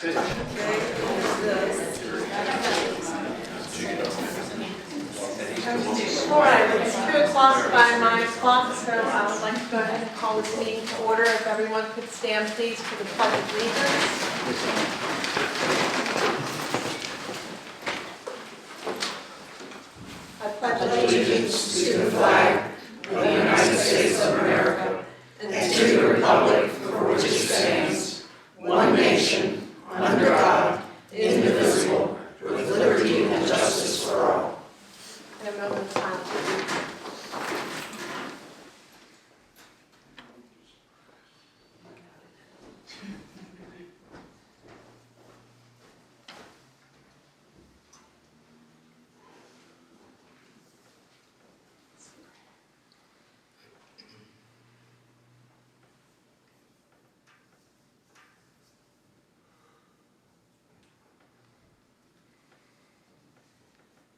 All right, it's 2 o'clock by my clock, so I would like to go ahead and call this meeting to order. If everyone could stand, please, for the Pledge of Allegiance. I pledge allegiance to the flag of the United States of America and to the republic for which it stands, one nation, under God, indivisible, with liberty and justice for all. And a moment of silence.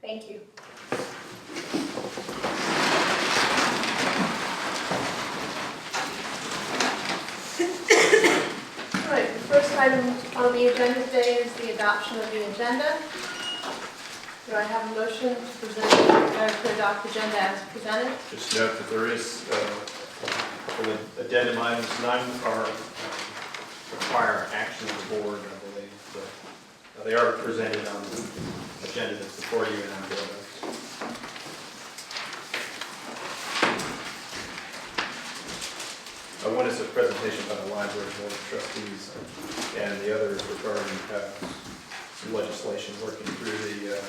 Thank you. All right, the first item on the agenda today is the adoption of the agenda. Do I have a motion to adopt the agenda as presented? Just note that there is, for the addendum items, none are require action of the board, I believe. So, they are presented on the agenda that's before you and I'm doing it. One is a presentation by the Library Board of Trustees, and the other is regarding some legislation working through the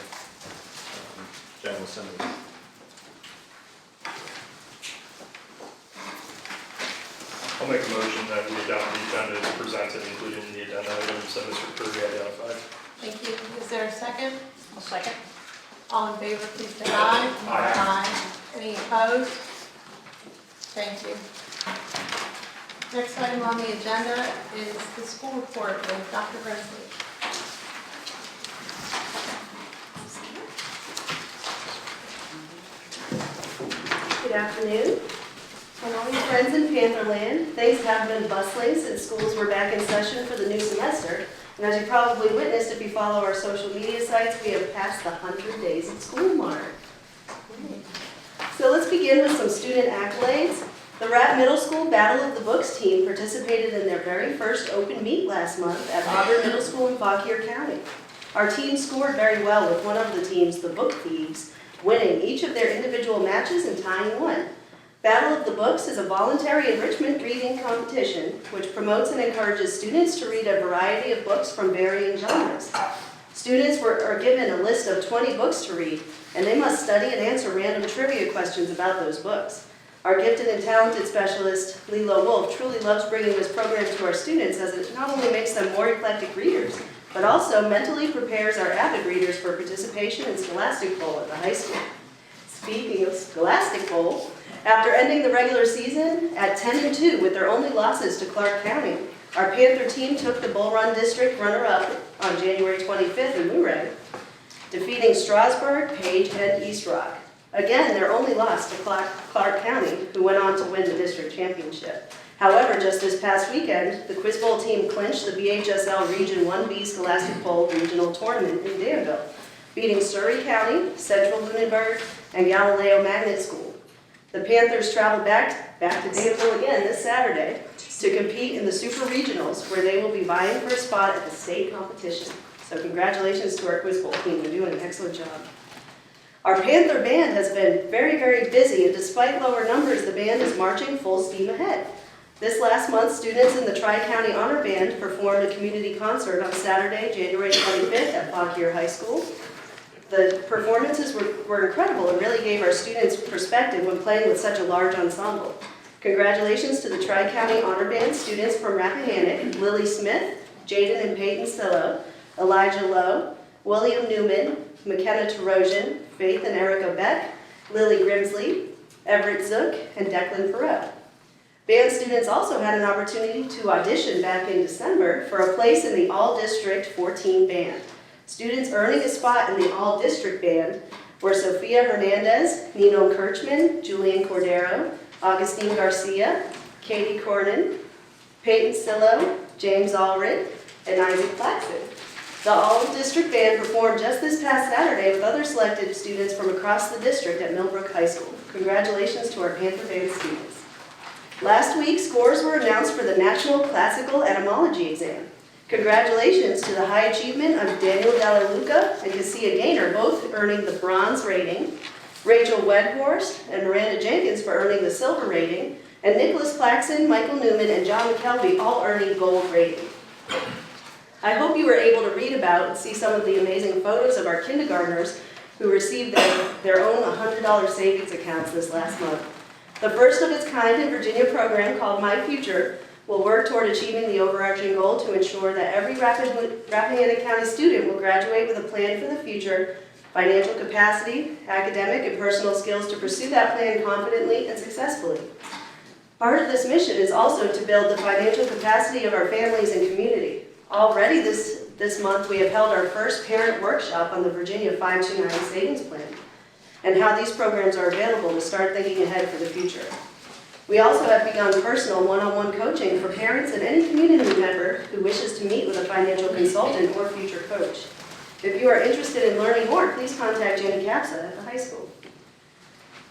General Assembly. I'll make a motion that we adopt the agenda as presented, including the agenda items that Mr. Curry identified. Thank you. Is there a second? I'll second. All in favor, please say aye. Aye. Any opposed? Thank you. Next item on the agenda is the school report with Dr. Brinsley. Good afternoon. Hello, your friends in Pantherland. Things have been bustling since schools were back in session for the new semester. And as you probably witnessed if you follow our social media sites, we have passed the 100 days of school mark. So let's begin with some student accolades. The Rapp Middle School Battle of the Books team participated in their very first open meet last month at Auburn Middle School in Fauquier County. Our team scored very well with one of the teams, the Book Thieves, winning each of their individual matches and tying one. Battle of the Books is a voluntary enrichment reading competition which promotes and encourages students to read a variety of books from varying genres. Students are given a list of 20 books to read, and they must study and answer random trivia questions about those books. Our gifted and talented specialist, Lilo Wolf, truly loves bringing this program to our students as it not only makes them more eclectic readers, but also mentally prepares our avid readers for participation in Scholastic Bowl at the high school. Speaking of Scholastic Bowl, after ending the regular season at 10-2 with their only losses to Clark County, our Panther team took the Bull Run District runner-up on January 25th in Luray, defeating Strasburg, Page, and East Rock. Again, their only loss to Clark County, who went on to win the district championship. However, just this past weekend, the Quiz Bowl team clinched the BHSL Region 1B Scholastic Bowl Regional Tournament in Danville, beating Surrey County, Central Lunenburg, and Galileo Magnet School. The Panthers traveled back to Danville again this Saturday to compete in the Super Regionals, where they will be vying for a spot at the state competition. So congratulations to our Quiz Bowl team. They're doing an excellent job. Our Panther band has been very, very busy, and despite lower numbers, the band is marching full steam ahead. This last month, students in the Tri-County Honor Band performed a community concert on Saturday, January 25th at Fauquier High School. The performances were incredible and really gave our students perspective when playing with such a large ensemble. Congratulations to the Tri-County Honor Band students from Rappahannock, Lily Smith, Jaden and Peyton Sillo, Elijah Lowe, William Newman, McKenna Tarosian, Faith and Erica Beck, Lily Grimsley, Everett Zook, and Declan Perot. Band students also had an opportunity to audition back in December for a place in the All-District 14 band. Students earning a spot in the All-District band were Sophia Hernandez, Nino Kirchman, Julian Cordero, Augustine Garcia, Katie Cornan, Peyton Sillo, James Allred, and Isaac Claxton. The all-district band performed just this past Saturday with other selected students from across the district at Millbrook High School. Congratulations to our Panther Band students. Last week, scores were announced for the National Classical Etymology exam. Congratulations to the high achievement of Daniel Della Luca and Cassia Gaynor, both earning the bronze rating, Rachel Wedhorst and Miranda Jenkins for earning the silver rating, and Nicholas Claxton, Michael Newman, and John McKelvey all earning gold rating. I hope you were able to read about and see some of the amazing photos of our kindergartners who received their own $100 savings accounts this last month. The first of its kind in Virginia program called My Future will work toward achieving the overarching goal to ensure that every Rappahannock County student will graduate with a plan for the future, financial capacity, academic and personal skills to pursue that plan confidently and successfully. Part of this mission is also to build the financial capacity of our families and community. Already this month, we have held our first parent workshop on the Virginia 529 Savings Plan and how these programs are available to start thinking ahead for the future. We also have begun personal one-on-one coaching for parents and any community member who wishes to meet with a financial consultant or future coach. If you are interested in learning more, please contact Jenny Capsa at the high school.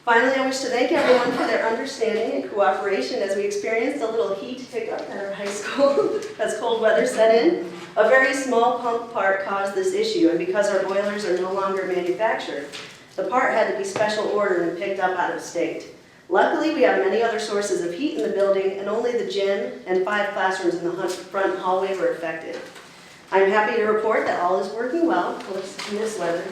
Finally, I wish to thank everyone for their understanding and cooperation as we experienced a little heat hiccup at our high school as cold weather set in. A very small pump part caused this issue, and because our boilers are no longer manufactured, the part had to be special ordered and picked up out of state. Luckily, we have many other sources of heat in the building, and only the gym and 5 classrooms in the front hallway were affected. I'm happy to report that all is working well. In this weather,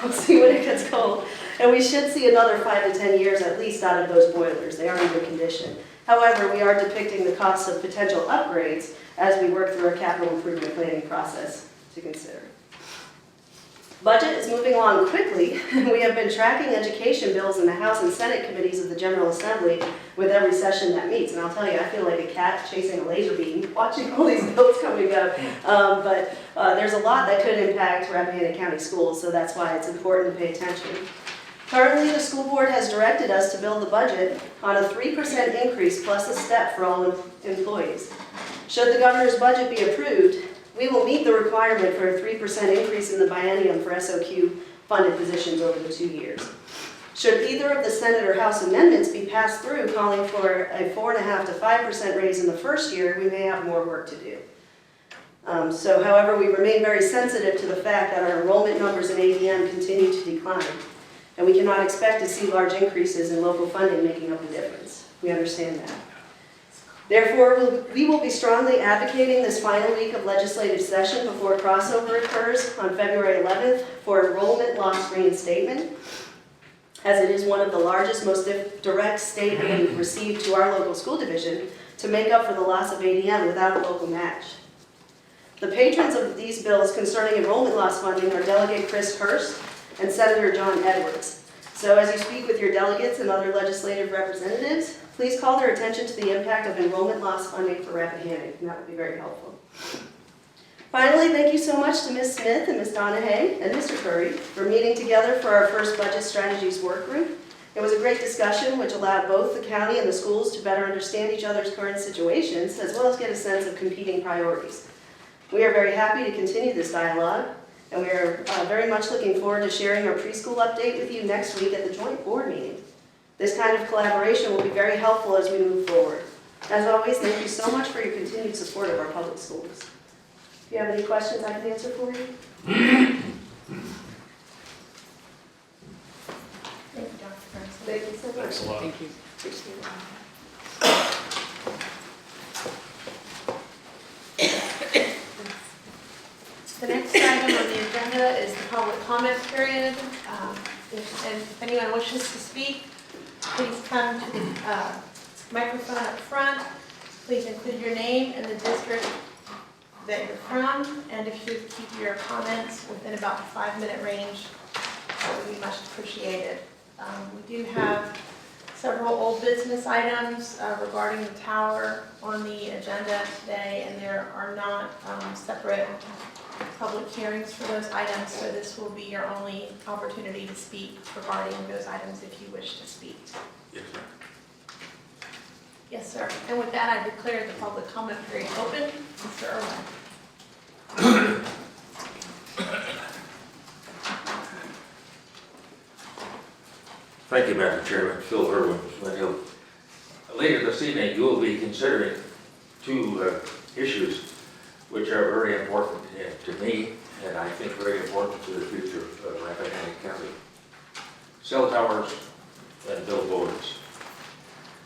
we'll see when it gets cold. And we should see another 5 to 10 years at least out of those boilers. They are in good condition. However, we are depicting the costs of potential upgrades as we work through our capital improvement planning process to consider. Budget is moving along quickly. We have been tracking education bills in the House and Senate committees of the General Assembly with every session that meets. And I'll tell you, I feel like a cat chasing a laser beam, watching all these bills coming up. But there's a lot that could impact Rappahannock County schools, so that's why it's important to pay attention. Currently, the school board has directed us to build the budget on a 3% increase plus a step for all employees. Should the governor's budget be approved, we will meet the requirement for a 3% increase in the biennium for SOQ funded positions over the 2 years. Should either of the Senate or House amendments be passed through calling for a 4.5% to 5% raise in the first year, we may have more work to do. However, we remain very sensitive to the fact that our enrollment numbers in ADM continue to decline, and we cannot expect to see large increases in local funding making up the difference. We understand that. Therefore, we will be strongly advocating this final week of legislative session before crossover occurs on February 11th for enrollment loss reinstatement, as it is one of the largest, most direct state aid received to our local school division to make up for the loss of ADM without a local match. The patrons of these bills concerning enrollment loss funding are Delegate Chris Hurst and Senator John Edwards. So as you speak with your delegates and other legislative representatives, please call their attention to the impact of enrollment loss funding for Rappahannock, and that would be very helpful. Finally, thank you so much to Ms. Smith and Ms. Donahue and Mr. Curry for meeting together for our first Budget Strategies work group. It was a great discussion which allowed both the county and the schools to better understand each other's current situations as well as get a sense of competing priorities. We are very happy to continue this dialogue, and we are very much looking forward to sharing our preschool update with you next week at the joint board meeting. This kind of collaboration will be very helpful as we move forward. As always, thank you so much for your continued support of our public schools. If you have any questions I can answer for you. Thank you, Dr. Francis. Thank you so much. Thanks a lot. Thank you. Appreciate it. The next item on the agenda is the public comment period. If anyone wishes to speak, please come to the microphone up front. Please include your name and the district that you're from, and if you could keep your comments within about the 5-minute range, that would be much appreciated. We do have several old business items regarding the tower on the agenda today, and there are not separate public hearings for those items, so this will be your only opportunity to speak regarding those items if you wish to speak. Yes, sir. Yes, sir. And with that, I declare the public comment period open. Mr. Irwin. Thank you, Madam Chairman. Phil Irwin. Later this evening, you will be considering two issues which are very important to me, and I think very important to the future of Rappahannock County. Cell towers and billboards.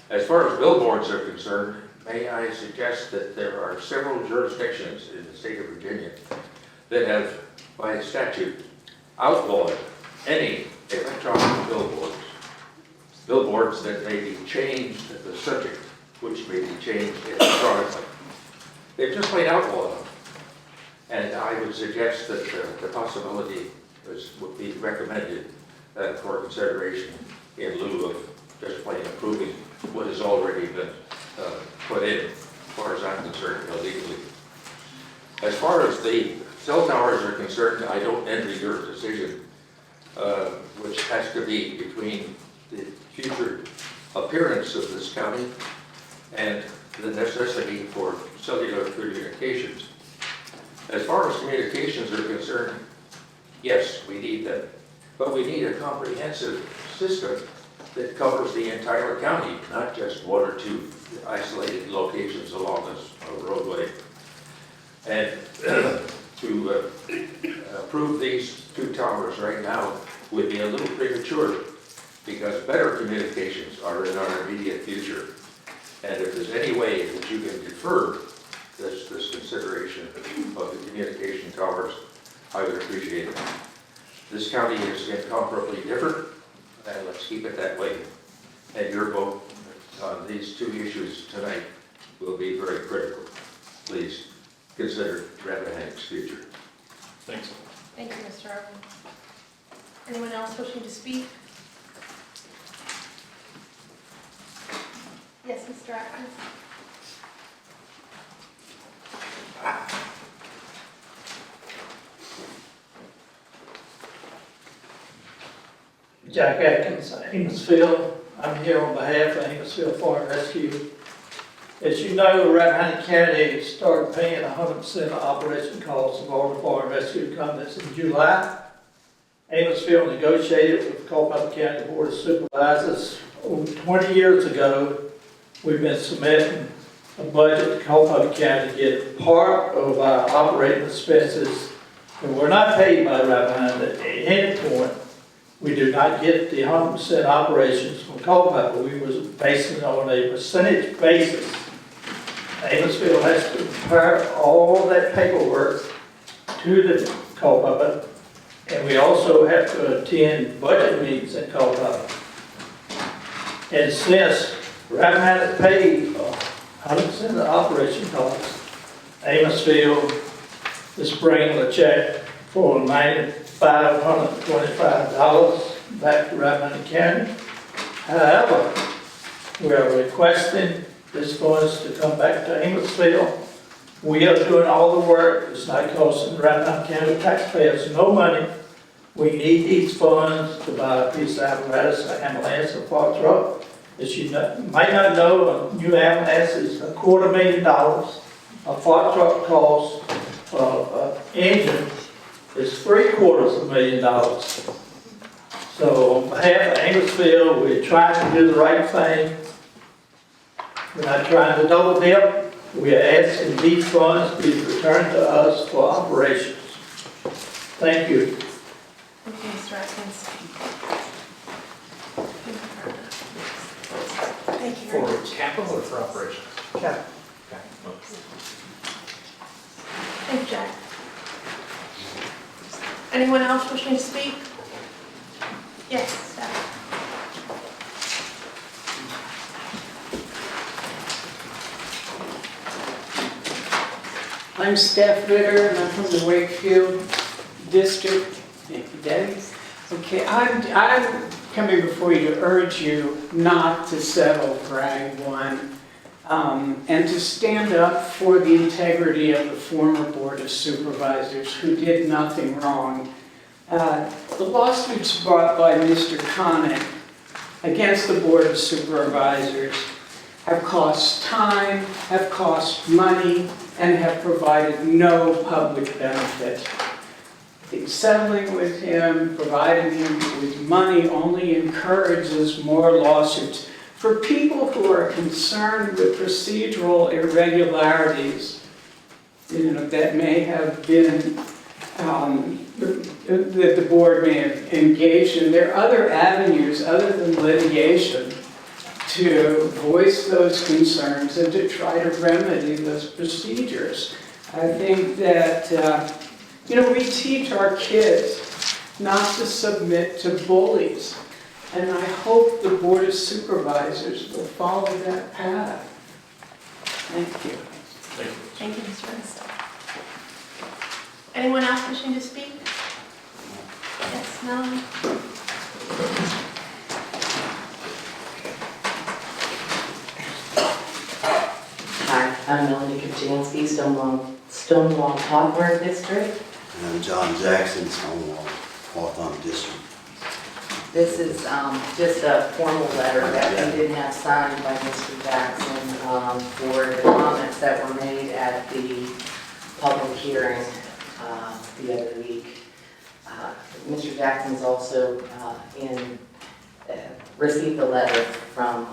As far as billboards are concerned, may I suggest that there are several jurisdictions in the state of Virginia that have, by statute, outlawed any electronic billboards that may be changed, the subject which may be changed electronically. They've just plain outlawed them. And I would suggest that the possibility would be recommended for consideration in lieu of just plain approving what has already been put in, as far as I'm concerned, illegally. As far as the cell towers are concerned, I don't envy your decision, which has to be between the future appearance of this county and the necessity for cellular communications. As far as communications are concerned, yes, we need them, but we need a comprehensive system that covers the entire county, not just one or two isolated locations along this roadway. And to approve these two towers right now would be a little premature, because better communications are in our immediate future. And if there's any way that you can defer this consideration of the communication towers, I would appreciate it. This county is incomparably different, and let's keep it that way. And your vote on these two issues tonight will be very critical. Please consider Rappahannock's future. Thanks. Thank you, Mr. Irwin. Anyone else wishing to speak? Yes, Mr. Atkins. Jack Atkins, Amosville. I'm here on behalf of Amosville Fire and Rescue. As you know, Rappahannock County started paying 100% of operation costs of all the fire and rescue companies in July. Amosville negotiated with the Culpeper County Board of Supervisors over 20 years ago. We've been submitting a budget to Culpeper County to get part of our operating expenses. And we're not paid by Rappahannock at any point. We do not get the 100% operations from Culpeper. We was basing it on a percentage basis. Amosville has to prepare all that paperwork to the Culpeper, and we also have to attend budget meetings at Culpeper. And since Rappahannock paid 100% of the operation costs, Amosville is bringing a check for $9,525 back to Rappahannock County. However, we are requesting this funds to come back to Amosville. We are doing all the work. It's not costing Rappahannock County taxpayers no money. We need these funds to buy a piece of apparatus, an ambulance, a fire truck. As you might not know, a new ambulance is $250,000. A fire truck cost of engine is $750,000. So on behalf of Amosville, we're trying to do the right thing. We're not trying to double dip. We are asking these funds to be returned to us for operations. Thank you. Thank you, Mr. Atkins. Thank you very For much. capital or for operations? Cap. Thank you, Jack. Anyone else wishing to speak? Yes, Steph. I'm Steph Ritter, and I'm from the Wakefield District. Thank you, Debbie. Okay, I'm coming before you to urge you not to settle for Ag 1 and to stand up for the integrity of the former Board of Supervisors who did nothing wrong. The lawsuits brought by Mr. Connick against the Board of Supervisors have cost time, have cost money, and have provided no public benefit. settling with him, providing him with money only encourages more lawsuits. For people who are concerned with procedural irregularities, that may have been, that the board may have engaged in, there are other avenues other than litigation to voice those concerns and to try to remedy those procedures. I think that, we teach our kids not to submit to bullies. And I hope the Board of Supervisors will follow that path. Thank you. Thank you. Thank you, Mr. Ernst. Anyone else wishing to speak? Yes, Melanie? Hi, I'm Melanie Kaczynski, Stonewall Hawthorne District. And I'm John Jackson, Stonewall, Hawthorne District. This is just a formal letter that we didn't have signed by Mr. Jackson for the comments that were made at the public hearing the other week. Mr. Jackson's also received a letter from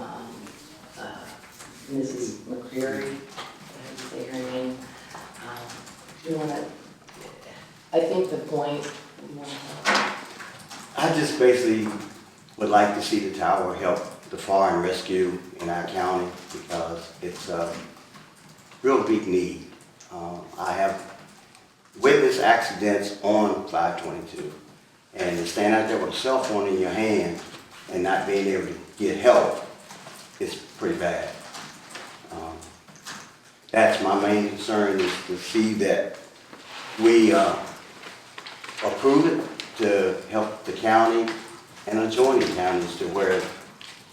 Mrs. McCreary, how do you say her name? I think the point. I just basically would like to see the tower help the fire and rescue in our county because it's a real big need. I have witnessed accidents on 522, and to stand out there with a cell phone in your hand and not being able to get help is pretty bad. That's my main concern, is to see that we approve it to help the county and adjoining counties to where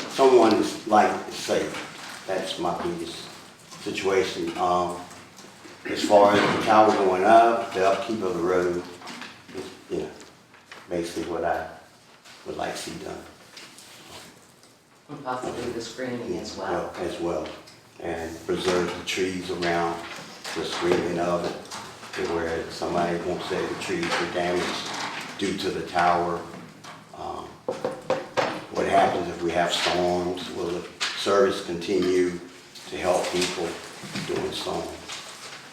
someone's life is safe. That's my biggest situation. As far as the tower going up, the upkeep of the road is, basically what I would like to see done. And possibly the screening as well. As well. And preserve the trees around the screening of it to where somebody won't say the trees were damaged due to the tower. What happens if we have storms? Will the service continue to help people during storms?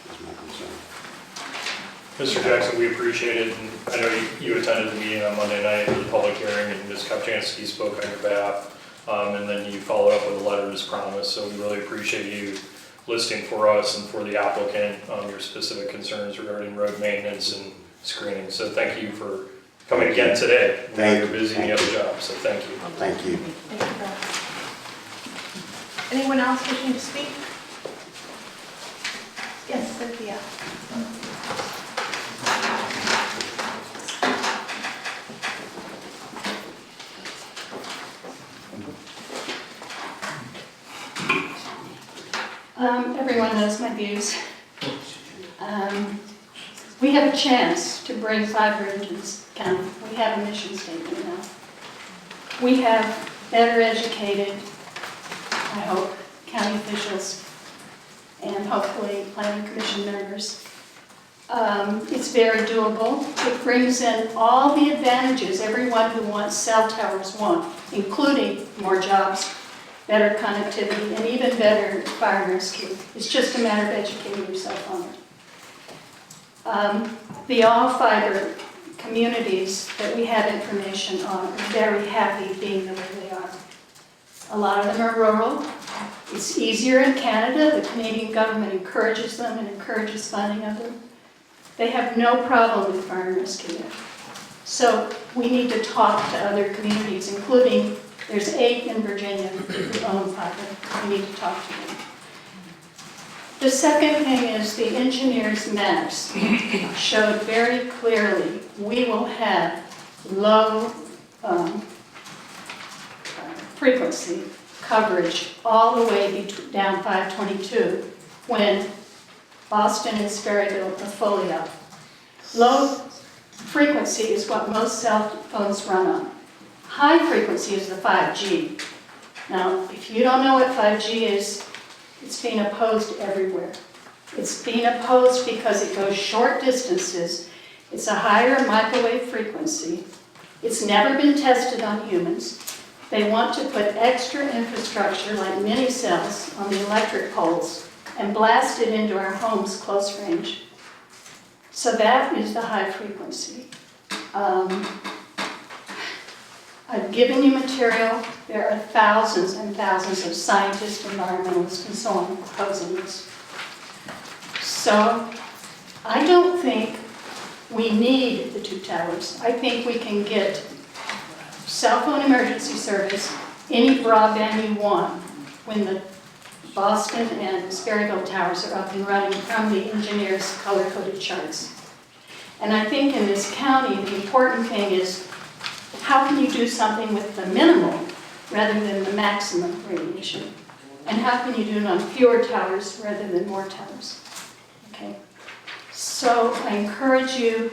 That's my concern. Mr. Jackson, we appreciate it, and I know you attended the meeting on Monday night for the public hearing, and Ms. Kopchansky spoke on your behalf, and then you followed up with a letter as promised, so we really appreciate you listing for us and for the applicant your specific concerns regarding road maintenance and screening. So thank you for coming again today. You're busy and you have a job, so thank you. Thank you. Thank you, Brad. Anyone else wishing to speak? Yes, Cynthia. Everyone knows my views. We have a chance to bring fiber into this county. We have a mission statement now. We have better educated, I hope, county officials and hopefully planning commission members. It's very doable. It brings in all the advantages everyone who wants cell towers want, including more jobs, better connectivity, and even better fire and rescue. It's just a matter of educating yourself on it. The all-fiber communities that we have information on are very happy being the way they are. A lot of them are rural. It's easier in Canada. The Canadian government encourages them and encourages funding of them. They have no problem with fire and rescue there. So we need to talk to other communities, including, there's 8 in Virginia who own fiber. We need to talk to them. The second thing is the engineer's maps showed very clearly we will have low frequency coverage all the way down 522 when Boston is very fully up. Low frequency is what most cell phones run on. High frequency is the 5G. Now, if you don't know what 5G is, it's being opposed everywhere. It's being opposed because it goes short distances It's a higher microwave frequency. It's never been tested on humans. They want to put extra infrastructure like mini cells on the electric poles and blast it into our homes close range. So that is the high frequency. I've given you material. There are thousands and thousands of scientists, environmentalists, and so on proposing this. So I don't think we need the 2 towers. I think we can get cell phone emergency service, any broadband you want, when the Boston and Sperryville towers are up and running from the engineers' color-coded charts. And I think in this county, the important thing is how can you do something with the minimal rather than the maximum radiation? And how can you do it on fewer towers rather than more towers? Okay. So I encourage you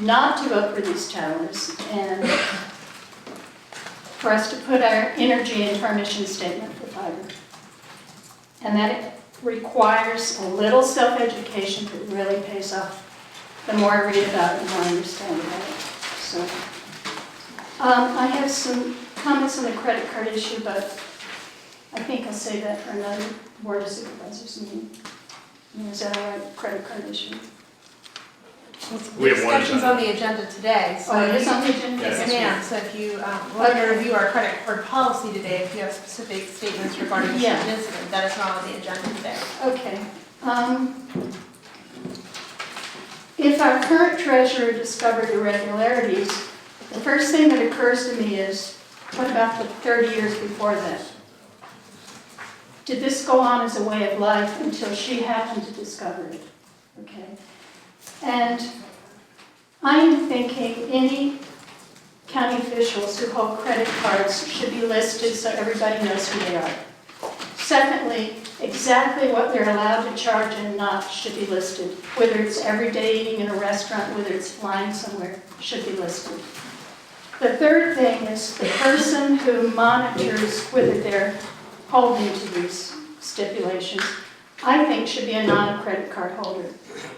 not to vote for these towers and for us to put our energy into our mission statement for fiber. And that it requires a little self-education that really pays off the more I read about it and the more I understand about it. So I have some comments on the credit card issue, but I think I'll save that for another Board of Supervisors meeting. Is that all right, credit card issue? We have one Discussion's on the agenda today, so. Oh, it is on the agenda? Yes, ma'am, so if you, we're going to review our credit card policy today, if you have specific statements regarding this Yeah. incident, that is not on the agenda today. Okay. If our current treasurer discovered irregularities, the first thing that occurs to me is, what about the 30 years before that? Did this go on as a way of life until she happened to discover it? Okay. And I'm thinking any county officials who hold credit cards should be listed so everybody knows who they are. Secondly, exactly what they're allowed to charge and not should be listed. Whether it's everyday eating in a restaurant, whether it's flying somewhere, should be listed. The third thing is the person who monitors whether they're holding to these stipulations, I think should be a non-credit card holder.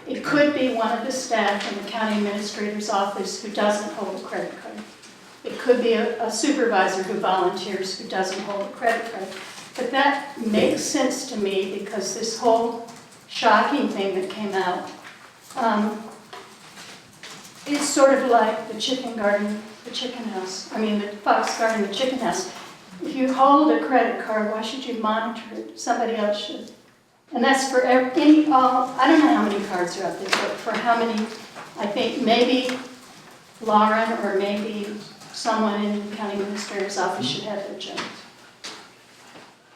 It could be one of the staff in the county administrator's office who doesn't hold a credit card. It could be a supervisor who volunteers who doesn't hold a credit card. But that makes sense to me because this whole shocking thing that came out is sort of like the chicken garden, the chicken house. I mean, the fox garden, the chicken house. If you hold a credit card, why should you monitor it? Somebody else should. And that's for I don't know how many cards are out there, but for how many, I think maybe Lauren or maybe someone in the county administrator's office should have their checked.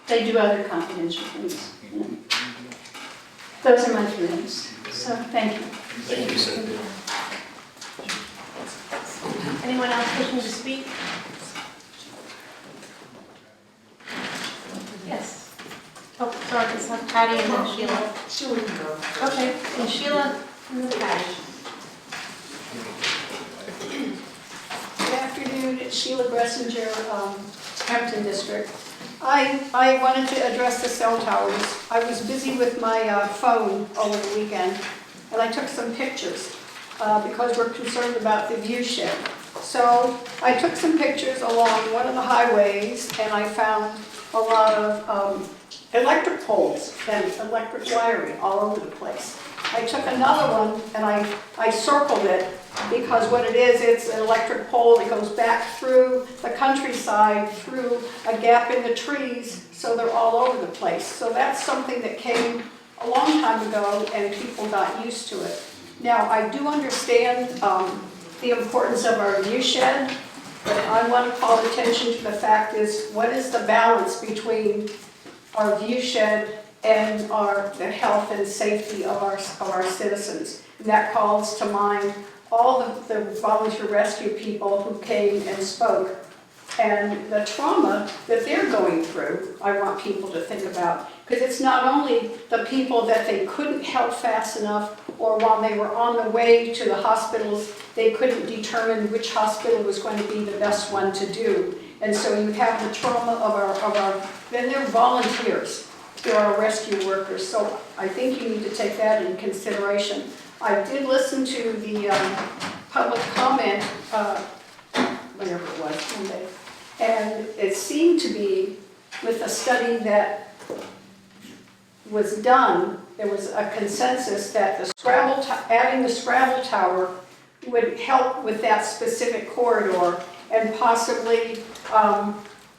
They do other confidential things. You know. Those are my feelings. So thank you. Thank you, Cynthia. Anyone else wishing to speak? Yes. Oh, sorry, it's not Patty and then Sheila. Sheila can go first. Okay, and Sheila and then Patty. Good afternoon, it's Sheila Gressinger, Hampton District. I wanted to address the cell towers. I was busy with my phone over the weekend, and I took some pictures because we're concerned about the view shed. So I took some pictures along one of the highways, and I found a lot of electric poles and electric wiring all over the place. I took another one and I circled it because what it is, it's an electric pole that goes back through the countryside, through a gap in the trees, so they're all over the place. So that's something that came a long time ago and people got used to it. Now, I do understand the importance of our view shed, but I want to call attention to the fact is, what is the balance between our view shed and the health and safety of our citizens? And that calls to mind all the volunteer rescue people who came and spoke, and the trauma that they're going through, I want people to think about. Because it's not only the people that they couldn't help fast enough, or while they were on the way to the hospitals, they couldn't determine which hospital was going to be the best one to do. And so you have the trauma of then they're volunteers, they're our rescue workers. So I think you need to take that into consideration. I did listen to the public comment, whenever it was, Monday, and it seemed to be, with a study that was done, there was a consensus that adding the Scrabble tower would help with that specific corridor and possibly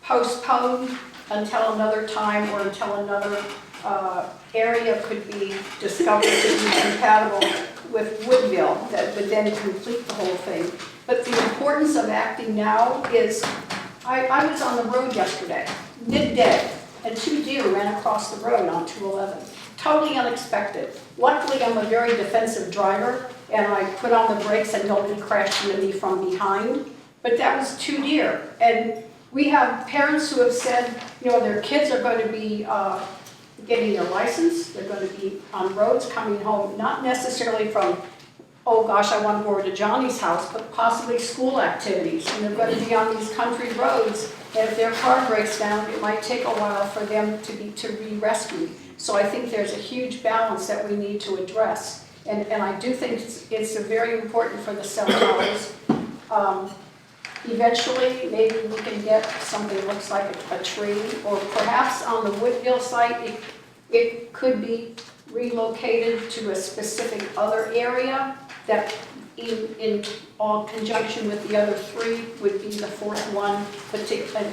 postpone until another time or until another area could be discovered to be compatible with Woodville that would then complete the whole thing. But the importance of acting now is, I was on the road yesterday, midday, and 2 deer ran across the road on 211. Totally unexpected. Luckily, I'm a very defensive driver, and I put on the brakes and nobody crashed into me from behind. But that was 2 deer. And we have parents who have said, their kids are going to be getting their license, they're going to be on roads coming home, not necessarily from, oh gosh, I want to go over to Johnny's house, but possibly school activities. And they're going to be on these country roads, and if their car breaks down, it might take a while for them to be rescued. So I think there's a huge balance that we need to address. And I do think it's very important for the cell towers. Eventually, maybe we can get something that looks like a tree, or perhaps on the Woodville site, it could be relocated to a specific other area that in all conjunction with the other 3 would be the 4th one. But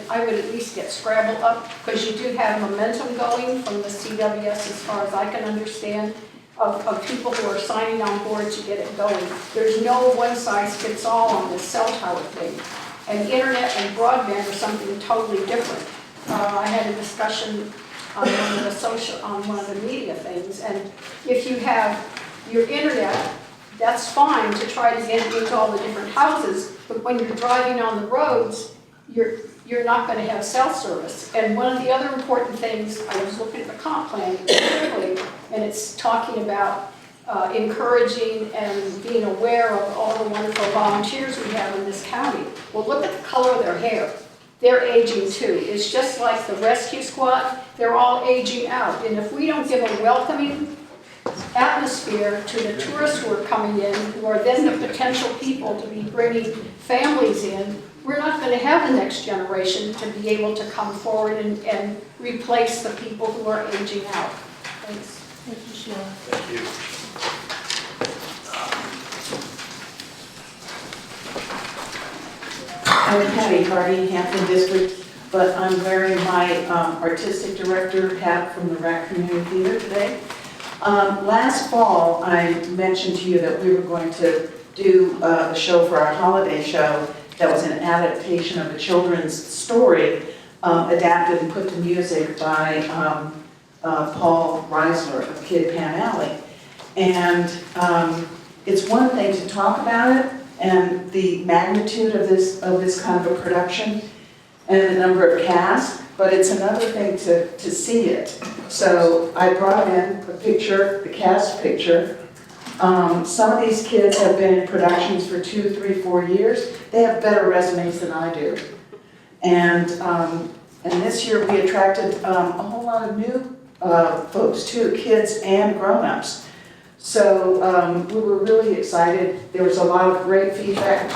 I would at least get Scrabble up, because you do have momentum going from the CWS, as far as I can understand, of people who are signing on board to get it going. There's no one-size-fits-all on this cell tower thing. And internet and broadband are something totally different. I had a discussion on one of the media things, and if you have your internet, that's fine to try to get into all the different houses, but when you're driving on the roads, you're not going to have cell service. And one of the other important things, I was looking at the comp plan quickly, and it's talking about encouraging and being aware of all the wonderful volunteers we have in this county. Well, look at the color of their hair. They're aging too. It's just like the rescue squad, they're all aging out. And if we don't give a welcoming atmosphere to the tourists who are coming in, who are then the potential people to be bringing families in, we're not going to have the next generation to be able to come forward and replace the people who are aging out. Thanks. Thank you, Sheila. Thank you. I'm Patty Hardy, Hampton District, but I'm wearing my artistic director hat from the Rappahannock Theater today. Last fall, I mentioned to you that we were going to do a show for our holiday show that was an adaptation of a children's story, adapted and put to music by Paul Reisler of Kid Pan Alley. And it's one thing to talk about it and the magnitude of this kind of a production and the number of cast, but it's another thing to see it. So I brought in a picture, the cast picture. Some of these kids have been in productions for 2, 3, 4 years. They have better resumes than I do. And this year we attracted a whole lot of new folks too, kids and grown-ups. So we were really excited. There was a lot of great feedback,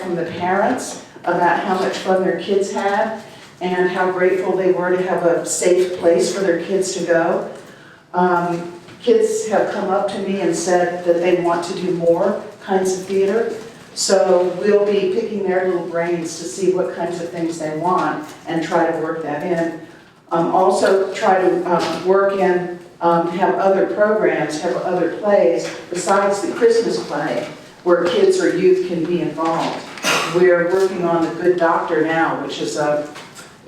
from the parents about how much fun their kids had and how grateful they were to have a safe place for their kids to go. Kids have come up to me and said that they want to do more kinds of theater. So we'll be picking their little brains to see what kinds of things they want and try to work that in. Also try to work in, have other programs, have other plays besides the Christmas play where kids or youth can be involved. We're working on The Good Doctor now, which is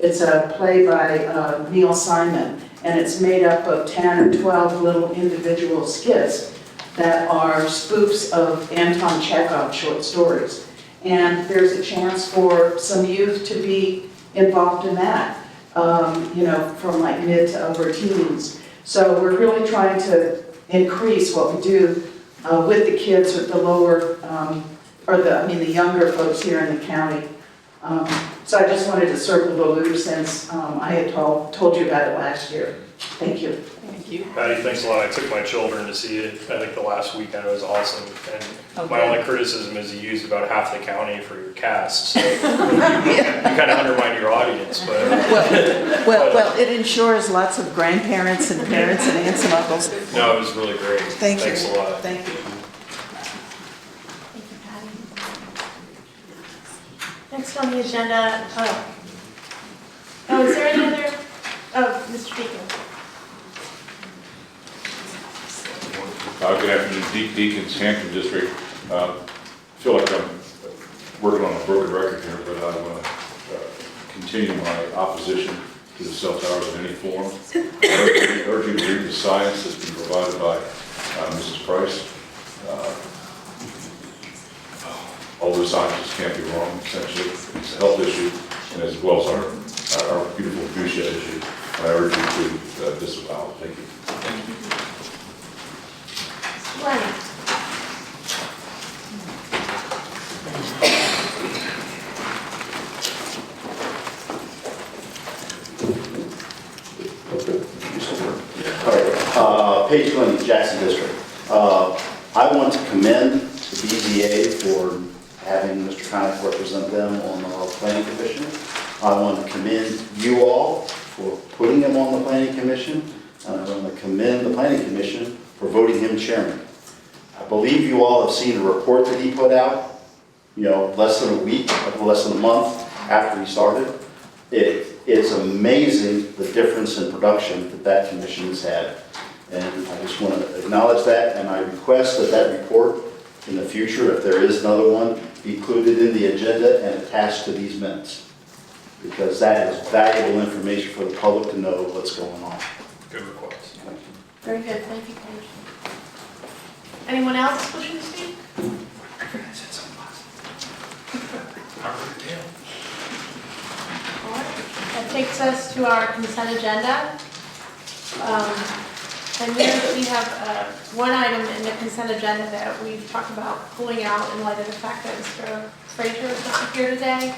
it's a play by Neil Simon, and it's made up of 10 or 12 little individual skits that are spoofs of Anton Chekhov's short stories. And there's a chance for some youth to be involved in that, from like mid to upper teens. So we're really trying to increase what we do with the kids at the lower, the younger folks here in the county. So I just wanted to circle the loop since I had told you about it last year. Thank you. Thank you. Patty, thanks a lot. I took my children to see it, I think the last weekend. It was awesome. And my only criticism is you used about half the county for your cast. So you kind of undermine your audience, but. Well, it ensures lots of grandparents and parents and aunts and uncles. No, it was really great. Thank you. Thanks a lot. Thank you. Thank you, Patty. Next on the agenda, is there any other, Mr. Deacon? Good afternoon, Deacons, Hampton District. I feel like I'm working on a broken record here, but I want to continue my opposition to the cell towers in any form. I urge you to read the science that's been provided by Mrs. Price. All the scientists can't be wrong, essentially. It's a health issue, and as well as our beautiful view shed issue. And I urge you to disavow it. Thank you. Glenn? Page 20, Jackson District. I want to commend the BZA for having Mr. Connick represent them on our planning commission. I want to commend you all for putting him on the planning commission. And I want to commend the planning commission for voting him chairman. I believe you all have seen the report that he put out, less than a week, less than a month after he started. It's amazing the difference in production that commission has had. And I just want to acknowledge that, and I request that report in the future, if there is another one, be included in the agenda and attached to these minutes. Because that is valuable information for the public to know what's going on. Good request. Very good, thank you, Paige. Anyone else wishing to speak? All right, that takes us to our consent agenda. And we have one item in the consent agenda that we've talked about pulling out in light of the fact that Mr. Frazier is not here today,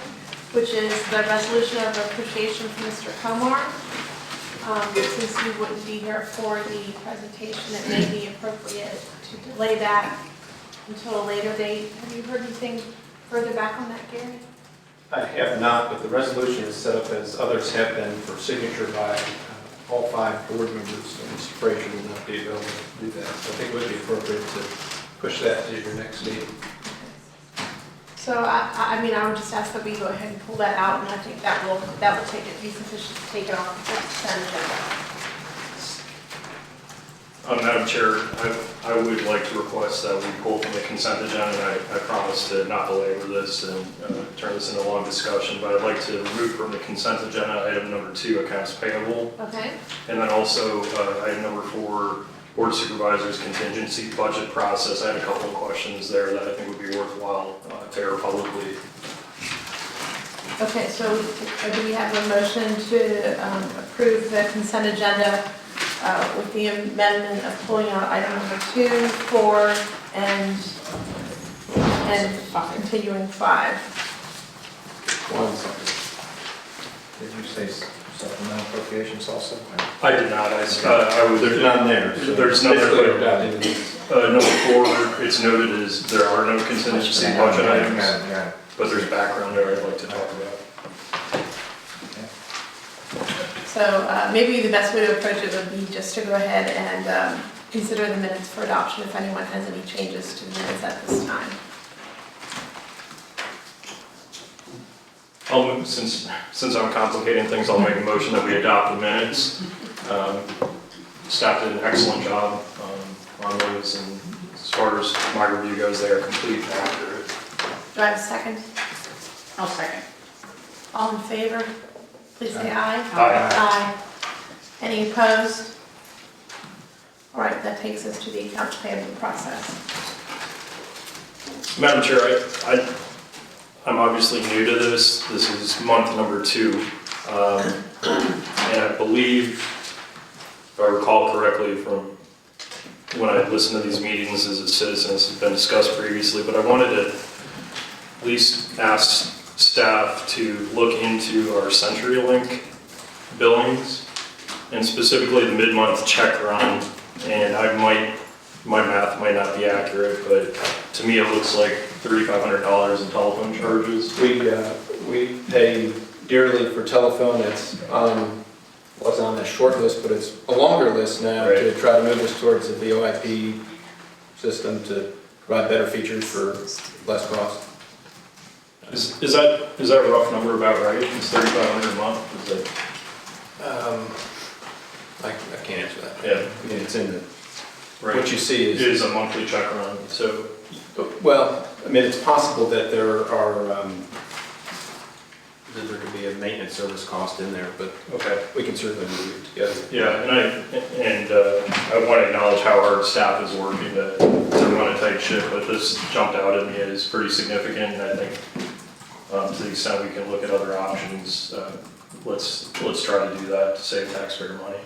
which is the resolution of appreciation from Mr. Comar. Since he wouldn't be here for the presentation, it may be appropriate to delay that until a later date. Have you heard anything further back on that, Gary? I have not, but the resolution is set up as others have been for signature by all 5 board members, so Mr. Frazier will not be available to do that. So I think it would be appropriate to push that to your next meeting. So I would just ask that we go ahead and pull that out, and I think that will be sufficient to take it off the consent agenda. Madam Chair, I would like to request that we pull from the consent agenda. I promise to not belabor this and turn this into a long discussion, but I'd like to remove from the consent agenda item number 2, accounts payable. Okay. And then also item number 4, Board Supervisors contingency budget process. I had a couple of questions there that I think would be worthwhile to air publicly. Okay, so do we have a motion to approve the consent agenda with the amendment of pulling out item number 2, 4, and continuing 5? One second. Did you say supplemental appropriations also? I did not. I was. There's none there. So there's none there. Number 4, it's noted as there are no contingency budget items, but there's background there I'd like to talk about. So maybe the best way to approach it would be just to go ahead and consider the minutes for adoption if anyone has any changes to the minutes at this time. I'll move, since I'm complicating things, I'll make a motion that we adopt the minutes. Staff did an excellent job on those, and as far as my review goes, they are complete and accurate. Do I have a second? I'll second. All in favor? Please say aye. Aye. Aye. Any opposed? All right, that takes us to the accounts payable process. Madam Chair, I'm obviously new to this. This is month number 2. And I believe, if I recall correctly from when I listened to these meetings as a citizen, this has been discussed previously, but I wanted to at least ask staff to look into our CenturyLink billings. and specifically the mid-month check run, and my math might not be accurate, but to me it looks like $3,500 in telephone charges. We pay dearly for telephone. It's was on a short list, but it's a longer list now to Right. try to move us towards the VoIP system to provide better features for less cost. Is that a rough number about right? It's $3,500 a month? Is it? I can't answer that. Yeah. I mean, it's in the, Right. what you see It is a monthly check run, so. well, I mean, it's possible that there could be a maintenance service cost in there, but Okay. we can certainly move it together. Yeah, I want to acknowledge how our staff is working to run a tight ship, but this jumped out at me as pretty significant, and I think to the extent we can look at other options, let's try to do that to save taxpayer money.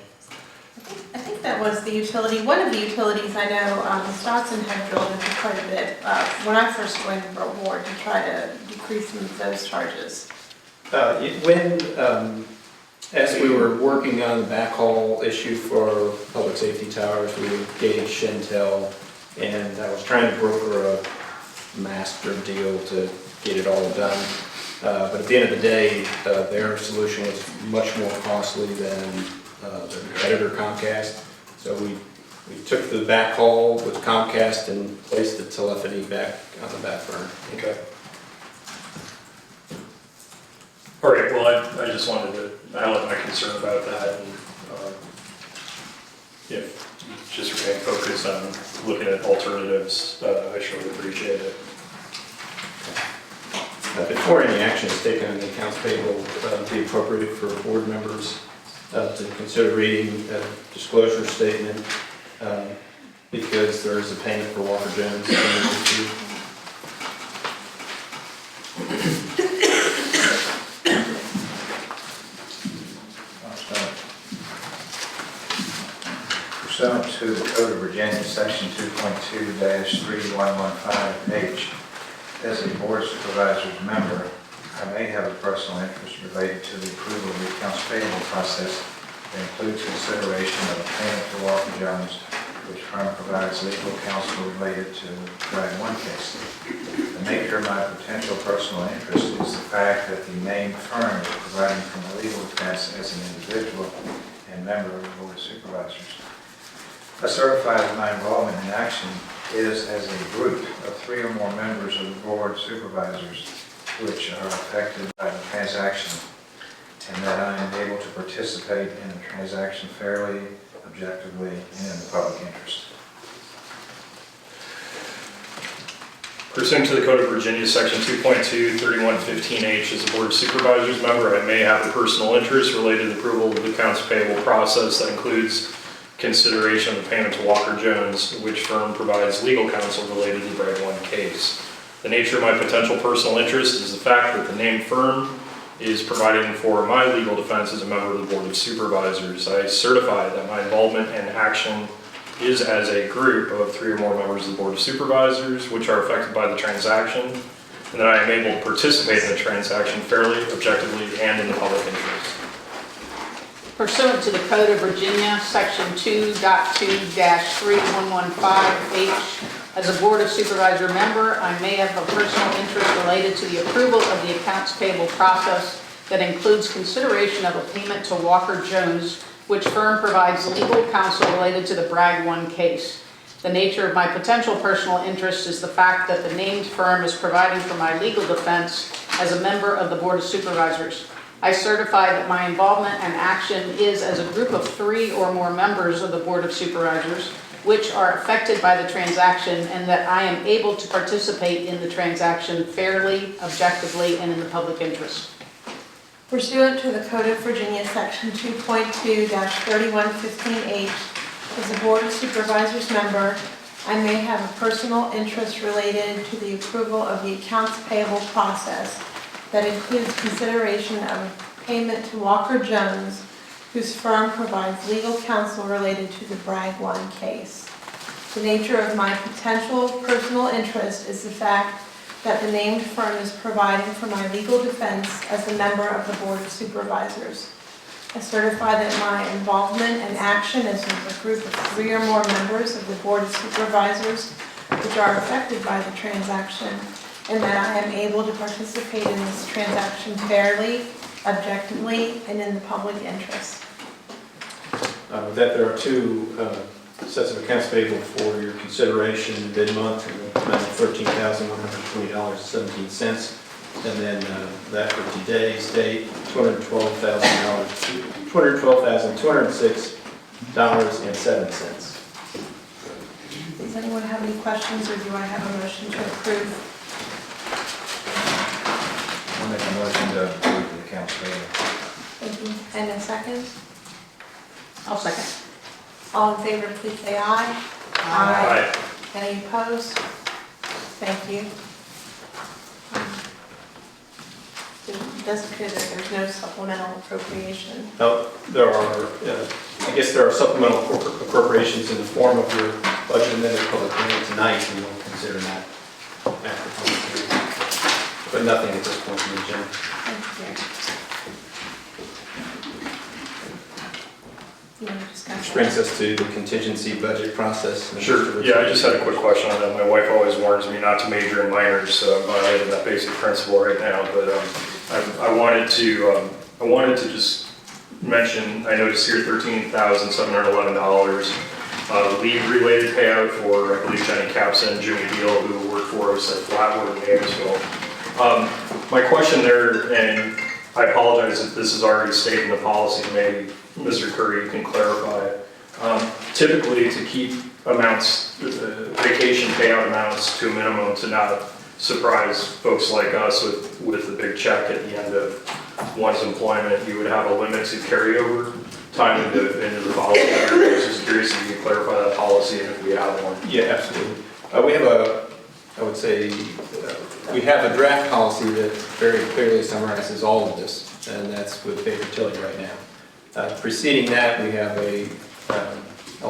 I think that was the utility, one of the utilities I know, Stotson had drilled into quite a bit when I first joined the board to try to decrease some of those charges. As we were working on the backhaul issue for public safety towers, we engaged Shentel, and I was trying to broker a master deal to get it all done. But at the end of the day, their solution was much more costly than the competitor Comcast. So we took the backhaul with Comcast and placed the telephony back on the back burner. Okay. All right, well, I just wanted to highlight my concern about that, and just remain focused on looking at alternatives. I surely appreciate it. Before any action is taken on the accounts payable, it'd be appropriate for board members to consider reading a disclosure statement because there is a payment for Walker Jones. Pursuant to the Code of Virginia, Section 2.2-3115H, as a Board of Supervisors member, I may have a personal interest related to the approval of the accounts payable process that includes consideration of a payment to Walker Jones, which firm provides legal counsel related to the Brad 1 case. The nature of my potential personal interest is the fact that the named firm is providing for my legal defense as an individual and member of the Board of Supervisors. I certify that my involvement in action is as a group of 3 or more members of the Board of Supervisors which are affected by the transaction, and that I am able to participate in the transaction fairly, objectively, and in the public interest. Pursuant to the Code of Virginia, Section 2.2-3115H, as a Board of Supervisors member, I may have a personal interest related to the approval of the accounts payable process that includes consideration of the payment to Walker Jones, which firm provides legal counsel related to the Brad 1 case. The nature of my potential personal interest is the fact that the named firm is providing for my legal defense as a member of the Board of Supervisors. I certify that my involvement and action is as a group of 3 or more members of the Board of Supervisors, which are affected by the transaction, and that I am able to participate in the transaction fairly, objectively, and in the public interest. Pursuant to the Code of Virginia, Section 2.2-3115H, as a Board of Supervisor member, I may have a personal interest related to the approval of the accounts payable process that includes consideration of a payment to Walker Jones, which firm provides legal counsel related to the Bragg 1 case. The nature of my potential personal interest is the fact that the named firm is providing for my legal defense as a member of the Board of Supervisors. I certify that my involvement and action is as a group of 3 or more members of the Board of Supervisors, which are affected by the transaction, and that I am able to participate in the transaction fairly, objectively, and in the public interest. Pursuant to the Code of Virginia, Section 2.2-3115H, as a Board of Supervisors member, I may have a personal interest related to the approval of the accounts payable process that includes consideration of payment to Walker Jones, whose firm provides legal counsel related to the Bragg 1 case. The nature of my potential personal interest is the fact that the named firm is providing for my legal defense as a member of the Board of Supervisors. I certify that my involvement and action as a group of 3 or more members of the Board of Supervisors which are affected by the transaction, and that I am able to participate in this transaction fairly, objectively, and in the public interest. That there are 2 sets of accounts payable for your consideration mid-month, in the amount of $13,120.17. And then that for today's date, $212,206.07. Does anyone have any questions, or do I have a motion to approve? I'll make a motion to approve the accounts payable. Thank you. And a second? I'll second. All in favor, please say aye. Aye. Any opposed? Thank you. It does appear that there's no supplemental appropriation. There are, I guess there are supplemental appropriations in the form of your budget amendment public hearing tonight, and we'll consider that after public hearing. But nothing at this point in the agenda. Thank you. You want to discuss Which that? brings us to the contingency budget process. Sure, yeah, I just had a quick question on that. My wife always warns me not to major in minors, so I'm violating that basic principle right now, but I wanted to just mention, I noticed here $13,711 leave-related payout for, I believe, Jenny Capson and Jimmy Deal, who worked for us at Flatwood in Davisville. My question there, and I apologize if this is already stated in the policy, maybe Mr. Curry, you can clarify. Typically, to keep amounts, vacation payout amounts to a minimum to not surprise folks like us with a big check at the end of one's employment, you would have a limit to carryover time into the policy. I was just curious if you could clarify that policy and if we have one. Yeah, absolutely. We have we have a draft policy that very clearly summarizes all of this, and that's with Baker Tilly right now. Preceding that, we have a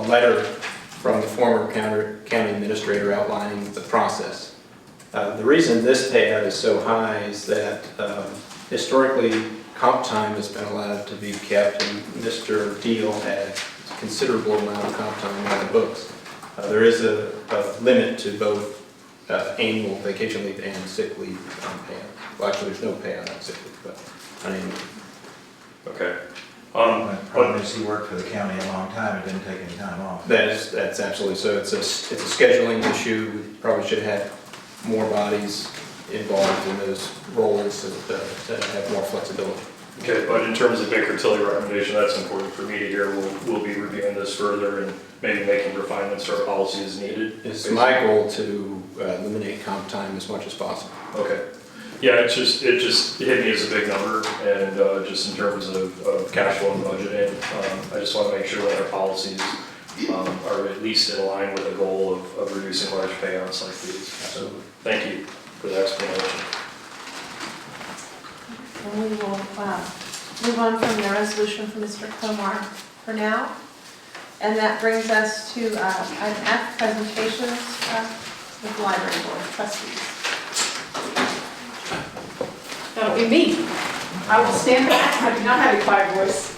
letter from the former county administrator outlining the process. The reason this payout is so high is that historically comp time has been allowed to be kept, and Mr. Deal had a considerable amount of comp time on the books. There is a limit to both annual vacation leave and sick leave payout. Well, actually, there's no payout on sick leave, but on annual. Okay. The problem is he worked for the county a long time and didn't take any time off. That's absolutely so. It's a scheduling issue. We probably should have had more bodies involved in those roles to have more flexibility. Okay, but in terms of Baker Tilly recommendation, that's important for me to hear. We'll be reviewing this further and maybe making refinements to our policy as needed. It's my goal to eliminate comp time as much as possible. Okay. Yeah, it just hit me as a big number, and just in terms of cash flow and budgeting, I just want to make sure that our policies are at least in line with the goal of reducing large payouts like these. So thank you for the explanation. And we will move on from the resolution from Mr. Komar for now. And that brings us to item F, presentations with the library board trustees. That'll be me. I will stand back. I do not have a quiet voice.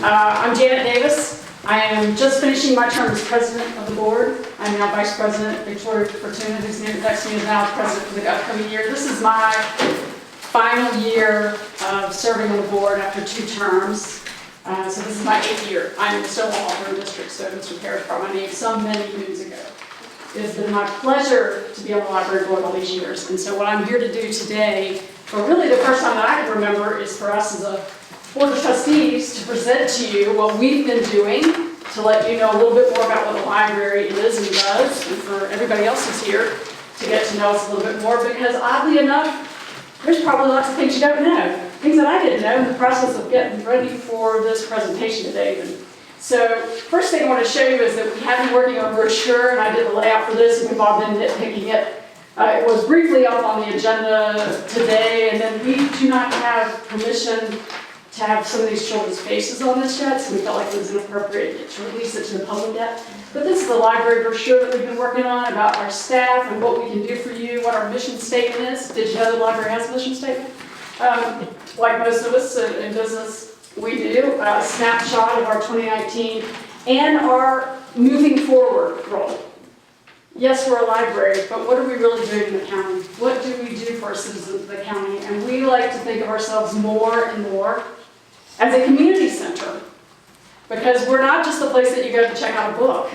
I'm Janet Davis. I am just finishing my term as president of the board. I'm now vice president. Victoria Fortuna, who's next to me, is now president for the upcoming year. This is my final year of serving on the board after 2 terms. So this is my 8th year. I'm in the Stonewall Auburn District, so Mr. Parrish brought my name some many moons ago. It has been my pleasure to be on the library board all these years. And so what I'm here to do today, for really the first time that I can remember, is for us as a board of trustees to present to you what we've been doing to let you know a little bit more about what the library is and does, and for everybody else who's here to get to know us a little bit more, because oddly enough, there's probably lots of things you don't know, things that I didn't know in the process of getting ready for this presentation today even. So first thing I want to show you is that we have been working on a brochure, and I did the layout for this, and we've all been nitpicking it. It was briefly up on the agenda today, and then we do not have permission to have some of these children's faces on this yet, so we felt like it was inappropriate to release it to the public yet. But this is the library brochure that we've been working on about our staff and what we can do for you, what our mission statement is. Did you know the library has a mission statement? Like most of us in business, We do, a snapshot of our 2019 and our moving forward role. Yes, we're a library, but what are we really doing in the county? What do we do for our citizens of the county? And we like to think of ourselves more and more as a community center. Because we're not just the place that you go to check out a book.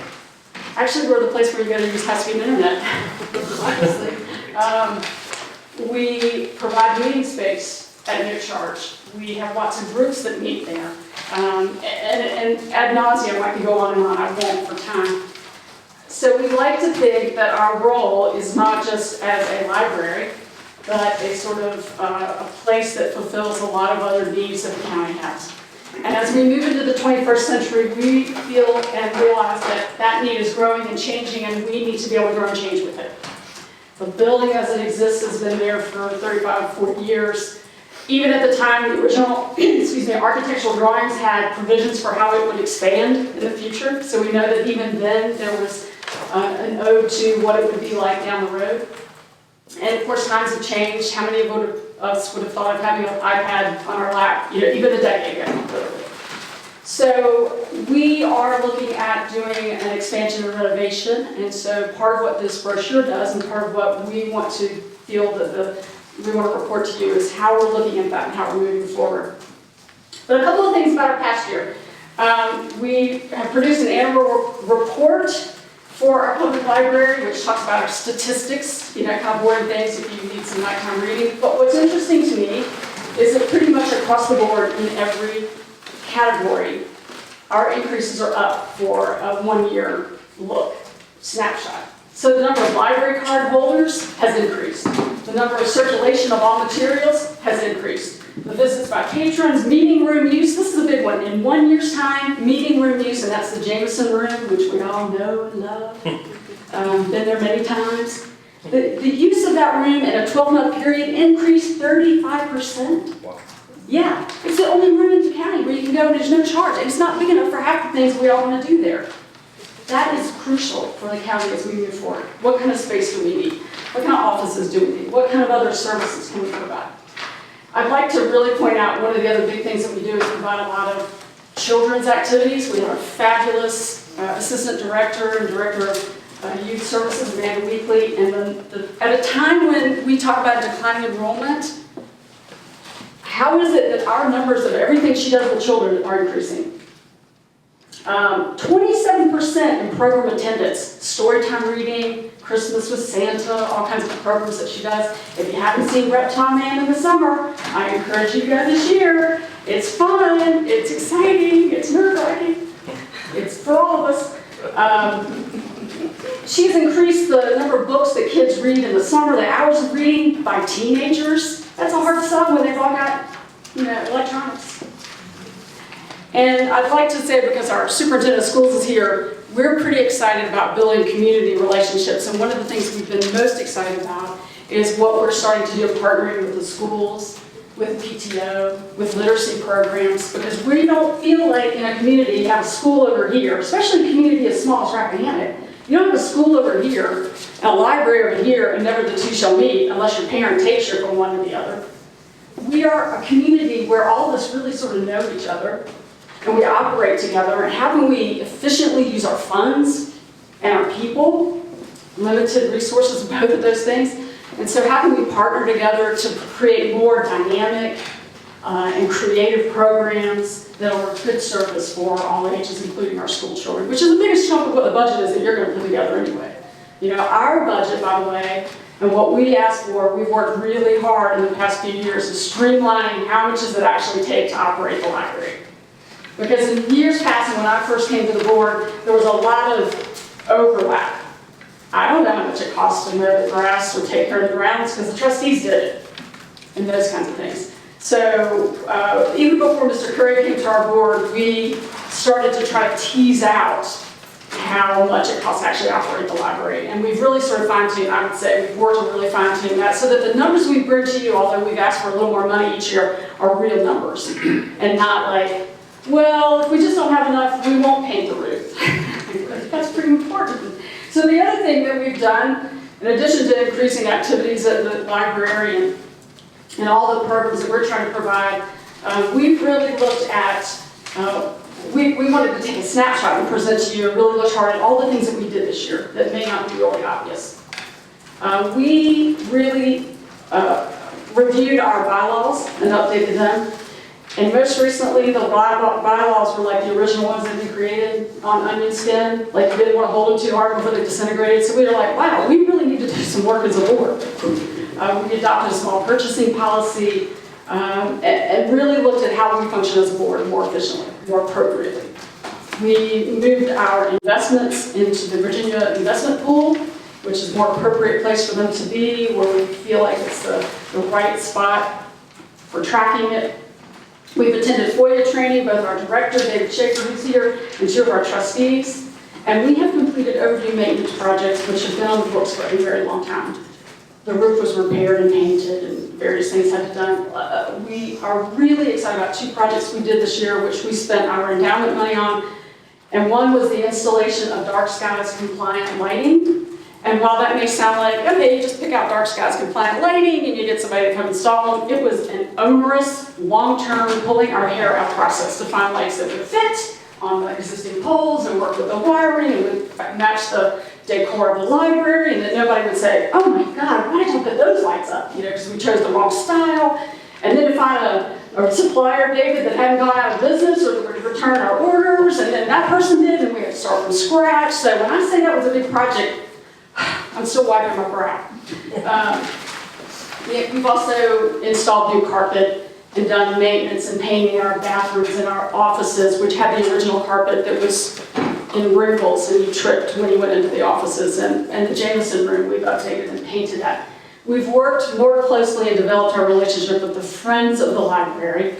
Actually, we're the place where you go to use high-speed internet, honestly. We provide meeting space at no charge. We have lots of groups that meet there. And ad nauseum, I can go on and on, I won't for time. So we like to think that our role is not just as a library, but a sort of a place that fulfills a lot of other needs that the county has. And as we move into the 21st century, we feel and realize that that need is growing and changing, and we need to be able to grow and change with it. The building as it exists has been there for 35, 40 years. Even at the time, the original architectural drawings had provisions for how it would expand in the future. So we know that even then there was an ode to what it would be like down the road. And of course, times have changed. How many of us would have thought of having an iPad on our lap, even a decade ago? So we are looking at doing an expansion and renovation, and so part of what this brochure does, and part of what we want to feel that we want to report to you is how we're looking at that and how we're moving forward. But a couple of things about our past year. We have produced an annual report for our public library, which talks about our statistics, kind of boring things if you need some nighttime reading. But what's interesting to me is that pretty much across the board in every category, our increases are up for a one-year look, snapshot. So the number of library card holders has increased. The number of circulation of all materials has increased. The visits by patrons, meeting room use, this is a big one. In 1 year's time, meeting room use, and that's the Jameson room, which we all know and love. Been there many times. The use of that room in a 12-month period increased 35%. Wow. Yeah, it's the only room in the county where you can go and there's no charge. And it's not big enough for half the things we all want to do there. That is crucial for the county as we move forward. What kind of space do we need? What kind of offices do we need? What kind of other services can we provide? I'd like to really point out one of the other big things that we do is provide a lot of children's activities. We have a fabulous assistant director and director of youth services, Amanda Weekly. And at a time when we talk about declining enrollment, how is it that our numbers of everything she does with children are increasing? 27% in program attendance, storytime reading, Christmas with Santa, all kinds of programs that she does. If you haven't seen Reptile Man in the summer, I encourage you to go this year. It's fun, it's exciting, it's nerve-wracking. It's for all of us. She's increased the number of books that kids read in the summer, the hours of reading by teenagers. That's a hard sell when they've all got, electronics. And I'd like to say, because our superintendent of schools is here, we're pretty excited about building community relationships. And one of the things we've been most excited about is what we're starting to do, partnering with the schools, with PTO, with literacy programs, because we don't feel like in a community you have a school over here, especially a community as small as Rappahannock. You don't have a school over here and a library over here, and never the two shall meet unless your parent takes you from one to the other. We are a community where all of us really sort of know each other, and we operate together. And how can we efficiently use our funds and our people? Limited resources, both of those things. And so how can we partner together to create more dynamic and creative programs that are of good service for all ages, including our school children, which is the biggest chunk of what the budget is that you're going to put together anyway. Our budget, by the way, and what we asked for, we've worked really hard in the past few years, is streamlining how much does it actually take to operate the library. Because in years past, when I first came to the board, there was a lot of overlap. I don't know how much it costs to mow the grass or take care of the grounds because the trustees did it, and those kinds of things. So even before Mr. Curry came to our board, we started to try to tease out how much it costs to actually operate the library. And we've really sort of fine-tuned, I would say, we've worked to really fine-tune that so that the numbers we bring to you, although we've asked for a little more money each year, are real numbers and not like, well, if we just don't have enough, we won't paint the roof. That's pretty important. So the other thing that we've done, in addition to increasing activities at the library and all the programs that we're trying to provide, We've really looked at, we wanted to take a snapshot and present to you and really look hard at all the things that we did this year that may not be really obvious. We really reviewed our bylaws and updated them. And most recently, the bylaws were like the original ones that we created on onion skin. Like, we didn't want to hold them too hard before they disintegrated. So we were like, wow, we really need to do some work as a board. We adopted a small purchasing policy and really looked at how we function as a board more efficiently, more appropriately. We moved our investments into the Virginia investment pool, which is a more appropriate place for them to be, where we feel like it's the right spot for tracking it. We've attended FOIA training, both our director, David Schaefer, who's here, and 2 of our trustees. And we have completed overdue maintenance projects, which have been on the books for a very long time. The roof was repaired and painted, and various things have been done. We are really excited about 2 projects we did this year, which we spent our endowment money on. And one was the installation of dark skies compliant lighting. And while that may sound like, okay, you just pick out dark skies compliant lighting and you get somebody to come install them, it was an onerous, long-term, pulling our hair out process to find lights that would fit on the existing poles and work with the wiring and would match the decor of the library, and that nobody would say, oh my God, why did you put those lights up? You know, because we chose the wrong style. And then to find a supplier, David, that hadn't gone out of business or would return our orders, and then that person did, and we had to start from scratch. So when I say that was a big project, I'm still wiping my brow. We've also installed new carpet and done maintenance and painting in our bathrooms and our offices, which had the original carpet that was in wrinkles and you tripped when you went into the offices. And the Jameson room we've updated and painted that. We've worked more closely and developed our relationship with the Friends of the Library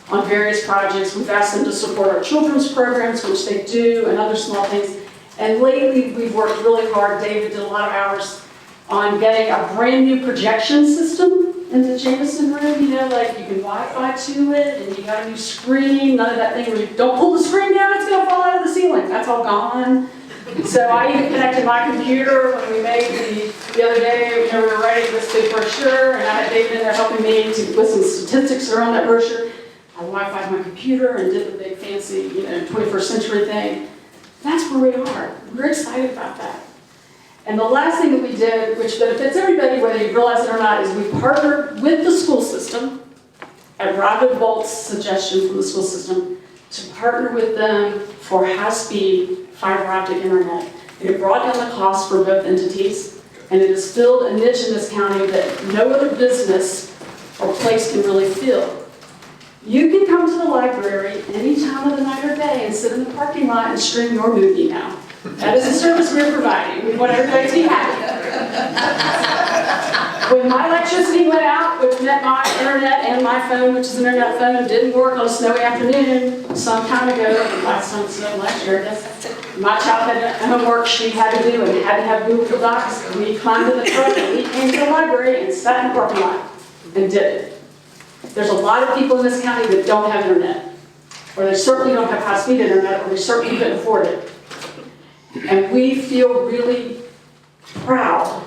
on various projects. We've asked them to support our children's programs, which they do, and other small things. And lately, we've worked really hard. David did a lot of hours on getting a brand new projection system in the Jameson room. You know, like you can Wi-Fi to it, and you got a new screen. None of that thing where you don't pull the screen down, it's going to fall out of the ceiling. That's all gone. So I even connected my computer when we made the other day. You know, we were writing this big brochure, and I had David in there helping me with some statistics that are on that brochure. I Wi-Fi'd my computer and did the big fancy, 21st century thing. That's where we are. We're excited about that. And the last thing that we did, which benefits everybody, whether you realize it or not, is we partnered with the school system, at Robin Bolt's suggestion from the school system, to partner with them for high-speed fiber optic internet. It brought down the cost for both entities, and it has filled a niche in this county that no other business or place can really fill. You can come to the library any time of the night or day and sit in the parking lot and stream your movie now. That is a service we're providing. We want everybody to be happy. When my electricity went out, which meant my internet and my phone, which is an internet phone, didn't work on a snowy afternoon some time ago, last year, I guess, my child had homework she had to do and had to have Google Docs. We climbed in the truck and we came to the library and sat in the parking lot and did it. There's a lot of people in this county that don't have internet, or they certainly don't have high-speed internet, or they certainly couldn't afford it. And we feel really proud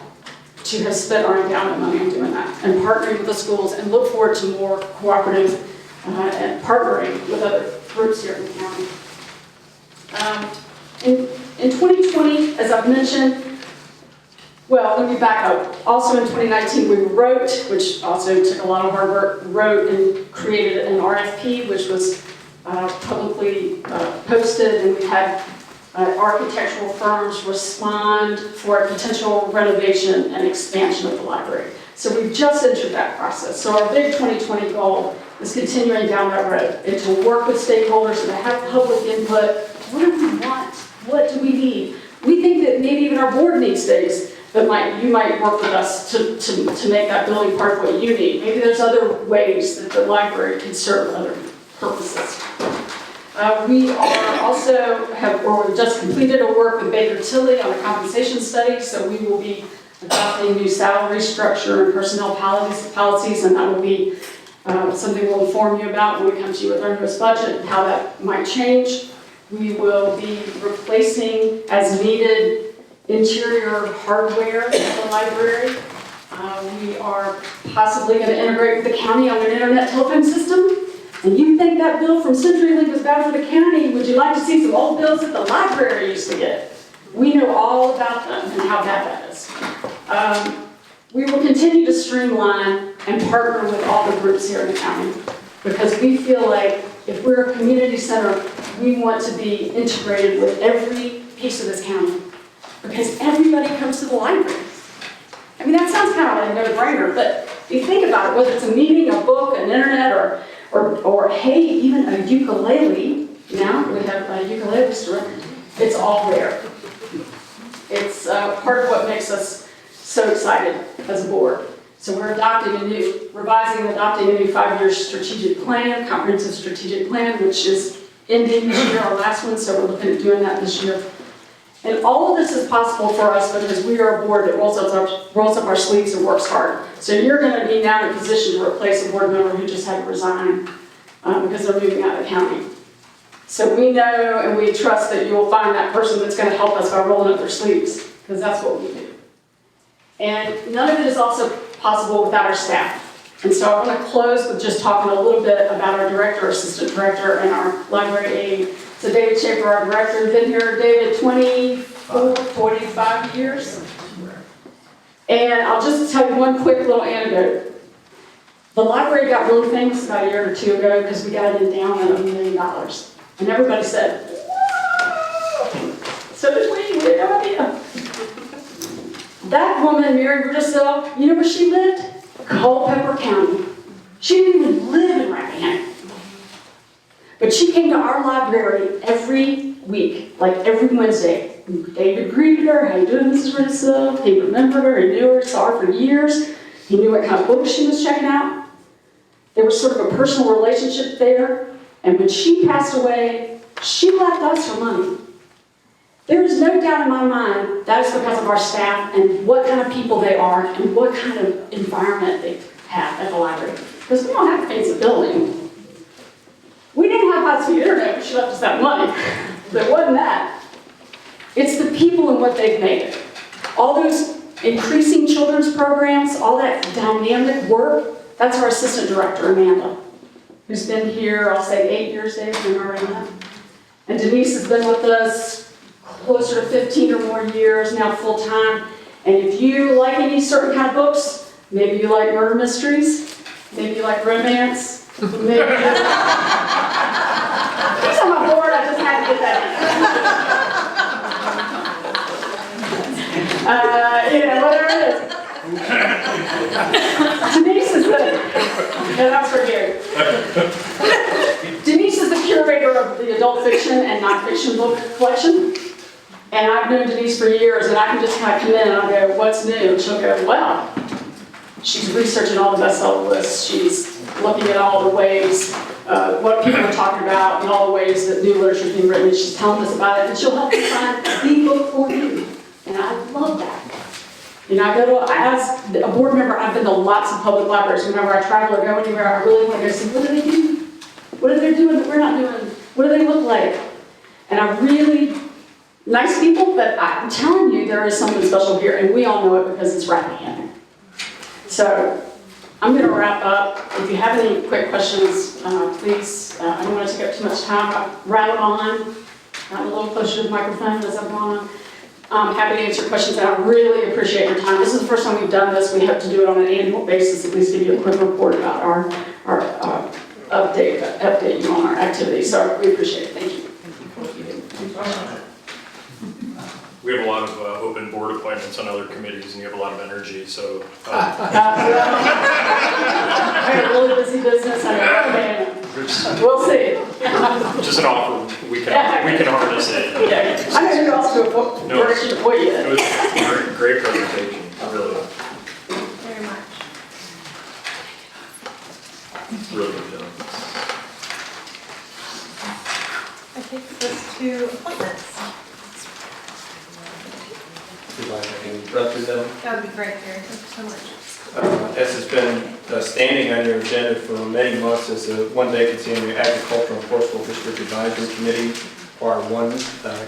to have spent our endowment money on doing that and partnering with the schools, and look forward to more cooperative and partnering with other groups here in the county. In 2020, as I've mentioned, well, let me back up. Also in 2019, we wrote, which also took a lot of hard work, wrote and created an RFP, which was publicly posted, and we had architectural firms respond for a potential renovation and expansion of the library. So we've just entered that process. So our big 2020 goal is continuing down that road and to work with stakeholders and to have public input. What do we want? What do we need? We think that maybe even our board needs things that you might work with us to make that building part of what you need. Maybe there's other ways that the library can serve other purposes. We are also we've just completed a work with Baker Tilly on a compensation study, so we will be adopting new salary structure and personnel policies, and that will be something we'll inform you about when we come to you with our newest budget and how that might change. We will be replacing, as needed, interior hardware at the library. We are possibly going to integrate with the county on an internet telephone system. and you think that bill from CenturyLink was bad for the county, would you like to see some old bills that the library used to get? We know all about them and how bad that is. We will continue to streamline and partner with all the groups here in the county because we feel like if we're a community center, we want to be integrated with every piece of this county because everybody comes to the library. I mean, that sounds kind of like a no-brainer, but if you think about it, whether it's a meeting, a book, an internet, or hey, even a ukulele, now we have a ukulele store, it's all there. It's part of what makes us so excited as a board. So we're revising and adopting a new 5-year strategic plan, comprehensive strategic plan, which is ending this year, our last one, so we're looking at doing that this year. And all of this is possible for us because we are a board that rolls up our sleeves and works hard. So you're going to be now in a position to replace a board member who just had to resign because they're moving out of the county. So we know and we trust that you will find that person that's going to help us by rolling up their sleeves, because that's what we do. And none of it is also possible without our staff. And so I want to close with just talking a little bit about our director, assistant director, and our library aide. So David Schaefer, our director, been here, David, 45 years. And I'll just tell you one quick little anecdote. The library got really famous about a year or two ago because we got an endowment of $1 million. And everybody said, whoa! So did we had no idea. That woman, Mary Rudisill, you know where she lived? Culpeper County. She didn't even live in Rappahannock. But she came to our library every week, like every Wednesday. David greeted her, how you doing, Mrs. Rudisill? He remembered her, he knew her, saw her for years. He knew what kind of books she was checking out. There was sort of a personal relationship there. And when she passed away, she left us her money. There is no doubt in my mind that is because of our staff and what kind of people they are and what kind of environment they have at the library. Because we don't have a fancy building. We didn't have high-speed internet, but she left us that money. But it wasn't that. It's the people and what they've made it. All those increasing children's programs, all that dynamic work, that's our assistant director, Amanda, who's been here, I'll say 8 years, Dave, been around that. And Denise has been with us closer to 15 or more years, now full-time. And if you like any certain kind of books, maybe you like murder mysteries, maybe you like romance, maybe you... He's on my board, I just had to get that in. Whatever it is. Denise is that's for Gary. Denise is the curator of the adult fiction and nonfiction book collection. And I've known Denise for years, and I can just kind of come in and I'll go, what's new? And she'll go, well, she's researching all the bestseller lists. She's looking at all the ways, what people are talking about, and all the ways that new literature is being written. And she's telling us about it, and she'll help you find the book for you. And I love that. You know, I go to, as a board member, I've been to lots of public libraries. Whenever I travel or go anywhere, I really want to go see, what do they do? What are they doing that we're not doing? What do they look like? And I really, nice people, but I'm telling you, there is something special here, and we all know it because it's Rappahannock. So, I'm going to wrap up. If you have any quick questions, please, I don't want to take up too much time. I've rattled on, gotten a little closer to the microphone as I've gone on. I'm happy to answer questions, and I really appreciate your time. This is the first time we've done this. We hope to do it on an annual basis, at least give you a quick report about our update you on our activities. So we appreciate it. Thank you. We have a lot of open board appointments on other committees, and you have a lot of energy, so. I have a really busy business. We'll see. Just an offer, we can harness it. Yeah. I know you're also a direction for you. It was a great presentation, really. Very much. Really good job. I think this to appointments. Would you like I can run through them? That would be great, Gary. Thank you so much. As has been standing on your agenda for many months, is one vacancy on the Agricultural and Forestry District Advisory Committee for our one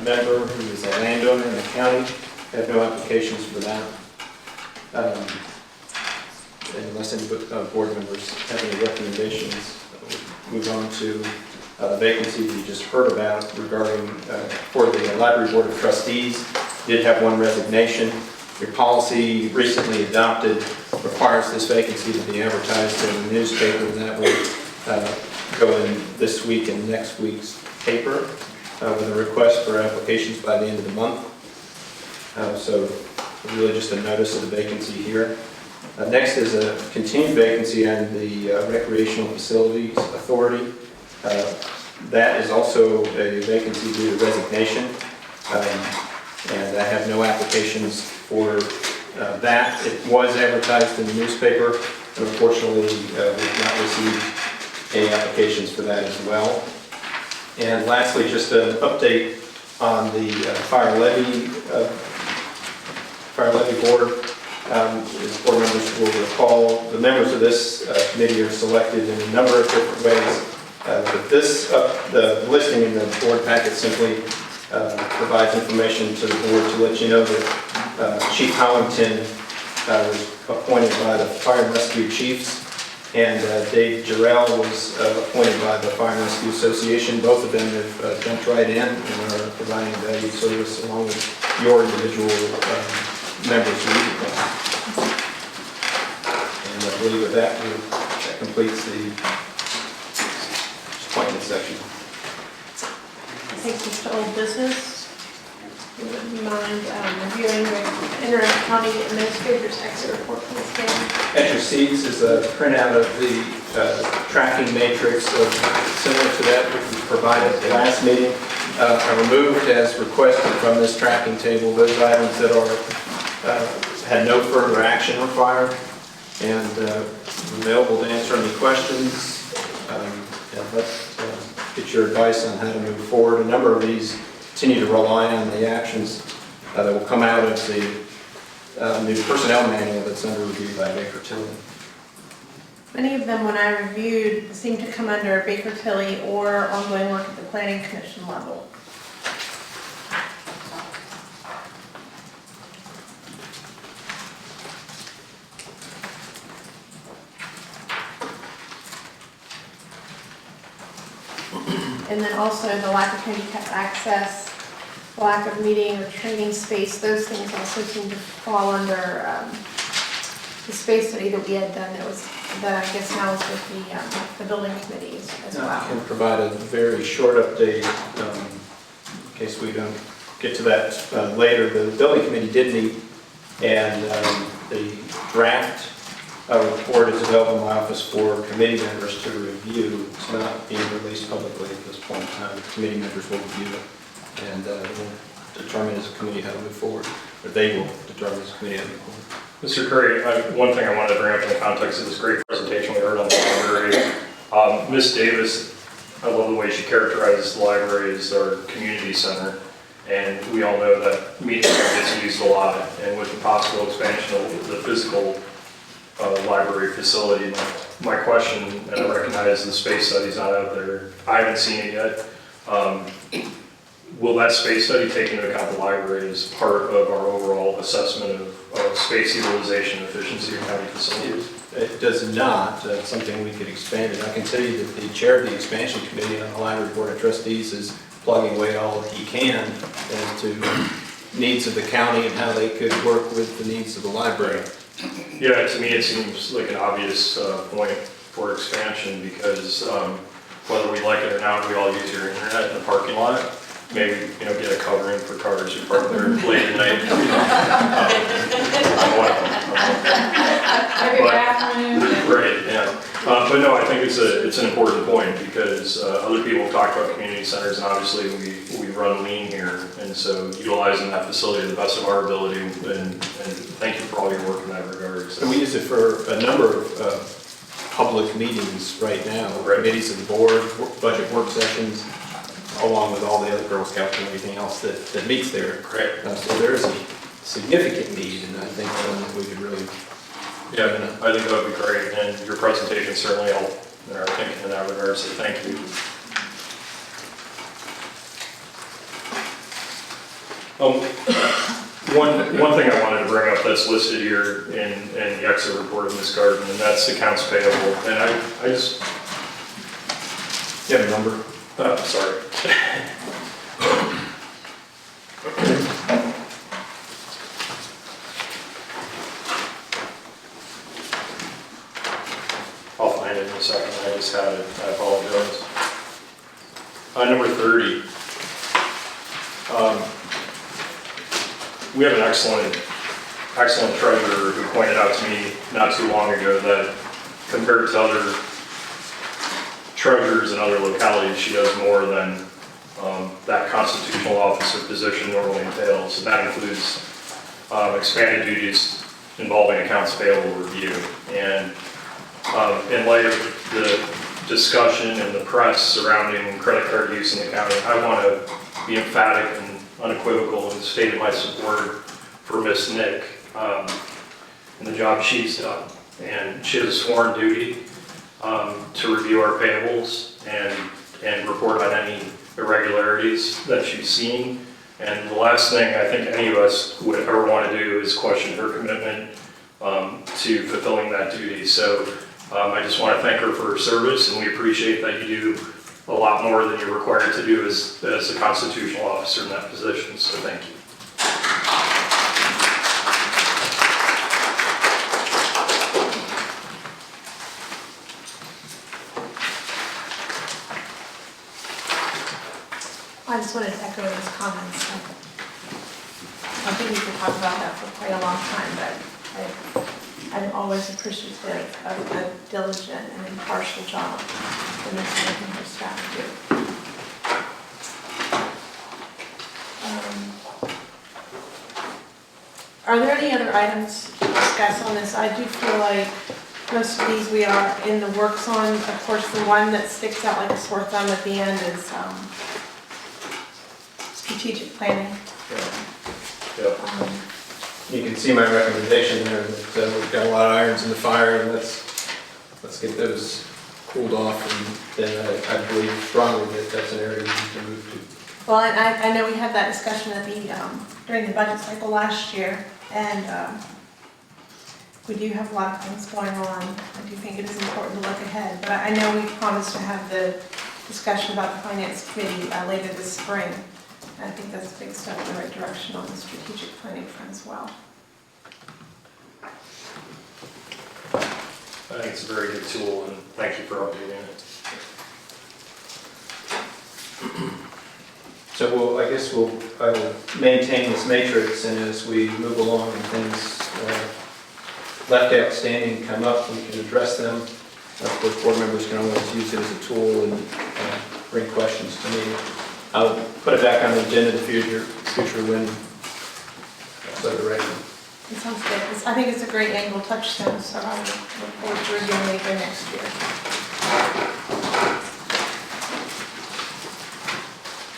member who is a landowner in the county. I have no applications for that. and unless any board members have any recommendations, we'll move on to the vacancy we just heard about regarding, for the Library Board of Trustees. Did have one resignation. Your policy recently adopted requires this vacancy to be advertised in the newspaper, and that will go in this week and next week's paper with a request for applications by the end of the month. So really just a notice of the vacancy here. Next is a continued vacancy on the Recreational Facilities Authority. That is also a vacancy due to resignation, and I have no applications for that. It was advertised in the newspaper, but unfortunately we've not received any applications for that as well. And lastly, just an update on the fire levy board. As board members will recall, the members of this committee are selected in a number of different ways. But this, the listing in the board packet simply provides information to the board to let you know that Chief Hollington was appointed by the Fire and Rescue Chiefs, and Dave Jarrell was appointed by the Fire and Rescue Association. Both of them have jumped right in and are providing valued service along with your individual members who lead them. And I believe with that, that completes the appointment section. Takes us to old business. You wouldn't mind reviewing the Interim County Administrator's exit report for this day? At your seats is a printout of the tracking matrix similar to that which was provided at the last meeting. I removed as requested from this tracking table those items that are had no further action required, and available to answer any questions. And let's get your advice on how to move forward. A number of these continue to rely on the actions that will come out of the new personnel manual that's under review by Baker Tilly. Many of them, when I reviewed, seem to come under Baker Tilly or ongoing work at the Planning Commission level. And then also the lack of handicap access, lack of meeting or training space, those things also seem to fall under the space study that we had done that I guess now is with the building committees as well. I can provide a very short update in case we don't get to that later. The building committee did meet, and the draft report is available in my office for committee members to review. It's not being released publicly at this point in time. Committee members will review it, and will determine as a committee how to move forward, or they will determine as a committee how to move forward. Mr. Curry, one thing I wanted to bring up in the context of this great presentation we heard on the library. Ms. Davis, I love the way she characterizes the library as our community center. And we all know that meeting gets used a lot. And with the possible expansion of the physical library facility, my question, and I recognize the space study's not out there, I haven't seen it yet. Will that space study take into account the library as part of our overall assessment of space utilization and efficiency of county facilities? It does not. It's something we could expand it. I can tell you that the chair of the expansion committee on the Library Board of Trustees is plugging away all that he can into needs of the county and how they could work with the needs of the library. Yeah, to me it seems like an obvious point for expansion because whether we like it or not, we all use your internet in the parking lot. Maybe, get a covering for cars who park there late at night. Right, yeah. But no, I think it's an important point because other people have talked about community centers, and obviously we run lean here, and so utilizing that facility to the best of our ability, and thank you for all your work in that regard. So we use it for a number of public meetings right now, committees of the board, budget work sessions, along with all the other Girl Scouts and everything else that meets there. Correct. So there is a significant need, and I think we could really... Yeah, I think that would be great, and your presentation certainly helped in our thinking in that regard, so thank you. One thing I wanted to bring up that's listed here in the exit report of Ms. Garden, and that's accounts payable. And I just, You have a number? sorry. I'll find it in a second. I just had it. I apologize. Number 30. We have an excellent treasurer who pointed out to me not too long ago that compared to other treasurers in other localities, she does more than that constitutional officer position normally entails. And that includes expanded duties involving accounts payable review. And in light of the discussion and the press surrounding credit card use in the county, I want to be emphatic and unequivocal in stating my support for Miss Nick and the job she's done. And she has a sworn duty to review our payables and report on any irregularities that she's seen. And the last thing I think any of us would ever want to do is question her commitment to fulfilling that duty. So I just want to thank her for her service, and we appreciate that you do a lot more than you're required to do as a constitutional officer in that position. So thank you. I just wanted to echo his comments. I think we could talk about that for quite a long time, but I'm always appreciative of a diligent and impartial job that Ms. Nick and her staff do. Are there any other items to discuss on this? I do feel like most of these we are in the works on. Of course, the one that sticks out like a sore thumb at the end is strategic planning. Yep. You can see my recommendation there that we've got a lot of irons in the fire, and let's get those cooled off, and then I believe strongly that that's an area we need to move to. Well, and I know we had that discussion at the during the budget cycle last year, and we do have a lot of things going on. I do think it is important to look ahead, but I know we promised to have the discussion about the finance committee later this spring. I think that's a big step in the right direction on the strategic planning front as well. I think it's a very good tool, and thank you for updating it. So I guess I will maintain this matrix, and as we move along and things left outstanding come up, we can address them. Of course, board members can always use it as a tool and bring questions to me. I'll put it back on the agenda in the future when so the right. It sounds good. I think it's a great angle touchstone, so I look forward to reviewing later next year.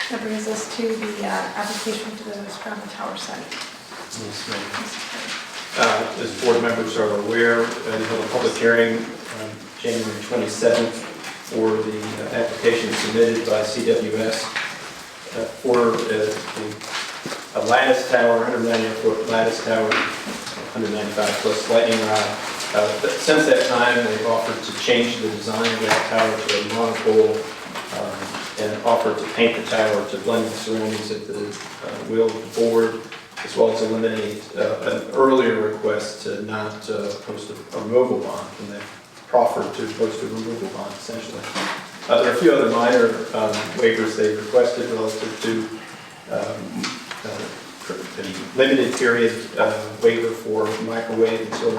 That brings us to the application for the Scramble Tower site. Yes, ma'am. As board members are aware, we held a public hearing on January 27th for the application submitted by CWS for a lattice tower, 198-foot lattice tower, 195 plus lightning rod. Since that time, they've offered to change the design of that tower to a monopole and offered to paint the tower to blend the surroundings at the will of the board, as well as eliminate an earlier request to not post a removal bond, and they've proffered to post a removal bond, essentially. There are a few other minor waivers they've requested relative to the limited period waiver for microwave until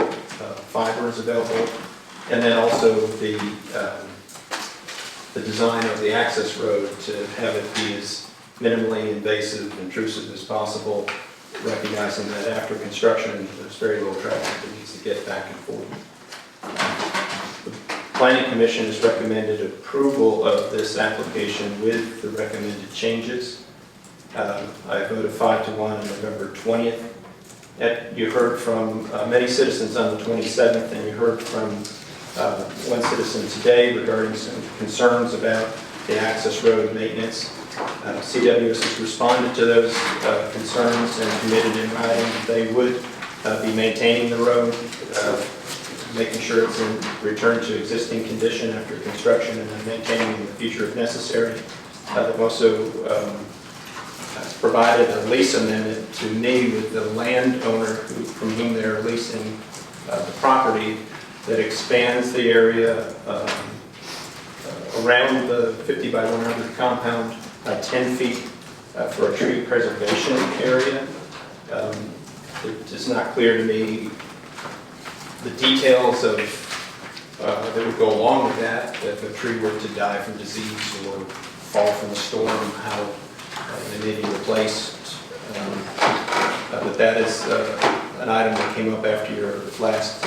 fiber is available, and then also the design of the access road to have it be as minimally invasive, intrusive as possible, recognizing that after construction there's very little traffic that needs to get back and forth. The Planning Commission has recommended approval of this application with the recommended changes. I voted 5-1 on November 20th. You heard from many citizens on the 27th, and you heard from one citizen today regarding some concerns about the access road maintenance. CWS has responded to those concerns and committed in writing that they would be maintaining the road, making sure it's in return to existing condition after construction, and then maintaining in the future if necessary. They've also provided a lease amendment to me with the landowner from whom they're leasing the property that expands the area around the 50 by 100 compound 10 feet for a tree preservation area. It is not clear to me the details of that would go along with that. If a tree were to die from disease or fall from a storm, how they may be replaced. But that is an item that came up after your last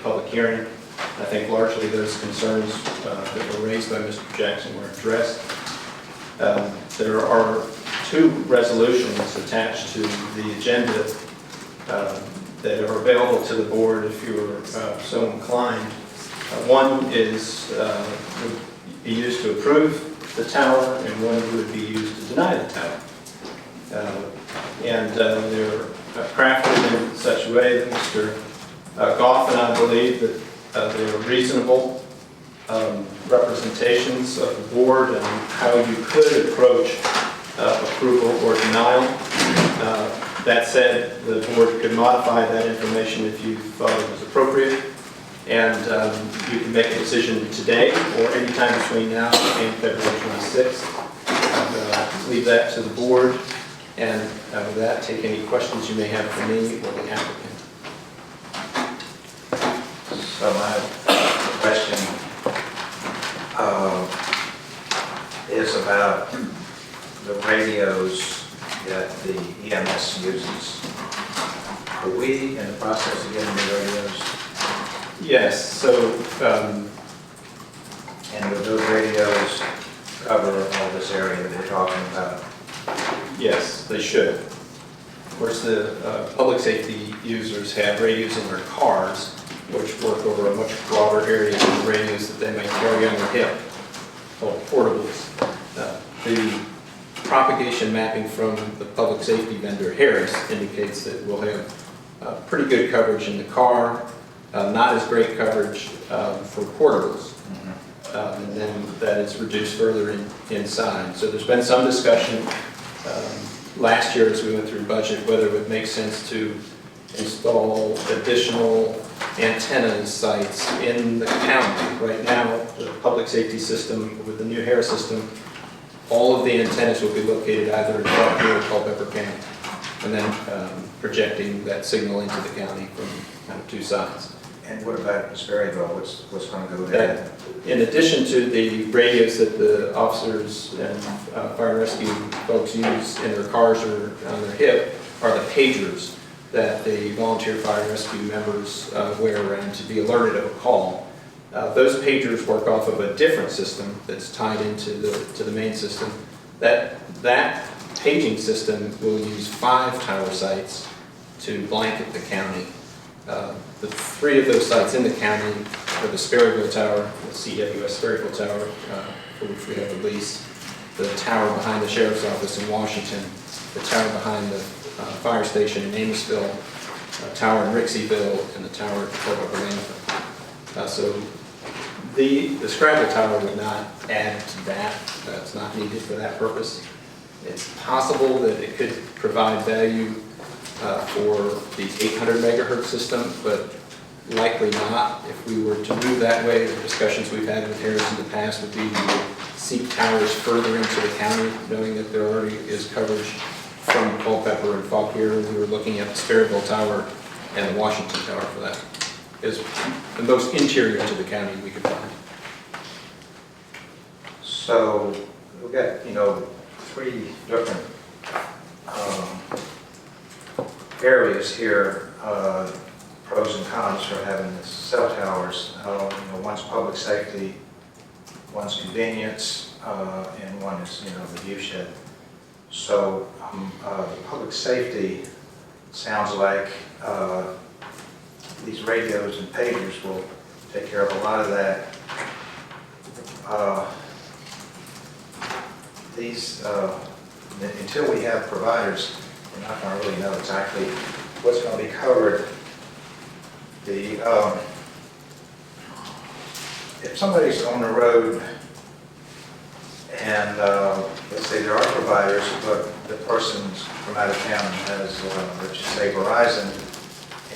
public hearing. I think largely those concerns that were raised by Mr. Jackson were addressed. There are two resolutions attached to the agenda that are available to the board if you're so inclined. One is would be used to approve the tower, and one would be used to deny the tower. They're crafted in such a way that Mr. Goff and I believe that they're reasonable representations of the board and how you could approach approval or denial. That said, the board could modify that information if you thought it was appropriate, and you can make a decision today or anytime between now and February 26th. Leave that to the board, and with that, take any questions you may have for me or the applicant. So my question is about the radios that the EMS uses. Are we in the process of getting the radios? Yes, so and would those radios cover all this area that we're talking about? yes, they should. Of course, the public safety users have radios in their cars, which work over a much broader area than the radios that they might carry on their hip, called portables. The propagation mapping from the public safety vendor Harris indicates that we'll have pretty good coverage in the car, not as great coverage for portables. And then that is reduced further inside. So there's been some discussion last year as we went through budget whether it would make sense to install additional antenna sites in the county. Right now, the public safety system with the new Harris system, all of the antennas will be located either in Fauquier or Culpeper County, and then projecting that signal into the county from kind of two sides. And what about Sperryville? What's going to go there? In addition to the radios that the officers and fire and rescue folks use in their cars or on their hip, are the pagers that the volunteer fire and rescue members wear around to be alerted of a call. Those pagers work off of a different system that's tied into the main system. That paging system will use 5 tower sites to blanket the county. The 3 of those sites in the county are the Sperryville Tower, the CWS Sperryville Tower, for which we have a lease, the tower behind the sheriff's office in Washington, the tower behind the fire station in Amosville, a tower in Rixieville, and the tower at Fort Upper. So the Scrabble Tower would not add to that. It's not needed for that purpose. It's possible that it could provide value for the 800 megahertz system, but likely not. If we were to move that way, the discussions we've had with Harris in the past would be to seek towers further into the county, knowing that there already is coverage from Culpeper and Fauquier. We were looking at the Sperryville Tower and the Washington Tower for that. Is the most interior to the county we could find. So we've got, 3 different areas here, pros and cons for having the cell towers. One's public safety, one's convenience, and one is, the view shed. So the public safety sounds like these radios and pagers will take care of a lot of that. these, until we have providers, we're not going to really know exactly what's going to be covered. If somebody's on the road and let's say there are providers, but the person's from out of town has, let's just say Verizon,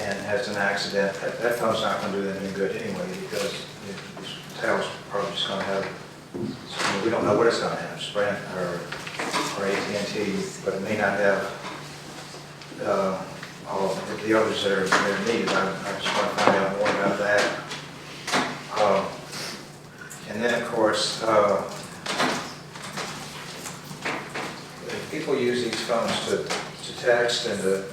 and has an accident, that phone's not going to do them any good anyway, because the tower's probably just going to have, we don't know what it's going to have, Sprint or AT&T, but it may not have all of the others that are needed. I just want to find out more about that. And then, of course, people use these phones to text and to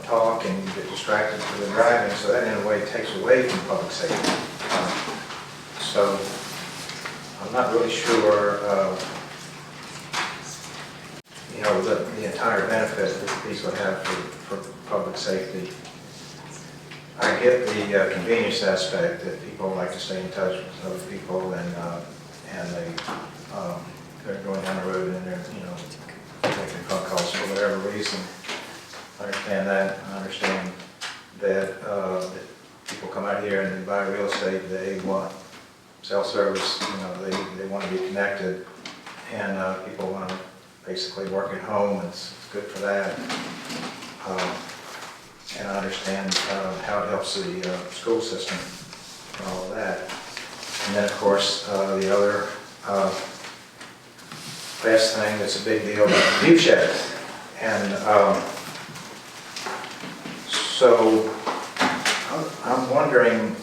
talk and get distracted when they're driving, so that in a way takes away from public safety. So I'm not really sure, the entire benefit that these would have for public safety. I get the convenience aspect that people like to stay in touch with other people, and they're going down the road and they're making phone calls for whatever reason. I understand that. I understand that people come out here and they buy real estate. They want cell service. They want to be connected, and people want to basically work at home. It's good for that. And I understand how it helps the school system and all of that. And then, of course, the other last thing that's a big deal is the view shed. And so I'm wondering,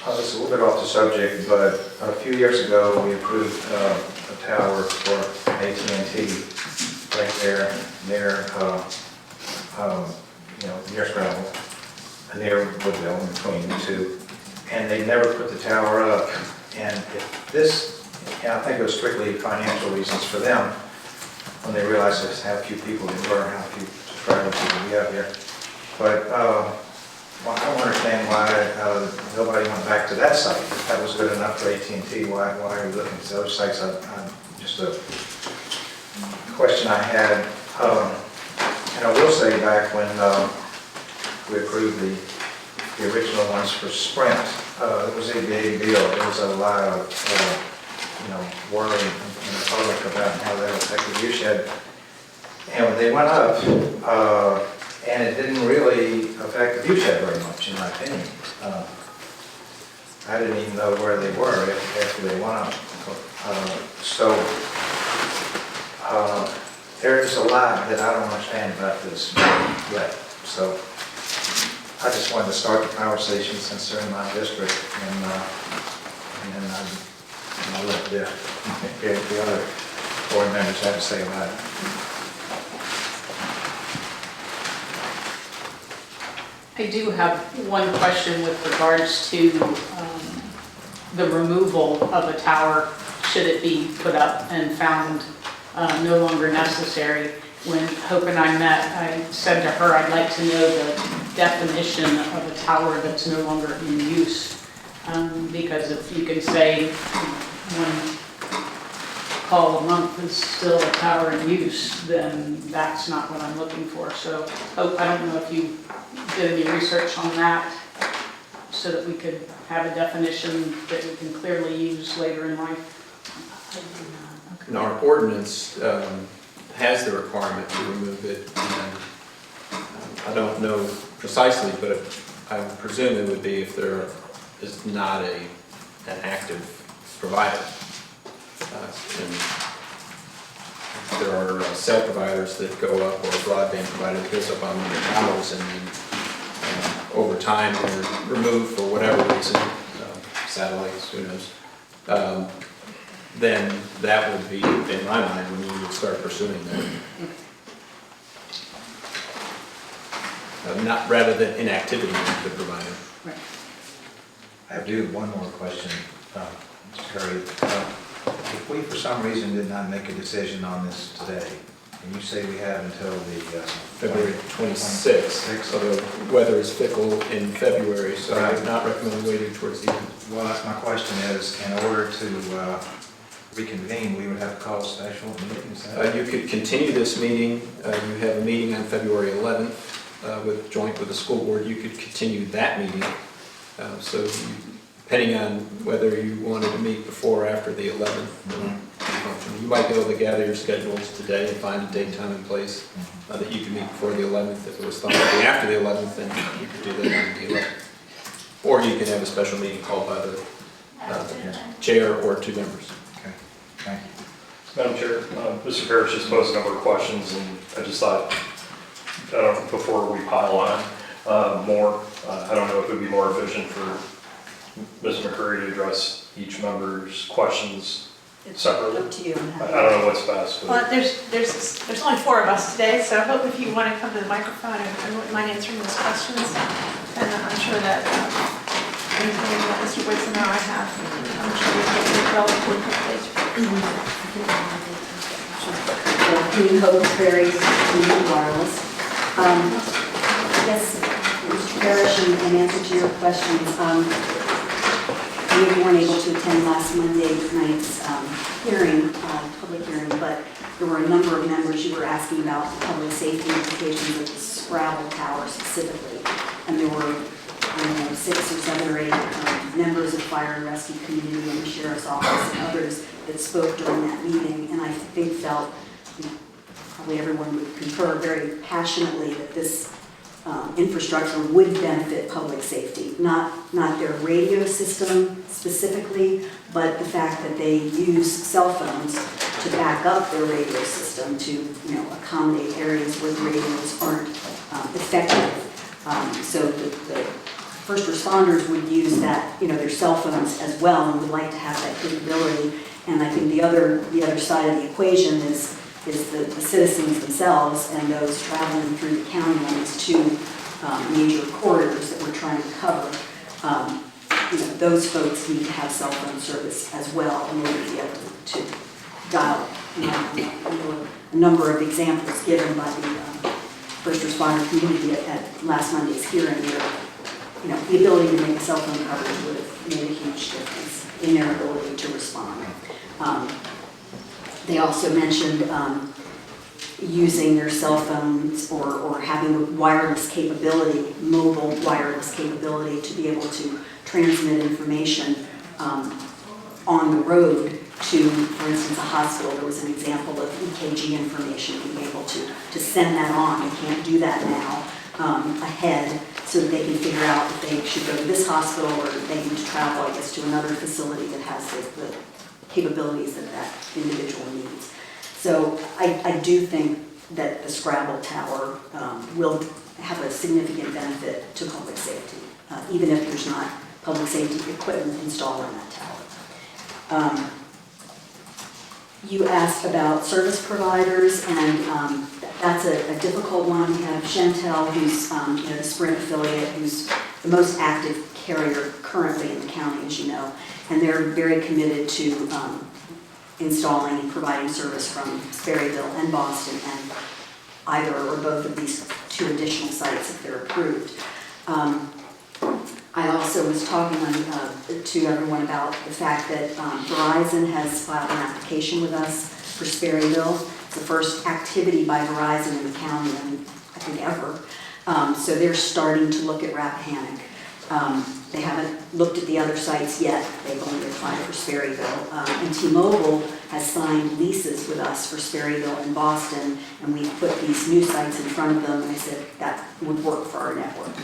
this is a little bit off the subject, but a few years ago we approved a tower for AT&T right there near near Scrabble, near Woodville, in between the two, and they never put the tower up. And if this, and I think it was strictly financial reasons for them, when they realized just how few people there were, how few subscribers would be out here. But I don't understand why nobody went back to that site. If that was good enough for AT&T, why are we looking at those sites? Just a question I had. And I will say, back when we approved the original ones for Sprint, it was a big deal. There was a lot of worry in the public about how that affected view shed. And when they went up, and it didn't really affect the view shed very much, in my opinion. I didn't even know where they were after they went up. There's a lot that I don't understand about this yet. So I just wanted to start the conversation since they're in my district, and then I'll let the other board members have to say about it. I do have one question with regards to the removal of a tower, should it be put up and found no longer necessary. When Hope and I met, I said to her, I'd like to know the definition of a tower that's no longer in use. Because if you can say one call a month is still a tower in use, then that's not what I'm looking for. So Hope, I don't know if you did any research on that so that we could have a definition that we can clearly use later in life. And our ordinance has the requirement to remove it. And I don't know precisely, but I would presume it would be if there is not an active provider. And there are cell providers that go up, or a broadband provider that goes up on the towers, and then over time they're removed for whatever reason, satellites, who knows. Then that would be, in my mind, when you would start pursuing that. Not rather than inactivity of the provider. Right. I do have one more question, Mr. Curry. If we, for some reason, did not make a decision on this today, and you say we have until the February 26th, although the weather is fickle in February, so I would not recommend waiting towards the end. Well, that's my question is, in order to reconvene, we would have to call a special meeting, is that? You could continue this meeting. You have a meeting on February 11th joint with the school board. You could continue that meeting. So depending on whether you wanted to meet before or after the 11th, you might be able to gather your schedules today and find a date, time, and place that you can meet before the 11th. If it was thought to be after the 11th, then you could do that on the 11th. Or you could have a special meeting called by the chair or 2 members. Okay, thank you. Madam Chair, Mr. Parrish just posed a number of questions, and I just thought, before we pile on more, I don't know if it would be more efficient for Ms. McCurry to address each member's questions separately. Up to you. I don't know what's best. Well, there's only 4 of us today, so I hope if you want to come to the microphone, I wouldn't mind answering those questions. And I'm sure that anything that Mr. Woods and I have, I'm sure we can get relatively quickly. New Hope Prairie Community Wireless. Yes, Mr. Parrish, in answer to your questions, we weren't able to attend last Monday night's hearing, public hearing, but there were a number of members who were asking about the public safety implications of the Scrabble Tower specifically. And there were, 6 or 7 or 8 members of fire and rescue community and the sheriff's office and others that spoke during that meeting, and I think felt, probably everyone would concur very passionately that this infrastructure would benefit public safety, not their radio system specifically, but the fact that they use cell phones to back up their radio system to accommodate areas where the radios aren't effective. So the first responders would use that, their cell phones as well, and would like to have that capability. And I think the other side of the equation is the citizens themselves and those traveling through the county on these 2 major corridors that we're trying to cover. Those folks need to have cell phone service as well in order to be able to dial. A number of examples given by the first responder community at last Monday's hearing where the ability to make a cell phone coverage would have made a huge difference in their ability to respond. They also mentioned using their cell phones or having a wireless capability, mobile wireless capability to be able to transmit information on the road to, for instance, a hospital. There was an example of EKG information, being able to send that on. They can't do that now ahead, so that they can figure out if they should go to this hospital or if they need to travel, I guess, to another facility that has the capabilities that that individual needs. So I do think that the Scrabble Tower will have a significant benefit to public safety, even if there's not public safety equipment installed on that tower. You asked about service providers, and that's a difficult one. We have Chantel, who's the Sprint affiliate, who's the most active carrier currently in the county, as you know, and they're very committed to installing and providing service from Sperryville and Boston, and either or both of these 2 additional sites if they're approved. I also was talking to everyone about the fact that Verizon has filed an application with us for Sperryville. It's the first activity by Verizon in the county, I think ever. So they're starting to look at Rappahannock. They haven't looked at the other sites yet. They've only applied for Sperryville. And T-Mobile has signed leases with us for Sperryville and Boston, and we've put these new sites in front of them, and I said that would work for our network.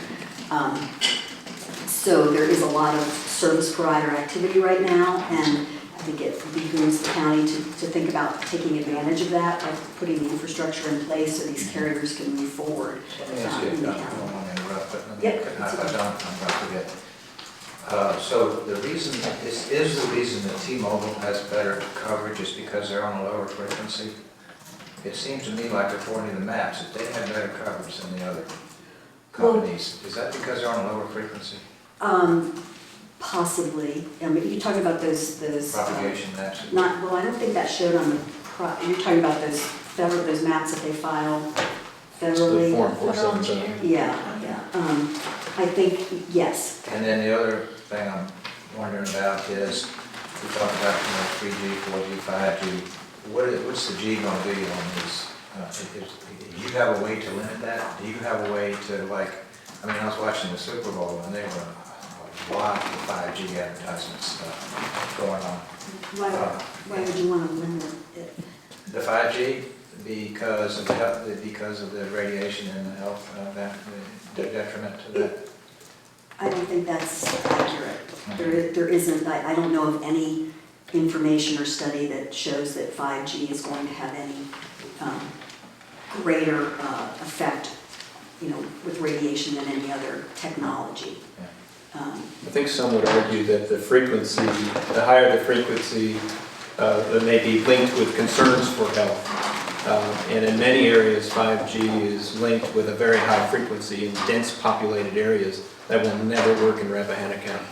So there is a lot of service provider activity right now, and I think it behooves the county to think about taking advantage of that, by putting the infrastructure in place so these carriers can move forward. Let me ask you, I don't want to interrupt, but let me, Yep. I'm about to forget. So the reason, is the reason that T-Mobile has better coverage is because they're on a lower frequency? It seems to me like according to the maps, that they have better coverage than the other companies. Is that because they're on a lower frequency? Possibly. I mean, you're talking about those Propagation maps? I don't think that showed on the, you're talking about those maps that they file federally. The Form 477. Yeah. I think, yes. And then the other thing I'm wondering about is we talk about, 3G, 4G, 5G, what's the G gonna be on these? Do you have a way to limit that? Do you have a way to I was watching the Super Bowl and there were a lot of 5G advertisements going on. Why would you want to limit it? The 5G, because of the health, because of the radiation and the health, the detriment to that. I don't think that's accurate. There isn't, I don't know of any information or study that shows that 5G is going to have any greater effect, with radiation than any other technology. I think some would argue that the frequency, the higher the frequency, that may be linked with concerns for health. And in many areas, 5G is linked with a very high frequency in dense populated areas that will never work in Rappahannock County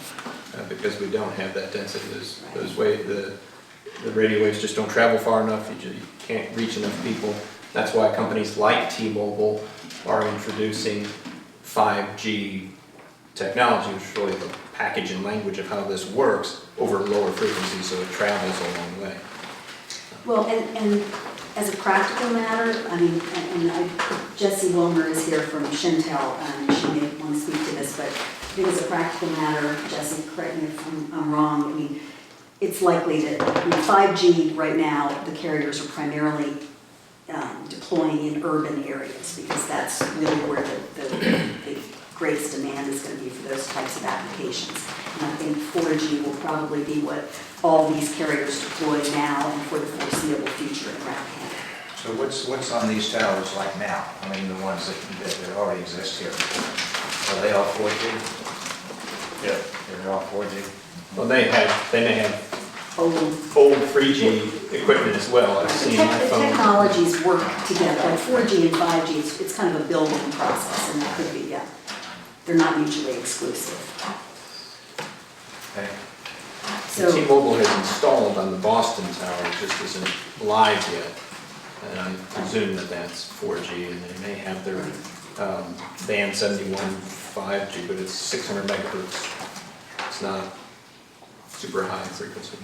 because we don't have that density. The radio waves just don't travel far enough. You can't reach enough people. That's why companies like T-Mobile are introducing 5G technology, which is really the package and language of how this works over lower frequencies, so it travels a long way. Well, and as a practical matter, Jessie Wilmer is here from Shintel, and she may want to speak to this, but I think as a practical matter, Jessie, correct me if I'm wrong, it's likely that 5G right now, the carriers are primarily deploying in urban areas because that's really where the greatest demand is going to be for those types of applications. And I think 4G will probably be what all these carriers deploy now and for the foreseeable future in Rappahannock. So what's on these towers like now? The ones that already exist here. Are they all 4G? Yeah. They're all 4G? Well, they may have old 3G equipment as well. I've seen my The phone. technologies work together, like 4G and 5G, it's kind of a building process, and it could be, they're not mutually exclusive. Okay. So, T-Mobile has installed on the Boston tower, it just isn't live yet. And I presume that that's 4G, and they may have their band 71 5G, but it's 600 megahertz. It's not super high frequency.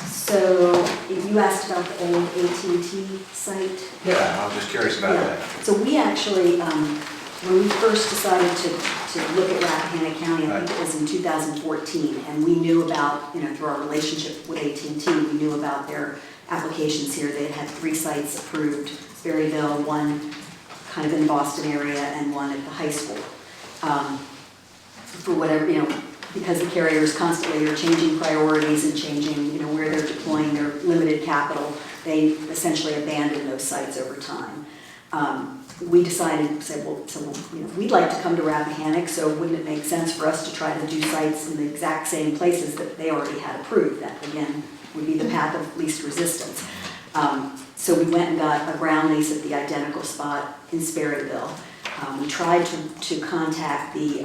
so you asked about the old AT&T site? Yeah, I was just curious about that. So we actually, when we first decided to look at Rappahannock County, I think it was in 2014, and we knew about, through our relationship with AT&T, we knew about their applications here. They had 3 sites approved, Sperryville, one kind of in the Boston area, and one at the high school. For whatever, because the carriers constantly are changing priorities and changing, where they're deploying their limited capital, they essentially abandon those sites over time. We decided, said, well, we'd like to come to Rappahannock, so wouldn't it make sense for us to try to do sites in the exact same places that they already had approved? That, again, would be the path of least resistance. So we went and got a ground lease at the identical spot in Sperryville. We tried to contact the,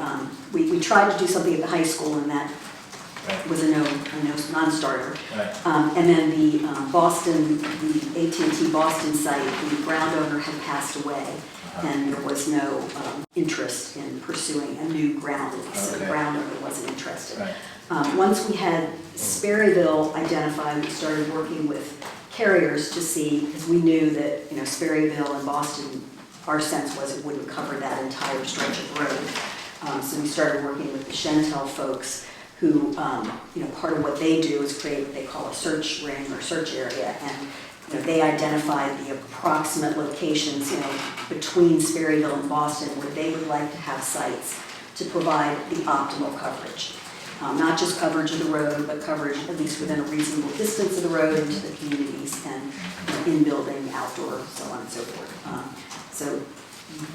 we tried to do something at the high school, and that was a non-starter. Right. And then the the AT&T Boston site, the ground owner had passed away, and there was no interest in pursuing a new ground lease, so the ground owner wasn't interested. Right. Once we had Sperryville identified, we started working with carriers to see, because we knew that Sperryville and Boston, our sense was it wouldn't cover that entire stretch of road. So we started working with the Shentel folks who, part of what they do is create what they call a search ring or search area. And they identified the approximate locations, between Sperryville and Boston where they would like to have sites to provide the optimal coverage. Not just coverage of the road, but coverage at least within a reasonable distance of the road into the communities and in-building, outdoor, so on and so forth. So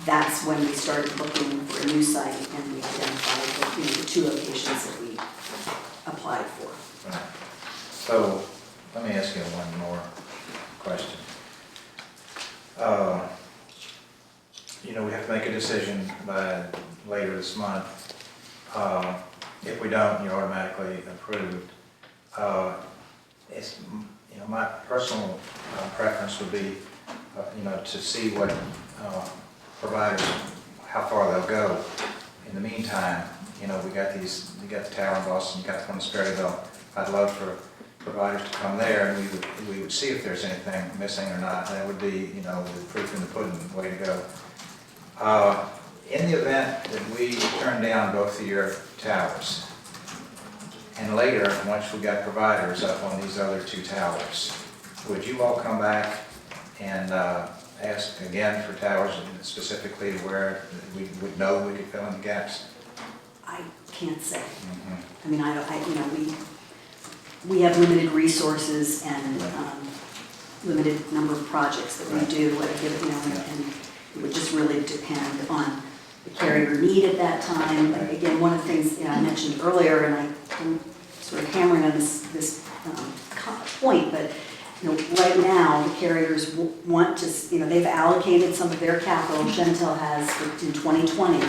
that's when we started looking for a new site, and we identified the 2 locations that we applied for. Right. So let me ask you one more question. We have to make a decision by later this month. If we don't, you're automatically approved. My personal preference would be, to see what providers, how far they'll go in the meantime, we got the tower in Boston, we got the one in Sperryville. I'd love for providers to come there, and we would see if there's anything missing or not. That would be, the proof in the pudding, way to go. In the event that we turn down both of your towers, and later, once we got providers up on these other 2 towers, would you all come back and ask again for towers, and specifically where we would know we could fill in the gaps? I can't say. I mean, we have limited resources and limited number of projects that we do at a given, and it would just really depend on the carrier need at that time. Again, one of the things I mentioned earlier, and I'm sort of hammering on this point, but right now the carriers want to, they've allocated some of their capital, Chantel has in 2020,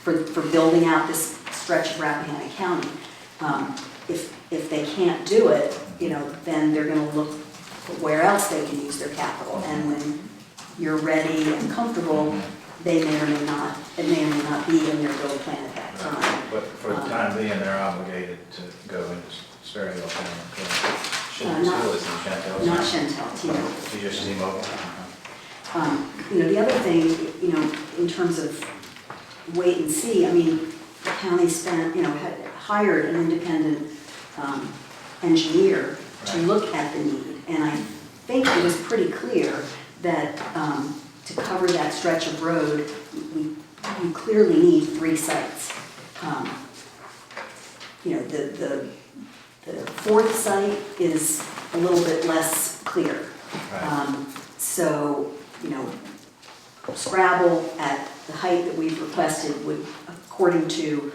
for building out this stretch of Rappahannock County. If they can't do it, then they're going to look where else they can use their capital. And when you're ready and comfortable, they may or may not, it may or may not be in their build plan at that time. But for the time being, they're obligated to go into Sperryville County. Not Chantel, T-Mobile. You just T-Mobile? The other thing, in terms of wait and see, I mean, the county had hired an independent engineer to look at the need. And I think it was pretty clear that to cover that stretch of road, you clearly need 3 sites. The 4th site is a little bit less clear. So, Scrabble at the height that we've requested would, according to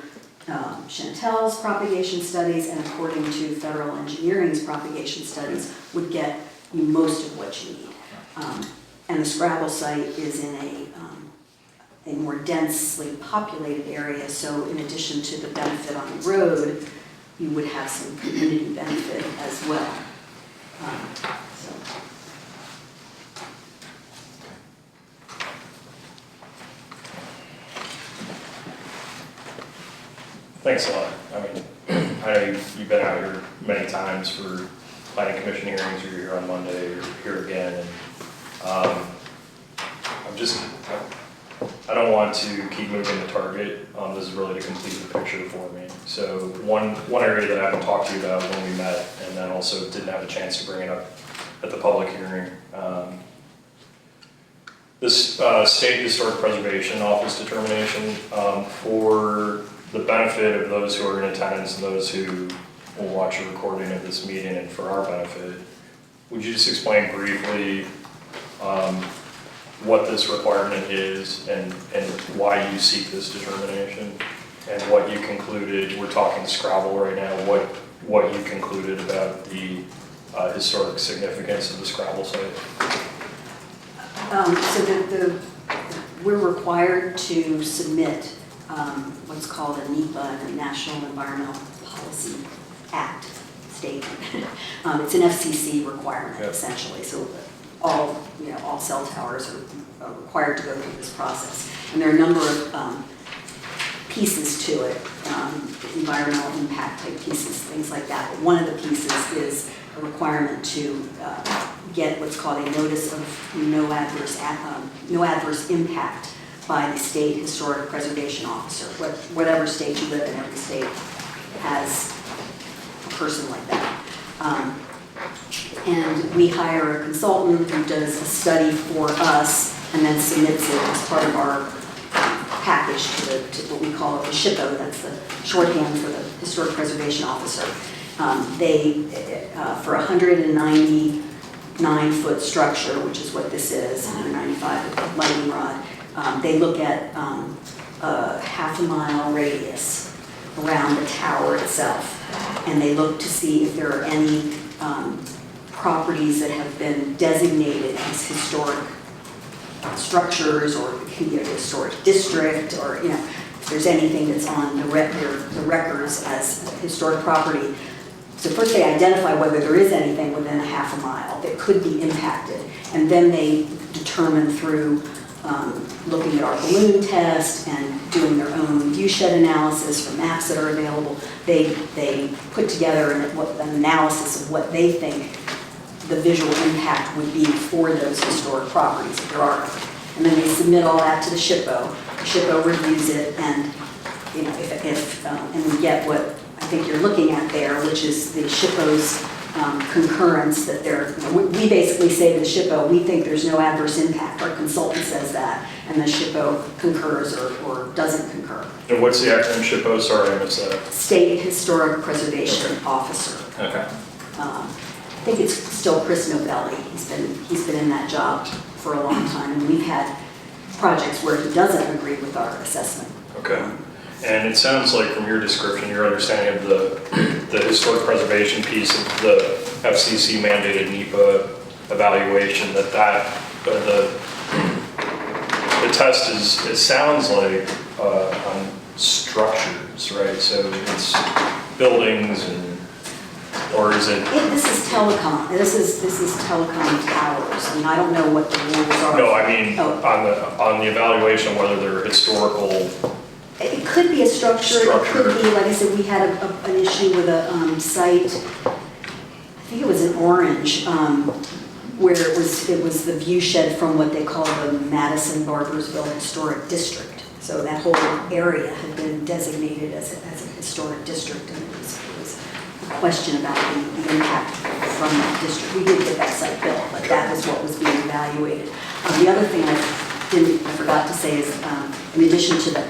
Chantel's propagation studies and according to federal engineering's propagation studies, would get you most of what you need. And the Scrabble site is in a more densely populated area, so in addition to the benefit on the road, you would have some community benefit as well. Thanks a lot. I mean, I know you've been out here many times for planning commission hearings, or you're here on Monday, or here again, and I don't want to keep moving the target. This is really to complete the picture for me. So one area that I haven't talked to you about when we met, and then also didn't have a chance to bring it up at the public hearing, this State Historic Preservation Office determination, for the benefit of those who are in attendance and those who will watch a recording of this meeting, and for our benefit, would you just explain briefly what this requirement is and why you seek this determination, and what you concluded? We're talking Scrabble right now. What you concluded about the historic significance of the Scrabble site? So we're required to submit what's called a NEPA, a National Environmental Policy Act statement. It's an FCC requirement, essentially. So all cell towers are required to go through this process. And there are a number of pieces to it, environmental impact type pieces, things like that. But one of the pieces is a requirement to get what's called a notice of no adverse impact by the State Historic Preservation Officer. Whatever state you live in, every state has a person like that. And we hire a consultant who does a study for us and then submits it as part of our package to what we call the SHPO, that's the shorthand for the Historic Preservation Officer. For a 199-foot structure, which is what this is, 195 with lightning rod, they look at a half-a-mile radius around the tower itself, and they look to see if there are any properties that have been designated as historic structures, or it can be a historic district, or if there's anything that's on the records as historic property. So first they identify whether there is anything within a half a mile that could be impacted, and then they determine through looking at our balloon test and doing their own view shed analysis for maps that are available. They put together an analysis of what they think the visual impact would be for those historic properties, if there are. And then they submit all that to the SHPO. The SHPO reviews it, and and we get what I think you're looking at there, which is the SHPO's concurrence that we basically say to the SHPO, we think there's no adverse impact. Our consultant says that, and the SHPO concurs or doesn't concur. And what's the acronym SHPO? Sorry, I missed that. State Historic Preservation Officer. Okay. I think it's still Chris Novelli. He's been in that job for a long time, and we've had projects where he doesn't agree with our assessment. Okay. And it sounds like from your description, your understanding of the historic preservation piece of the FCC mandated NEPA evaluation, that the test is, it sounds like on structures, right? So it's buildings or is it? This is telecom. This is telecom towers. I mean, I don't know what the rules are. No, I mean on the evaluation, whether they're historical. It could be a structure. It could be, like I said, we had an issue with a site, I think it was in Orange, where it was the view shed from what they call the Madison Barbersville Historic District. So that whole area had been designated as a historic district, and it was a question about the impact from that district. We did get that site built, but that was what was being evaluated. The other thing I forgot to say is, in addition to the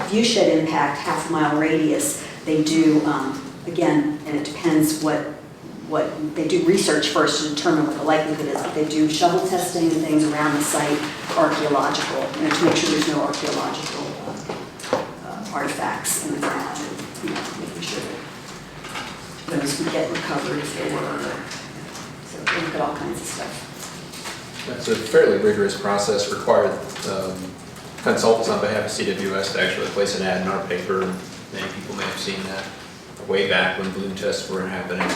view shed impact, half-mile radius, they do, again, and it depends what they do research first to determine what the likelihood is, but they do shovel testing and things around the site, archaeological, to make sure there's no archaeological artifacts in the ground, and making sure that those would get recovered if they were. So they look at all kinds of stuff. That's a fairly rigorous process, required consultants on behalf of CWS to actually place an ad in our paper. Many people may have seen that way back when balloon tests were happening,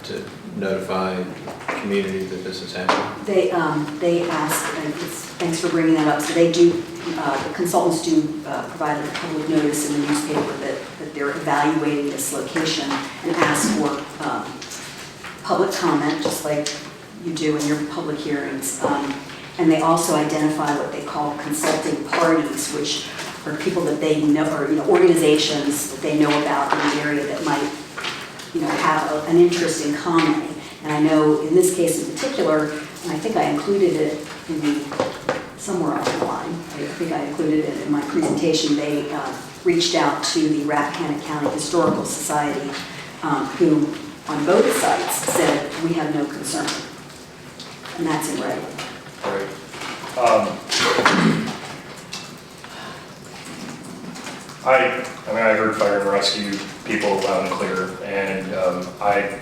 to notify the community that this is happening. They ask, and thanks for bringing that up, so they do, the consultants do provide a public notice in the newspaper that they're evaluating this location and ask for public comment, just like you do in your public hearings. And they also identify what they call consulting parties, which are people that they know, or organizations that they know about in the area that might have an interest in commenting. And I know in this case in particular, and I think I included it somewhere online, I think I included it in my presentation, they reached out to the Rappahannock County Historical Society, who on both sites said, we have no concern. And that's in red. Right. I heard fire and rescue people loud and clear, and I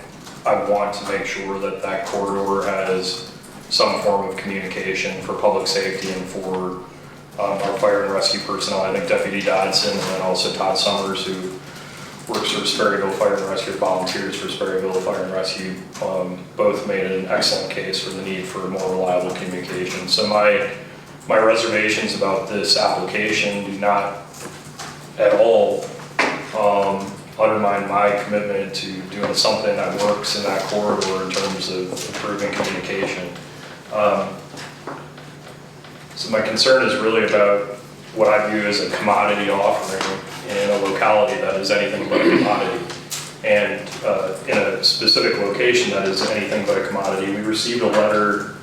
want to make sure that corridor has some form of communication for public safety and for our fire and rescue personnel. I think Deputy Dodson and then also Todd Summers, who works for Sperryville Fire and Rescue, volunteers for Sperryville Fire and Rescue, both made an excellent case for the need for more reliable communication. So my reservations about this application do not at all undermine my commitment to doing something that works in that corridor in terms of improving communication. So my concern is really about what I view as a commodity offering in a locality that is anything but a commodity. And in a specific location that is anything but a commodity. We received a letter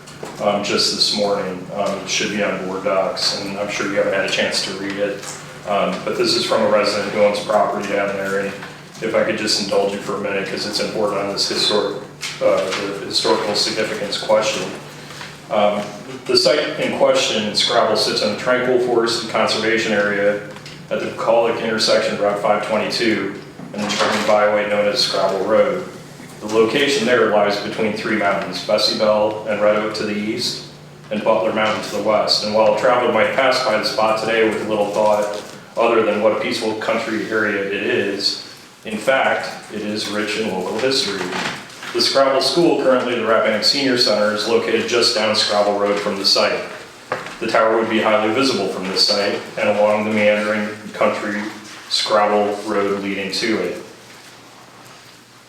just this morning. It should be on board docs, and I'm sure you haven't had a chance to read it. But this is from a resident who owns property down there, and if I could just indulge you for a minute, because it's important on this the historical significance question. The site in question, Scrabble, sits in a tranquil forest and conservation area at the bucolic intersection of Route 522 and the charming byway known as Scrabble Road. The location there lies between three mountains, Bessie Bell and Red Oak to the east, and Butler Mountain to the west. And while a traveler might pass by the spot today with little thought other than what a peaceful country area it is, in fact, it is rich in local history. The Scrabble School, currently the Rappahannock Senior Center, is located just down Scrabble Road from the site. The tower would be highly visible from this site and along the meandering country gravel road leading to it.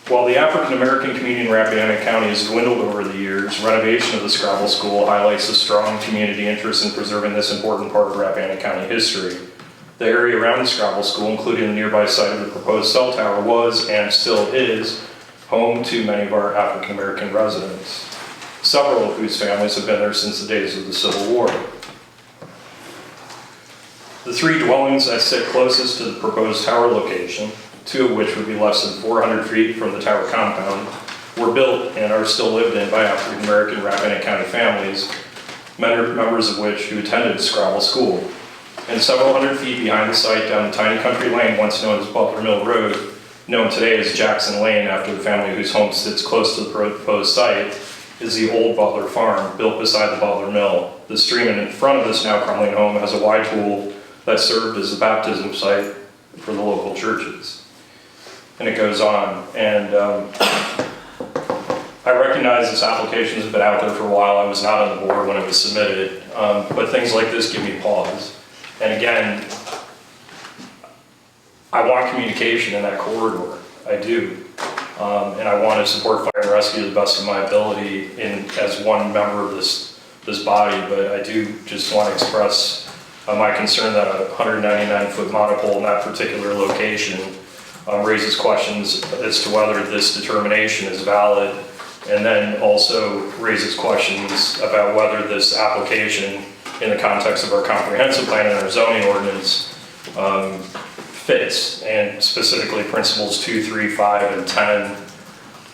While the African-American community in Rappahannock County has dwindled over the years, renovation of the Scrabble School highlights the strong community interest in preserving this important part of Rappahannock County history. The area around the Scrabble School, including the nearby site of the proposed cell tower, was and still is home to many of our African-American residents, several of whose families have been there since the days of the Civil War. The three dwellings that sit closest to the proposed tower location, two of which would be less than 400 feet from the tower compound, were built and are still lived in by African-American Rappahannock County families, members of which who attended Scrabble School. And several hundred feet behind the site down the tiny country lane once known as Butler Mill Road, known today as Jackson Lane after the family whose home sits close to the proposed site, is the old Butler Farm built beside the Butler Mill. The stream in front of this now crumbling home has a wide pool that served as a baptism site for the local churches. And it goes on. And I recognize this application has been out there for a while. I was not on the board when it was submitted, but things like this give me pause. And again, I want communication in that corridor. I do. And I want to support fire and rescue to the best of my ability as one member of this body, but I do just want to express my concern that a 199-foot monopole in that particular location raises questions as to whether this determination is valid, and then also raises questions about whether this application in the context of our comprehensive plan and our zoning ordinance fits, and specifically principles 2, 3, 5, and 10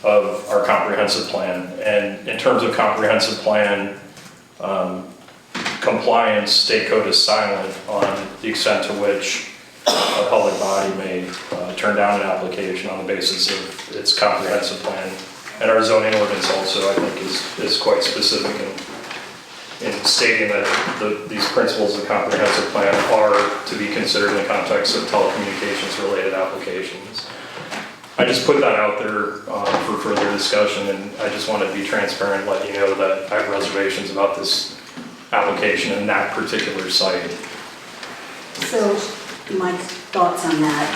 of our comprehensive plan. And in terms of comprehensive plan compliance, state code is silent on the extent to which a public body may turn down an application on the basis of its comprehensive plan. And our zoning ordinance also, I think, is quite specific in stating that these principles of the comprehensive plan are to be considered in the context of telecommunications related applications. I just put that out there for further discussion, and I just want to be transparent and let you know that I have reservations about this application in that particular site. So my thoughts on that,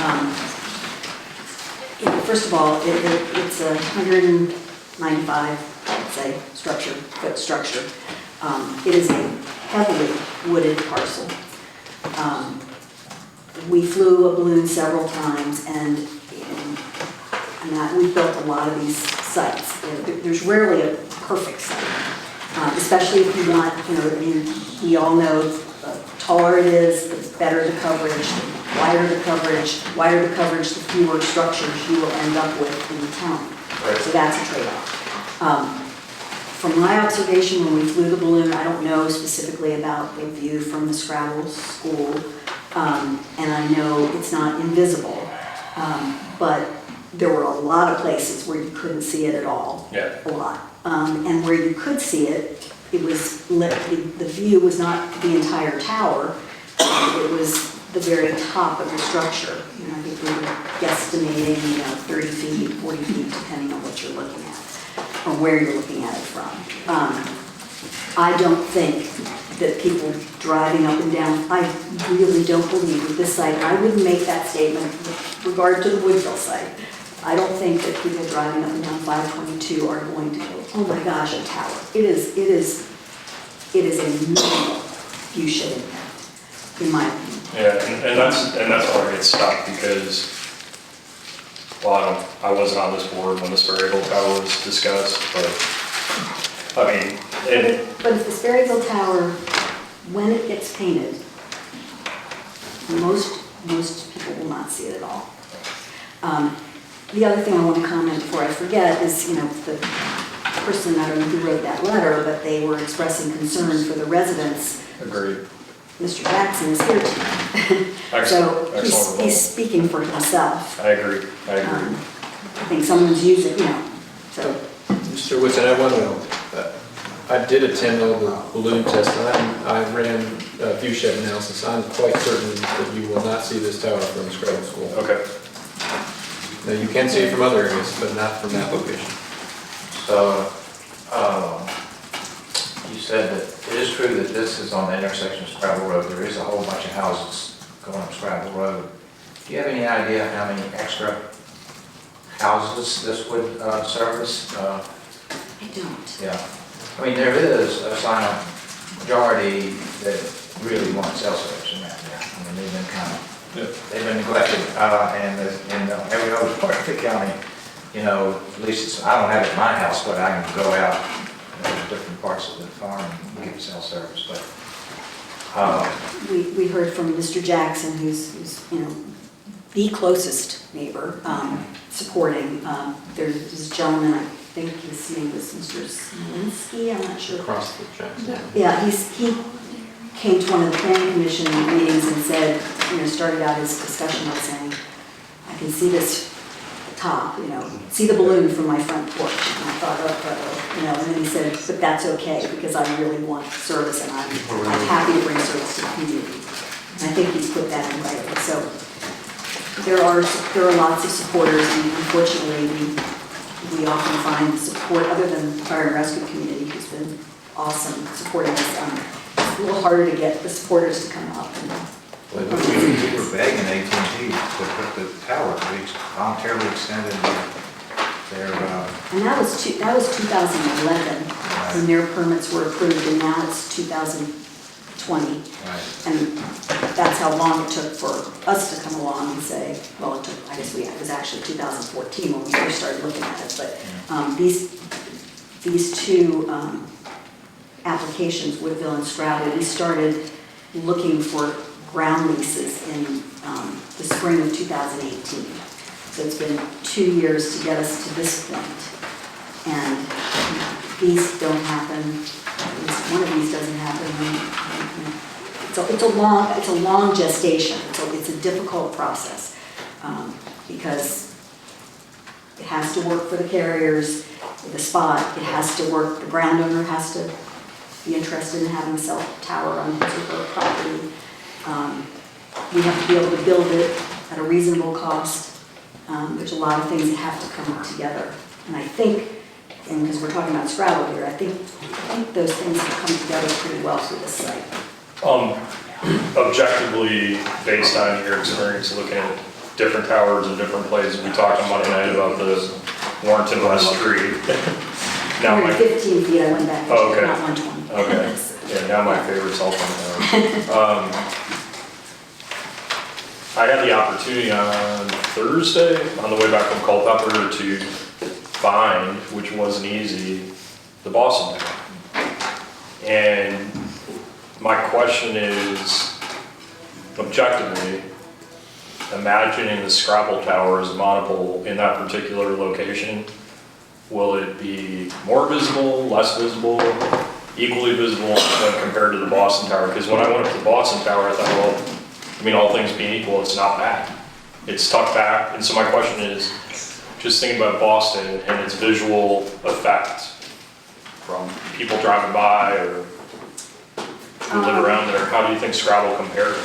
first of all, it's a 195, I'd say, foot structure. It is a heavily wooded parcel. We flew a balloon several times, and we've built a lot of these sites. There's rarely a perfect site, especially if you want, we all know the taller it is, the better the coverage, the wider the coverage, the fewer structures you will end up with in the county. Right. So that's a trade-off. From my observation when we flew the balloon, I don't know specifically about the view from the Scrabble School, and I know it's not invisible, but there were a lot of places where you couldn't see it at all. Yeah. A lot. And where you could see it, it was lit. The view was not the entire tower, it was the very top of the structure. I think we were guesstimating, 30 feet, 40 feet, depending on what you're looking at, or where you're looking at it from. I don't think that people driving up and down, I really don't believe with this site, I wouldn't make that statement with regard to the Woodville site. I don't think that people driving up and down 522 are going to go, oh my gosh, a tower. It is a minimal view shed impact, in my opinion. Yeah, and that's where I get stuck because, well, I wasn't on this board when the Sperryville Tower was discussed, but I mean, but if the Sperryville Tower, when it gets painted, most people will not see it at all. The other thing I want to comment before I forget is, the person, I don't know who wrote that letter, but they were expressing concern for the residents. Agreed. Mr. Jackson is here tonight. So he's speaking for himself. I agree. I think someone's using, so. Mr. Whitson, I did attend all the balloon tests, and I ran a view shed analysis. I'm quite certain that you will not see this tower from Scrabble School. Okay. Now, you can see it from other areas, but not from that location. So, you said that It is true that this is on the intersection of Scrabble Road. There is a whole bunch of houses going up Scrabble Road. Do you have any idea how many extra houses this would service? I don't. Yeah. I mean, there is a silent majority that really want cell service in that area. I mean, they've been kind of, they've been neglected, and in every other part of the county, you know, at least it's, I don't have it in my house, but I can go out to different parts of the farm and get cell service, but, We heard from Mr. Jackson, who's, you know, the closest neighbor, supporting, there's this gentleman, I think his name was Mr. Smolinski, I'm not sure. Across the Jackson. Yeah, he came to one of the planning commission meetings and said, you know, started out his discussion by saying, I can see this top, you know, see the balloon from my front porch. And I thought, you know, and then he said, but that's okay because I really want service and I'm happy to bring service to the community. And I think he's put that in writing. So there are lots of supporters, and unfortunately we often find support other than the fire and rescue community who's been awesome supporting us. It's a little harder to get the supporters to come up. we were begging AT&T to put the tower, we voluntarily extended their, And that was 2011 when their permits were approved, and now it's 2020. right. And that's how long it took for us to come along and say, well, it took, I guess it was actually 2014 when we first started looking at it. But these two applications, Woodville and Scrabble, we started looking for ground leases in the spring of 2018. So it's been 2 years to get us to this point. And these don't happen, at least one of these doesn't happen. It's a long gestation. It's a difficult process because it has to work for the carriers, the spot, it has to work, the ground owner has to be interested in having a cell tower on his or her property. We have to be able to build it at a reasonable cost. There's a lot of things that have to come together. And I think, and because we're talking about Scrabble here, I think those things have come together pretty well for this site. Objectively, based on your experience looking at different towers in different places, we talked on Monday night about the Warrenton West Street. Now my 15 feet, I went back, Oh, okay. not 120. Okay, yeah, now my favorite cell phone tower. I had the opportunity on Thursday, on the way back from Culpeper, to find, which wasn't easy, the Boston Tower. And my question is, objectively, imagining the Scrabble Tower as a monopole in that particular location, will it be more visible, less visible, equally visible when compared to the Boston Tower? Because when I went up to the Boston Tower, I thought, well, I mean, all things being equal, it's not bad. It's tucked back, and so my question is, just thinking about Boston and its visual effect from people driving by or who live around there, how do you think Scrabble compares?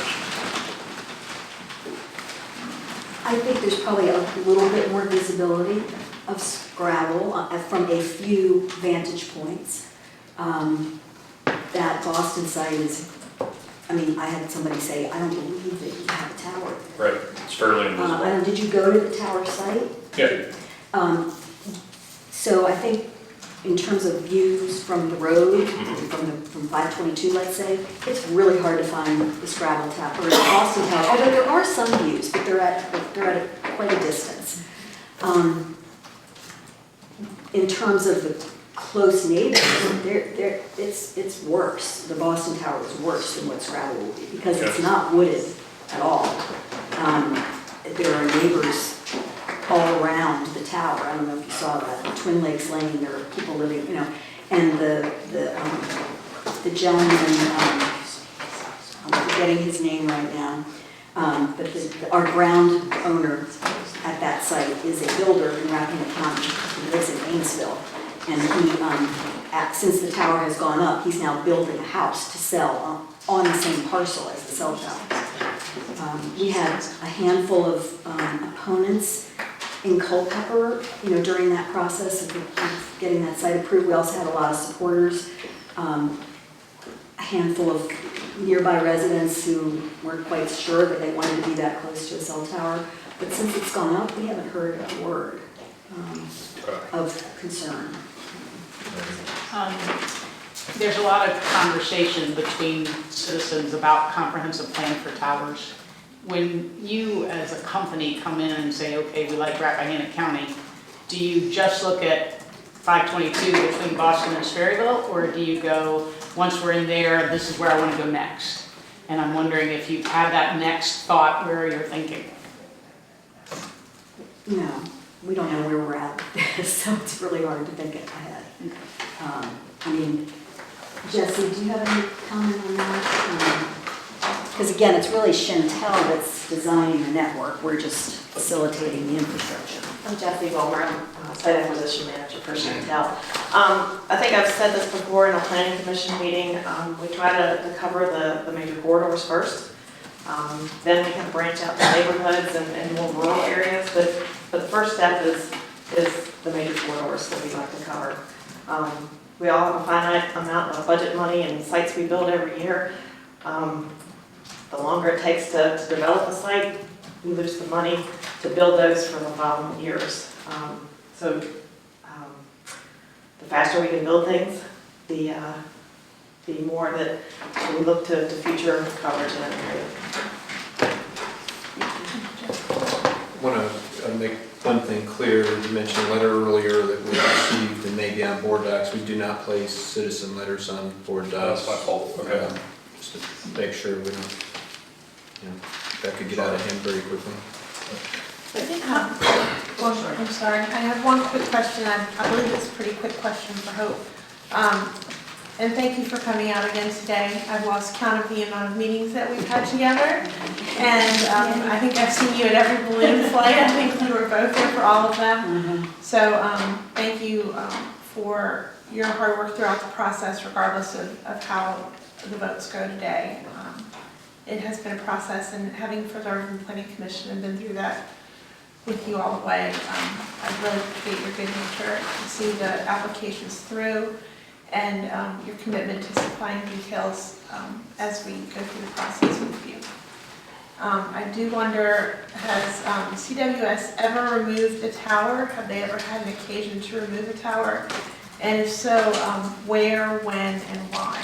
I think there's probably a little bit more visibility of Scrabble from a few vantage points. That Boston site is, I mean, I had somebody say, I don't believe that you have a tower. Right, it's fairly invisible. Did you go to the tower site? Yeah. So I think in terms of views from the road, from 522, let's say, it's really hard to find the Scrabble Tower or the Boston Tower. Although there are some views, but they're at quite a distance. In terms of the close neighbors, it's worse. The Boston Tower is worse than what Scrabble will be because it's not wooded at all. There are neighbors all around the tower. I don't know if you saw that. Twin Lakes Lane, there are people living, you know, and the gentleman, I'm forgetting his name right now, but our ground owner at that site is a builder in Rappahannock County. He lives in Amesville. And he, since the tower has gone up, he's now building a house to sell on the same parcel as the cell tower. We had a handful of opponents in Culpeper, you know, during that process of getting that site approved. We also had a lot of supporters. a handful of nearby residents who weren't quite sure that they wanted to be that close to a cell tower. But since it's gone up, we haven't heard a word of concern. There's a lot of conversation between citizens about comprehensive plan for towers. When you as a company come in and say, okay, we like Rappahannock County, do you just look at 522 between Boston and Sperryville, or do you go, once we're in there, this is where I want to go next? And I'm wondering if you have that next thought where you're thinking. No, we don't know where we're at with this, so it's really hard to think ahead. I mean, Jesse, do you have any comment on that? Because again, it's really Chantel that's designing the network. We're just facilitating the infrastructure. I'm Jesse Bulmer, I'm Site Acquisition Manager for Chantel. I think I've said this before in a planning commission meeting. We try to cover the major corridors first. Then we can branch out to neighborhoods and more rural areas. But the first step is the major corridors that we like to cover. We all have a finite amount of budget money and sites we build every year. The longer it takes to develop a site, we lose the money to build those for the following years. So the faster we can build things, the more that we look to future coverage in that area. I want to make one thing clear. You mentioned a letter earlier that we received and maybe on board docs. We do not place citizen letters on board docs. That's my fault, okay. Just to make sure we don't, that could get out of hand very quickly. I'm sorry, I have one quick question. I believe it's a pretty quick question for Hope. And thank you for coming out again today. I've lost count of the amount of meetings that we've had together. And I think I've seen you at every balloon flight. I think we were both there for all of them. So thank you for your hard work throughout the process, regardless of how the votes go today. It has been a process, and having preserved in the Planning Commission and been through that with you all the way, I really appreciate your good nature to see the applications through, and your commitment to supplying details as we go through the process with you. I do wonder, has CWS ever removed a tower? Have they ever had an occasion to remove a tower? And if so, where, when, and why?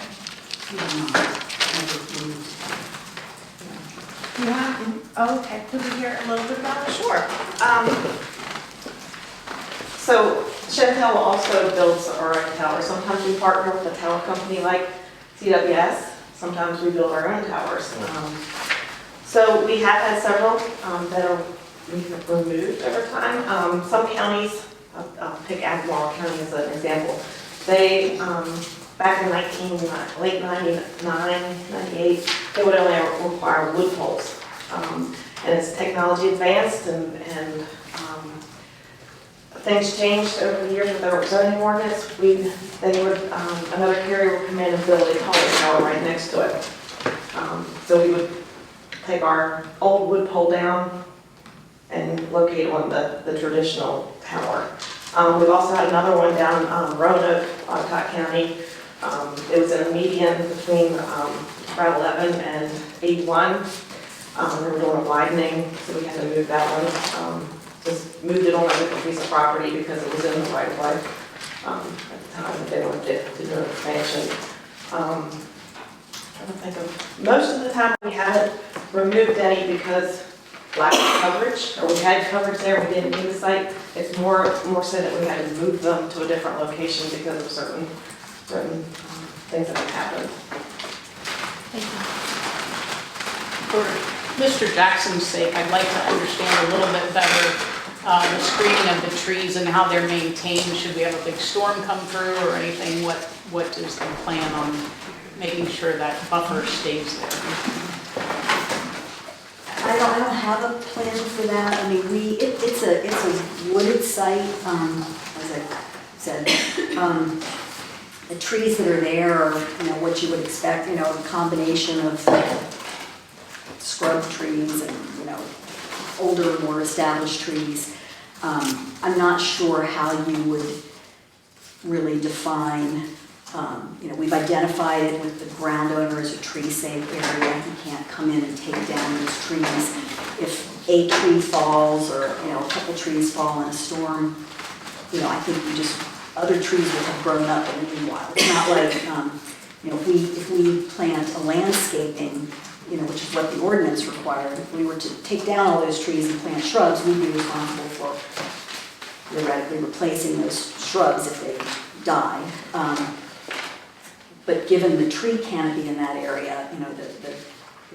You have? Oh, okay. Could we hear a little bit about it? Sure. So Chantel also builds our own tower. Sometimes we partner with a tower company like CWS. Sometimes we build our own towers. So we have had several that we've removed over time. Some counties, I'll pick Albemarle County as an example. They, back in late 99, 98, they would only require wood poles. And as technology advanced and things changed over the years with our zoning ordinance, another carrier would come in and build a taller tower right next to it. So we would take our old wood pole down and locate it on the traditional tower. We've also had another one down Roanoke, Rappahannock County. It was in a median between Route 11 and 81. They were doing a widening, so we had to move that one. Just moved it on a different piece of property because it was in the right of way at the time that they wanted to do an expansion. I'm trying to think of, most of the time we haven't removed any because lack of coverage, or we had coverage there, we didn't need the site. It's more so that we had to move them to a different location because of certain things that have happened. Thank you. For Mr. Jackson's sake, I'd like to understand a little bit better the screening of the trees and how they're maintained. Should we have a big storm come through or anything? What is the plan on making sure that buffer stays there? I don't have a plan for that. I mean, it's a wooded site, as I said. The trees that are there are, what you would expect, a combination of scrub trees and, older, more established trees. I'm not sure how you would really define We've identified it with the ground owner as a tree safe area. He can't come in and take down those trees. If a tree falls or, a couple trees fall in a storm, I think other trees would have grown up in the meanwhile. It's not like, if we plant a landscaping, which is what the ordinance required, if we were to take down all those trees and plant shrubs, we'd be responsible for theoretically replacing those shrubs if they died. But given the tree canopy in that area, it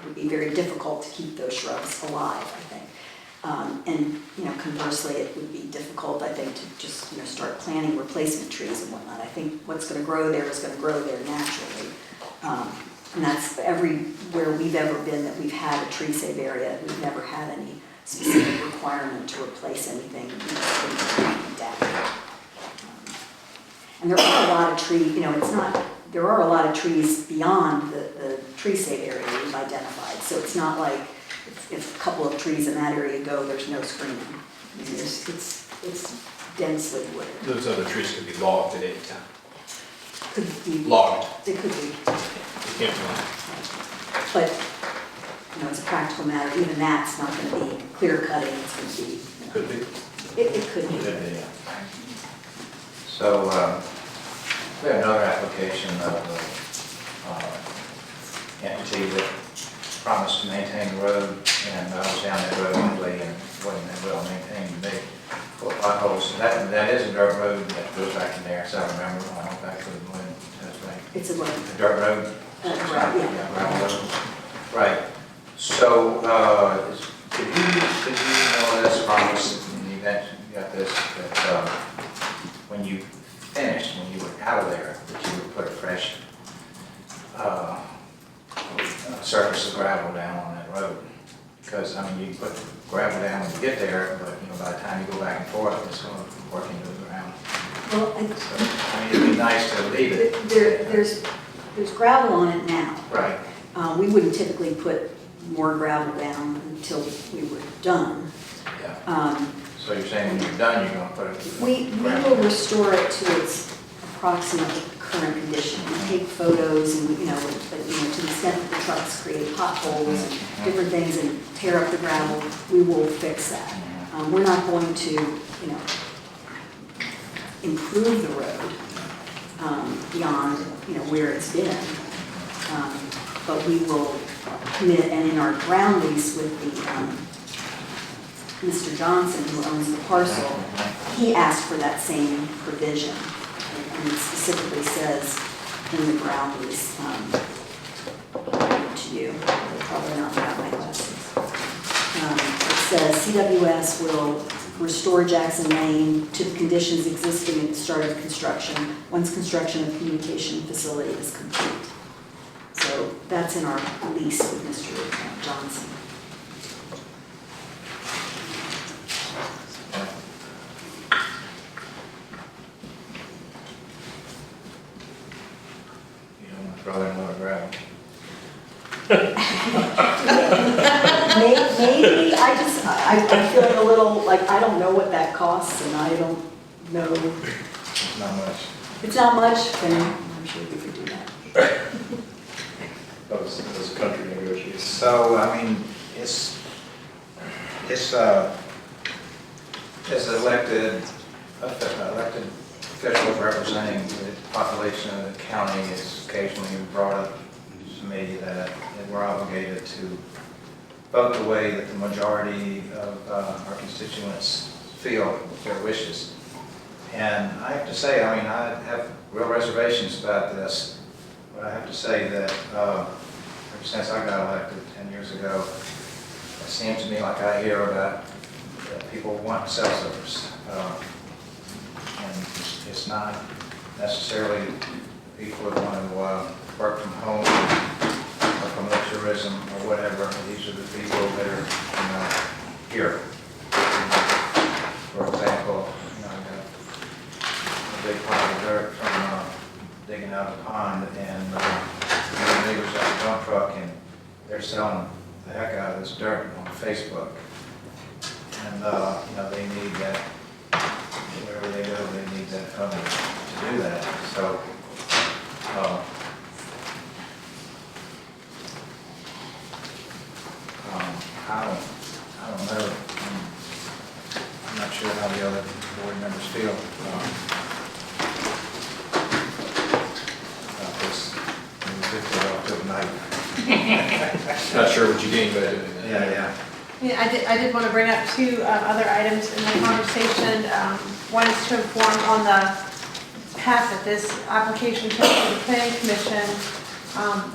would be very difficult to keep those shrubs alive, I think. Conversely, it would be difficult, I think, to just, start planting replacement trees and whatnot. I think what's going to grow there is going to grow there naturally. And that's everywhere we've ever been that we've had a tree save area. We've never had any specific requirement to replace anything down. And there are a lot of trees, there are a lot of trees beyond the tree save area we've identified. So it's not like if a couple of trees in that area go, there's no screening. I mean, it's densely wooded. Those other trees could be logged at any time. Could be. Logged. They could be. You can't log. But, as a practical matter, even that's not going to be clear cutting. It's going to be. Could be. It could be. So, we have another application of an entity that promised to maintain the road, and I was down that road lately and wasn't that well maintained. They full of potholes. That is a dirt road that goes back in there, so I remember when I went back to the when that's right. It's a road. A dirt road? Right, yeah. Gravel road. Right. So, could you let us promise, in the event you got this, that when you finished, when you were out of there, that you would put a fresh surface of gravel down on that road? Because, you can put gravel down when you get there, but, by the time you go back and forth, it's going to work into the ground. Well, It'd be nice to leave it. There's gravel on it now. Right. We wouldn't typically put more gravel down until we were done. Yeah. So you're saying when you're done, you're going to put it? We will restore it to its approximate current condition. We take photos and, to the extent that the trucks create potholes and different things and tear up the gravel, we will fix that. We're not going to, improve the road beyond, where it's been. But we will commit, and in our ground lease with the Mr. Johnson, who owns the parcel, he asked for that same provision. And it specifically says in the ground lease, to you, probably not without my glasses. It says CWS will restore Jackson Lane to the conditions existing at the start of construction, once construction of the communication facility is complete. So that's in our lease with Mr. Johnson. You don't want to throw in another gravel. Maybe, I'm feeling a little, like, I don't know what that costs, and I don't know. It's not much. It's not much, then I'm sure we could do that. Those country negotiations. So, it's elected officials representing the population of the county, it's occasionally brought up to me that we're obligated to vote the way that the majority of our constituents feel their wishes. And I have to say, I have real reservations about this, but I have to say that ever since I got elected 10 years ago, it seems to me like I hear about that people want cell service. And it's not necessarily people that want to work from home or promote tourism or whatever. These are the people that are here. For example, I got a big pile of dirt from digging out a pond, and the neighbors have a dump truck, and they're selling the heck out of this dirt on Facebook. And they need that, wherever they go, they need that funding to do that. So I don't know. I'm not sure how the other board members feel about this. We'll get to it tonight. Not sure what you gained by doing that. Yeah. Yeah, I did want to bring up two other items in the conversation. One is to inform on the path that this application came to the planning commission.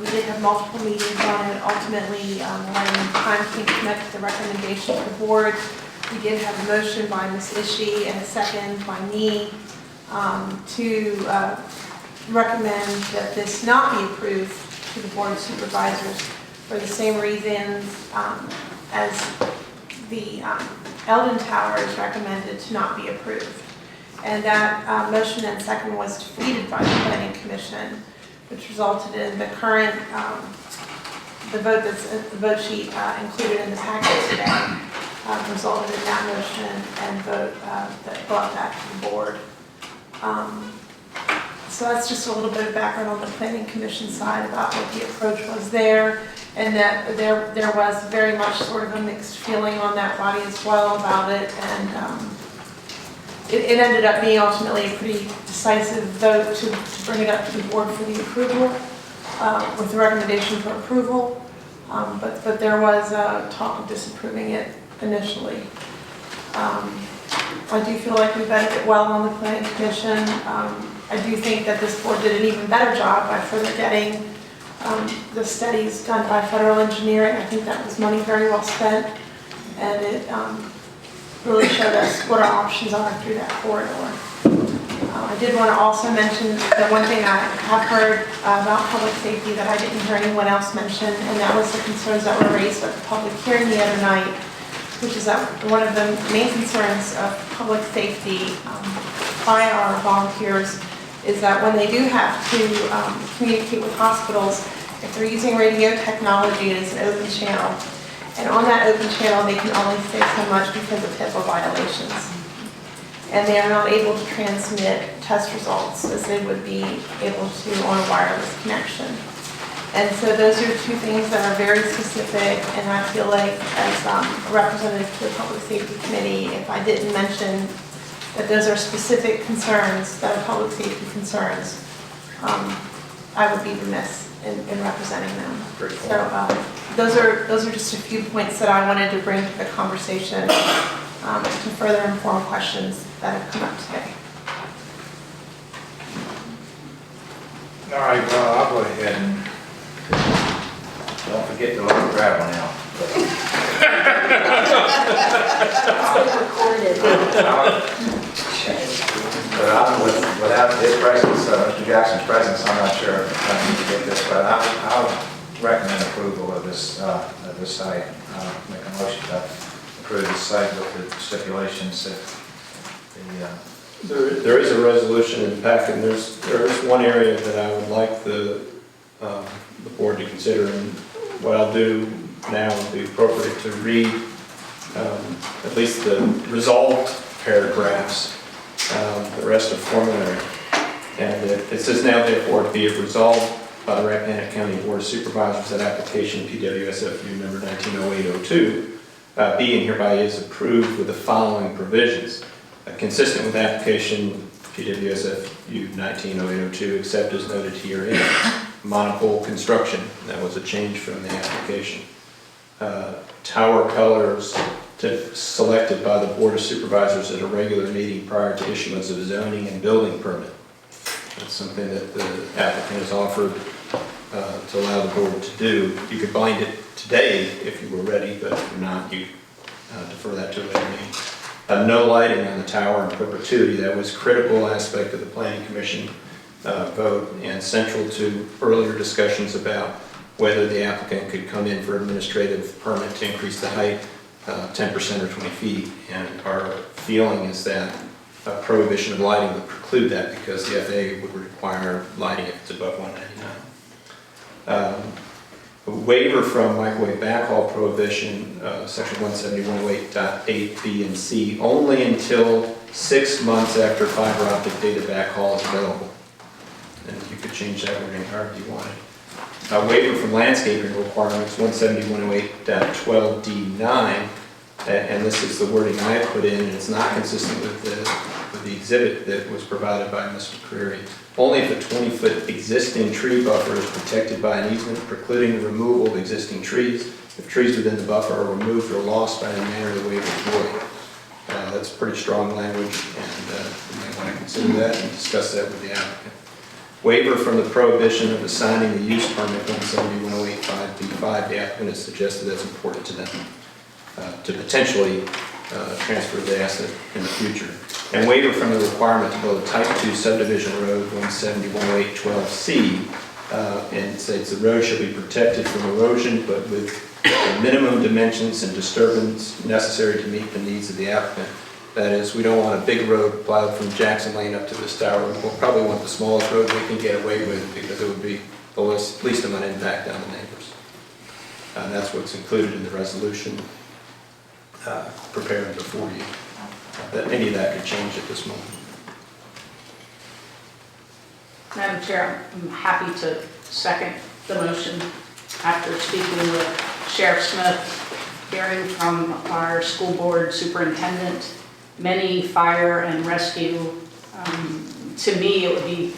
We did have multiple meetings on it. Ultimately, when time came to make the recommendation to the board, we did have a motion by Ms. Ishii and a second by me to recommend that this not be approved to the board of supervisors for the same reasons as the Eldon Tower is recommended to not be approved. And that motion and second was defeated by the planning commission, which resulted in the current, the vote sheet included in the packet today, resulted in that motion and vote that brought that to the board. So that's just a little bit of background on the planning commission side about what the approach was there, and that there was very much sort of a mixed feeling on that body as well about it, and it ended up being ultimately a pretty decisive vote to bring it up to the board for the approval, with the recommendation for approval, but there was talk of disapproving it initially. I do feel like we vetted it well on the planning commission. I do think that this board did an even better job by further getting the studies done by federal engineering. I think that was money very well spent, and it really showed us what our options are through that corridor. I did want to also mention that one thing I have heard about public safety that I didn't hear anyone else mention, and that was the concerns that were raised at the public hearing the other night, which is that one of the main concerns of public safety by our volunteers is that when they do have to communicate with hospitals, if they're using radio technology, it is an open channel. And on that open channel, they can only say so much because of HIPAA violations. And they are not able to transmit test results as they would be able to on a wireless connection. And so those are two things that are very specific, and I feel like as a representative to the Public Safety Committee, if I didn't mention that those are specific concerns that are public safety concerns, I would be remiss in representing them. So those are just a few points that I wanted to bring to the conversation to further inform questions that have come up today. All right, well, I'll go ahead and don't forget to load the gravel now. But without his presence, Mr. Jackson's presence, I'm not sure if I need to get this, but I'll recommend approval of this site. Make a motion to approve this site with the stipulations that There is a resolution in the packet, and there is one area that I would like the board to consider, and what I'll do now would be appropriate to read at least the resolved paragraphs. The rest are formulary. And it says, now therefore to be it resolved by the Rappahannock County Board of Supervisors that application PWSFU number 190802 be and hereby is approved with the following provisions. Consistent with application PWSFU 190802 except as noted herein. Monopole construction, that was a change from the application. Tower colors selected by the Board of Supervisors at a regular meeting prior to issuance of a zoning and building permit. That's something that the applicant has offered to allow the board to do. You could bind it today if you were ready, but if you're not, you defer that to a later meeting. No lighting on the tower in perpetuity. That was a critical aspect of the Planning Commission vote and central to earlier discussions about whether the applicant could come in for administrative permit to increase the height 10% or 20 feet. And our feeling is that prohibition of lighting would preclude that because the FAA would require lighting if it's above 199. A waiver from microwave backhaul prohibition, section 17108.8 B and C, only until 6 months after fiber optic data backhaul is available. and you could change that wording however you wanted. Waiver from landscaping requirements, 17108.12D9, and this is the wording I put in, and it's not consistent with the exhibit that was provided by Mr. Creary. Only if a 20-foot existing tree buffer is protected by an easement precluding the removal of existing trees. If trees within the buffer are removed or lost by any manner, the waiver is void. That's pretty strong language, and you might want to consider that and discuss that with the applicant. Waiver from the prohibition of assigning the use permit 17108.5B5. The applicant has suggested that's important to them to potentially transfer the asset in the future. And waiver from the requirement to build a Type 2 subdivision road 17108.12C, and it states the road shall be protected from erosion, but with the minimum dimensions and disturbance necessary to meet the needs of the applicant. That is, we don't want a big road plowed from Jackson Lane up to this tower. We'll probably want the smallest road we can get away with because it would be the least amount of impact on the neighbors. And that's what's included in the resolution prepared before you. That any of that could change at this moment. Madam Chair, I'm happy to second the motion after speaking with Sheriff Smith, hearing from our school board superintendent, many fire and rescue. To me, it would be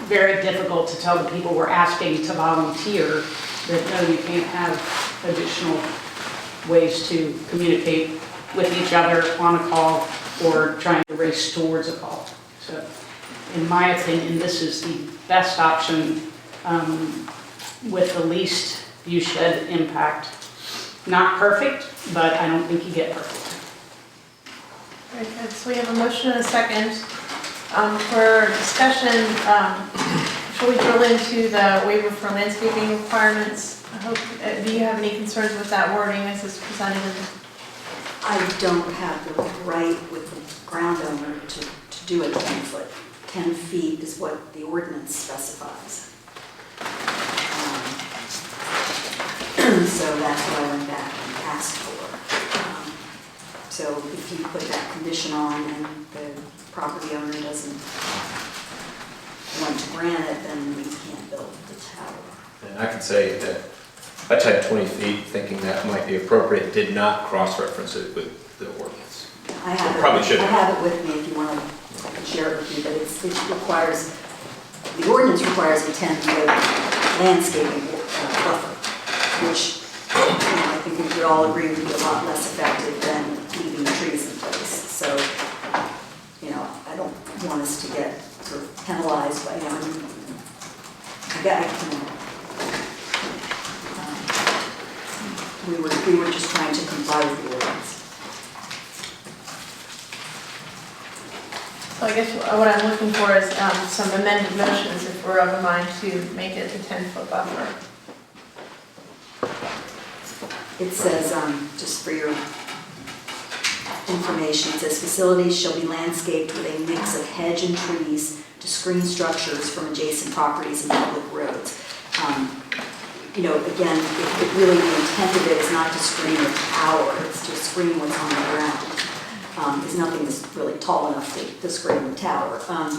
very difficult to tell the people we're asking to volunteer that no, you can't have additional ways to communicate with each other on a call or trying to race towards a call. So in my opinion, this is the best option with the least view shed impact. Not perfect, but I don't think you get perfect. Very good. So we have a motion and a second. For discussion, shall we drill into the waiver for landscaping requirements? I hope, do you have any concerns with that wording as it's presented? I don't have the right with the ground owner to do a 10-foot. 10 feet is what the ordinance specifies. So that's what I went back and asked for. So if you put that condition on and the property owner doesn't want to grant it, then we can't build the tower. And I can say that I typed 20 feet thinking that might be appropriate, did not cross-reference it with the ordinance. I have it with me if you want to share it with me, but it requires, the ordinance requires a 10-foot landscaping buffer, which I think we would all agree would be a lot less effective than leaving the trees in place. So, I don't want us to get sort of penalized by, we were just trying to comply with the ordinance. So I guess what I'm looking for is some amended motions if we're of a mind to make it a 10-foot buffer. It says, just for your information, it says facilities shall be landscaped with a mix of hedge and trees to screen structures from adjacent properties and public roads. Again, it really, the intent of it is not to screen the tower, it's to screen what's on the ground. Because nothing is really tall enough to screen the tower. I'll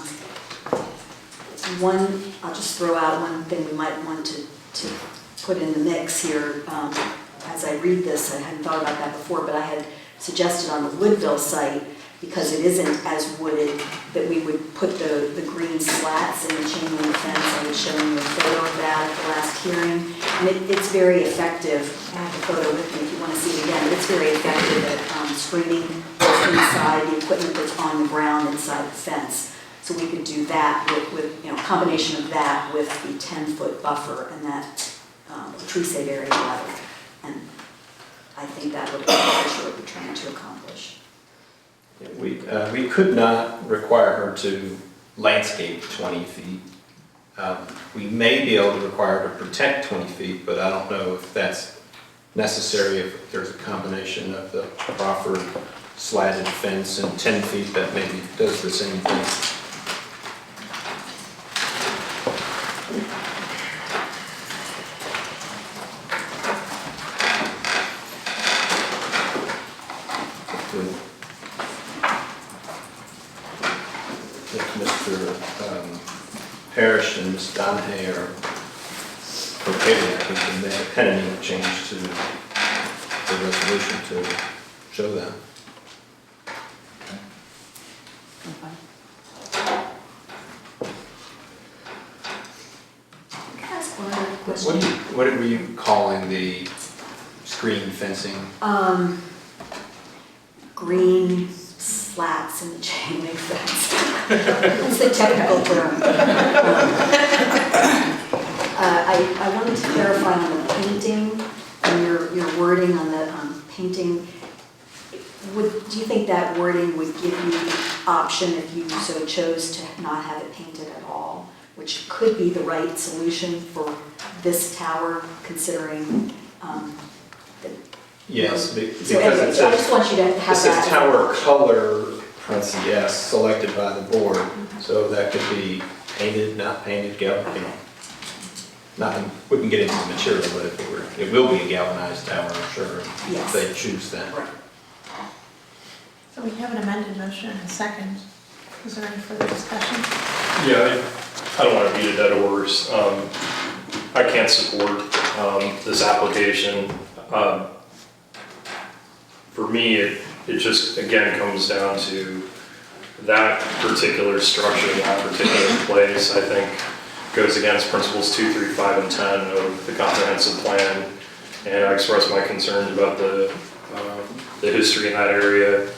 just throw out one thing we might want to put in the mix here. As I read this, I hadn't thought about that before, but I had suggested on the Woodville site, because it isn't as wooded, that we would put the green slats in the chain link fence. I was showing you a photo of that at the last hearing. And it's very effective. I have a photo with me if you want to see it again. But it's very effective at screening what's inside the equipment that's on the ground inside the fence. So we could do that with a combination of that with the 10-foot buffer and that tree save area level. And I think that would accomplish what we're trying to accomplish. We could not require her to landscape 20 feet. We may be able to require her to protect 20 feet, but I don't know if that's necessary, if there's a combination of the proffered slatted fence and 10 feet that maybe does the same thing. If Mr. Parrish and Ms. Donahue are okay with that, we can make a pending change to the resolution to show that. Can I ask one other question? What were you calling the screen fencing? Green slats in the chain link fence. That's the technical term. I wanted to clarify on the painting, and your wording on the painting. Do you think that wording would give you the option, if you so chose, to not have it painted at all, which could be the right solution for this tower, considering Yes, because so anyway, it so I just want you to have it that. says tower color, parentheses, yes, selected by the board. So that could be painted, not painted, nothing, we can get into the material, but if it will be a galvanized tower, I'm sure, if they choose that. So we have an amended motion and a second. Is there any further discussion? Yeah, I don't want to beat a dead horse. I can't support this application. For me, it just, again, comes down to that particular structure, that particular place, I think goes against principles 2, 3, 5, and 10 of the comprehensive plan. And I expressed my concerns about the history in that area.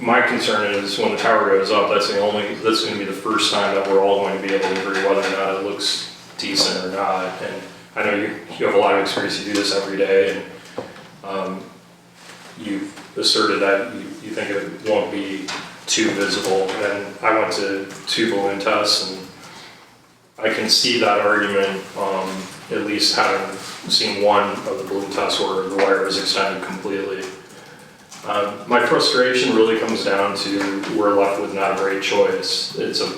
My concern is when the tower goes up, that's going to be the first time that we're all going to be able to agree whether or not it looks decent or not. And I know you have a lot of experience, you do this every day, and you've asserted that you think it won't be too visible. And I went to 2 balloon tests, and I can see that argument, at least having seen one of the balloon tests where the wire is extended completely. My frustration really comes down to we're left with not a great choice. It's a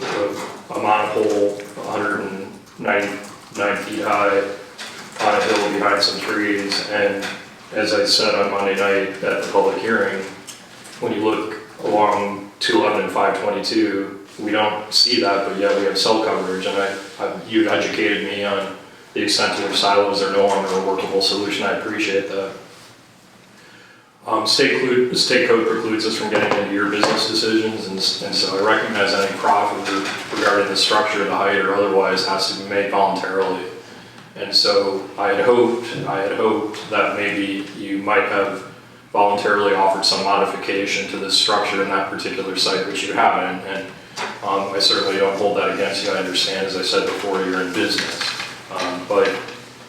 monopole 199 feet high on a hill behind some trees, and as I said on Monday night at the public hearing, when you look along 211 and 522, we don't see that, but yet we have cell coverage, and you've educated me on the extent to which silos are no longer a workable solution. I appreciate that. State code precludes us from getting into your business decisions, and so I recognize any profit regarding the structure, the height, or otherwise has to be made voluntarily. And so I had hoped that maybe you might have voluntarily offered some modification to this structure in that particular site, which you haven't. And I certainly don't hold that against you. I understand, as I said before, you're in business. But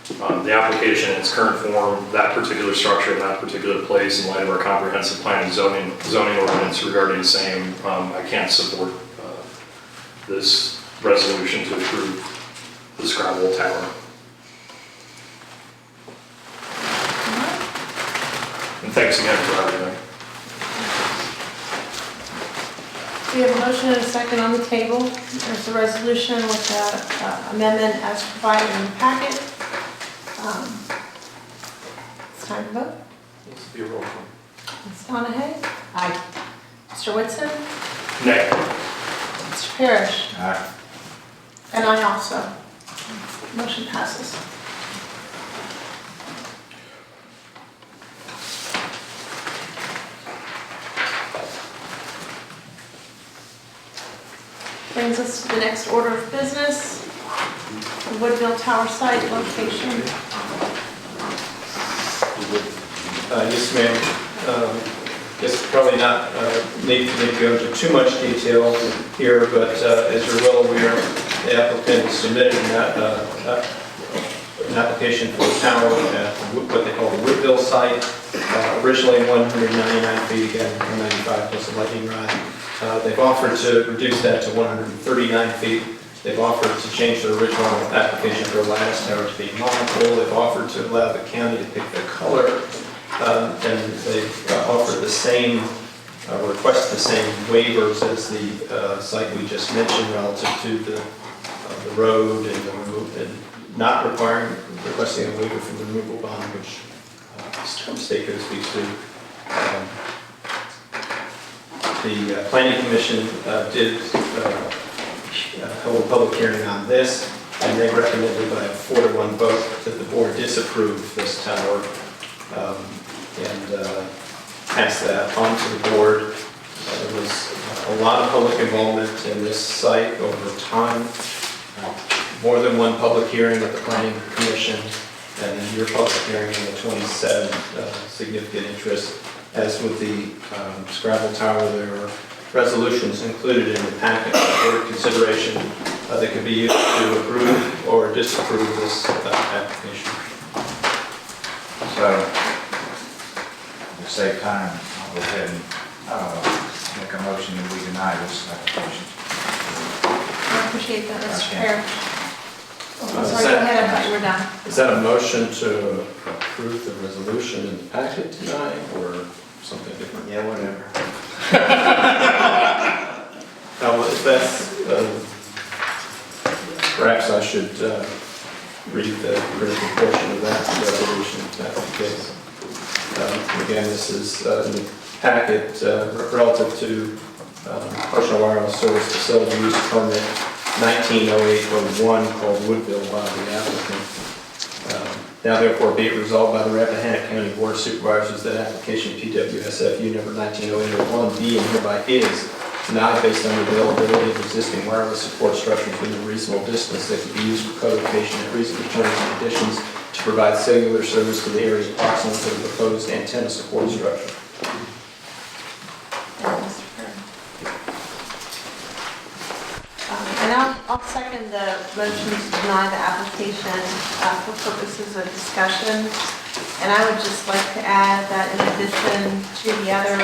the application in its current form, that particular structure in that particular place, in light of our comprehensive planning zoning ordinance regarding the same, I can't support this resolution to approve the Scrabble Tower. And thanks again for everything. We have a motion and a second on the table. There's a resolution with the amendment as provided in the packet. It's time to vote. Needs to be a roll call. Ms. Donahue? Aye. Mr. Whitson? Nay. Mr. Parrish? Aye. And I also. Motion passes. Brings us to the next order of business, the Woodville Tower site location. Yes, ma'am. Guess probably not need to go into too much detail here, but as you're well aware, the applicant submitted an application for a tower at what they call the Woodville site. Originally 199 feet, again 195 plus a lightning rod. They've offered to reduce that to 139 feet. They've offered to change their original application for a lattice tower to be monopole. They've offered to allow the county to pick the color. And they've offered the same, requested the same waivers as the site we just mentioned relative to the road and the and not requesting a waiver from the removal bond, which state code speaks to. The planning commission did hold a public hearing on this, and they recommended by a 4-to-1 vote that the board disapprove this tower and pass that on to the board. There was a lot of public involvement in this site over time. More than one public hearing at the Planning Commission, and then your public hearing on the 27th, significant interest. As with the Scrabble Tower, there are resolutions included in the packet for consideration that could be used to approve or disapprove this application. So, to save time, I'll go ahead and make a motion that we deny this application. I appreciate that, Mr. Chair. Oh, Is sorry, go that- ahead, I thought you were done. Is that a motion to approve the resolution in the packet tonight, or something different? Yeah, whatever. If that's, perhaps I should read the critical portion of that resolution, if that's the case. Again, this is in the packet relative to personal wireless service facility use permit 190801 called Woodville by the applicant. Now therefore be it resolved by the Rappahannock County Board of Supervisors that application PWSFU number 190801 be and hereby is denied based on the availability of existing wireless support structures within a reasonable distance that could be used for co-location at reasonable terms and conditions to provide cellular service to the area proximal to the proposed antenna support structure. And I'll second the motion to deny the application for purposes of discussion. And I would just like to add that in addition to the other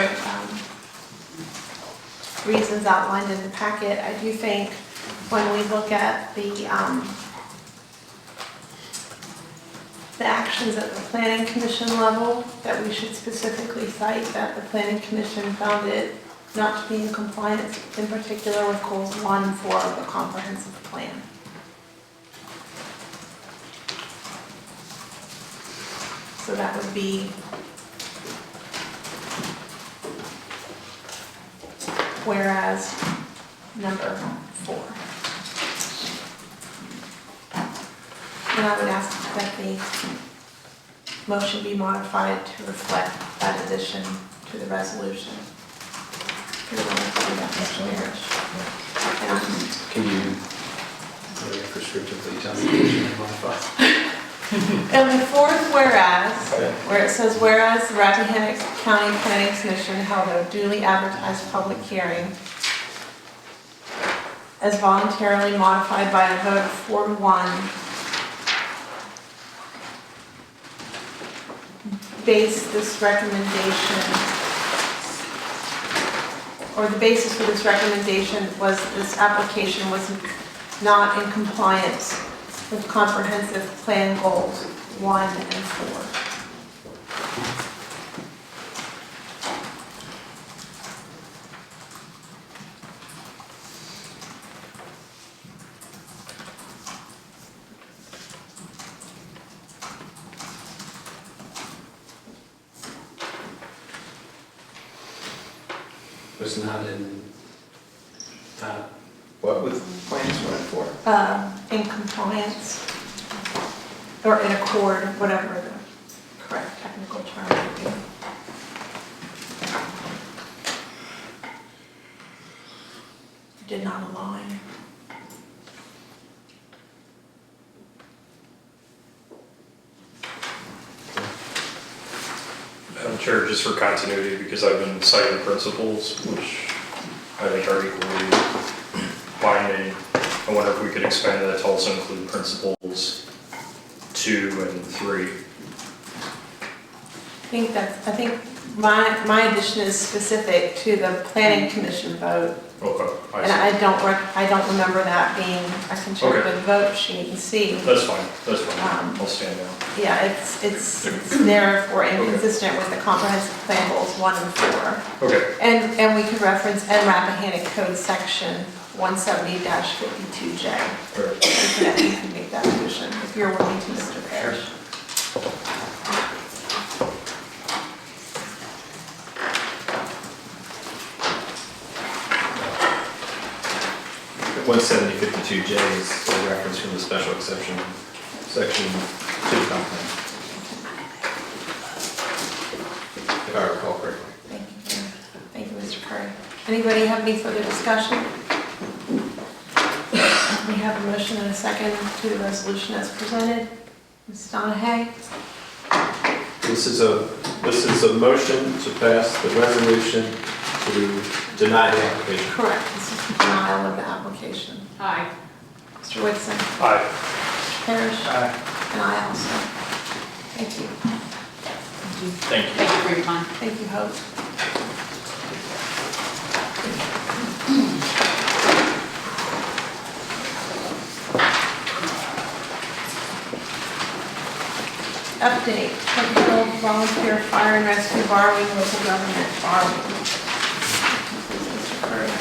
reasons outlined in the packet, I do think when we look at the actions at the Planning Commission level, that we should specifically cite that the Planning Commission found it not to be in compliance, in particular with goals 1 and 4 of the comprehensive plan. So that would be whereas number 4. And I would ask that the motion be modified to reflect that addition to the resolution. Can you very prescriptively tell me what you modify? And the fourth whereas, where it says whereas the Rappahannock County Planning Commission held a duly advertised public hearing as voluntarily modified by a vote of 4-1, base this recommendation, or the basis for this recommendation was this application was not in compliance with comprehensive plan goals 1 and 4. Was not in, what was plans went for? In compliance, or in accord, whatever the correct technical term would be. Did not align. Madam Chair, just for continuity, because I've been citing principles, which I think are equally binding, I wonder if we could expand that to also include principles 2 and 3. I think my addition is specific to the Planning Commission vote. Okay, And I don't remember that being, I can check Okay. the vote sheet and see. That's fine, I'll stand down. Yeah, it's therefore inconsistent with the comprehensive plan goals 1 and 4. Okay. And we could reference Rappahannock Code section 170-52J. You can make that addition if you're willing to, Mr. Parrish. 17052J is a reference from the special exception section to the comp plan. If I recall correctly. Thank you, Mr. Curry. Anybody have any further discussion? We have a motion and a second to the resolution as presented. Ms. Donahue? This is a motion to pass the resolution to deny the application. Correct. This is the denial of the application. Aye. Mr. Whitson? Aye. Mr. Parrish? Aye. And I also. Thank you. Thank you. Thank you for your time. Thank you, Hope. Update, Central Volunteer Fire and Rescue borrowing, local government borrowing. Mr. Curry.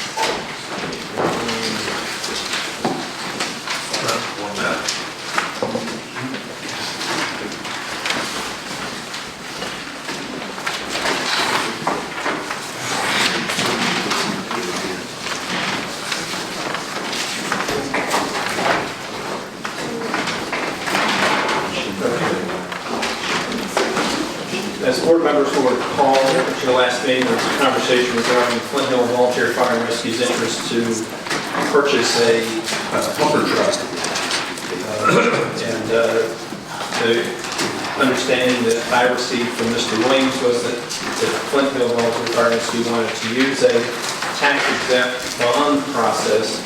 As board members will recall, at your last meeting, there was a conversation regarding Flint Hill Volunteer Fire and Rescue's interest to purchase a pumper truck. And the understanding that I received from Mr. Williams was that Flint Hill Volunteer Fire and Rescue wanted to use a tax-exempt bond process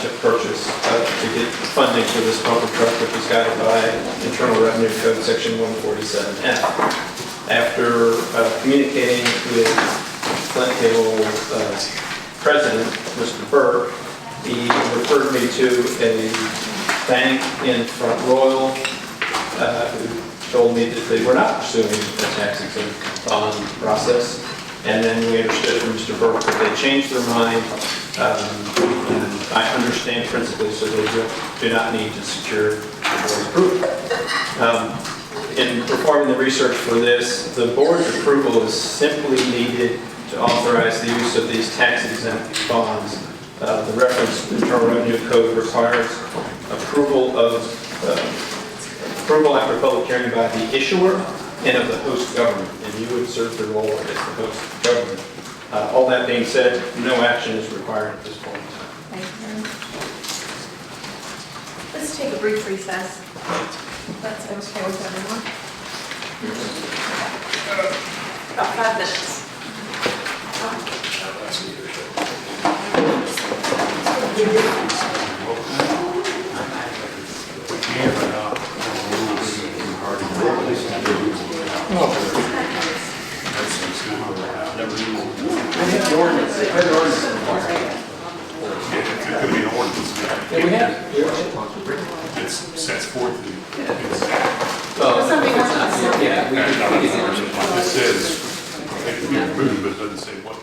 to purchase, to get funding for this pumper truck, which is guided by Internal Revenue Code Section 147F. After communicating with Flint Hill President, Mr. Burke, he referred me to a bank in Front Royal who told me that they were not pursuing a tax-exempt bond process. And then we understood from Mr. Burke that they changed their mind. And I understand principally, so they do not need to secure the board's approval. In performing the research for this, the board's approval is simply needed to authorize the use of these tax-exempt bonds. The reference to the Internal Revenue Code requires approval after public hearing by the issuer and of the host government, and you would serve the role as the host government. All that being said, no action is required at this point in time. Thank you very much. Let's take a brief recess. That's okay with everyone. About 5 minutes. It sets forth the it says it can be removed, but it doesn't say what.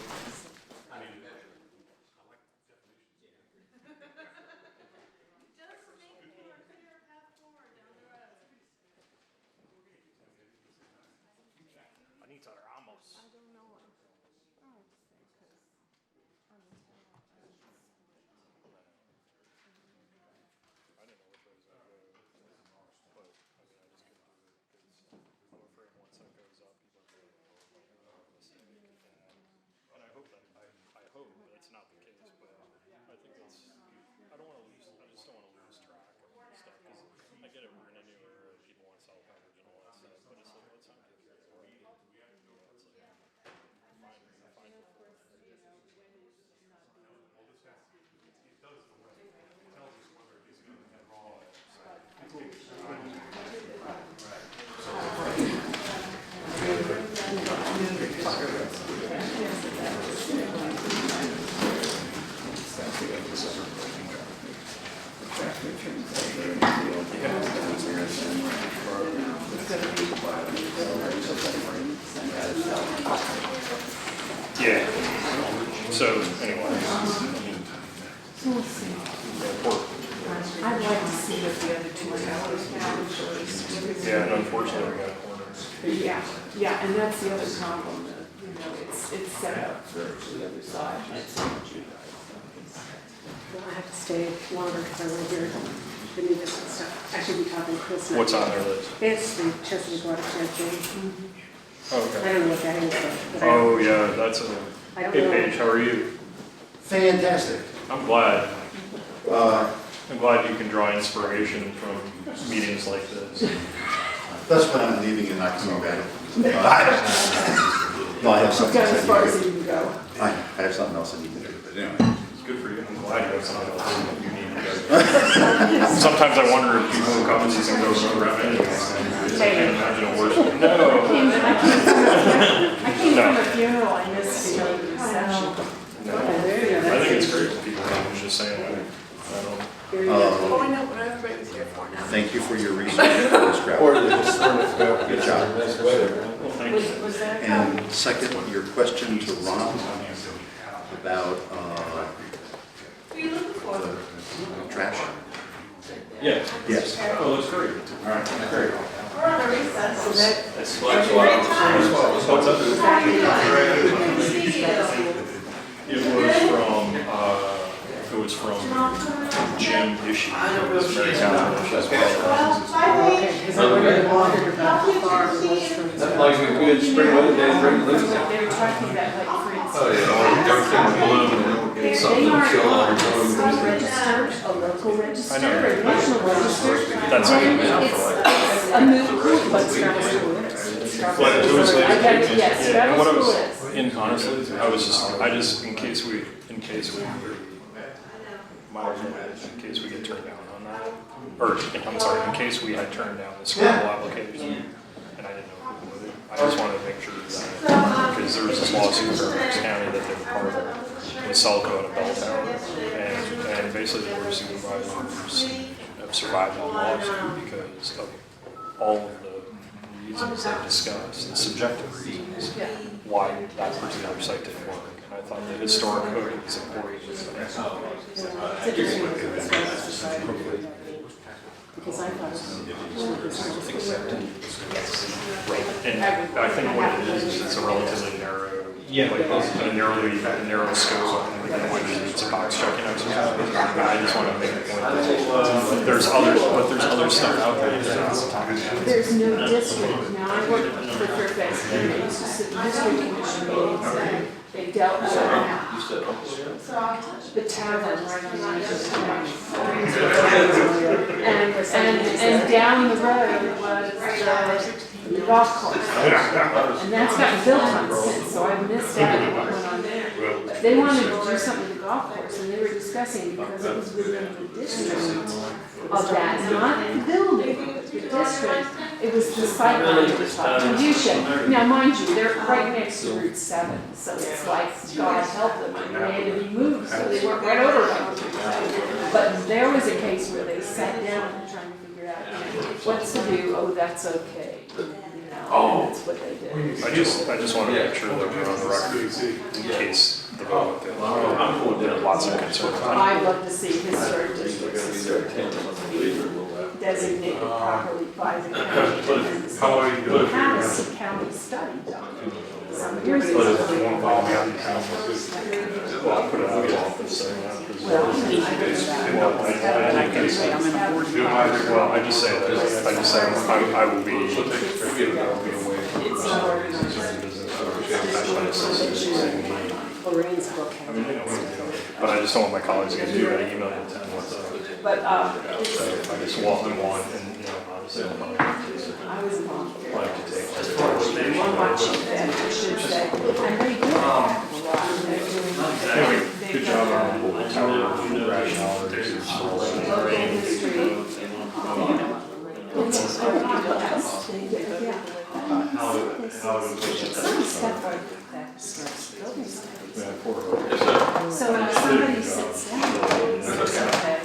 Yeah. So anyway. So let's see. I'd like to see what the other two hours now. Yeah, and unfortunately we got corners. Yeah, and that's the other problem, that, it's set up for the other side. I have to stay longer because I want to hear the new business stuff. I should be talking to Chris. What's on their list? It's the Chesapeake Watershed thing. I Okay. don't know what that is, but. Oh, yeah, that's a, I don't hey know. Paige, how are you? Fantastic. I'm glad. Uh, I'm glad you can draw inspiration from meetings like this. That's when I'm leaving and not coming back. No, I have She's something gone as far else as you can go. I have something else I need to do, but anyway. It's good for you. I'm glad you have something else that you need to do. Sometimes I wonder if people who come and see go to Rappahannock. I can't imagine a worse. No. I came from a funeral, I missed the reception. No. I think it's great that people come. I'm just saying, I don't. Oh, I know what everybody was here for now. Thank you for your research on this graph. Good job. Well, thank you. Was that? And second, your question to Ron about What are you looking for? the trash. Yeah. Yes. Oh, that's great. All right, great. We're on a recess, is it? That's Great time. What's up? Good to see you. It was from Jim Ishii. Very talented. Because I wondered about how far it was from. That's like a good spring weather day, bring loose. They were talking about like, for instance. Oh, yeah, everything was blue, and something to show on State registered, a local registered, I know. a national registered. That's And not it's a moot point, but Scrabble School is. But it was like- I got it, yes, Yeah, and what I Scrabble was, School is. in honestly, I just, in case we get turned down on that, or, I'm sorry, in case we had turned down the Scrabble application, and I didn't know who would, I just wanted to make sure that, because there was this lawsuit in Fairfax County that they were part of, with Selco and Belltown, and basically the board of supervisors have survived that lawsuit because of all of the reasons they discussed, the subjective reasons why that particular site didn't work. And I thought the historic code was important. Because I thought it was. Right. And I think what it is it's a relatively narrow, like a narrow scope. And we don't want to use a box checking exercise. I just want to make a point that there's other stuff out there that's talking about. There's no district. Now, I work for Fairfax County, I used to sit in district commission meetings, and they dealt with the tavern right on and down the road was the golf course. And that's gotten built on since, so I missed out on what went on there. But they wanted to do something with the golf course, and they were discussing because it was within the district of that, not the building, the district. It was the site line, you should, now mind you, they're right next to Route 7, so it's like God help them, and they had to be moved, so they weren't right over it. But there was a case where they sat down and trying to figure out, what's to do, oh, that's okay. Oh, that's what they did. I just want to make sure that we're on the record in case the vote. There are lots of concerns. I'd love to see historic districts designated properly by the county. How are you doing? Has a county study done. Some years But ago. if you want to follow me on the calendar, well, I'll put it out the office saying that. Well, I mean, I did that. Well, I just say that, I will be away. It's Lorraine's book. I mean, but I just don't want my colleagues to do that email at 10 with But, so I just want them on and, honestly, I'll probably I was involved. like to take. One watching them, I should say, and they do have a lot, and they're doing. Anyway, good job on our rationale. Local history, it's so interesting, yeah. Some stuff like that starts building studies. So if somebody sits down and says, okay,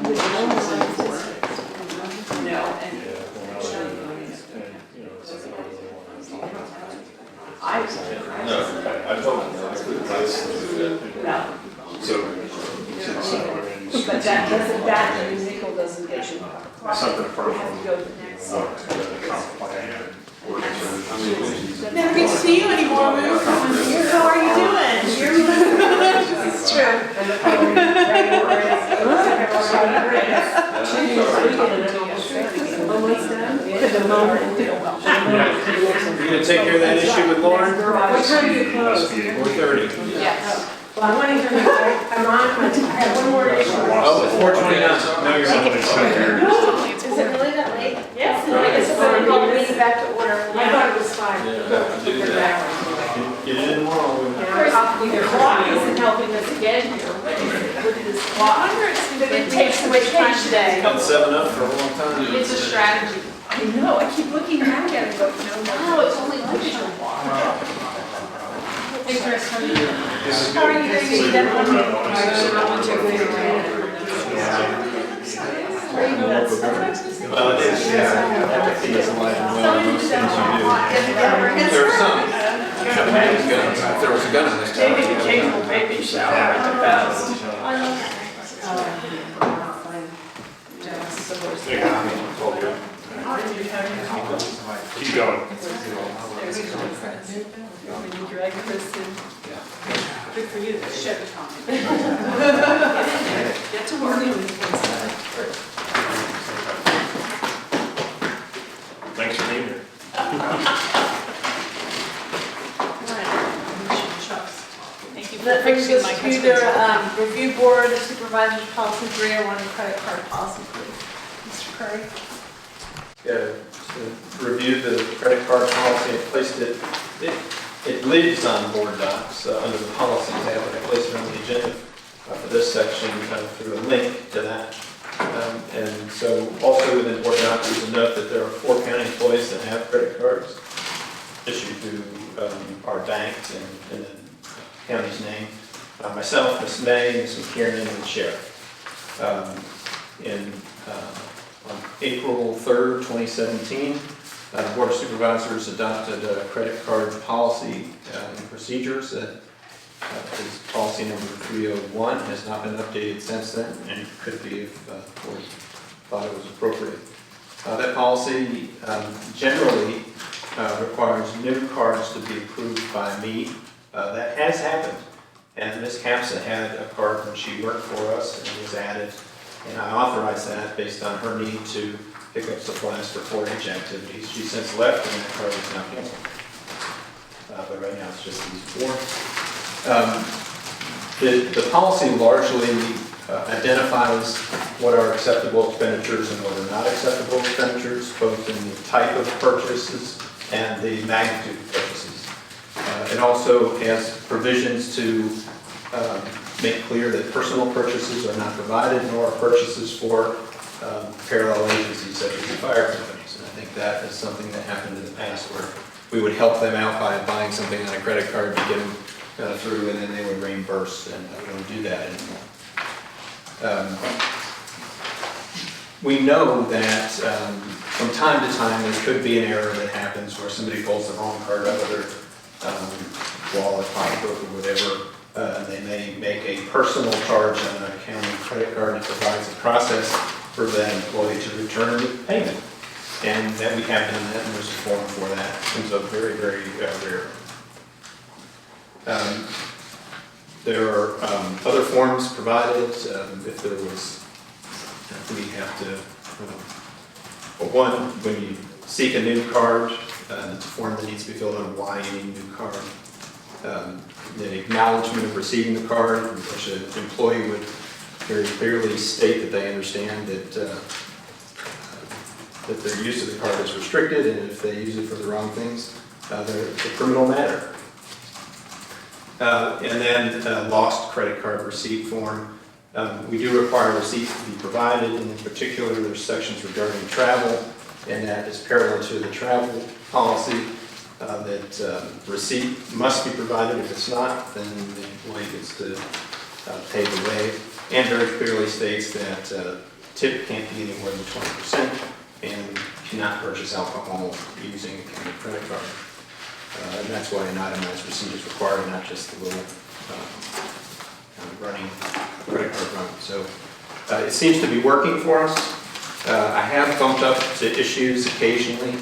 with no one for it, no, and I told them. no. So, But that doesn't, that nickel doesn't get you. something apart You have from to go to the next one. the comp plan. Never get to see you anymore, Ruth. How are you doing? This is true. You gonna take care of that issue with Lauren? What time do you close? 4:30. Yes. Well, I want to hear, I'm on, I have one more issue. Oh, it's 4:29. No, you're not. Is it really that late? Yes. I guess if we're calling the meeting back to order. I thought it was fine. You did it wrong. Clock isn't helping us get here. With this clock. It takes away time today. Been 7 up for a long time. It's a strategy. I know, I keep looking back at it, but no, it's only lunchtime. Hey Chris, how are you? How are you doing? You done one? Well, it is, yeah. Everything is alive and well, most things you do. There are some. If there was a gun in this town. Maybe the occasional baby shower at the best. Keep going. Drag Kristen. Good for you. Shut the comment. Get to work. Thanks for being here. Thank you for That brings fixing us my to husband's. the review board of supervisors policy 301 and credit card policy, please. Mr. Curry. Yeah, to review the credit card policy, I placed it lives on board docs under the policy tab, but I placed it on the agenda for this section through a link to that. And so also within board docs, there's a note that there are 4 county employees that have credit cards issued to our banks and the county's name. Myself, Ms. May, Ms. McKiernan, and the sheriff. On April 3rd, 2017, the Board of Supervisors adopted a credit card policy and procedures that is policy number 301, has not been updated since then, and it could be if the board thought it was appropriate. That policy generally requires new cards to be approved by me. That has happened, and Ms. Capsa had a card when she worked for us and was added. And I authorized that based on her need to pick up supplies for 4-H activities. She's since left and that card is now canceled. But right now it's just these 4. The policy largely identifies what are acceptable expenditures and what are not acceptable expenditures, both in the type of purchases and the magnitude of purchases. It also has provisions to make clear that personal purchases are not provided, nor purchases for parallel agencies such as the fire companies. And I think that is something that happened in the past where we would help them out by buying something on a credit card to get them through, and then they would reimburse, and we don't do that anymore. We know that from time to time there could be an error that happens where somebody pulls the wrong card out of their wallet, pocketbook, or whatever. They may make a personal charge on a county credit card that provides a process for that employee to return the payment. And that we have done that, and there's a form for that. It comes up very, very rare. There are other forms provided if there was, we have to, well, one, when you seek a new card, it's a form that needs to be filled out why you need a new card. The acknowledgement of receiving the card, which an employee would very clearly state that they understand that that their use of the card is restricted, and if they use it for the wrong things, it's a criminal matter. And then lost credit card receipt form. We do require receipts to be provided, and in particular, there's sections regarding travel, and that is parallel to the travel policy. That receipt must be provided. If it's not, then the employee gets to pay the way, and very clearly states that tip can't be any more than 20% and cannot purchase alcohol using a county credit card. And that's why an itemized receipt is required, not just the little running credit card run. So it seems to be working for us. I have bumped up to issues occasionally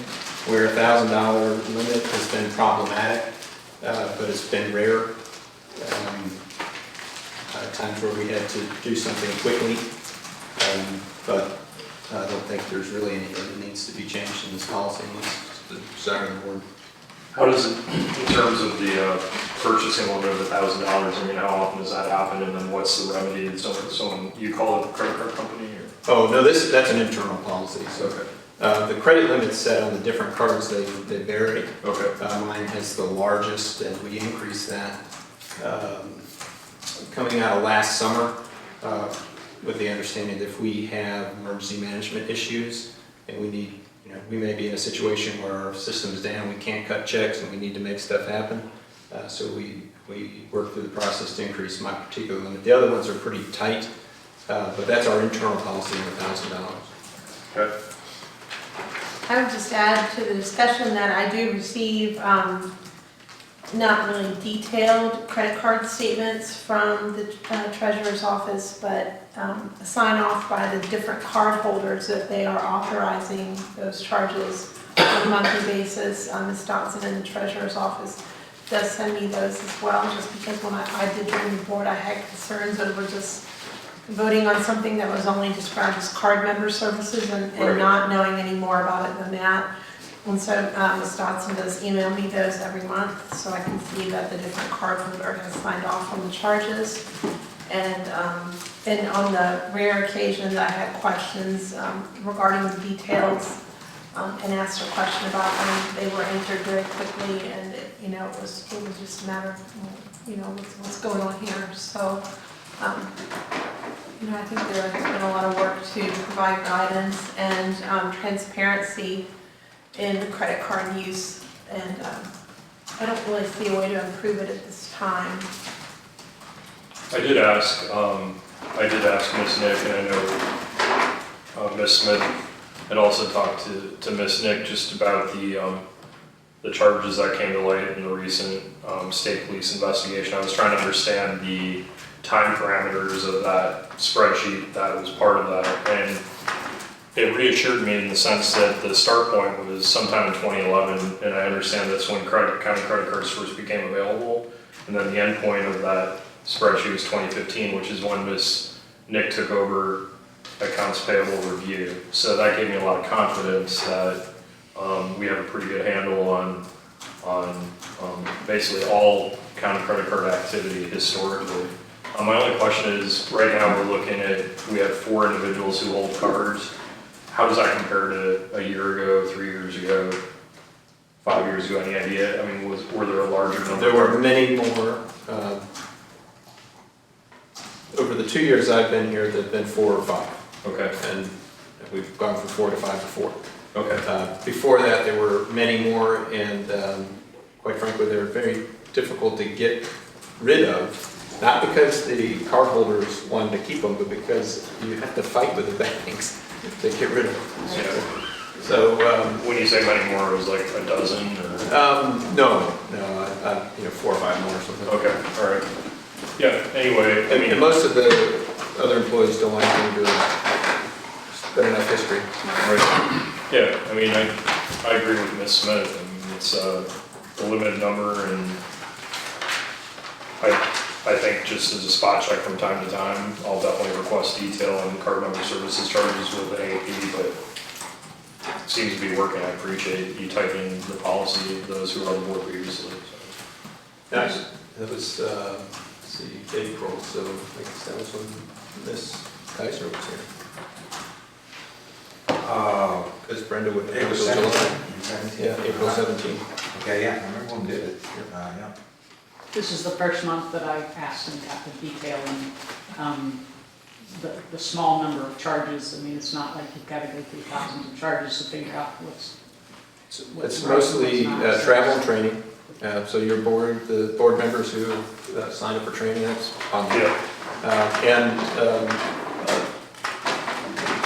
where $1,000 limit has been problematic, but it's been rare. Times where we had to do something quickly, but I don't think there's really anything that needs to be changed in this policy unless it's the desire of the board. How does it, in terms of the purchasing limit of $1,000, I mean, how often does that happen, and then what's the remedy? And someone, you call it a credit card company, or? Oh, no, that's an internal policy, so. Okay. The credit limits set on the different cards, they vary. Okay. Mine has the largest, and we increased that coming out of last summer with the understanding that if we have emergency management issues and we need, we may be in a situation where our system's down, we can't cut checks, and we need to make stuff happen. So we work through the process to increase my particular limit. The other ones are pretty tight, but that's our internal policy of $1,000. Okay. I would just add to the discussion that I do receive not really detailed credit card statements from the treasurer's office, but a sign off by the different card holders that they are authorizing those charges on a monthly basis. Ms. Dotson in the treasurer's office does send me those as well, just because when I did join the board, I had concerns over just voting on something that was only described as card member services and not knowing any more about it than that. And so Ms. Dotson does email me those every month, so I can see that the different card holder has signed off on the charges. And on the rare occasion that I had questions regarding the details and asked a question about them, they were answered very quickly, and it was just a matter of what's going on here. So. I think there has been a lot of work to provide guidance and transparency in the credit card use, and I don't really see a way to improve it at this time. I did ask Ms. Nick, and I know Ms. Smith had also talked to Ms. Nick just about the charges that came to light in the recent state police investigation. I was trying to understand the time parameters of that spreadsheet that was part of that, and it reassured me in the sense that the start point was sometime in 2011, and I understand that's when county credit cards first became available, and then the end point of that spreadsheet was 2015, which is when Ms. Nick took over accounts payable review. So that gave me a lot of confidence that we have a pretty good handle on basically all county credit card activity historically. My only question is, right now we have 4 individuals who hold cards. How does that compare to a year ago, 3 years ago, 5 years ago? Any idea? I mean, were there a larger number? There were many more. Over the 2 years I've been here, there have been 4 or 5. Okay. And we've gone from 4 to 5 to 4. Okay. Before that, there were many more, and quite frankly, they were very difficult to get rid of. Not because the cardholders wanted to keep them, but because you have to fight with the banks to get rid of them. Yeah. So when you say many more, it was like a dozen? Or? No, 4 or 5 more or something. Okay, all right. Yeah, anyway, I mean. And most of the other employees don't like them to good enough history. Right. Yeah, I mean, I agree with Ms. Smith. I mean, it's a limited number, and I think just as a spot check from time to time, I'll definitely request detail on card member services charges with an AP, but it seems to be working. I appreciate you typing the policy of those who are on the board previously. So. Nice. That was, let's see, April, so I guess that was when Ms. Kaiser was here. Because Brenda would have April July. 17th. Yeah, April 17th. Okay, yeah, I remember when we did it. Yeah. This is the first month that I asked and got the detail and the small number of charges. I mean, it's not like you've got to go through thousands of charges to figure out what's It's right, mostly what's not. travel and training. So your board, the board members who signed up for training, that's on there.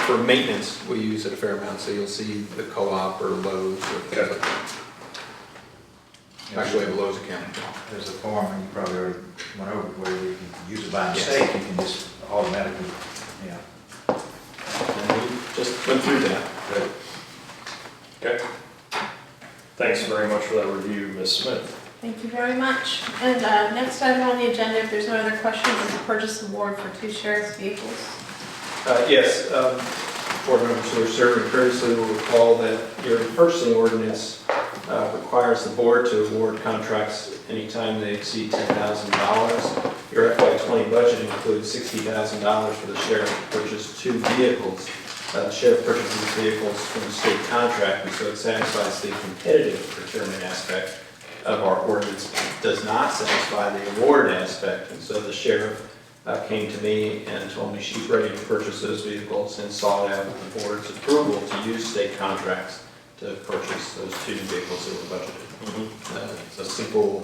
For maintenance, we use it a fair amount, so you'll see the co-op or Lowe's or things like that. Actually, I have a Lowe's account. There's a form, and you probably already went over, where you can use it by mistake, you can just automatically, And we just went through that. Good. Okay. Thanks very much for that review, Ms. Smith. Thank you very much. And next item on the agenda, if there's no other questions, is the purchase award for 2 sheriff's vehicles. Yes, board members who are serving previously will recall that your purchasing ordinance requires the board to award contracts anytime they exceed $10,000. Your FY20 budget includes $60,000 for the sheriff to purchase 2 vehicles. The sheriff purchases vehicles from the state contract, and so it satisfies the competitive procurement aspect of our ordinance. It does not satisfy the award aspect, and so the sheriff came to me and told me she's ready to purchase those vehicles and sought out the board's approval to use state contracts to purchase those 2 vehicles that were budgeted. It's a simple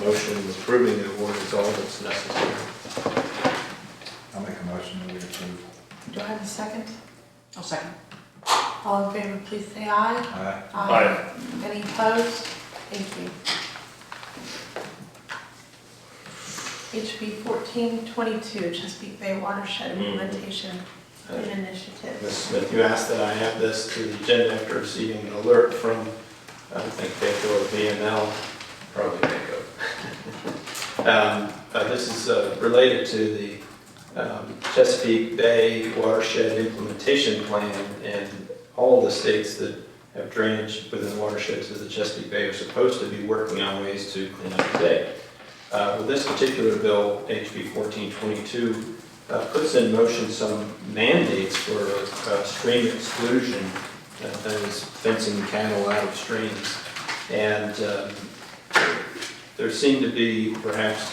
motion approving the award is all that's necessary. I'll make a motion that we approve. Do I have a second? I'll second. All in favor, please say aye. Aye. Aye. Any opposed? Thank you. HB 1422, Chesapeake Bay Watershed Implementation Initiative. Ms. Smith, you asked that I add this to the agenda after receiving an alert from, I think, Baco or VML, probably Baco. This is related to the Chesapeake Bay Watershed Implementation Plan, and all the states that have drainage within watersheds of the Chesapeake Bay are supposed to be working on ways to clean up the bay. With this particular bill, HB 1422, puts in motion some mandates for stream exclusion, that is fencing cattle out of streams. And there seem to be perhaps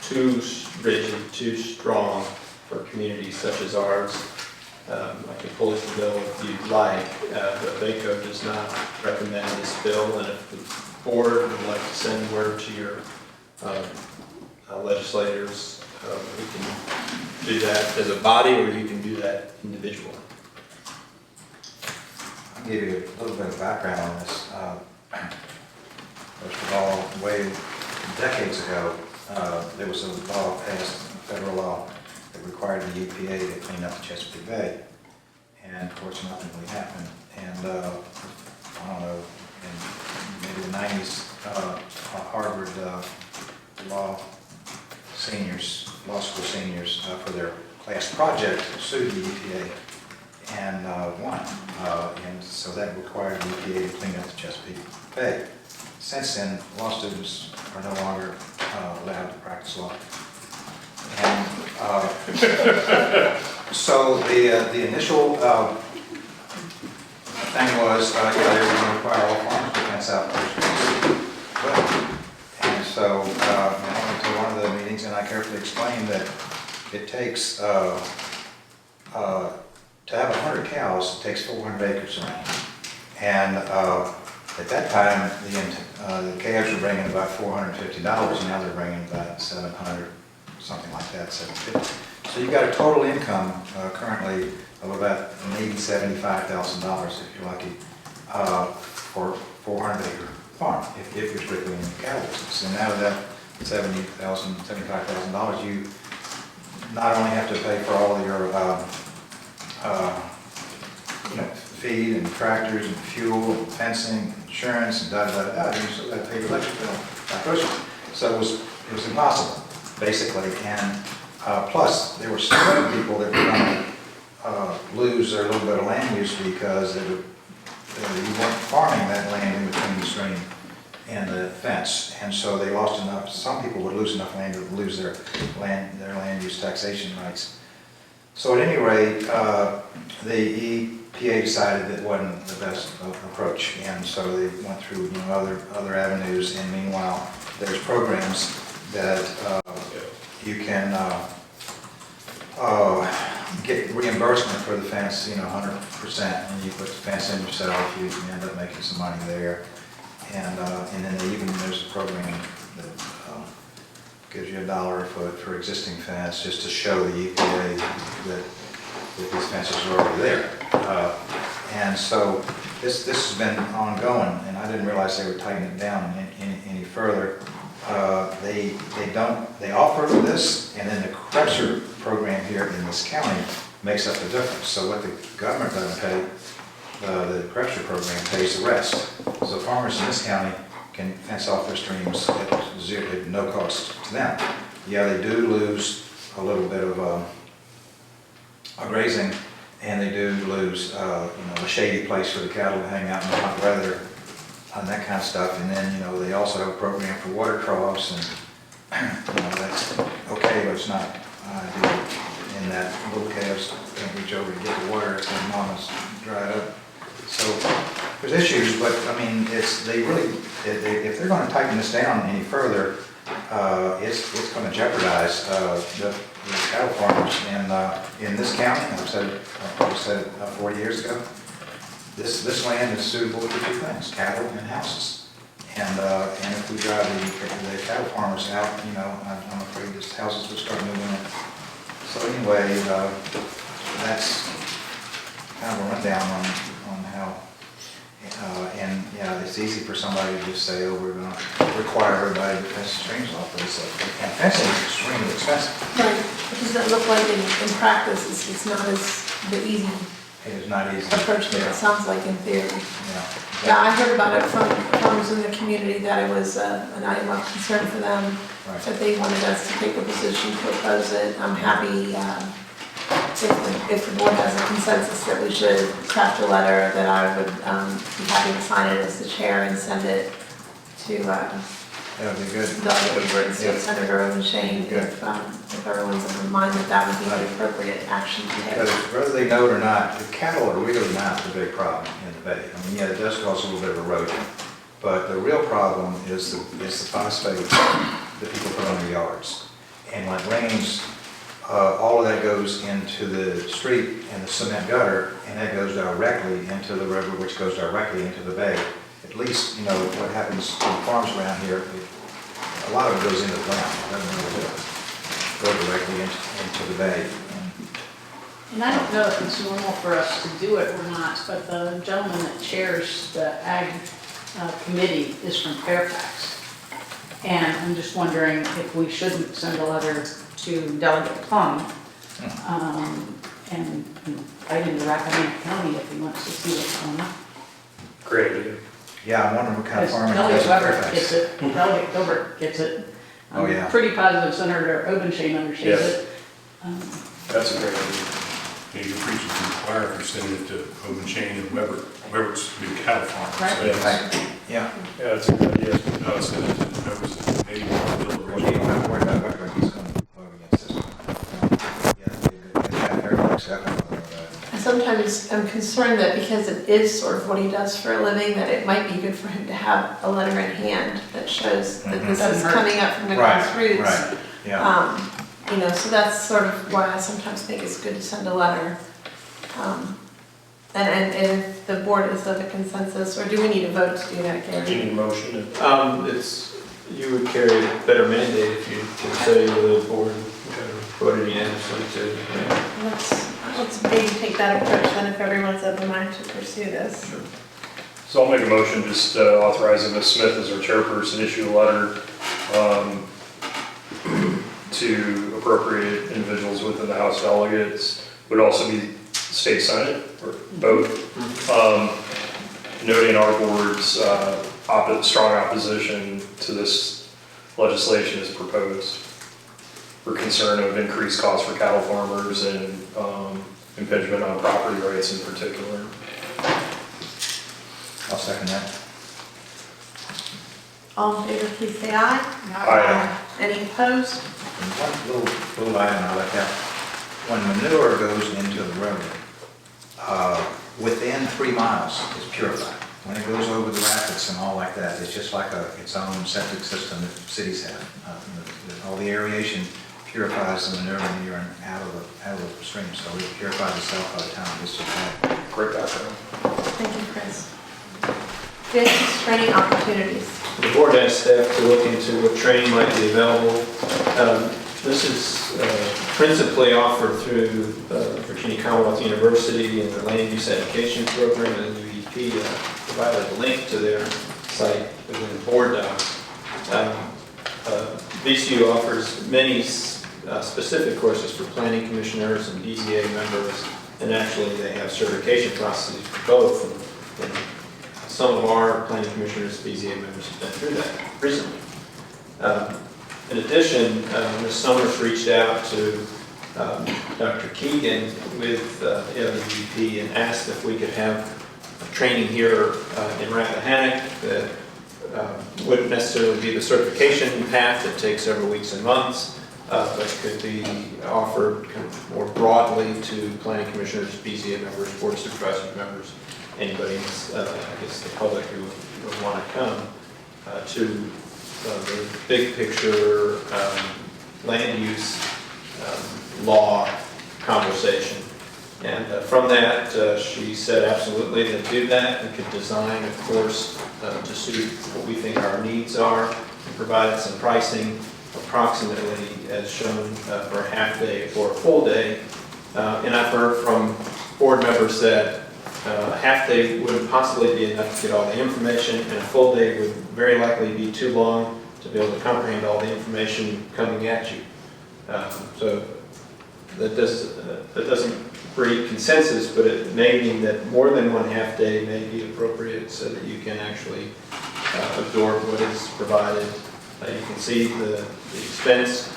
too rigid, too strong for communities such as ours. I can pull it the bill if you'd like, but Baco does not recommend this bill, and if the board would like to send word to your legislators, we can do that as a body, or you can do that individually. I'll give you a little bit of background on this. First of all, way decades ago, there was a law passed, a federal law, that required the EPA to clean up the Chesapeake Bay. And of course, nothing really happened. And I don't know, in maybe the 90s, Harvard law school seniors, for their class project, sued the EPA and won. And so that required the EPA to clean up the Chesapeake Bay. Since then, law students are no longer allowed to practice law. And so the initial thing was, they were going to require all farmers to fence out their streets. And so I went to one of the meetings and I carefully explained that it takes, to have 100 cows, it takes 400 acres of land. And at that time, the calves were bringing about $450, now they're bringing about $700, something like that, $750. So you've got a total income currently of about maybe $75,000 if you're lucky for 400-acre farm, if you're strictly in the cattle business. And out of that $75,000, you not only have to pay for all of your feed and tractors and fuel and fencing, insurance and da-da-da-da, you still got to pay your electric bill by Christmas. So it was impossible, basically. And plus, there were so many people that were going to lose their little bit of land use because you weren't farming that land in between the stream and the fence. And so they lost enough, some people would lose enough land to lose their land use taxation rights. So at any rate, the EPA decided that wasn't the best approach, and so they went through other avenues. And meanwhile, there's programs that you can get reimbursement for the fence, 100%, and you put the fence in yourself, you end up making some money there. And then there's a program that gives you $1 a foot for existing fence, just to show the EPA that these fences are already there. And so this has been ongoing, and I didn't realize they were tightening it down any further. They offer this, and then the pressure program here in this county makes up the difference. So what the government doesn't pay, the pressure program pays the rest. So farmers in this county can fence off their streams at no cost to them. Yeah, they do lose a little bit of grazing and they do lose, a shady place for the cattle to hang out in the hot weather, and that kind of stuff. And then, they also have a program for water troughs, and, that's okay, but it's not ideal in that little calves can't reach over to get the water if their mama's dried up. So there's issues, but I mean, if they're going to tighten this down any further, it's going to jeopardize the cattle farmers in this county. I probably said it 40 years ago. This land is suitable for two things: cattle and houses. And if we drive the cattle farmers out, I'm afraid these houses will start moving in. So anyway, that's kind of a rundown on how. And it's easy for somebody to just say, oh, we're going to require everybody to fence the streams off, but fencing is extremely expensive. Right, it doesn't look like in practice, it's not as the easy It is not easy. approach that it sounds like in theory. Yeah. Yeah, I heard about it from farmers in the community, that it was an item of concern for them, Right. that they wanted us to take a position to oppose it. I'm happy if the board has a consensus that we should craft a letter, that I would be happy to sign it as the chair and send it to That would be good. Delegate Woodward and State Yeah. Senator O'Shane, Good. if everyone's of mind that would be the appropriate action to take. Because whether they know it or not, the cattle are really not the big problem in the bay. I mean, yeah, it does cause a little bit of erosion, but the real problem is the phosphate that people put on their yards. And when it rains, all of that goes into the street and the cement gutter, and that goes directly into the river, which goes directly into the bay. At least, what happens on farms around here, a lot of it goes into the ground. It doesn't really go directly into the bay. And I don't know if it's normal for us to do it or not, but the gentleman that chairs the Ag Committee is from Fairfax. And I'm just wondering if we shouldn't send a letter to Delegate Plum and invite him to Rappahannock County if he wants to see what's going on. Great idea. Yeah, I'm wondering what kind of Because farming. Delegate Weber gets it, Delegate Gilbert gets it. Oh, yeah. I'm pretty positive Senator Obenshain understands Yes. it. That's a great idea. Yeah, you're preaching to the choir if you're sending it to Obenshain and Weber. Weber's a big cattle farmer. Right. So it's- Yeah. Yeah, that's a good idea. No, it's the Weber's maybe Well, you don't have to worry about Weber, he's going to vote against this one. Yeah, that'd be a good. Yeah, Fairfax, definitely. I sometimes am concerned that because it is sort of what he does for a living, that it might be good for him to have a letter in hand that shows that this is Doesn't hurt. coming up from the Right, grassroots. right, yeah. So that's sort of why I sometimes think it's good to send a letter. And if the board is of a consensus, or do we need a vote to do that, Do you Gary? need a motion? You would carry a better mandate if you could say to the board, voted unanimously to. Let's maybe take that approach then, if everyone's of a mind to pursue this. So I'll make a motion just authorizing Ms. Smith as our chairperson issue a letter to appropriate individuals within the House delegates. Would also be state senate or both. Noting our board's strong opposition to this legislation as proposed for concern of increased costs for cattle farmers and impingement on property rights in particular. I'll second that. All in favor, please say aye. Aye. Any opposed? And one little item I left out. When manure goes into the road, within 3 miles it's purified. When it goes over the rapids and all like that, it's just like its own septic system that cities have. All the aeration purifies the manure and urine out of the stream, so it purifies itself by the time it gets to the plant. Great background. Thank you, Chris. Business training opportunities. The board asked staff to look into what training might be available. This is principally offered through Virginia Commonwealth University and the Land Use Education Program, and the UEP provided a link to their site within the board doc. VCU offers many specific courses for planning commissioners and BZA members, and actually they have certification processes for both. And some of our planning commissioners, BZA members, have been through that recently. In addition, Ms. Summers reached out to Dr. Keegan with the LUVP and asked if we could have training here in Rappahannock that wouldn't necessarily be the certification path that takes several weeks and months, but could be offered kind of more broadly to planning commissioners, BZA members, board of supervisors members, anybody, I guess the public who would want to come to the big picture land use law conversation. And from that, she said absolutely they do that. We could design a course to suit what we think our needs are and provide some pricing approximately as shown for a half day or a full day. And I've heard from board members that a half day wouldn't possibly be enough to get all the information, and a full day would very likely be too long to be able to comprehend all the information coming at you. So that doesn't breed consensus, but it may mean that more than one half day may be appropriate so that you can actually absorb what is provided. You can see the expense.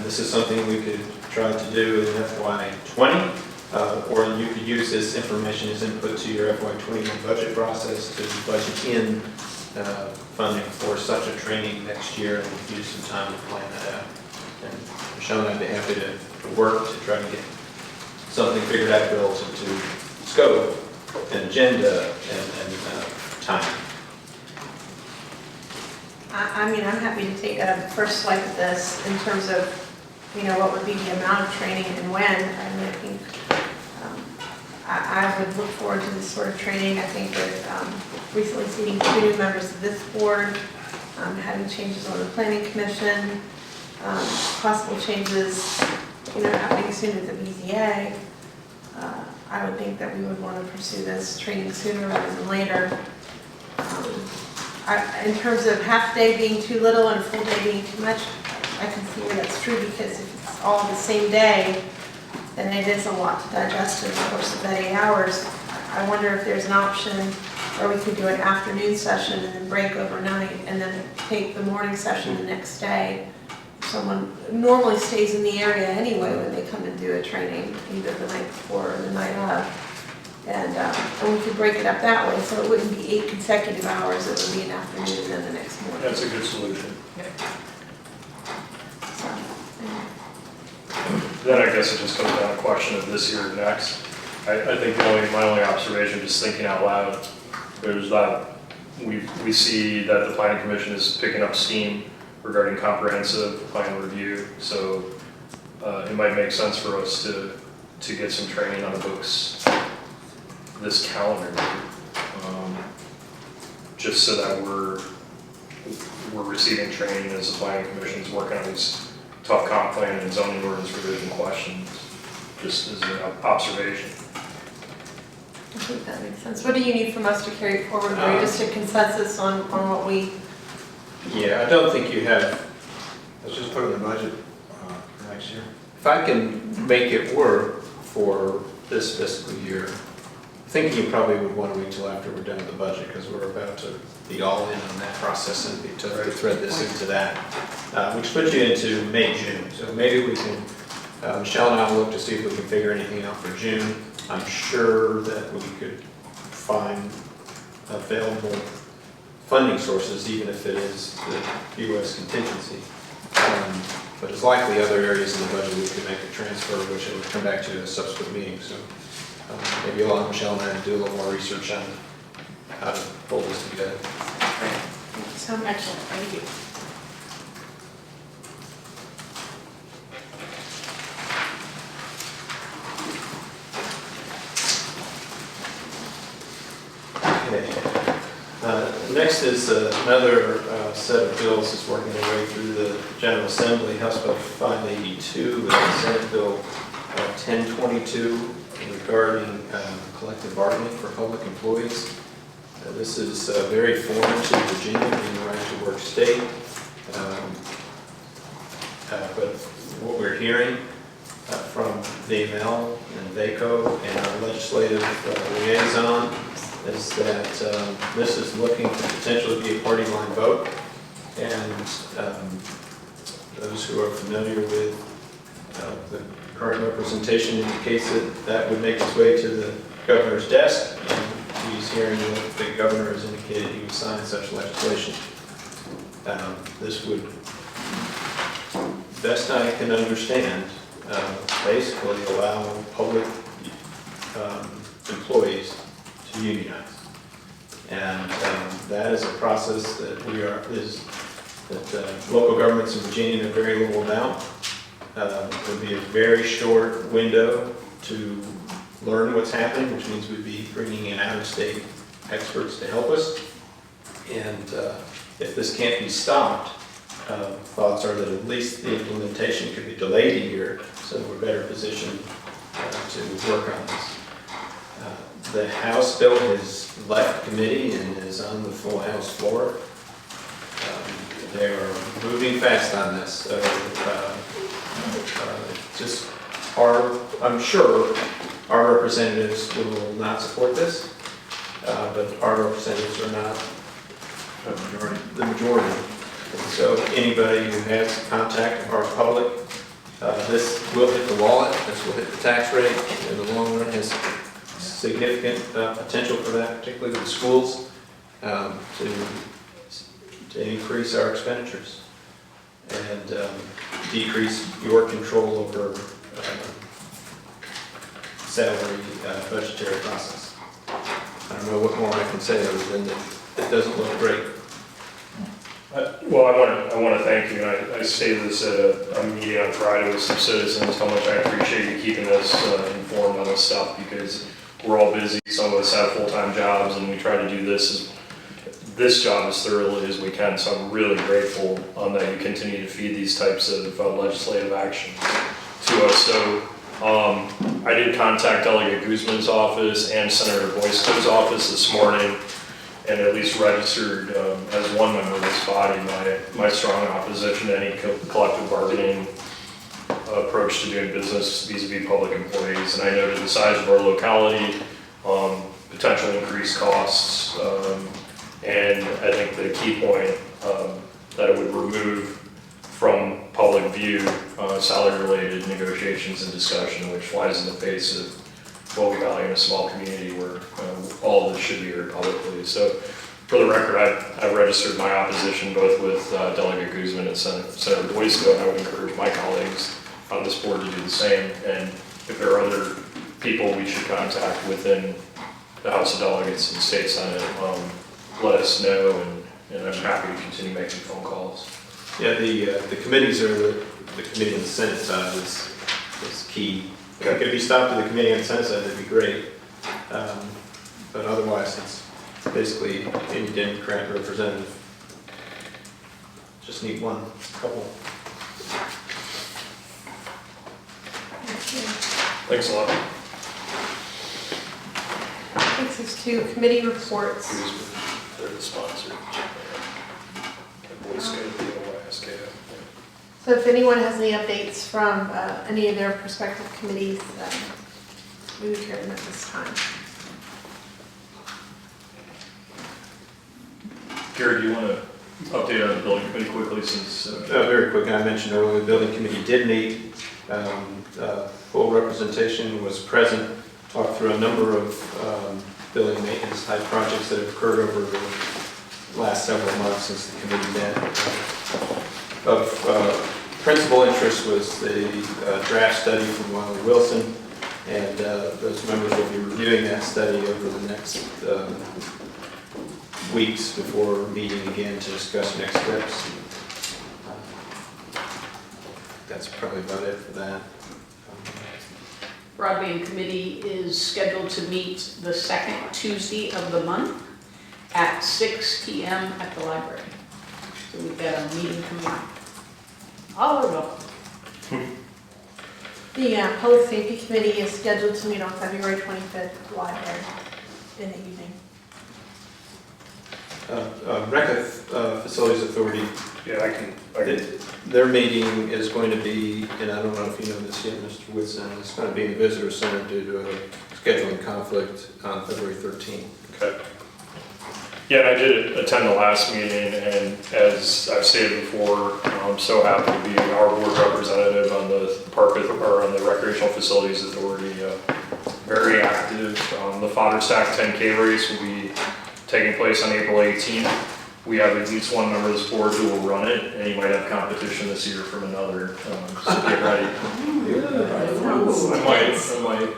This is something we could try to do in FY20, or you could use this information as input to your FY21 budget process to budget in funding for such a training next year and use some time to plan that out. And Michelle and I'd be happy to work to try to get something figured out relative to scope and agenda and time. I mean, I'm happy to take a first swipe at this in terms of, what would be the amount of training and when. I mean, I think I would look forward to this sort of training. I think that recently seeing 2 new members of this board, having changes on the planning commission, possible changes, happening soon with the BZA, I would think that we would want to pursue this training sooner rather than later. In terms of half day being too little and a full day being too much, I can see where that's true, because if it's all the same day, then it is a lot to digest in the course of that 8 hours. I wonder if there's an option where we could do an afternoon session and then break overnight and then take the morning session the next day. Someone normally stays in the area anyway when they come and do a training, either the night before or the night of. And we could break it up that way, so it wouldn't be 8 consecutive hours, it would be an afternoon and then the next morning. That's a good solution. Then I guess it just comes down to a question of this year or next. I think my only observation, just thinking out loud, there's that we see that the planning commission is picking up steam regarding comprehensive plan review. So it might make sense for us to get some training on the books this calendar year, just so that we're receiving training as the planning commission is working on these tough comp plan and zoning ordinance revision questions, just as an observation. I think that makes sense. What do you need from us to carry it forward? Or just a consensus on what we... Yeah, I don't think you have. Let's just put it in the budget for next year. If I can make it work for this fiscal year, I think you probably would want to wait till after we're done with the budget, because we're about to be all in on that process and be to thread this into that, which puts you into May, June. So maybe we can, Michelle and I will look to see if we can figure anything out for June. I'm sure that we could find available funding sources, even if it is the U.S. contingency. But it's likely other areas in the budget we could make a transfer, which I will come back to in a subsequent meeting. So maybe you'll allow Michelle and I to do a little more research on how to pull this together. Great. Thank you so much. Thank you. Next is another set of bills that's working their way through the General Assembly, House Bill 582 and Senate Bill 1022 regarding collective bargaining for public employees. This is very foreign to Virginia, being a right-to-work state. But what we're hearing from VML and VACO and our legislative liaison is that this is looking to potentially be a party line vote. And those who are familiar with The current representation indicates that that would make its way to the governor's desk. And he's hearing that the governor has indicated he would sign such legislation. This would, best I can understand, basically allow public employees to unionize. And that is a process that local governments in Virginia know very little about. It would be a very short window to learn what's happening, which means we'd be bringing in out-of-state experts to help us. And if this can't be stopped, thoughts are that at least the implementation could be delayed a year, so we're better positioned to work on this. The House bill has left committee and is on the full House floor. They are moving fast on this, so just I'm sure our representatives will not support this, but our representatives are not the majority. So anybody who has contact with our public, this will hit the wallet, this will hit the tax rate, in the long run has significant potential for that, particularly with the schools, to increase our expenditures and decrease your control over salary budgetary process. I don't know what more I can say other than that it doesn't look great. Well, I want to thank you, and I stated this at a meeting on Friday with some citizens, how much I appreciate you keeping us informed on this stuff, because we're all busy, some of us have full-time jobs, and we try to do this job as thoroughly as we can, so I'm really grateful that you continue to feed these types of legislative action to us. So I did contact Delegate Guzman's office and Senator Boysko's office this morning, and at least registered as one member of this body my strong opposition to any collective bargaining approach to doing business vis-a-vis public employees. And I noted the size of our locality, potential increased costs, and I think the key point that it would remove from public view salary-related negotiations and discussion, which flies in the face of what we value in a small community where all of this should be heard publicly. So for the record, I've registered my opposition both with Delegate Guzman and Senator Boysko, and I would encourage my colleagues on this board to do the same. And if there are other people we should contact within the House of Delegates and State Senate, let us know, and I'm happy to continue making phone calls. Yeah, the committees are the committee on the Senate side is key. If it could be stopped to the committee on the Senate side, that'd be great. But otherwise, it's basically any Democrat representative. Just need one couple. Thanks a lot. Takes us to committee reports. They're the sponsor. So if anyone has any updates from any of their prospective committees, we would hear them at this time. Gary, do you want to update on the building committee quickly since... Very quick, I mentioned earlier, the building committee did meet. Full representation was present, talked through a number of building maintenance type projects that have occurred over the last several months since the committee met. Of principal interest was the draft study from Wiley Wilson, and those members will be reviewing that study over the next weeks before meeting again to discuss next steps. That's probably about it for that. Broadband Committee is scheduled to meet the second Tuesday of the month at 6 p.m. at the library. So we've got a meeting coming up. All over. The Public Safety Committee is scheduled to meet on February 25th at the library in the evening. Facilities Authority. Yeah, I can. Their meeting is going to be, and I don't know if you know this yet, Mr. Whitson, it's going to be in the Visitor Center due to a scheduling conflict on February 13th. Okay. Yeah, and I did attend the last meeting, and as I've stated before, I'm so happy to be our board representative on the or on the Recreational Facilities Authority. Very active. The Fodder Stack 10K race will be taking place on April 18th. We have at least one member of this board who will run it, and he might have competition this year from another. So get ready. I might.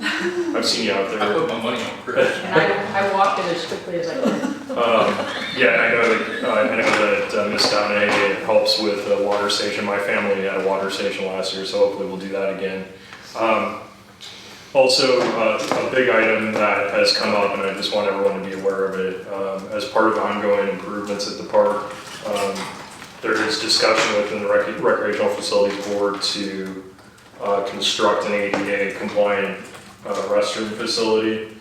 I've seen you out there. I put my money on Chris. And I walked it as quickly as I could. Yeah, I know that Ms. Downey helps with the water station. My family had a water station last year, so hopefully we'll do that again. Also, a big item that has come up, and I just want everyone to be aware of it, as part of ongoing improvements at the park, there is discussion within the Recreational Facilities Board to construct an ADA compliant restroom facility.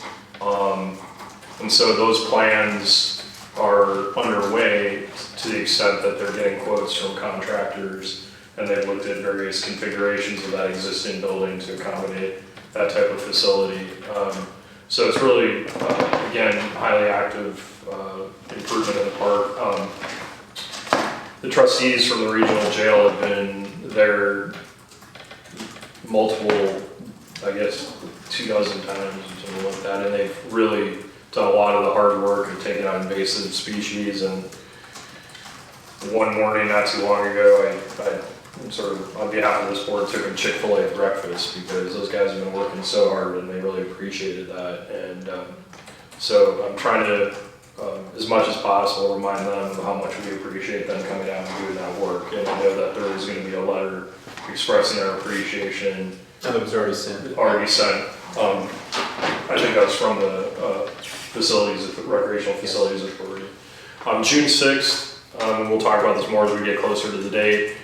And so those plans are underway to the extent that they're getting quotes from contractors, and they've looked at various configurations of that existing building to accommodate that type of facility. So it's really, again, highly active improvement in the park. The trustees from the regional jail have been there multiple, I guess, 2,000 times or something like that, and they've really done a lot of the hard work of taking out invasive species. And one morning not too long ago, I sort of, on behalf of this board, took them Chick-fil-A breakfast because those guys have been working so hard and they really appreciated that. And so I'm trying to, as much as possible, remind them of how much we appreciate them coming out and doing that work. And I know that there is going to be a letter expressing our appreciation. And it was already sent. I think that's from the Recreational Facilities Authority. June 6th, and we'll talk about this more as we get closer to the date.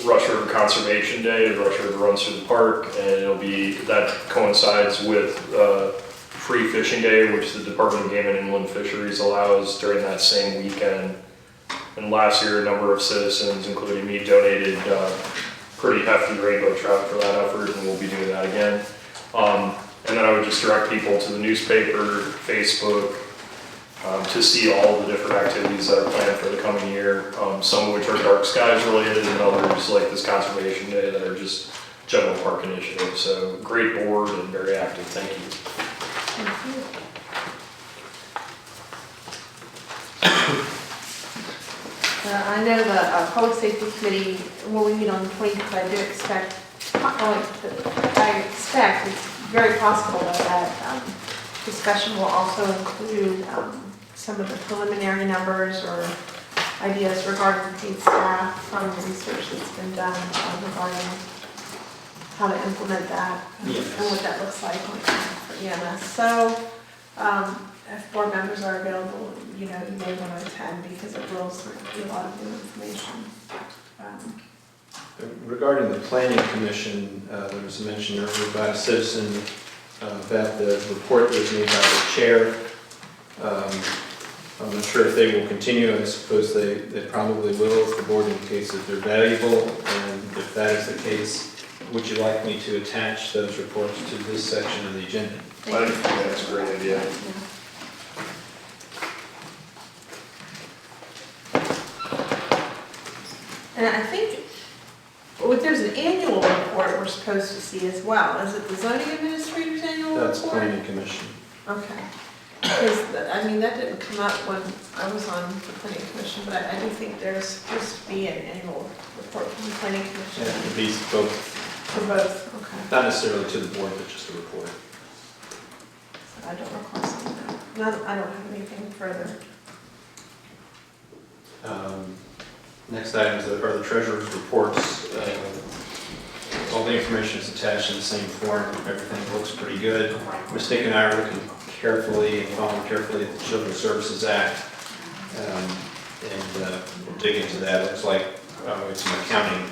Rush River Conservation Day. Rush River runs through the park, and that coincides with Free Fishing Day, which the Department of Game and Inland Fisheries allows during that same weekend. And last year, a number of citizens, including me, donated pretty hefty rainbow trout for that effort, and we'll be doing that again. And then I would just direct people to the newspaper, Facebook, to see all the different activities that are planned for the coming year, some of which are dark skies related, and others like this Conservation Day that are just general park initiatives. So great board and very active. Thank you. Thank you. I know the Public Safety Committee, when we meet on the 20th, I expect it's very possible that discussion will also include some of the preliminary numbers or ideas regarding paid staff from the research that's been done regarding how to implement that and what that looks like for EMS. So if board members are available, you may want to attend because it will be a lot of new information. Regarding the Planning Commission, there was a mention earlier by a citizen about the report that was made by the chair. I'm not sure if they will continue. I suppose they probably will if the board indicates that they're valuable. And if that is the case, would you like me to attach those reports to this section of the agenda? I think that's a great idea. And I think there's an annual report we're supposed to see as well. Is it the zoning administrator's annual report? That's Planning Commission. Okay. Because, that didn't come up when I was on the Planning Commission, but I do think there's supposed to be an annual report from the Planning Commission. Yeah, it be both. For both, okay. Not necessarily to the board, but just a report. So I don't recall seeing that. I don't have anything further. Next items are the treasurer's reports. All the information is attached in the same form. Everything looks pretty good. Ms. Dick and I are looking carefully and following carefully at the Children's Services Act. We'll dig into that. It looks like some accounting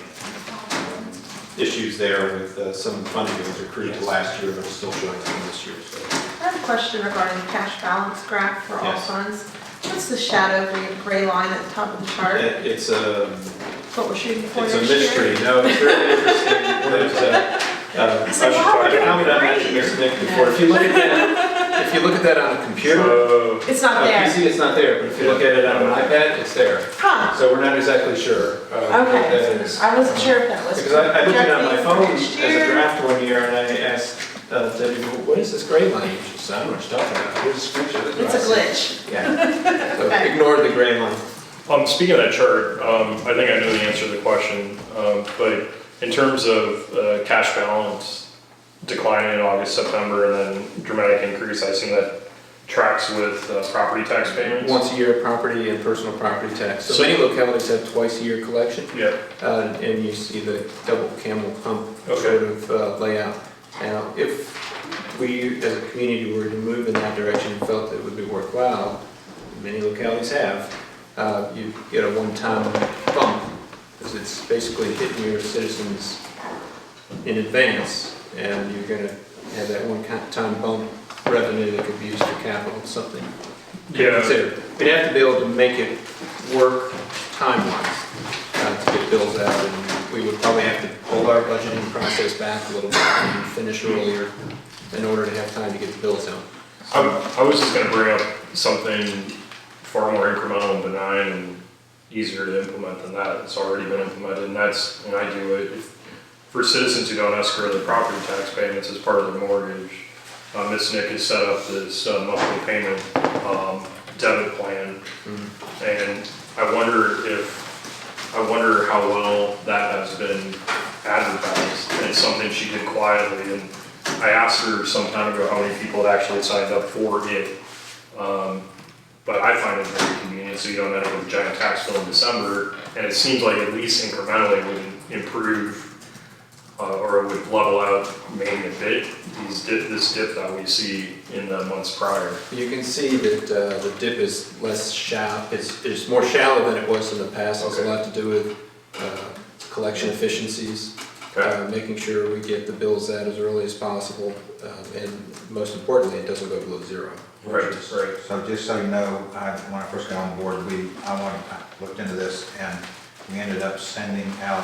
issues there with some of the funding that was accrued to last year, but still showing up this year. So. I have a question regarding the cash balance graph for all funds. What's the shadow gray line at the top of the chart? It's what we're shooting for. It's a mystery. No, it's very interesting. I should comment on that to Ms. Nick before. If you look at that, if you look at that on a computer, It's not on a there. PC, it's not there, but if you look at it on an iPad, it's there. Huh, So we're not exactly sure what that okay. is. I wasn't sure if that was. Because I looked at it on my phone next as a year. draft one year, and I asked Debbie, what is this gray line? She said, I don't know what you're talking about. Here's a screenshot. It's a glitch. Yeah. So ignore the gray line. Speaking of that chart, I think I know the answer to the question, but in terms of cash balance declining in August, September, and then dramatic increase, I assume that tracks with property tax payments? Once a year, property and personal property tax. So many localities have twice a year collection. Yeah. And you see the double camel pump Okay. sort of layout. Now, if we as a community were to move in that direction and felt that it would be worthwhile, many localities have, you get a one-time bump, because it's basically hitting your citizens in advance, and you're going to have that one-time bump revenue that could be used for capital, something to consider. We'd have to be able to make it work time-wise to get bills out, and we would probably have to hold our budgeting process back a little bit and finish earlier in order to have time to get the bills out. I was just going to bring up something far more incremental and benign and easier to implement than that. It's already been implemented, and that's, and I do it, for citizens who don't escrow their property tax payments as part of their mortgage. Ms. Nick has set up this monthly payment debit plan, and I wonder how well that has been advertised, and it's something she did quietly, and I asked her some time ago how many people had actually signed up for it, but I find it very convenient, so you don't end up with a giant tax bill in December, and it seems like at least incrementally would improve, or it would level out maybe a bit, this dip that we see in the months prior. You can see that the dip is less shallow, it's more shallow than it was in the past. It's a lot to do with collection efficiencies, making sure we get the bills out as early as possible, and most importantly, it doesn't go below zero. Right. So just so you know, when I first got on board, I looked into this, and we ended up sending out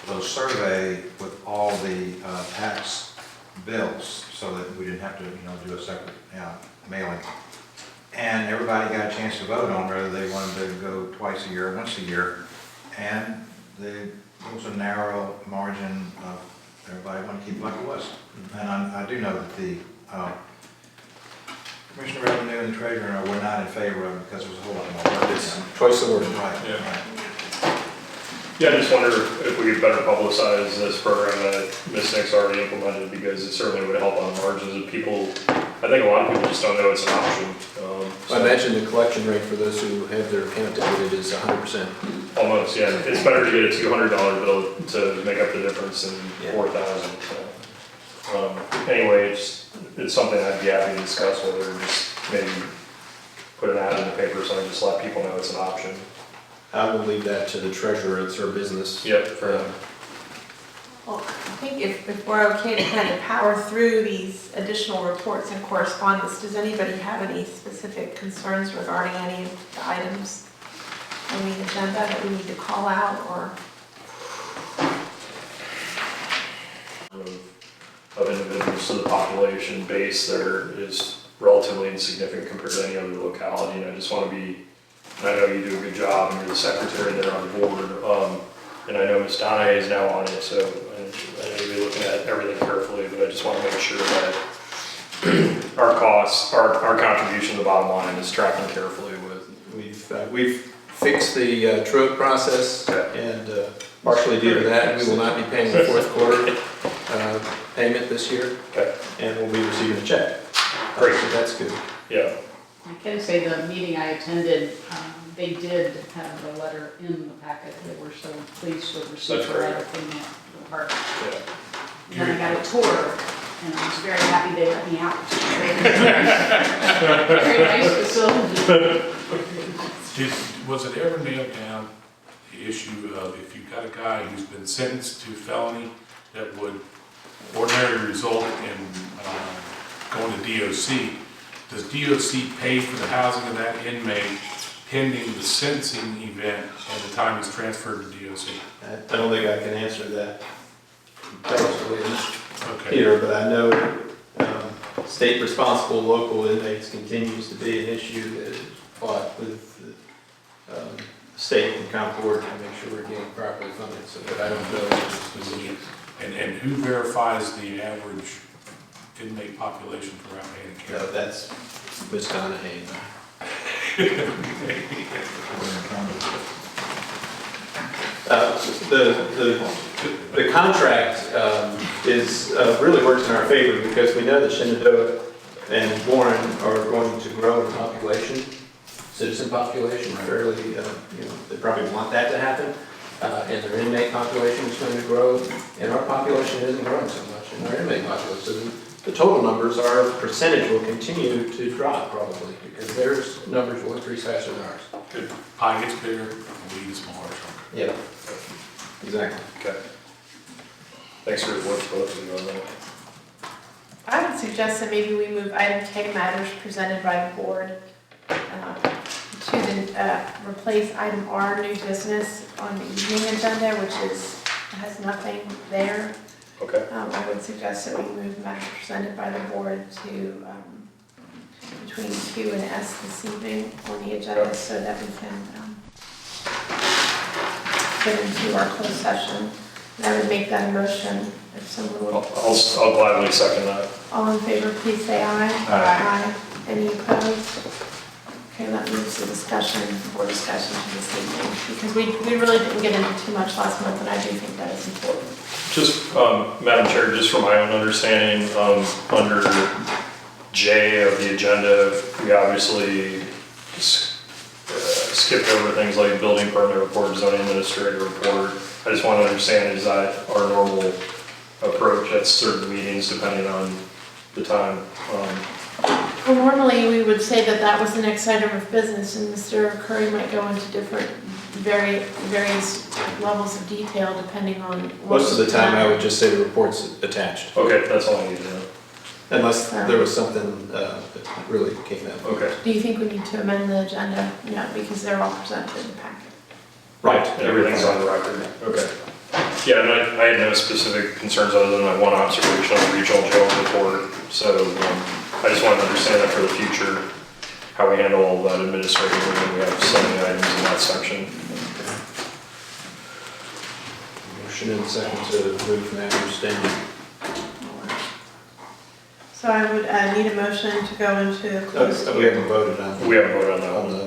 a little survey with all the tax bills, so that we didn't have to, do a separate mailing. And everybody got a chance to vote on whether they wanted to go twice a year or once a year. And there was a narrow margin of everybody wanted to keep it like it was. And I do know that the Commissioner of Revenue and the Treasurer were not in favor of it because it was a whole lot more work. It's twice the work. Right. Yeah. Right. Yeah, I just wonder if we could better publicize this program that Ms. Nick's already implemented, because it certainly would help on the margins of people. I think a lot of people just don't know it's an option. I imagine the collection rate for those who have their account debited is 100%. Almost, yeah. It's better to get a $200 bill to make up the difference than $4,000. So, anyway, it's something I'd be happy to discuss, whether just maybe put an ad in the paper so I just let people know it's an option. I will leave that to the treasurer. It's her business. Yep, fair enough. Well, I think if we're okay to kind of power through these additional reports and correspondence, does anybody have any specific concerns regarding any of the items on the agenda that we need to call out, or? Of individuals to the population base there is relatively insignificant compared to any other locality, and I just want to be, I know you do a good job, and you're the secretary there on the board, and I know Ms. Donahue is now on it, so I know you'll be looking at everything carefully, but I just want to make sure that our costs, our contribution to the bottom line is tracking carefully with. We've fixed the true-up process, and partially due to that, we will not be paying the fourth quarter payment this year, and we'll be receiving a check. Great. So that's good. Yeah. I can say the meeting I attended, they did have the letter in the packet. They were so pleased to receive the letter from the department. Yeah. And then I got a tour, and I was very happy they let me out. Very nice facility. Was it ever nailed down, the issue of if you've got a guy who's been sentenced to felony that would ordinarily result in going to DOC, does DOC pay for the housing of that inmate pending the sentencing event and the time he's transferred to DOC? I don't think I can answer that personally, Okay. Peter, but I know state responsible local inmates continues to be an issue that is fought with the state and county board to make sure we're getting properly funded, so that I don't know the specifics. And who verifies the average inmate population for Rappahannock County? No, that's Ms. Donahue. The contract is, really works in our favor because we know that Shenandoah and Warren are going to grow in population, citizen population, fairly, they probably want that to happen. And their inmate population is going to grow, and our population isn't growing so much in our inmate population. So the total numbers, our percentage will continue to drop probably because their numbers will increase faster than ours. Good. Pie gets bigger, we get smaller. Yeah, exactly. Okay. Thanks for your work, both of you on that. I would suggest that maybe we move item K, matters presented by the board, to the, replace item R, new business, on the evening agenda, which has nothing there. Okay. I would suggest that we move matters presented by the board to, between Q and S this evening on the agenda so that we can, get into our closed session. And I would make that a motion if someone would. I'll gladly second that. All in favor, please say aye. Aye. Any opposed? Okay, that moves the discussion, board discussion to this evening, because we really didn't get into too much last month, and I do think that is important. Just, Madam Chair, just from my own understanding, under J of the agenda, we obviously skipped over things like building permit report, zoning administrator report. I just want to understand, is that our normal approach at certain meetings depending on the time? Well, normally we would say that that was the next item of business, and Mr. Curry might go into different, various levels of detail depending on. Most of the time, I would just say the report's attached. Okay, that's all I need to know. Unless there was something that really came out. Okay. Do you think we need to amend the agenda? No, because they're all presented in the packet. Right, everything's on the record. Okay. Yeah, and I had no specific concerns other than my one observation on the regional jail report. So I just wanted to understand that for the future, how we handle all that administratively when we have so many items in that section. Motion and second to move matters standing. So I would need a motion to go into closed. We haven't voted on. We haven't voted on that on the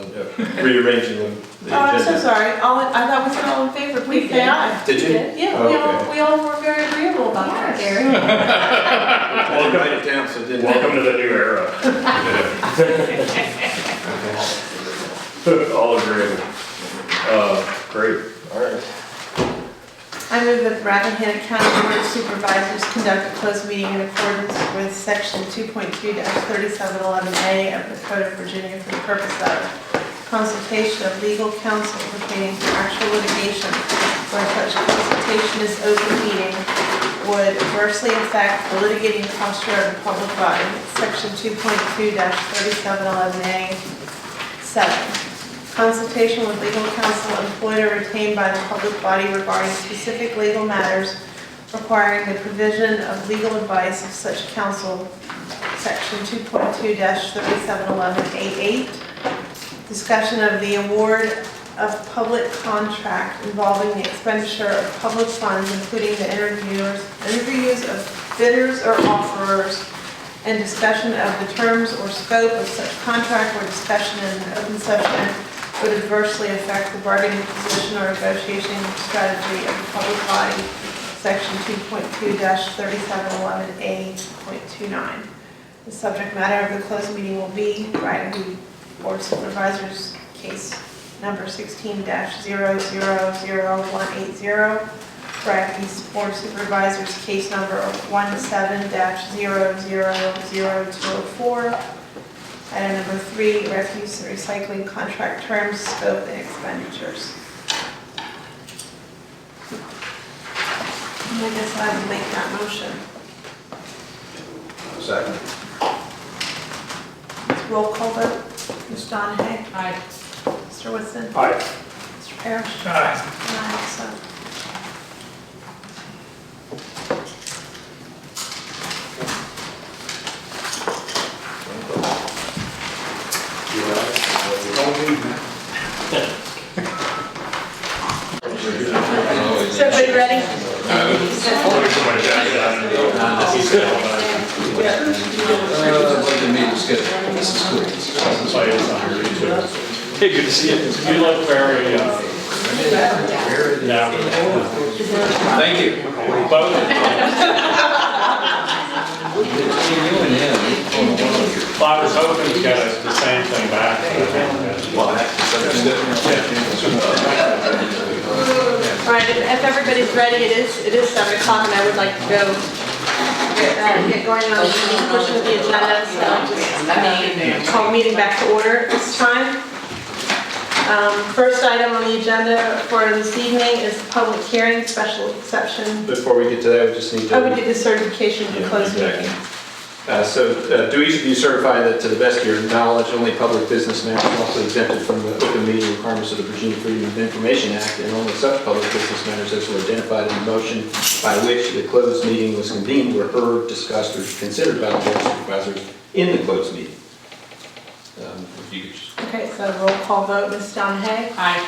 rearranging the agenda. Oh, I'm so sorry. I thought we said all in favor. Please say aye. Did you? Yeah, Oh, we all were very agreeable about that, Gary. Well, write it down so it didn't. Welcome to the new era. All agreeable. Great. All right. I move that the Rappahannock County Board of Supervisors conduct a closed meeting in accordance with section 2.2-3711A of the Code of Virginia for the purpose of consultation of legal counsel pertaining to actual litigation where such consultation is open meeting would adversely affect the litigating posture of the public body. Section 2.2-3711A 7. Consultation with legal counsel employed or retained by the public body regarding specific legal matters requiring the provision of legal advice of such counsel. Section 2.2-3711A8. Discussion of the award of public contract involving the expenditure of public funds, including the interviews of bidders or offerers, and discussion of the terms or scope of such contract or discussion in an open session would adversely affect the bargaining position or negotiation strategy of the public body. Section 2.2-3711A.29. The subject matter of the closed meeting will be Rappahannock Board of Supervisors case number 16-000180. Rappahannock Board of Supervisors case number 17-000204. Item number 3, refuse and recycling contract terms, scope, and expenditures. I guess I would make that motion. Second. Roll call vote. Ms. Donahue? Aye. Mr. Whitson? Aye. Mr. Parrish? Aye. And I also. Is everybody ready? Hey, good to see you. You look very, Thank you. I was hoping to get the same thing back. All right, if everybody's ready, it is 7 o'clock, and I would like to go get going on the portion of the agenda, so I'll just call the meeting back to order at this time. First item on the agenda for this evening is the public hearing, special exception. Before we get to that, we just need to... Oh, we did the certification for closed meeting. Do each of you certify that to the best of your knowledge, only public business matters lawfully exempted from the open meeting requirements of the Virginia Freedom of Information Act, and only such public business matters as were identified in the motion by which the closed meeting was convened were heard, discussed, or considered by the board of supervisors in the closed meeting? If you could just... Okay, so roll call vote, Ms. Donahue? Aye.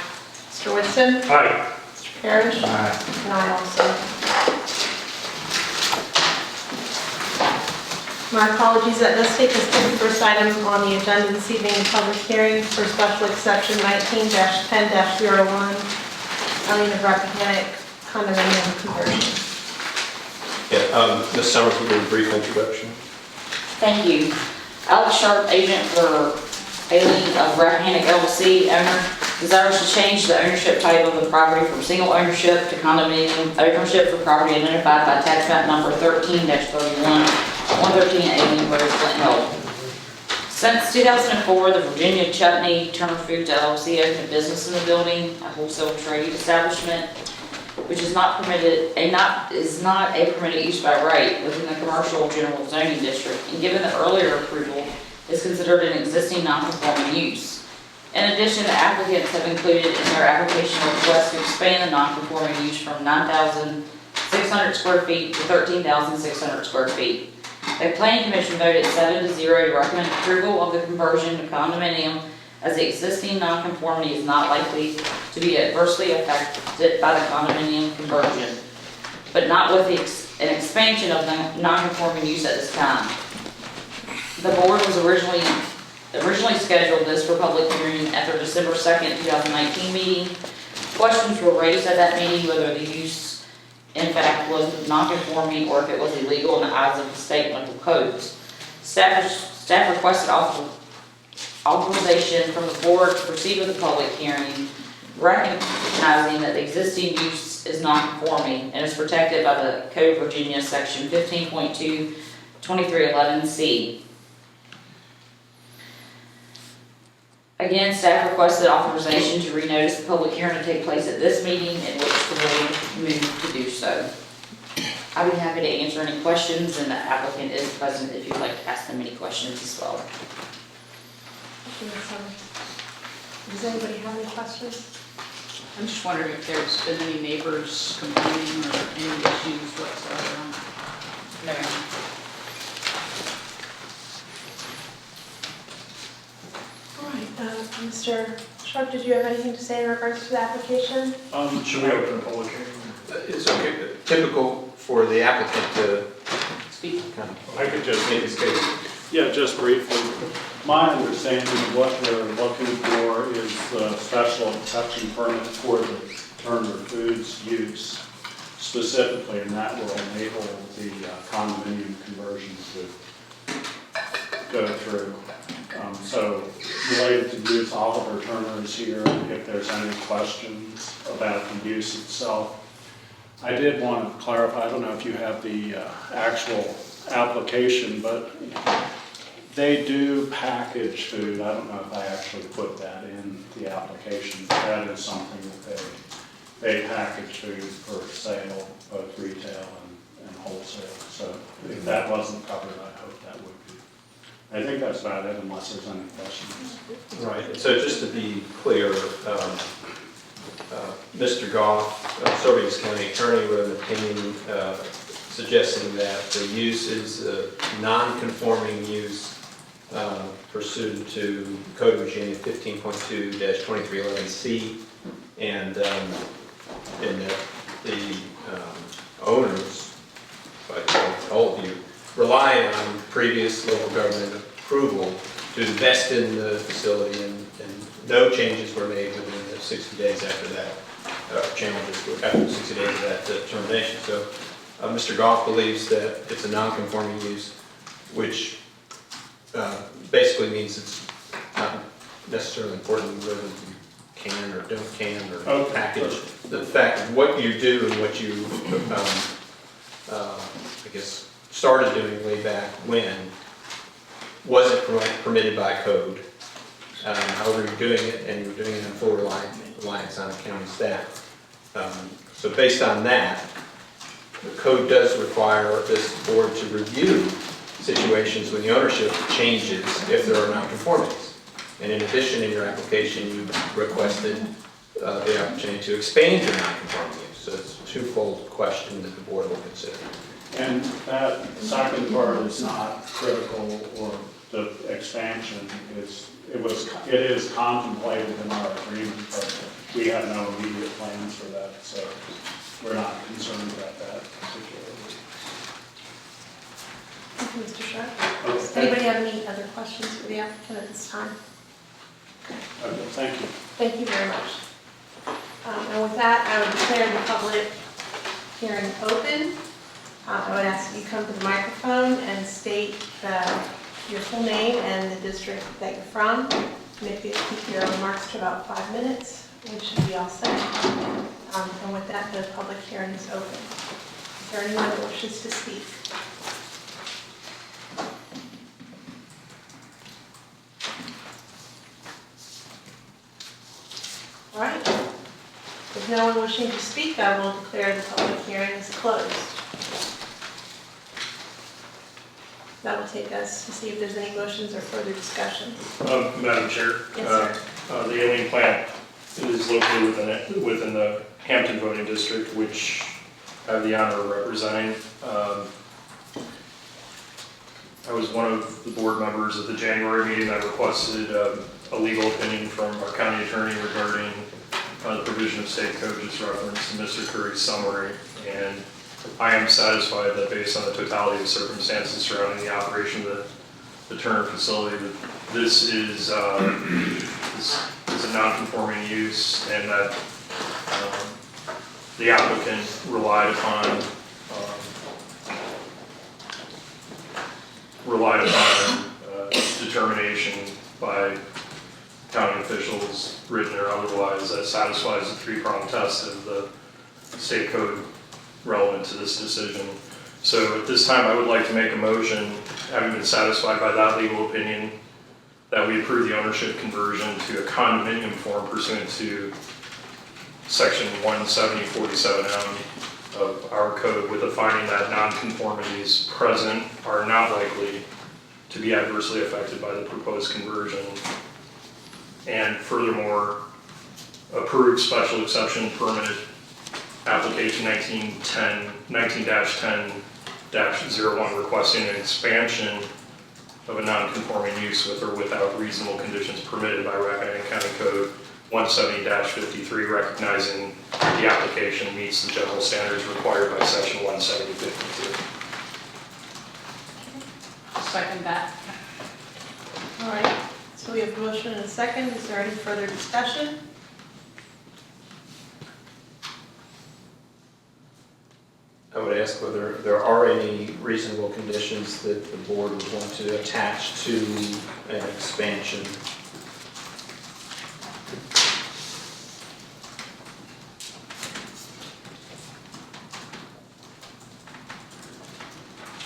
Mr. Whitson? Aye. Mr. Parrish? Aye. And I also. My apologies, that does take us to the first item on the agenda this evening, the public hearing for special exception 19-10-01, Allen of Rappahannock condominium conversion. Yeah, Ms. Summers will do a brief introduction. Thank you. Alex Sharp, agent for Allen of Rappahannock LLC, owner, desires to change the ownership type of the property from single ownership to condominium ownership for property identified by tax map number 13-31, 113 Allen Road, Flint Hill. Since 2004, the Virginia Chutney Turner Foods LLC opened a business in the building, a wholesale trade establishment, which is not a permitted use by right within the commercial general zoning district, and given the earlier approval, is considered an existing non-conforming use. In addition, the applicants have included in their application a request to expand the non-conforming use from 9,600 square feet to 13,600 square feet. The Planning Commission voted 7-0 to recommend approval of the conversion to condominium, as the existing nonconformity is not likely to be adversely affected by the condominium conversion, but not with an expansion of the nonconforming use at this time. The board was originally scheduled this for public hearing at their December 2nd, 2019 meeting. Questions were raised at that meeting whether the use in fact was non-conforming or if it was illegal in the eyes of the state local codes. Staff requested authorization from the board to proceed with the public hearing, recognizing that the existing use is non-conforming and is protected by the Code of Virginia section 15.2 2311C. Again, staff requested authorization to renotice the public hearing to take place at this meeting, in which the board moved to do so. I'd be happy to answer any questions, and the applicant is present if you'd like to ask them any questions as well. Does anybody have any questions? I'm just wondering if there's been any neighbors complaining or any issues whatsoever on that. No. All right, Mr. Sharp, did you have anything to say in regards to the application? Should we open a public hearing? It's okay, typical for the applicant to speak. I could just make his case. Yeah, just briefly. My understanding of what they're looking for is the special exception permit for the Turner Foods use specifically, and that will enable the condominium conversion to go through. So related to use, Oliver Turner is here if there's any questions about the use itself. I did want to clarify, I don't know if you have the actual application, but they do package food. I don't know if I actually put that in the application, but that is something that they package food for sale, both retail and wholesale. So if that wasn't covered, I hope that would be. I think that's about it, unless there's any questions. Right, so just to be clear, Mr. Goff, serving as county attorney, wrote an opinion suggesting that the use is a non-conforming use pursuant to Code of Virginia 15.2-2311C, and in that the owners, like all of you, rely on previous local government approval to invest in the facility, and no changes were made within the 60 days after that, challenges were after 60 days of that termination. So Mr. Goff believes that it's a non-conforming use, which basically means it's not necessarily important whether you can or don't can or package. The fact of what you do and what you, I guess, started doing way back when wasn't permitted by code. However, you're doing it, and you're doing it in full reliance on county staff. So based on that, the code does require this board to review situations when the ownership changes if there are nonconformities. And in addition, in your application, you requested the opportunity to expand your nonconforming use. So it's a twofold question that the board will consider. And that second part is not critical, or the expansion it is contemplated in our agreement, but we have no immediate plans for that, so we're not concerned about that particularly. Thank you, Mr. Sharp. Okay, Does anybody have any other questions for the applicant at this time? okay, thank you. Thank you very much. And with that, I would declare the public hearing open. I would ask that you come to the microphone and state your full name and the district that you're from. Maybe keep your remarks to about 5 minutes. We should be all set. And with that, the public hearing is open. Is there anyone who wishes to speak? All right. If no one wishing to speak, I will declare the public hearing is closed. That will take us to see if there's any motions or further discussion. Madam Chair. Yes, sir. The alien plant is located within the Hampton voting district, which I have the honor of representing. I was one of the board members at the January meeting that requested a legal opinion from our county attorney regarding the provision of state code just referenced in Mr. Curry's summary. And I am satisfied that based on the totality of circumstances surrounding the operation of the Turner facility, that this is a non-conforming use, and that the applicant relied upon determination by county officials, written or otherwise, that satisfies the three-pronged test of the state code relevant to this decision. So at this time, I would like to make a motion, having been satisfied by that legal opinion, that we approve the ownership conversion to a condominium form pursuant to section 17047M of our code, with the finding that nonconformities present are not likely to be adversely affected by the proposed conversion. And furthermore, approve special exception permit application 19-10-01 requesting an expansion of a non-conforming use with or without reasonable conditions permitted by Rappahannock County Code 170-53, recognizing the application meets the general standards required by section 170-52. Second that. All right. So we have a motion and a second. Is there any further discussion? I would ask whether there are any reasonable conditions that the board would want to attach to an expansion.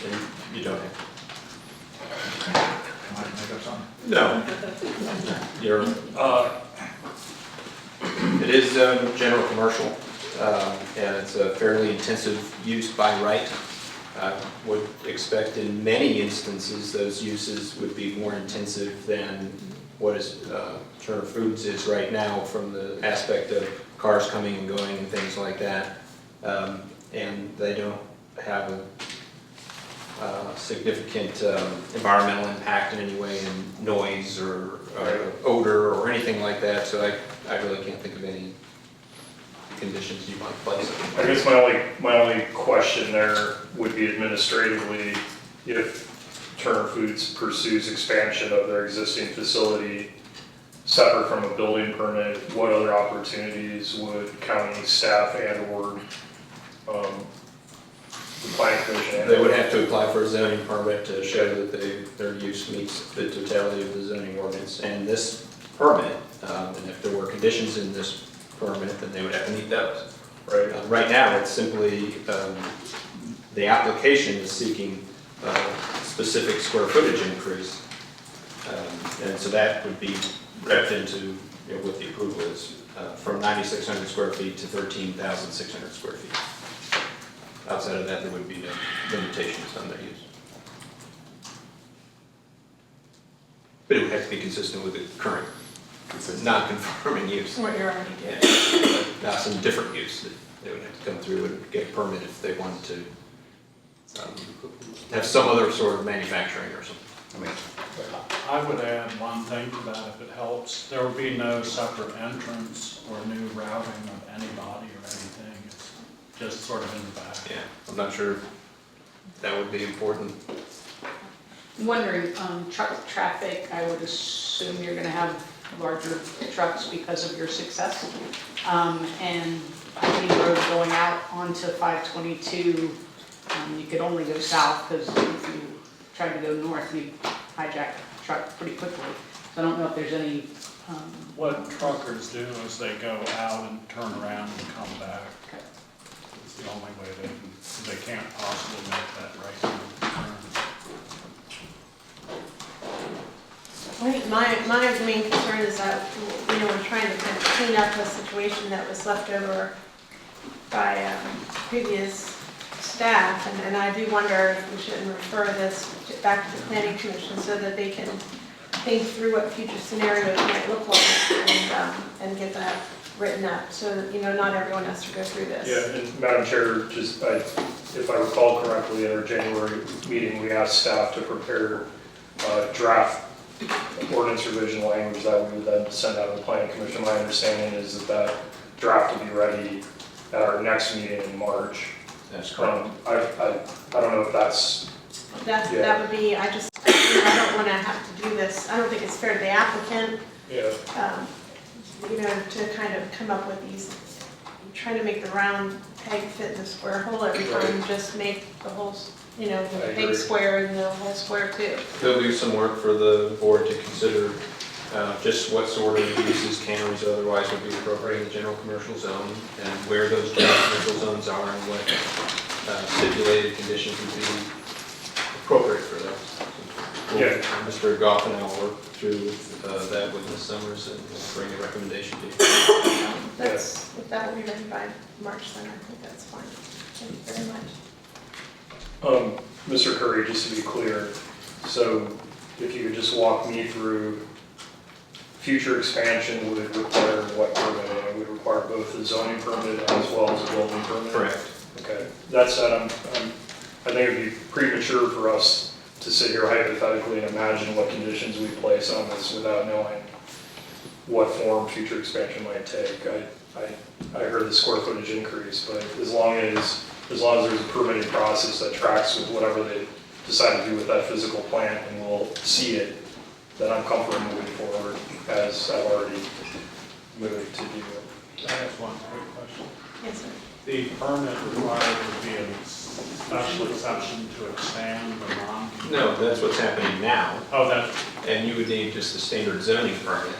And you don't have. Am I make up something? No. You're, it is general commercial, and it's a fairly intensive use by right. I would expect in many instances those uses would be more intensive than what is Turner Foods is right now, from the aspect of cars coming and going and things like that. And they don't have a significant environmental impact in any way, in noise or odor or anything like that. So I really can't think of any conditions you might place. I guess my only question there would be administratively, if Turner Foods pursues expansion of their existing facility separate from a building permit, what other opportunities would county staff and/or the planning commission? They would have to apply for a zoning permit to show that their use meets the totality of the zoning ordinance. And this permit, and if there were conditions in this permit, then they would have to meet those. Right. Right now, it's simply, the application is seeking specific square footage increase. And so that would be wrapped into, what the approval is, from 9,600 square feet to 13,600 square feet. Outside of that, there would be no limitations on their use. But it would have to be consistent with the current non-conforming use. What you're already doing. Now, some different use that they would have to come through and get a permit if they wanted to have some other sort of manufacturing or something. I would add one thing to that if it helps. There would be no separate entrance or new routing of anybody or anything. It's just sort of in the back. Yeah, I'm not sure that would be important. Wondering, truck traffic, I would assume you're gonna have larger trucks because of your success. And Putney Road going out onto 522, you could only go south because if you tried to go north, you hijack a truck pretty quickly. So I don't know if there's any. What truckers do is they go out and turn around and come back. Okay. It's the only way they can't possibly make that right turn. I think my main concern is that, we're trying to kind of clean up a situation that was left over by previous staff, and I do wonder if we shouldn't refer this back to the planning commission so that they can think through what future scenarios might look like and get that written up, so that, not everyone has to go through this. Yeah, and Madam Chair, if I recall correctly, at our January meeting, we asked staff to prepare draft ordinance revision language that we would then send out to the planning commission. My understanding is that draft will be ready at our next meeting in March. That's correct. I don't know if that's. That would be, I don't want to have to do this. I don't think it's fair to the applicant. Yeah. To kind of come up with these, trying to make the round peg fit in the square hole every time, just make the whole, the peg square and the whole square too. They'll do some work for the board to consider just what sort of uses can or otherwise would be appropriate in the general commercial zone, and where those general commercial zones are, and what stipulated conditions would be appropriate for them. Yeah. Mr. Goff and I will work through that with Ms. Summers and bring a recommendation to you. If that will be ready by March, then I think that's fine. Thank you very much. Mr. Curry, just to be clear, so if you could just walk me through, future expansion would require what permit? It would require both the zoning permit as well as a building permit? Correct. Okay. That said, I think it would be premature for us to sit here hypothetically and imagine what conditions we place on this without knowing what form future expansion might take. I heard the square footage increase, but as long as there's a permitting process that tracks with whatever they decide to do with that physical plant and we'll see it, then I'm comfortable moving forward as I've already moved to do it. Can I ask one quick question? Yes, sir. The permit required would be a special exception to expand the non. No, that's what's happening now. Oh, that's And you would need just a standard zoning permit.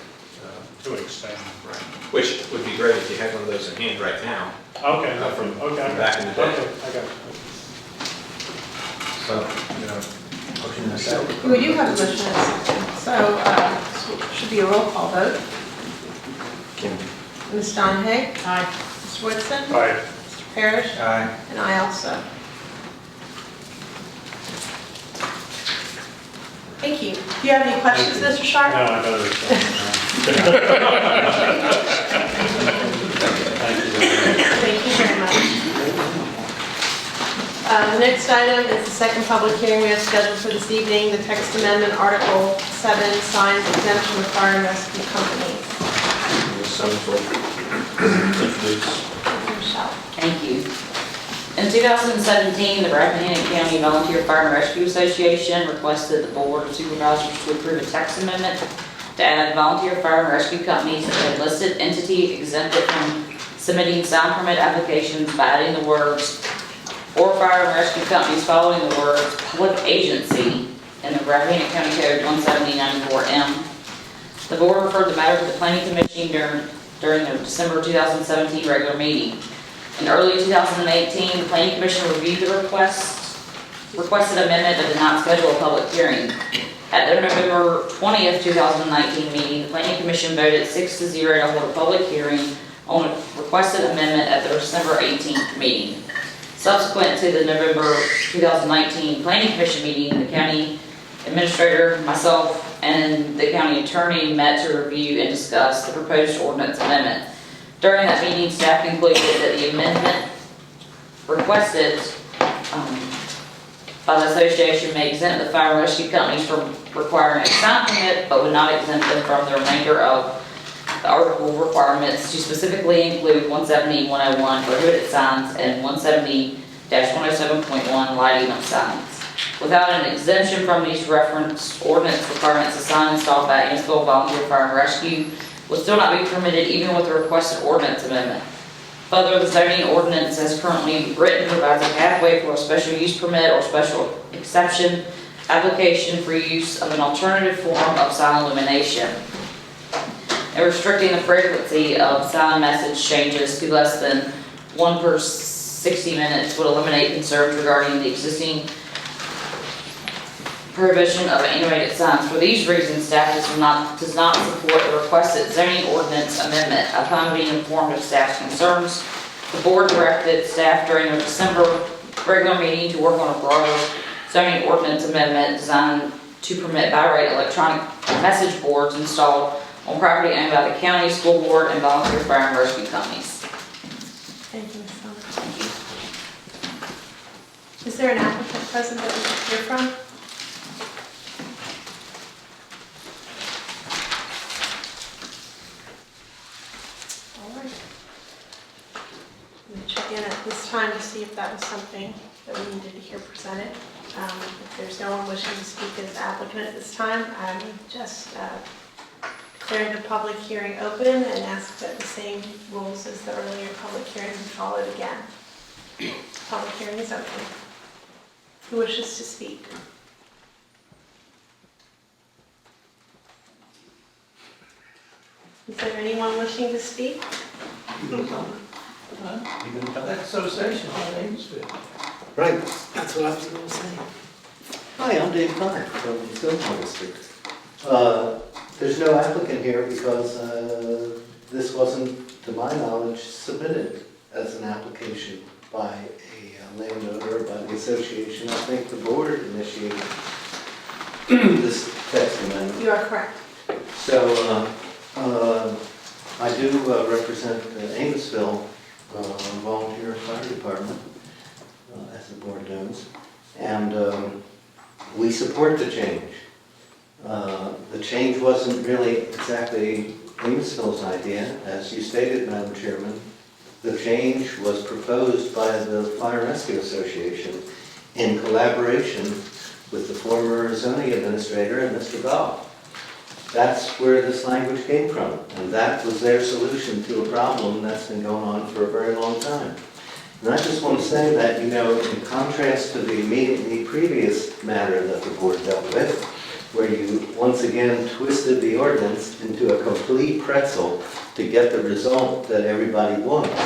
to expand. Right. Which would be great if you had one of those in hand right now. Okay. From Okay. back in the day. Okay, I got it. So, motion and a second. We do have a motion and a second, so it should be a roll call vote. Kim. Ms. Donahue? Aye. Mr. Woodson? Aye. Mr. Parrish? Aye. And I also. Thank you. Do you have any questions, Mr. Sharp? No, I better. Thank you very much. The next item is the second public hearing we have scheduled for this evening, the text amendment, Article 7, signs exemption of fire and rescue companies. Ms. Summers will introduce Thank you. In 2017, the Rappahannock County Volunteer Fire and Rescue Association requested the Board of Supervisors to approve a text amendment to add volunteer fire and rescue companies as a listed entity exempted from submitting sound permit applications by adding the words "or fire and rescue companies" following the words "public agency" in the Rappahannock County Code 170-94M. The board referred the matter to the Planning Commission during their December 2017 regular meeting. In early 2018, the Planning Commission reviewed the requested amendment but did not schedule a public hearing. At their November 20th, 2019 meeting, the Planning Commission voted 6-0 to hold a public hearing on a requested amendment at their December 18th meeting. Subsequent to the November 2019 Planning Commission meeting, the county administrator, myself, and the county attorney met to review and discuss the proposed ordinance amendment. During that meeting, staff concluded that the amendment requested by the association may exempt the fire and rescue companies from requiring a sound permit, but would not exempt them from the remainder of the article requirements to specifically include 170-101 prohibited signs and 170-107.1 lighting of signs. Without an exemption from these referenced ordinance requirements, a sign installed by Amesville Volunteer Fire and Rescue will still not be permitted even with the requested ordinance amendment. Further, the zoning ordinance as currently written provides a pathway for a special use permit or special exception application for use of an alternative form of sign illumination. And restricting the frequency of sign message changes to less than 1 per 60 minutes would eliminate concerns regarding the existing prohibition of animated signs. For these reasons, staff does not support the requested zoning ordinance amendment. Upon being informed of staff's concerns, the board directed staff during their December regular meeting to work on a broader zoning ordinance amendment designed to permit by right electronic message boards installed on property owned by the county, school board, and volunteer fire and rescue companies. Thank you, Ms. Is there an applicant present that we can hear from? Check in at this time to see if that was something that we needed to hear presented. If there's no one wishing to speak as applicant at this time, I would just declare the public hearing open and ask that the same rules as the earlier public hearing be followed again. Public hearing is open. Who wishes to speak? Is there anyone wishing to speak? That's association on Amesville. Right, that's what I was going to say. Hi, I'm Dave Connor from the Stillwater District. There's no applicant here because this wasn't, to my knowledge, submitted as an application by a landowner or by the association. I think the board initiated this text amendment. You are correct. So I do represent Amesville Volunteer Fire Department, as the board knows, and we support the change. The change wasn't really exactly Amesville's idea, as you stated, Madam Chairman. The change was proposed by the Fire Rescue Association in collaboration with the former zoning administrator and Mr. Goff. That's where this language came from, and that was their solution to a problem that's been going on for a very long time. And I just want to say that, you know, in contrast to the immediately previous matter that the board dealt with, where you once again twisted the ordinance into a complete pretzel to get the result that everybody wants,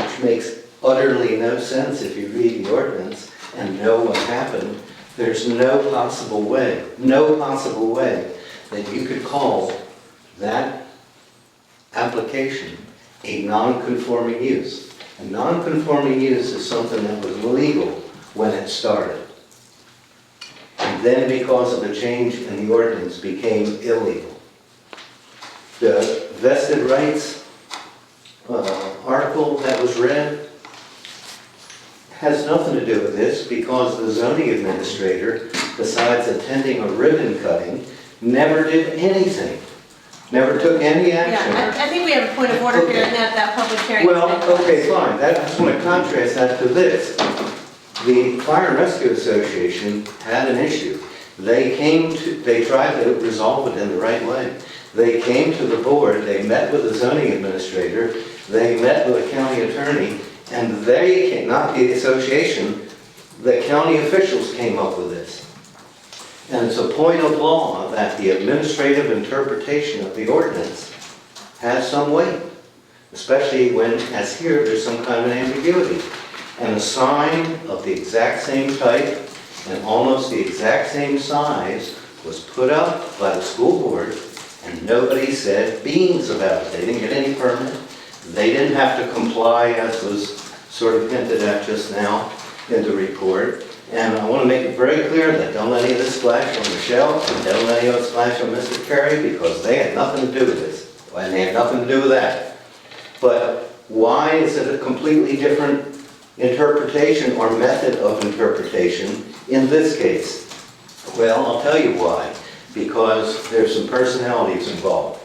which makes utterly no sense if you read the ordinance and know what happened. There's no possible way that you could call that application a non-conforming use. A non-conforming use is something that was legal when it started. And then because of a change in the ordinance became illegal. The vested rights article that was read has nothing to do with this because the zoning administrator, besides attending a ribbon cutting, never did anything never took any Yeah, action. I think we have a point of order here in that public hearing. Well, okay, fine, I just want to contrast that to this. The Fire and Rescue Association had an issue. They tried to resolve it in the right way. They came to the board, they met with the zoning administrator, they met with the county attorney, and they, not the association, the county officials came up with this. And it's a point of law that the administrative interpretation of the ordinance has some weight, especially when, as here, there's some kind of ambiguity. And a sign of the exact same type and almost the exact same size was put up by the school board, and nobody said beans about it. They didn't get any permit. They didn't have to comply, as was sort of hinted at just now in the report. And I want to make it very clear that don't let any of this splash on Michelle, and don't let any of it splash on Mr. Carey, because they had nothing to do with this, and they had nothing to do with that. But why is it a completely different interpretation or method of interpretation in this case? Well, I'll tell you why. Because there's some personalities involved.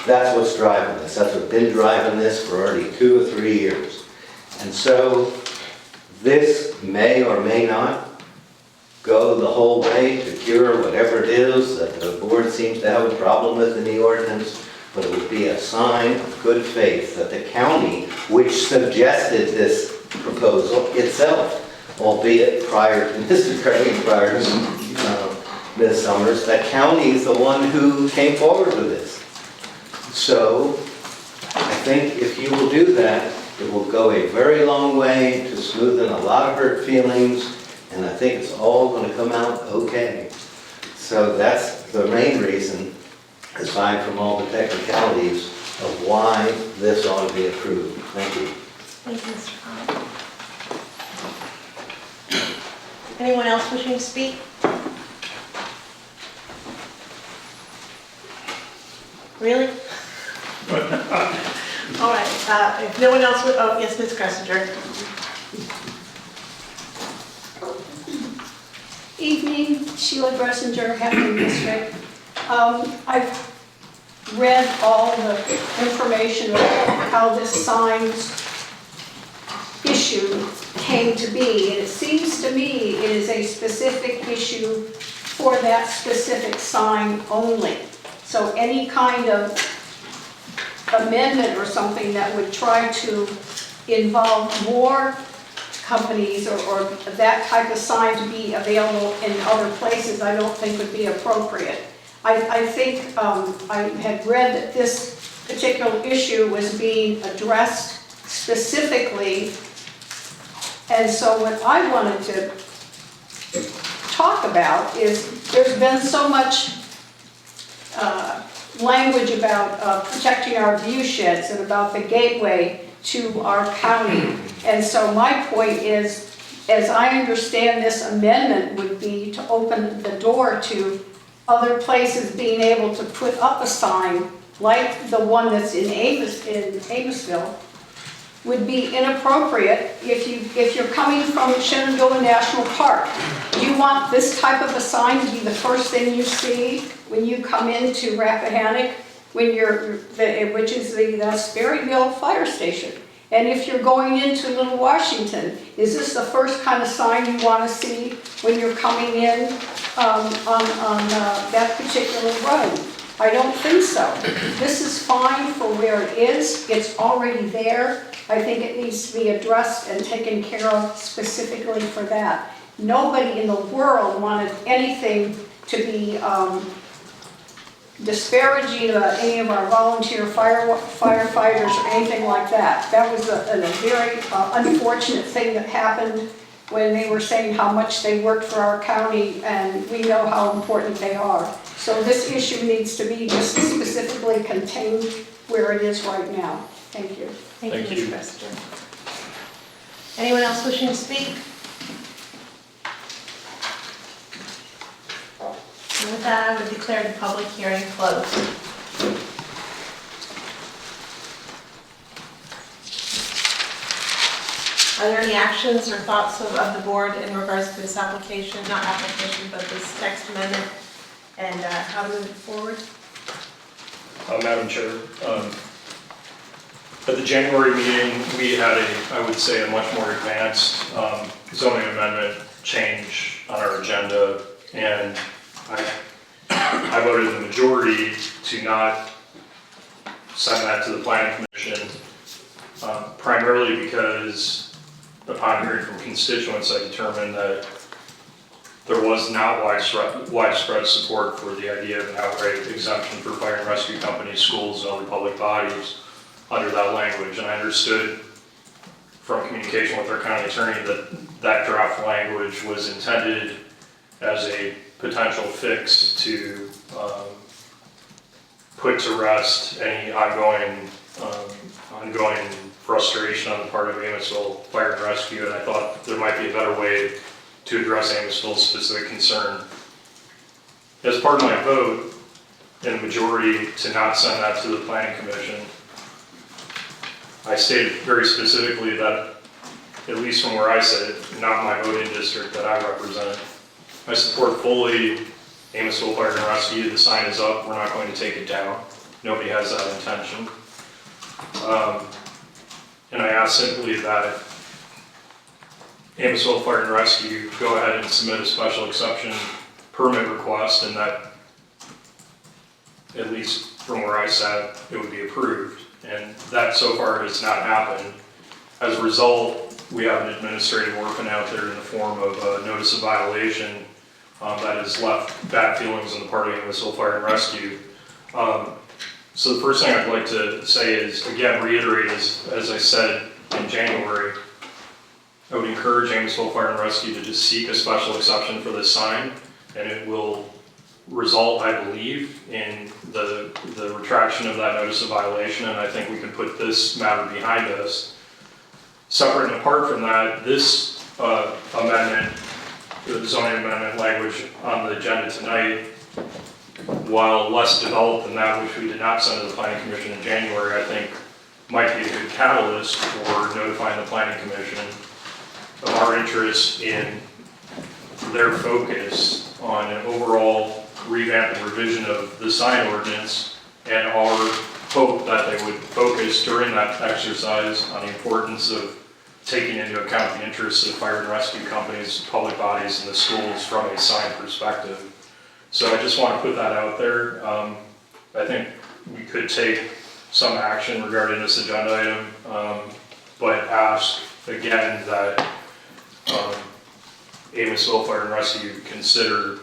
That's what's driving this. That's what's been driving this for already 2 or 3 years. And so this may or may not go the whole way to cure whatever it is that the board seems to have a problem with in the ordinance, but it would be a sign of good faith that the county, which suggested this proposal itself, albeit prior to Mr. Curry, prior to Ms. Summers, that county is the one who came forward with this. So I think if you will do that, it will go a very long way to smoothen a lot of hurt feelings, and I think it's all going to come out okay. So that's the main reason, aside from all the technicalities, of why this ought to be approved. Thank you. Thank you, Mr. Conlon. Anyone else wishing to speak? Really? All right, if no one else would, oh, yes, Ms. Gressinger. Evening, Sheila Gressinger, Hampton District. I've read all the information about how this signs issue came to be, and it seems to me it is a specific issue for that specific sign only. So any kind of amendment or something that would try to involve more companies or that type of sign to be available in other places, I don't think would be appropriate. I think I had read that this particular issue was being addressed specifically, and so what I wanted to talk about is there's been so much language about protecting our view sheds and about the gateway to our county. And so my point is, as I understand this amendment would be to open the door to other places being able to put up a sign like the one that's in Amosville, would be inappropriate if you're coming from Shenandoah National Park. Do you want this type of a sign to be the first thing you see when you come into Rappahannock, which is the Sperryville Fire Station? And if you're going into Little Washington, is this the first kind of sign you want to see when you're coming in on that particular road? I don't think so. This is fine for where it is. It's already there. I think it needs to be addressed and taken care of specifically for that. Nobody in the world wanted anything to be disparaging about any of our volunteer firefighters or anything like that. That was a very unfortunate thing that happened when they were saying how much they worked for our county, and we know how important they are. So this issue needs to be just specifically contained where it is right now. Thank you. Thank you, Ms. Gressinger. Anyone else wishing to speak? And with that, I would declare the public hearing closed. Are there any actions or thoughts of the board in regards to this application, not application, but this text amendment, and how to move it forward? Madam Chair. At the January meeting, we had I would say, a much more advanced zoning amendment change on our agenda, and I voted the majority to not send that to the Planning Commission, primarily because upon hearing from constituents, I determined that there was not widespread support for the idea of an outright exemption for fire and rescue companies, schools, and other public bodies under that language. And I understood from communication with our county attorney that that draft language was intended as a potential fix to put to rest any ongoing frustration on the part of Amosville Fire and Rescue, and I thought there might be a better way to address Amosville's specific concern. As part of my vote, in the majority to not send that to the Planning Commission, I stated very specifically that, at least from where I sit, not my voting district that I represent, I support fully Amosville Fire and Rescue. The sign is up, we're not going to take it down. Nobody has that intention. And I ask simply that Amosville Fire and Rescue go ahead and submit a special exception permit request, and that, at least from where I sat, it would be approved. And that so far has not happened. As a result, we have an administrative orphan out there in the form of a notice of violation that has left bad feelings on the part of Amosville Fire and Rescue. So the first thing I'd like to say is, again, reiterate, as I said in January, I would encourage Amosville Fire and Rescue to just seek a special exception for this sign, and it will result, I believe, in the retraction of that notice of violation, and I think we can put this matter behind us. Separate and apart from that, this amendment, the zoning amendment language on the agenda tonight, while less developed than that which we did not send to the Planning Commission in January, I think might be a good catalyst for notifying the Planning Commission of our interest in their focus on an overall revamp and revision of the sign ordinance, and our hope that they would focus during that exercise on the importance of taking into account the interests of fire and rescue companies, public bodies, and the schools from a sign perspective. So I just want to put that out there. I think we could take some action regarding this agenda item, but ask again that Amosville Fire and Rescue consider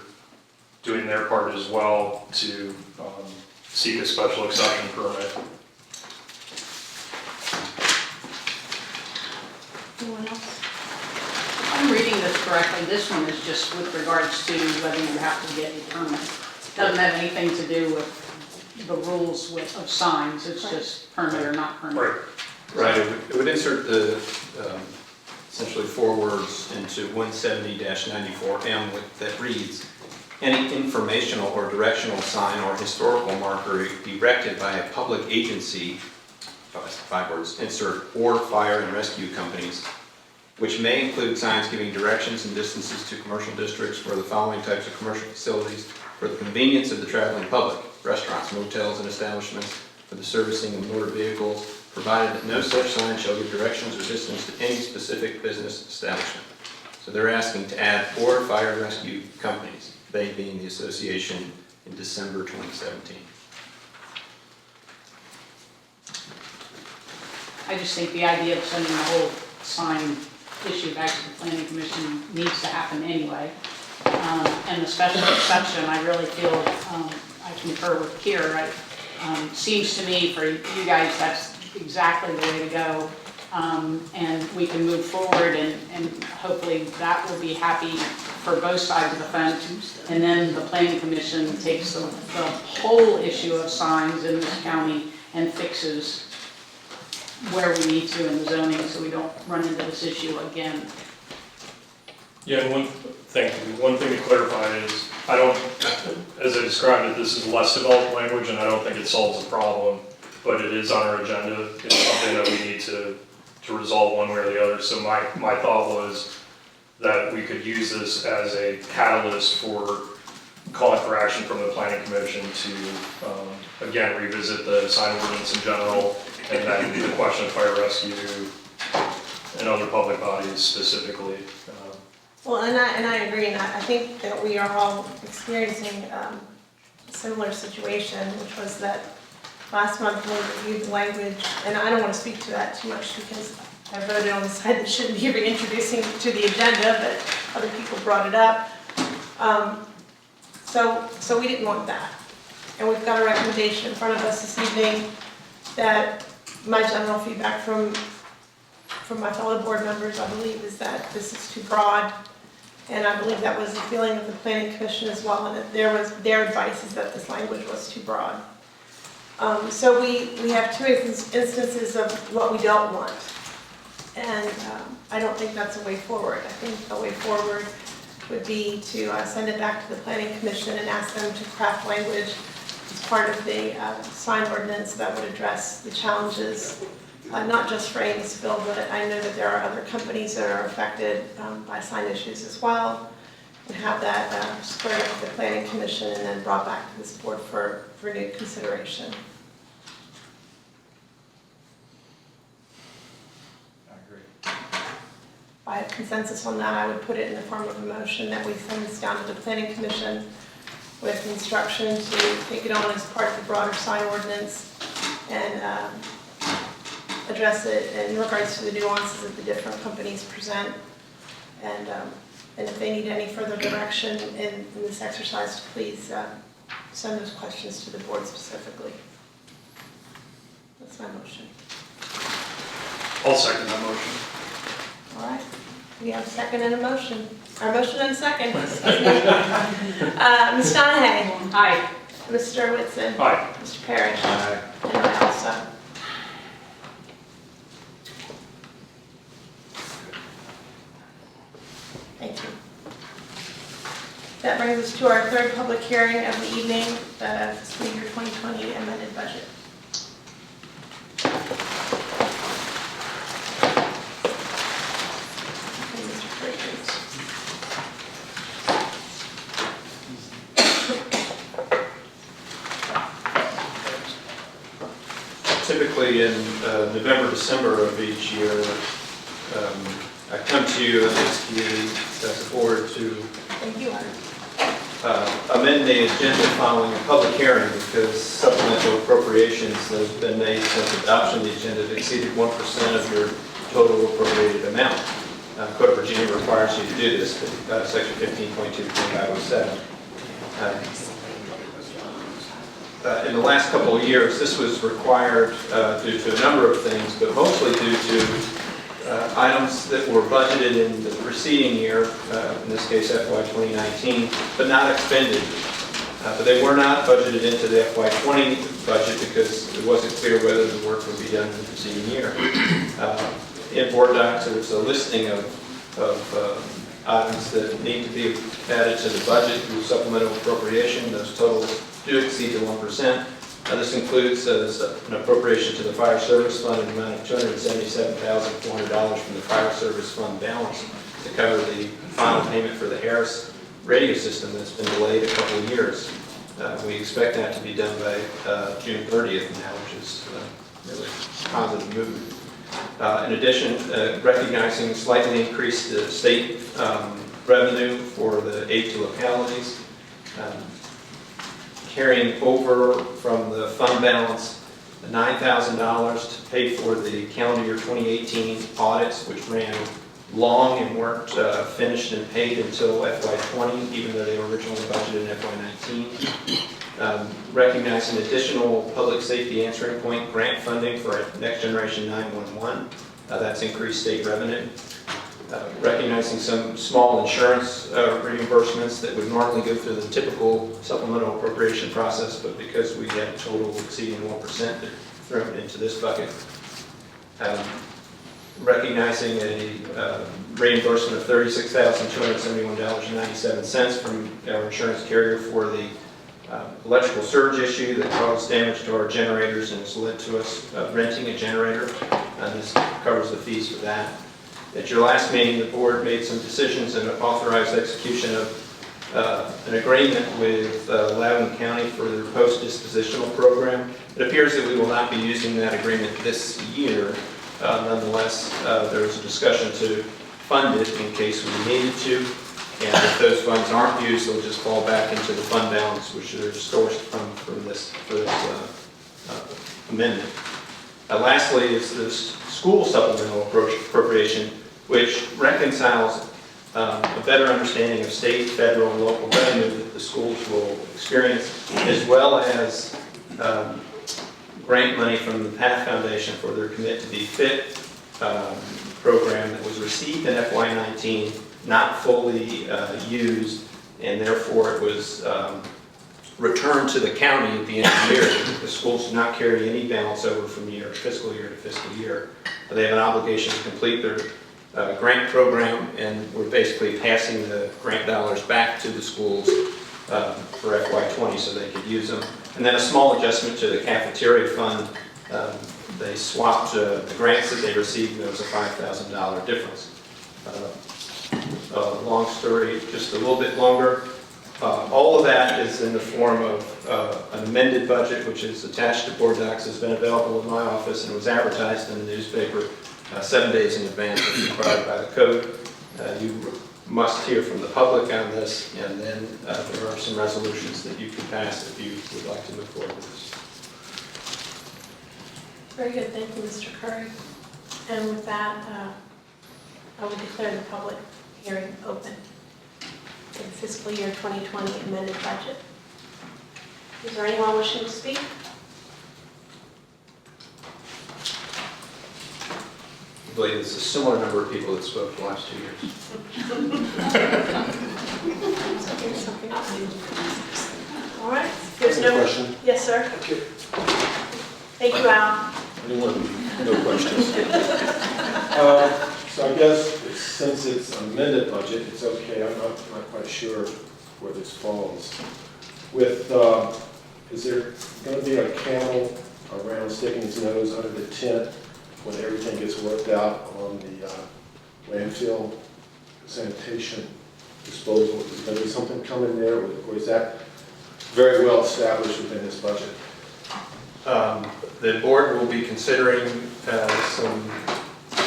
doing their part as well to seek a special exception permit. Anyone else? If I'm reading this correctly, this one is just with regards to whether you have to get a permit. It doesn't have anything to do with the rules of signs, it's just permit or not permit. Right, it would insert the essentially 4 words into 170-94M that reads, any informational or directional sign or historical marker erected by a public agency, 5 words, insert, or fire and rescue companies, which may include signs giving directions and distances to commercial districts for the following types of commercial facilities for the convenience of the traveling public, restaurants, motels, and establishments for the servicing of motor vehicles, provided that no such sign shall give directions or distance to any specific business establishment. So they're asking to add 4 fire and rescue companies, they being the association in December 2017. I just think the idea of sending the whole sign issue back to the Planning Commission needs to happen anyway. And the special exception, I really feel, I concur with Keir, seems to me for you guys that's exactly the way to go. And we can move forward and hopefully that will be happy for both sides of the fence. And then the Planning Commission takes the whole issue of signs in this county and fixes where we need to in the zoning so we don't run into this issue again. Yeah, and one thing to clarify is, I don't, as I described it, this is less developed language and I don't think it solves the problem, but it is on our agenda. It's something that we need to resolve one way or the other. So my thought was that we could use this as a catalyst for calling for action from the planning commission to, again, revisit the sign ordinance in general, and then the question of fire rescue and other public bodies specifically. Well, and I agree, and I think that we are all experiencing a similar situation, which was that last month when we reviewed the language, and I don't want to speak to that too much because I voted on the side that shouldn't be reintroducing to the agenda, but other people brought it up. So we didn't want that. And we've got a recommendation in front of us this evening that my general feedback from my fellow board members, I believe, is that this is too broad. And I believe that was the feeling of the planning commission as well, and that their advice is that this language was too broad. So we have two instances of what we don't want. And I don't think that's a way forward. I think the way forward would be to send it back to the planning commission and ask them to craft language as part of the sign ordinance that would address the challenges, not just for Amosville, but I know that there are other companies that are affected by sign issues as well, and have that squared up with the planning commission and then brought back to this board for renewed consideration. If I have consensus on that, I would put it in the form of a motion that we send this down to the planning commission with instruction to take it on as part of the broader sign ordinance and address it in regards to the nuances that the different companies present. And if they need any further direction in this exercise, please send those questions to the board specifically. That's my motion. I'll second that motion. All right, we have a second and a motion. Our motion and a second. Ms. Donahue? Aye. Mr. Whitson? Aye. Mr. Parrish? Aye. And I also. Thank you. That brings us to our third public hearing of the evening, the fiscal year 2020 amended budget. Typically in November, December of each year, I come to you and ask you as a board to Thank you, amend the agenda following a public hearing because supplemental appropriations that have been made since adoption of the agenda have exceeded 1% of your total appropriated amount. Code of Virginia requires you to do this, but section 15.2.507. In the last couple of years, this was required due to a number of things, but mostly due to items that were budgeted in the preceding year, in this case FY 2019, but not expended. But they were not budgeted into the FY 20 budget because it wasn't clear whether the work would be done in the preceding year. In board docs, there was a listing of items that need to be added to the budget through supplemental appropriation. Those totals do exceed the 1%. This includes an appropriation to the fire service fund in the amount of $277,400 from the fire service fund balance to cover the final payment for the Harris radio system that's been delayed a couple of years. We expect that to be done by June 30th now, which is really a positive movement. In addition, recognizing slightly increased state revenue for the aid to localities, carrying over from the fund balance $9,000 to pay for the calendar year 2018 audits, which ran long and weren't finished and paid until FY20, even though they were originally budgeted in FY19. Recognizing additional public safety answering point grant funding for Next Generation 911. That's increased state revenue. Recognizing some small insurance reimbursements that would normally go through the typical supplemental appropriation process, but because we had a total exceeding 1%, they're thrown into this bucket. Recognizing a reimbursement of $36,271.97 from our insurance carrier for the electrical surge issue that caused damage to our generators and has led to us renting a generator. This covers the fees for that. At your last meeting, the board made some decisions and authorized execution of an agreement with Loudoun County for their post-dispositional program. It appears that we will not be using that agreement this year. Nonetheless, there was a discussion to fund it in case we needed to. And if those funds aren't used, they'll just fall back into the fund balance, which are sourced from this amendment. Lastly is this school supplemental appropriation, which reconciles a better understanding of state, federal, and local revenue that the schools will experience, as well as grant money from the PATH Foundation for their Commit to Be Fit program that was received in FY19, not fully used, and therefore it was returned to the county at the end of the year. The schools do not carry any balance over from fiscal year to fiscal year. They have an obligation to complete their grant program, and we're basically passing the grant dollars back to the schools for FY20 so they could use them. And then a small adjustment to the cafeteria fund. They swapped the grants that they received, and there was a $5,000 difference. Long story, just a little bit longer. All of that is in the form of an amended budget, which is attached to board docs, has been available in my office, and was advertised in the newspaper 7 days in advance as required by the code. You must hear from the public on this, and then there are some resolutions that you can pass if you would like to move forward with this. Very good, thank you, Mr. Curry. And with that, I would declare the public hearing open for the fiscal year 2020 amended budget. Is there anyone wishing to speak? I believe it's a similar number of people that spoke the last 2 years. Something else. All right. There's no question. Yes, sir. Okay. Thank you, Al. No questions. So I guess since it's amended budget, it's okay. I'm not quite sure where this falls. With is there going to be a camel around sticking his nose under the tent when everything gets worked out on the landfill sanitation disposal? Is there going to be something coming there, or is that very well established within this budget? The board will be considering some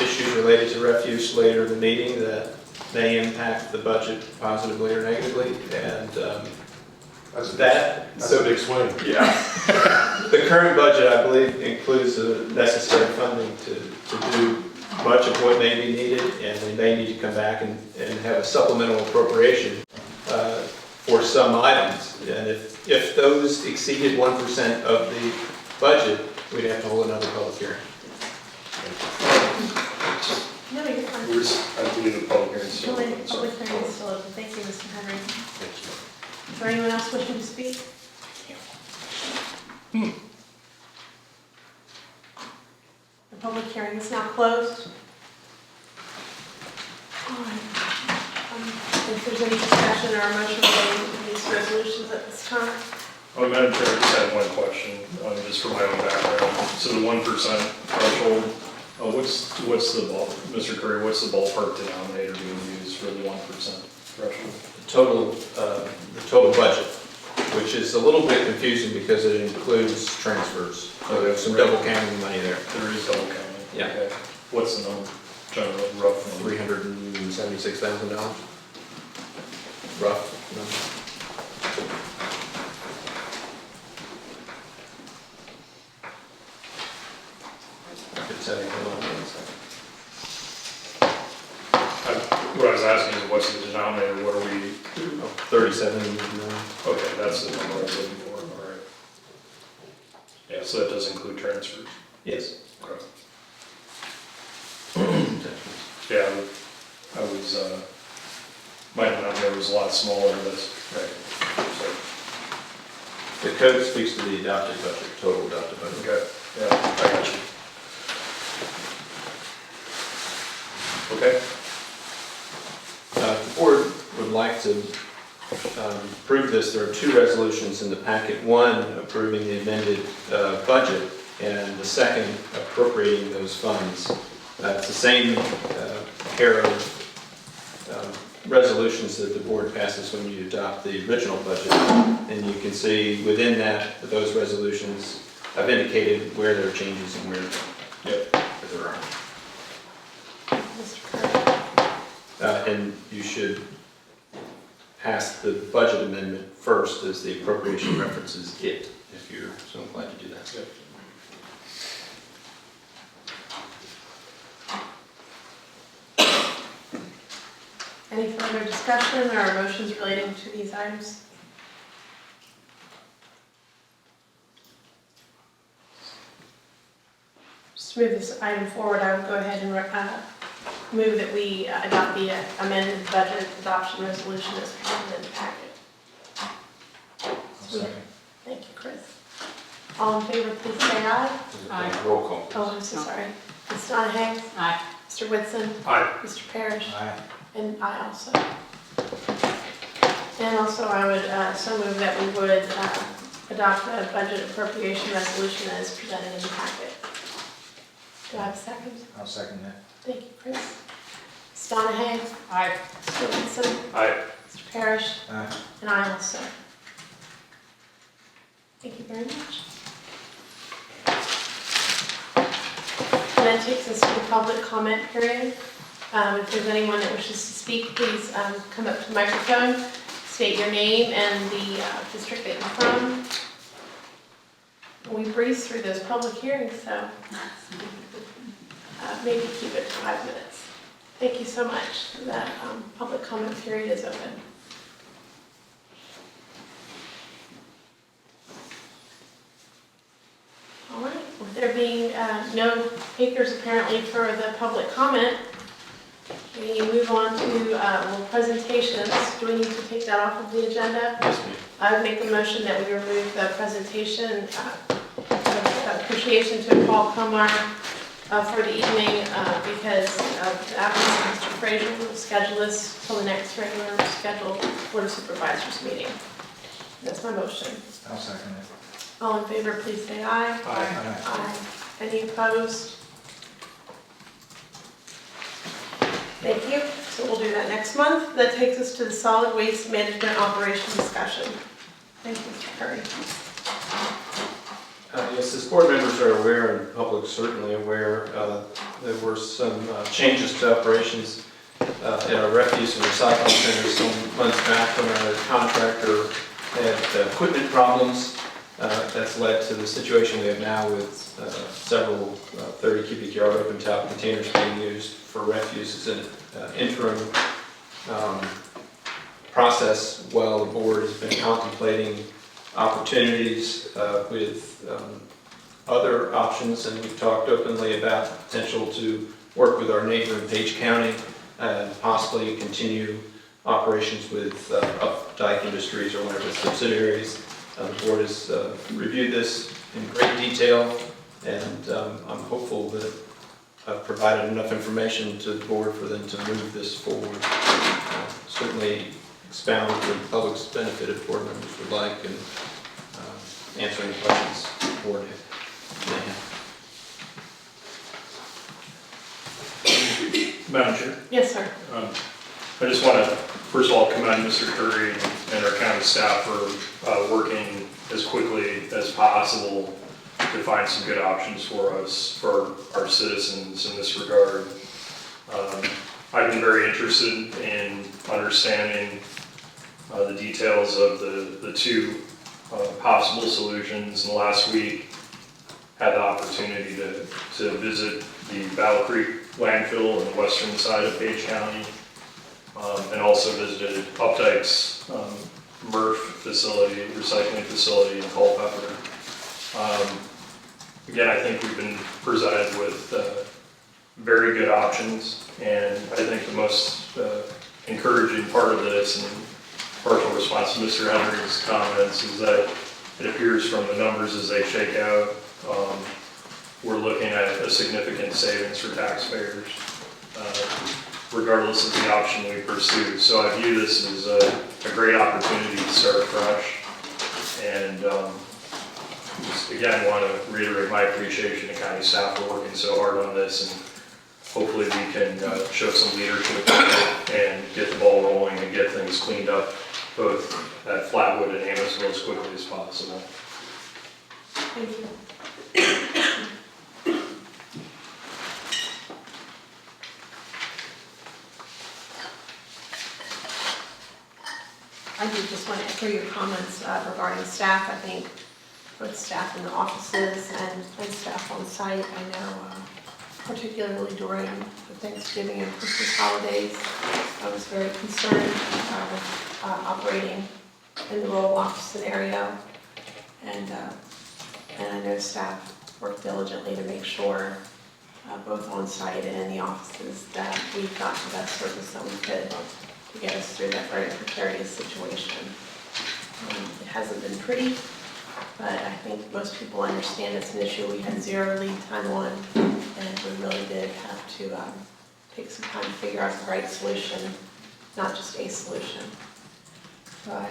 issues related to refuse later in the meeting that may impact the budget positively or negatively, and that's a big swing. Yeah. The current budget, I believe, includes the necessary funding to do much of what may be needed, and we may need to come back and have a supplemental appropriation for some items. And if those exceeded 1% of the budget, we'd have to hold another public hearing. No, you're fine. I believe the public hearing is still open. Public hearing is still open. Thank you, Mr. Henry. Is there anyone else wishing to speak? The public hearing is now closed. All right. If there's any discussion or a motion relating to these resolutions at this time. Oh, Madam Chair, I just had one question, just for my own background. So the 1% threshold, what's the Mr. Curry, what's the ballpark denominator being used for the 1% threshold? The total budget, which is a little bit confusing because it includes transfers. So there's some double counting money there. There is double counting? Yeah. Okay. What's the number, general, rough number? $376,000. Rough number. I could tell you, hold on one second. What I was asking is what's the denominator, what are we? 37 million. Okay, that's the number I was looking for, all right. Yeah, so that does include transfers? Yes. Okay. Yeah, I was, my denominator was a lot smaller, that's right. So, The code speaks to the adopted budget, total adopted budget. okay, yeah, I got you. Okay. The board would like to approve this. There are two resolutions in the packet. One approving the amended budget, and the second appropriating those funds. It's the same pair of resolutions that the board passes when you adopt the original budget. And you can see within that, those resolutions, I've indicated where there are changes and where there aren't. Mr. Curry. And you should pass the budget amendment first as the appropriation references it, if you're so inclined to do that. Yep. Any further discussion or motions relating to these items? Just to move this item forward, I would go ahead and move that we adopt the amended budget adoption resolution as presented in the packet. Thank you, Chris. All in favor, please say aye. Aye. Roll call. Oh, I'm so sorry. Ms. Donahue? Aye. Mr. Whitson? Aye. Mr. Parrish? Aye. And I also. And also I would so move that we would adopt the budget appropriation resolution as presented in the packet. Do I have a second? I'll second that. Thank you, Chris. Ms. Donahue? Aye. Mr. Whitson? Aye. Mr. Parrish? Aye. And I also. Thank you very much. And that takes us to the public comment period. If there's anyone that wishes to speak, please come up to the microphone, state your name and the district that you're from. We breeze through those public hearings, so maybe keep it to 5 minutes. Thank you so much. That public comment period is open. All right, with there being no takers apparently for the public comment, we move on to presentations. Do we need to take that off of the agenda? Yes, ma'am. I would make a motion that we remove the presentation, appreciation to Paul Comar for the evening because of the absence of Mr. Frazier. We'll schedule this till the next regular scheduled Board of Supervisors meeting. That's my motion. I'll second it. All in favor, please say aye. Aye. Aye. Any opposed? Thank you. So we'll do that next month. That takes us to the solid waste management operation discussion. Thank you, Mr. Curry. Yes, as board members are aware, and the public certainly aware, there were some changes to operations in our refuse and recycling centers some months back when our contractor had equipment problems. That's led to the situation we have now with several 30 cubic yard open top containers being used for refuse as an interim process while the board has been contemplating opportunities with other options, and we've talked openly about the potential to work with our neighbor in Page County and possibly continue operations with Updike Industries or one of its subsidiaries. The board has reviewed this in great detail, and I'm hopeful that I've provided enough information to the board for them to move this forward. Certainly expound for the public's benefit if board members would like, and answer any questions the board may have. Madam Chair? Yes, sir. I just want to, first of all, commend Mr. Curry and our county staff for working as quickly as possible to find some good options for us, for our citizens in this regard. I've been very interested in understanding the details of the two possible solutions. And last week, had the opportunity to visit the Battle Creek landfill on the western side of Page County, and also visited Updike's MRF facility, recycling facility in Culpeper. Again, I think we've been presented with very good options, and I think the most encouraging part of this, and partial response to Mr. Henry's comments, is that it appears from the numbers as they shake out, we're looking at a significant savings for taxpayers, regardless of the option we pursue. So I view this as a great opportunity to start fresh, and just again want to reiterate my appreciation to county staff for working so hard on this, and hopefully we can show some leadership and get the ball rolling and get things cleaned up, both at Flatwood and Amosville as quickly as possible. Thank you. I do just want to echo your comments regarding staff. I think both staff in the offices and staff on site, I know particularly during the Thanksgiving and Christmas holidays, I was very concerned with operating in the roll-off scenario. And I know staff worked diligently to make sure, both on site and in the offices, that we got the best service that we could to get us through that very precarious situation. It hasn't been pretty, but I think most people understand it's an issue we had zero lead time on, and we really did have to take some time to figure out the right solution, not just a solution. So I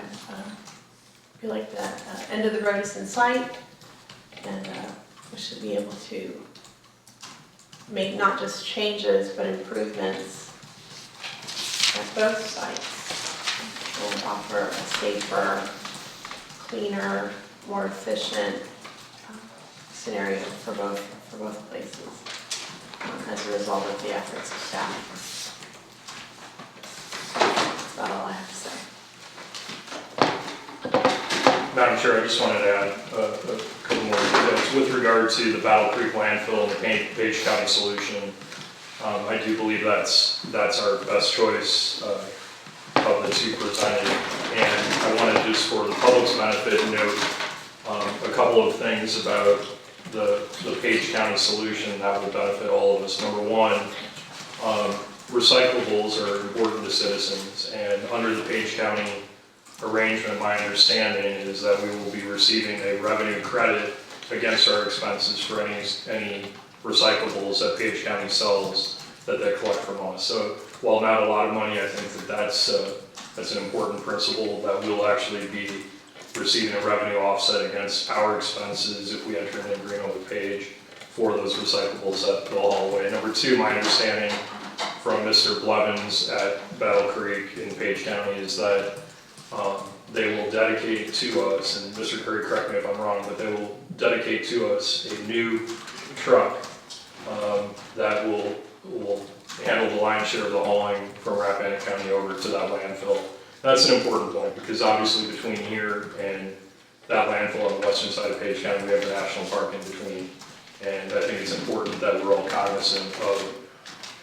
feel like the end of the road is in sight, and we should be able to make not just changes, but improvements at both sites. We'll offer a safer, cleaner, more efficient scenario for both places as a result of the efforts of staff. That's about all I have to say. Madam Chair, I just wanted to add a couple more details. With regard to the Battle Creek landfill and the Page County solution, I do believe that's our best choice of the two presented. And I wanted, just for the public's benefit, note a couple of things about the Page County solution that will benefit all of us. Number one, recyclables are important to citizens, and under the Page County arrangement, my understanding is that we will be receiving a revenue credit against our expenses for any recyclables that Page County sells that they collect from us. So while not a lot of money, I think that's an important principle, that we'll actually be receiving a revenue offset against our expenses if we enter an agreement with Page for those recyclables that they'll haul away. Number two, my understanding from Mr. Blevins at Battle Creek in Page County is that they will dedicate to us, and Mr. Curry, correct me if I'm wrong, but they will dedicate to us a new truck that will handle the lion's share of the hauling from Rappahannock County over to that landfill. That's an important point, because obviously between here and that landfill on the western side of Page County, we have a national park in between. And I think it's important that we're all cognizant of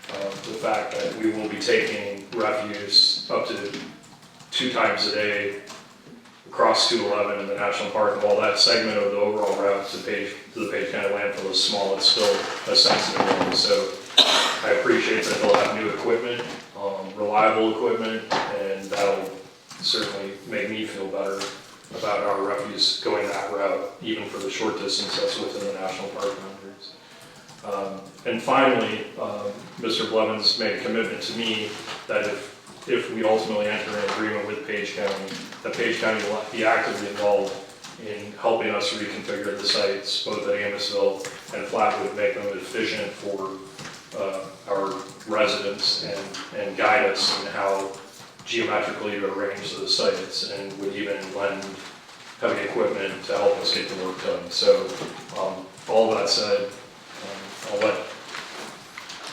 the fact that we will be taking refuse up to 2 times a day across 211 in the national park. And while that segment of the overall route to the Page County landfill is small, it's still a sensitive one. So I appreciate that they'll have new equipment, reliable equipment, and that'll certainly make me feel better about our refuse going that route, even for the short distance that's within the national park boundaries. And finally, Mr. Blevins made a commitment to me that if we ultimately enter an agreement with Page County, that Page County will be actively involved in helping us reconfigure the sites, both at Amosville and Flatwood, make them efficient for our residents and guide us in how geometrically to arrange those sites, and would even lend heavy equipment to help us get the work done. So all that said, I'll let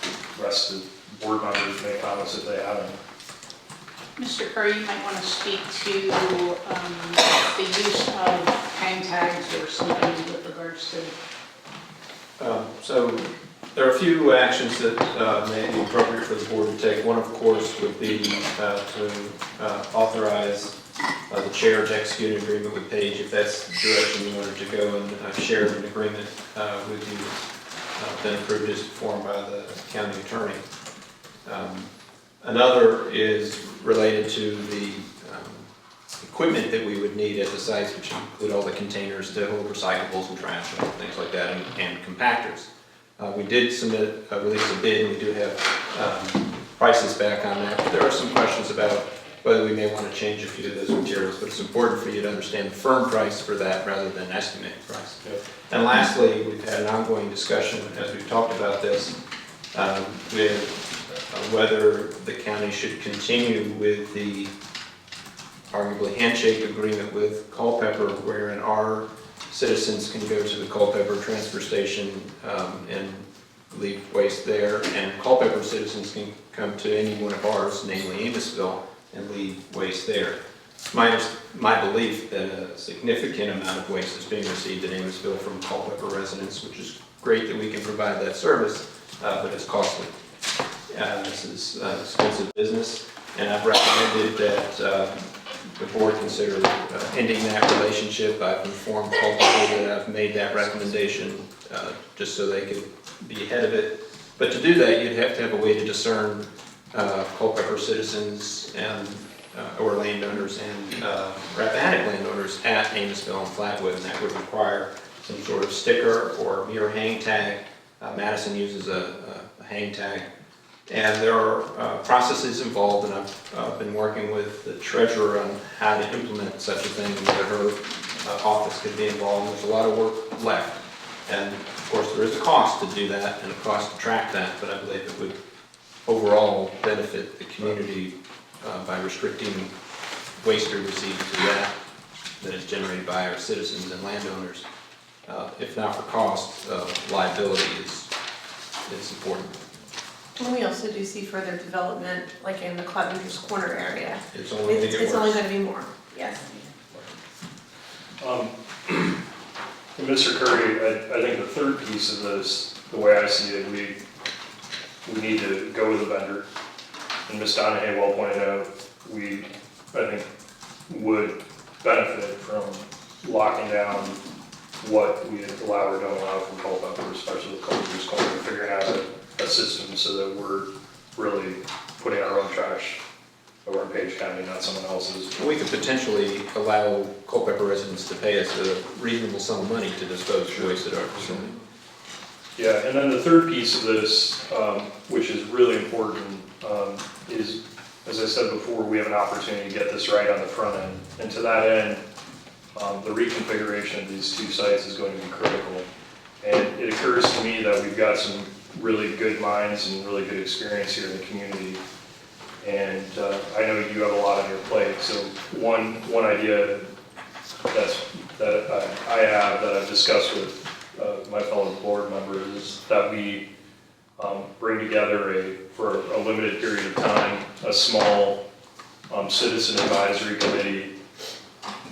the rest of the board members make comments if they have any. Mr. Curry, you might want to speak to the use of hang tags or something with regards to. So there are a few actions that may be appropriate for the board to take. One, of course, would be to authorize the chair to execute an agreement with Page, if that's the direction you wanted to go, and share an agreement with you, then approved as formed by the county attorney. Another is related to the equipment that we would need at the sites, which include all the containers to hold recyclables and trash and things like that, and compactors. We did release a bid, and we do have prices back on that. But there are some questions about whether we may want to change a few of those materials, but it's important for you to understand the firm price for that rather than estimated price. Yep. And lastly, we've had an ongoing discussion as we've talked about this with whether the county should continue with the arguably handshake agreement with Culpeper, wherein our citizens can go to the Culpeper transfer station and leave waste there, and Culpeper citizens can come to any one of ours, namely Amosville, and leave waste there. It's my belief that a significant amount of waste is being received in Amosville from Culpeper residents, which is great that we can provide that service, but it's costly. This is expensive business, and I've recommended that the board consider ending that relationship. I've informed Culpeper that I've made that recommendation just so they could be ahead of it. But to do that, you'd have to have a way to discern Culpeper citizens and or landowners and Rappahannock landowners at Amosville and Flatwood, and that would require some sort of sticker or mirror hang tag. Madison uses a hang tag. And there are processes involved, and I've been working with the treasurer on how to implement such a thing, and whether her office could be involved. There's a lot of work left. And of course, there is a cost to do that and a cost to track that, but I believe it would overall benefit the community by restricting waste received to that is generated by our citizens and landowners. If not for cost, liability is important. And we also do see further development, like in the Clevenger's Corner area. It's only going to get It's only worse. going to be more, yes. And Mr. Curry, I think the third piece of this, the way I see it, we need to go with a vendor. And Ms. Donahue well pointed out, we, I think, would benefit from locking down what we allow or don't allow from Culpeper, especially with Culpeper's Corner, and figuring out a system so that we're really putting our own trash over in Page County, not someone else's. We could potentially allow Culpeper residents to pay us a reasonable sum of money to dispose of waste at our facility. Yeah, and then the third piece of this, which is really important, is, as I said before, we have an opportunity to get this right on the front end. And to that end, the reconfiguration of these two sites is going to be critical. And it occurs to me that we've got some really good minds and really good experience here in the community. And I know you have a lot on your plate. So one idea that I have that I've discussed with my fellow board members is that we bring together for a limited period of time, a small citizen advisory committee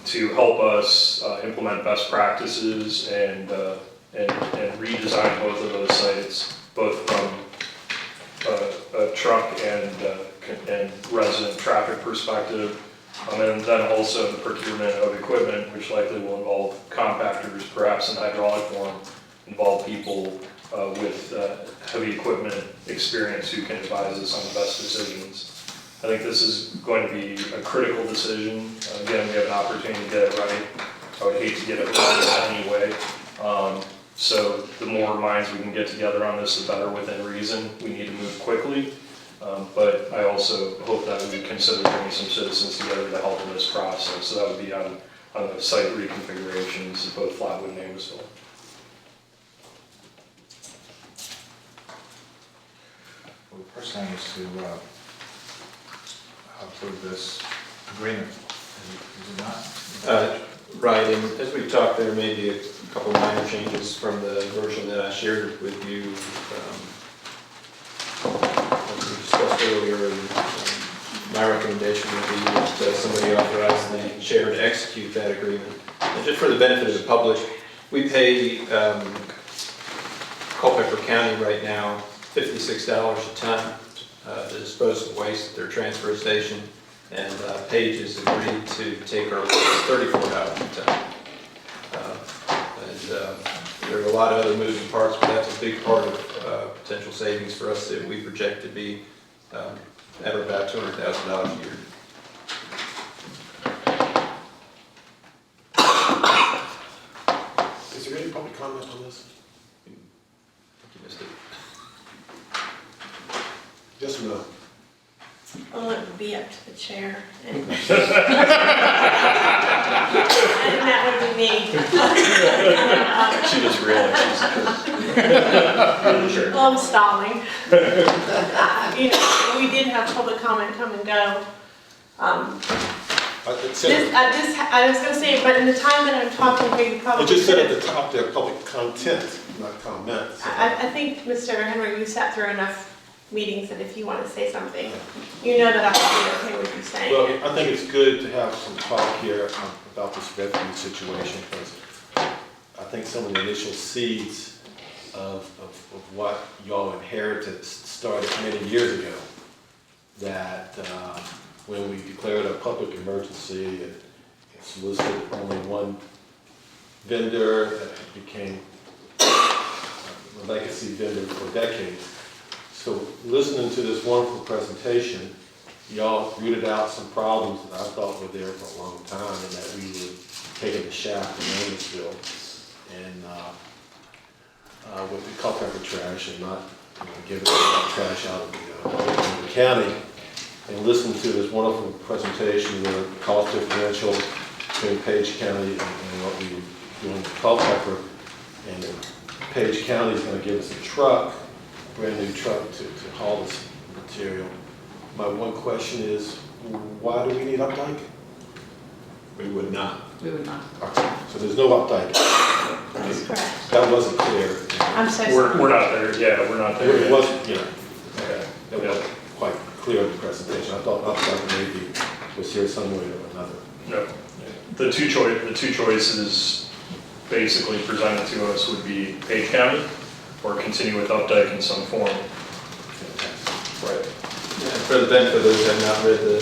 to help us implement best practices and redesign both of those sites, both from a truck and resident traffic perspective, and then also the procurement of equipment, which likely will involve compactors, perhaps in hydraulic form, involve people with heavy equipment experience who can advise us on the best decisions. I think this is going to be a critical decision. Again, we have an opportunity to get it right. I would hate to get it wrong anyway. So the more minds we can get together on this, the better within reason. We need to move quickly. But I also hope that we would consider bringing some citizens together to help in this process. So that would be on the site reconfigurations of both Flatwood and Amosville. Well, the first thing is to approve this agreement, is it not? Right, and as we've talked, there may be a couple minor changes from the version that I shared with you as we discussed earlier. And my recommendation would be that somebody authorize the chair to execute that agreement. And just for the benefit of the public, we pay Culpeper County right now $56 a ton to dispose of waste at their transfer station, and Page has agreed to take our $34 a ton. There are a lot of other moving parts, but that's a big part of potential savings for us that we project to be at about $200,000 a year. Is there any public comment on this? You missed it. Yes or no? Well, it would be up to the chair. And And that would be me. She just realized she's a Well, I'm stalling. You know, we did have public comment come and go. It I was gonna say, but in the time that I'm talking here, you probably. just said at the top there, public content, not comments. I think, Mr. Henry, you sat through enough meetings that if you want to say something, you know that I would be okay with you saying Well, it. I think it's good to have some talk here about this refuge situation, because I think some of the initial seeds of what y'all inherited started many years ago. That when we declared a public emergency, it solicited only one vendor that became a legacy vendor for decades. So listening to this wonderful presentation, y'all rooted out some problems that I thought were there for a long time, and that we were taking the shaft in Owensville and with the Culpeper trash and not giving the trash out of the county. And listen to this wonderful presentation where the cost differential between Page County and what we were doing with Culpeper. And then Page County is going to give us a truck, a brand new truck to haul this material. My one question is, why do we need Updike? We would not. We would not. Okay, so there's no Updike. That's correct. That wasn't clear. I'm so sorry. We're not there, yeah, we're not there It yet. wasn't, yeah, Okay. that wasn't quite clear in the presentation. I thought Updike maybe was here some way or another. No. The two choices basically presented to us would be Page County or continue with Updike in some form. Right. For the benefit of those who have not had the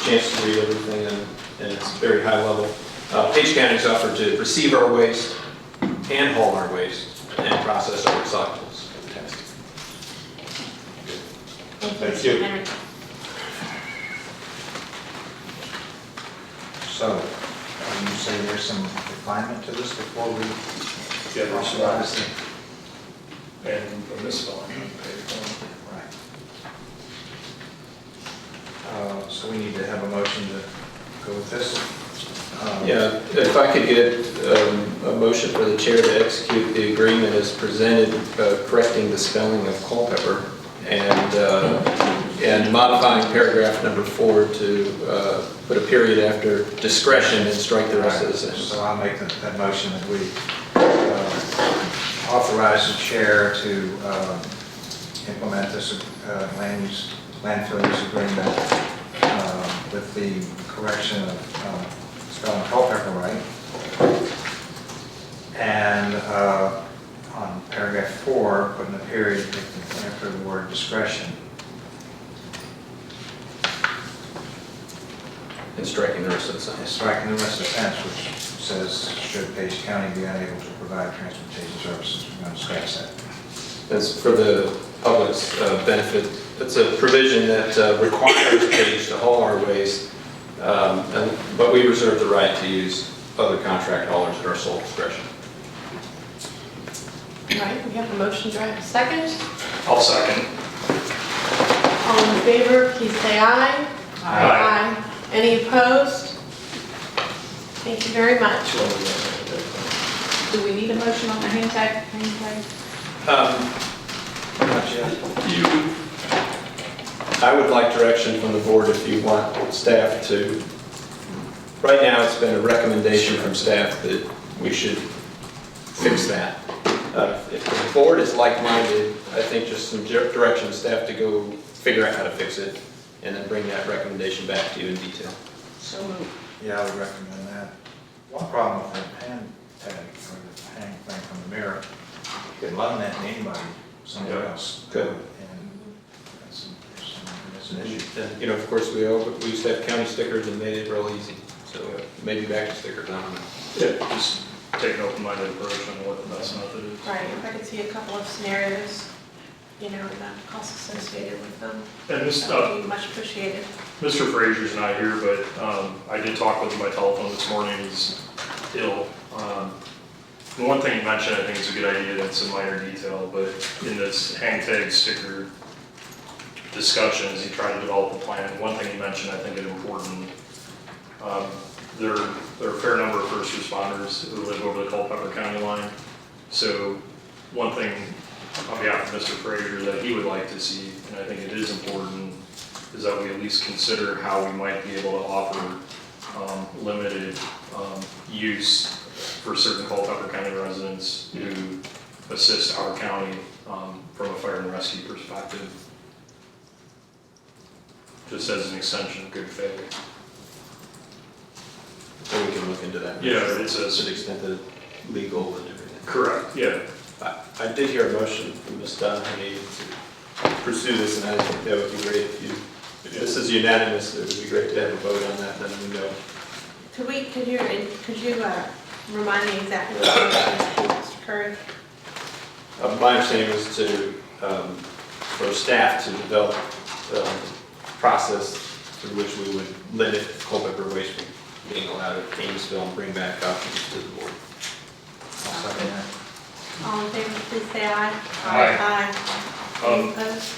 chance to read everything, and it's very high level, Page County's offered to receive our waste and haul our waste and process our recyclables. Fantastic. Thank you. Henry. So, are you saying there's some refinement to this before we? Yeah, there's some authorize it? And a misspelling on page Right. So we need to have a motion to go with this? Yeah, if I could get a motion for the chair to execute the agreement as presented, correcting the spelling of Culpeper and modifying paragraph number 4 to put a period after discretion and strike the rest of the sentence. So I'll make that motion that we authorize the chair to implement this landfill use agreement with the correction of spelling Culpeper right. And on paragraph 4, putting a period after the word discretion. And striking the rest of the And sentence. striking the rest of the sentence, which says, should Page County be unable to provide transportation services, we're going to scratch that. As for the public's benefit, it's a provision that requires Page to haul our waste, but we reserve the right to use other contract haulers at our sole discretion. All right, we have a motion. Do I have a second? I'll second. All in favor, please say aye. Aye. Any opposed? Thank you very much. Do we need a motion on the hang tag? I would like direction from the board if you want staff to, right now it's been a recommendation from staff that we should fix that. If the board is like-minded, I think just some direction to staff to go figure out how to fix it and then bring that recommendation back to you in detail. So moved. Yeah, I would recommend that. One problem with the hand tag, or the hang thing from the mirror, you can loan that to anybody, somewhere else. Good. And that's an issue. And, you know, of course, we used to have county stickers and made it real easy. So maybe back to stickers, I don't know. Yeah, just take an open-minded approach on what the best method is. Right, if I could see a couple of scenarios, you know, and the costs associated with them, And this, that would be much appreciated. Mr. Frazier's not here, but I did talk with him by telephone this morning. He's ill. The one thing he mentioned, I think is a good idea, and it's a minor detail, but in this hang tag sticker discussions, he tried to develop a plan. One thing he mentioned, I think is important, there are a fair number of first responders who live over the Culpeper County line. So one thing on behalf of Mr. Frazier that he would like to see, and I think it is important, is that we at least consider how we might be able to offer limited use for certain Culpeper County residents who assist our county from a fire and rescue perspective. Just as an extension of good faith. So we can look into that. Yeah, it says. To the extent that it's legal and everything. Correct, yeah. I did hear a motion from Ms. Donahue to pursue this, and I think that would be great if this is unanimous, it would be great to have a vote on that, then we know. Could you remind me exactly what the motion is, Mr. Curry? My understanding was for staff to develop a process through which we would limit Culpeper waste from being allowed at Amesville and bring back options to the board. I'll second that. All in favor, please say aye. Aye. Any opposed?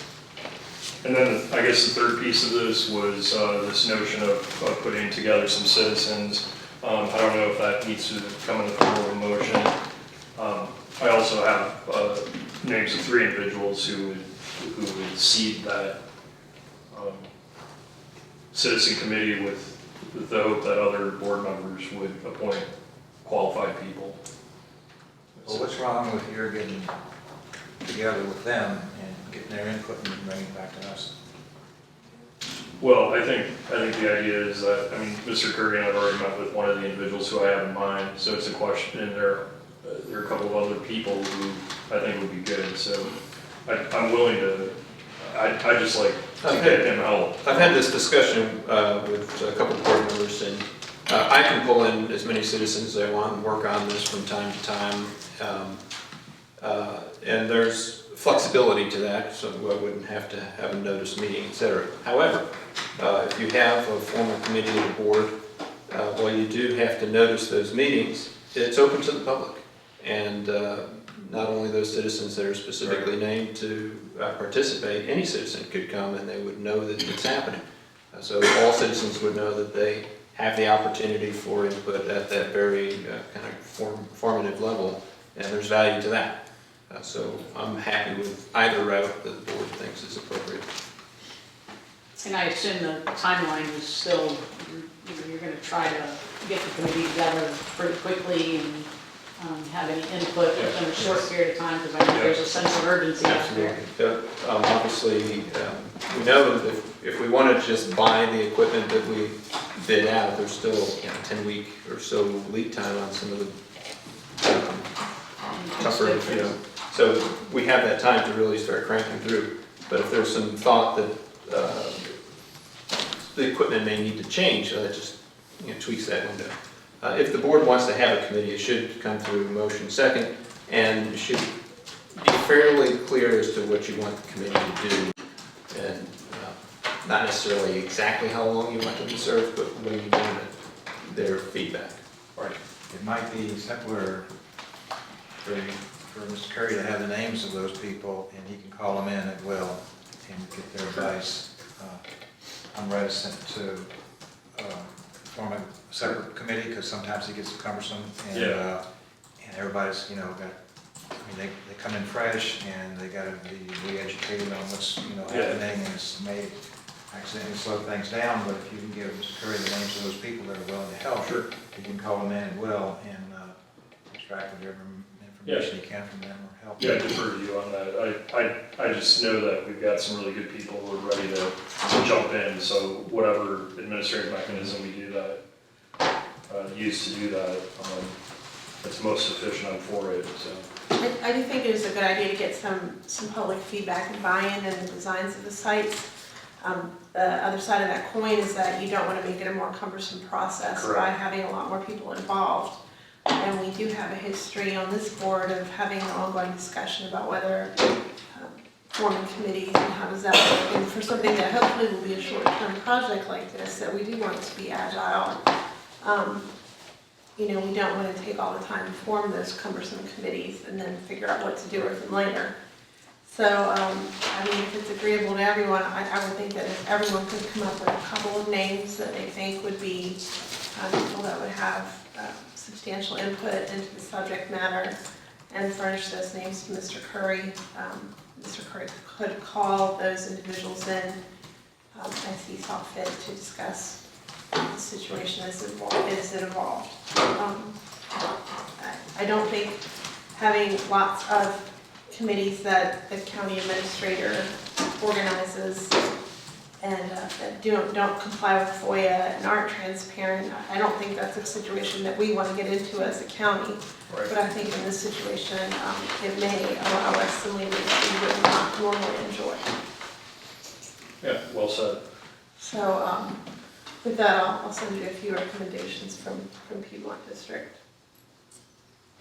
And then I guess the third piece of this was this notion of putting together some citizens. I don't know if that needs to come in the form of a motion. I also have names of 3 individuals who would seed that citizen committee with the hope that other board members would appoint qualified people. Well, what's wrong with your getting together with them and getting their input and bringing it back to us? Well, I think the idea is that, I mean, Mr. Curry and I have already met with one of the individuals who I have in mind, so it's a question, and there are a couple of other people who I think would be good, so I'm willing to, I just like to get him help. I've had this discussion with a couple of board members, and I can pull in as many citizens as I want and work on this from time to time. And there's flexibility to that, so I wouldn't have to have a notice meeting, et cetera. However, if you have a formal committee of the board, well, you do have to notice those meetings. It's open to the public. And not only those citizens that are specifically named to participate, any citizen could come and they would know that it's happening. So all citizens would know that they have the opportunity for input at that very kind of formative level, and there's value to that. So I'm happy with either route that the board thinks is appropriate. And I assume the timeline is still, you're going to try to get the committee together pretty quickly and have any input within a short period of time, because I think there's a sense of urgency out there. Absolutely. Obviously, we know that if we want to just buy the equipment that we bid out, there's still 10-week or so lead time on some of the tougher, so we have that time to really start cranking through. But if there's some thought that the equipment may need to change, that just tweaks that window. If the board wants to have a committee, it should come through motion second, and it should be fairly clear as to what you want the committee to do, and not necessarily exactly how long you want them to serve, but when you want their feedback. Right. It might be simpler for Mr. Curry to have the names of those people, and he can call them in at will and get their advice. I'm reticent to form a separate committee because sometimes it gets cumbersome, and and everybody's they come in fresh and they got to be re-educated on what's happening, and it's may accidentally slow things down. But if you can give Mr. Curry the names of those people that are willing to help, he can call them in at will and extract whatever information he can from them or help. Yeah, I defer to you on that. I just know that we've got some really good people who are ready to jump in, so whatever administrative mechanism we do that, use to do that, it's most efficient, I'm for it, so. I do think it is a good idea to get some public feedback and buy-in in the designs of the sites. The other side of that coin is that you don't want to make it a more cumbersome process by having a lot more people involved. And we do have a history on this board of having an ongoing discussion about whether forming committees and how does that work. And for something that hopefully will be a short-term project like this, that we do want it to be agile. We don't want to take all the time to form those cumbersome committees and then figure out what to do with them later. So, if it's agreeable to everyone, I would think that if everyone could come up with a couple of names that they think would be people that would have substantial input into the subject matter and furnish those names to Mr. Curry. Mr. Curry could call those individuals in as he saw fit to discuss the situation as it evolved. I don't think having lots of committees that the county administrator organizes and that don't comply with FOIA and aren't transparent, I don't think that's a situation that we want to get into as a county. Right. But I think in this situation, it may allow us some leeway that we would not normally enjoy. Yeah, well said. So with that, I'll send you a few recommendations from Piedmont District.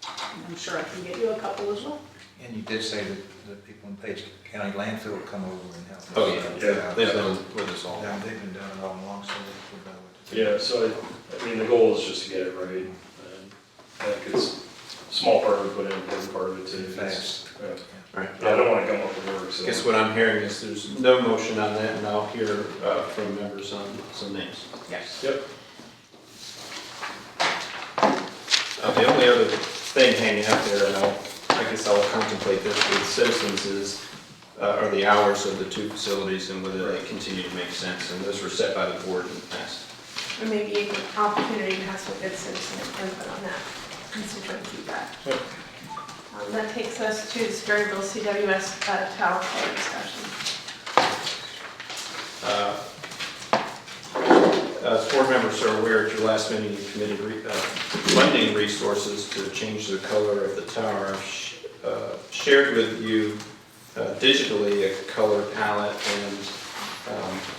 I'm sure I can get you a couple as well. And you did say that the people in Page County landfill would come over and help. Oh, yeah, they've been with us all. Yeah, they've been doing it all along, so they know what to do. Yeah, so I mean, the goal is just to get it right, and I think it's a small part of it, but an important part of it too. Fast. Right. Yeah, I don't want to come up with words. So. I guess what I'm hearing is there's no motion on that, and I'll hear from members on some names. Yes. Yep. The only other thing hanging out there, and I guess I'll contemplate this with citizens, is are the hours of the two facilities and whether they continue to make sense, and those were set by the board in the past. Or maybe an opportunity to have some good citizen input on that, constituent feedback. Yep. That takes us to the Sperryville CWS tower color discussion. As board members are aware, at your last meeting, you committed funding resources to change the color of the tower. I've shared with you digitally a color palette, and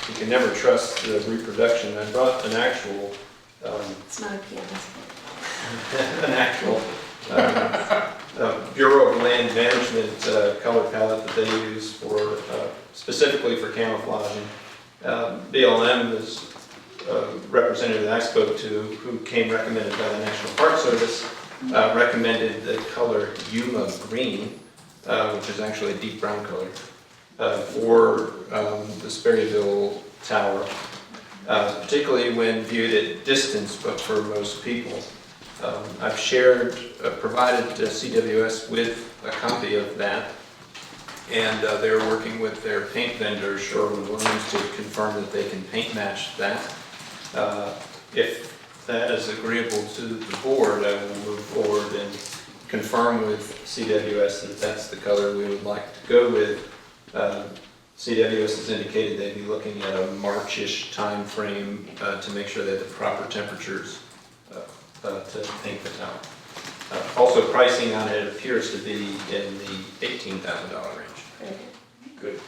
you can never trust the reproduction. I brought an actual It's not a pianist. an actual Bureau of Land Management color palette that they use for specifically for camouflaging. BLM is a representative that I spoke to, who came recommended by the National Park Service, recommended the color Yuma green, which is actually a deep brown color, for the Sperryville Tower, particularly when viewed at distance, but for most people. I've provided CWS with a copy of that, and they're working with their paint vendor, Sherwin-Williams, to confirm that they can paint match that. If that is agreeable to the board, I will move forward and confirm with CWS that that's the color we would like to go with. CWS has indicated they'd be looking at a March-ish time frame to make sure they have the proper temperatures to paint the tower. Also, pricing on it appears to be in the $18,000 range. Good.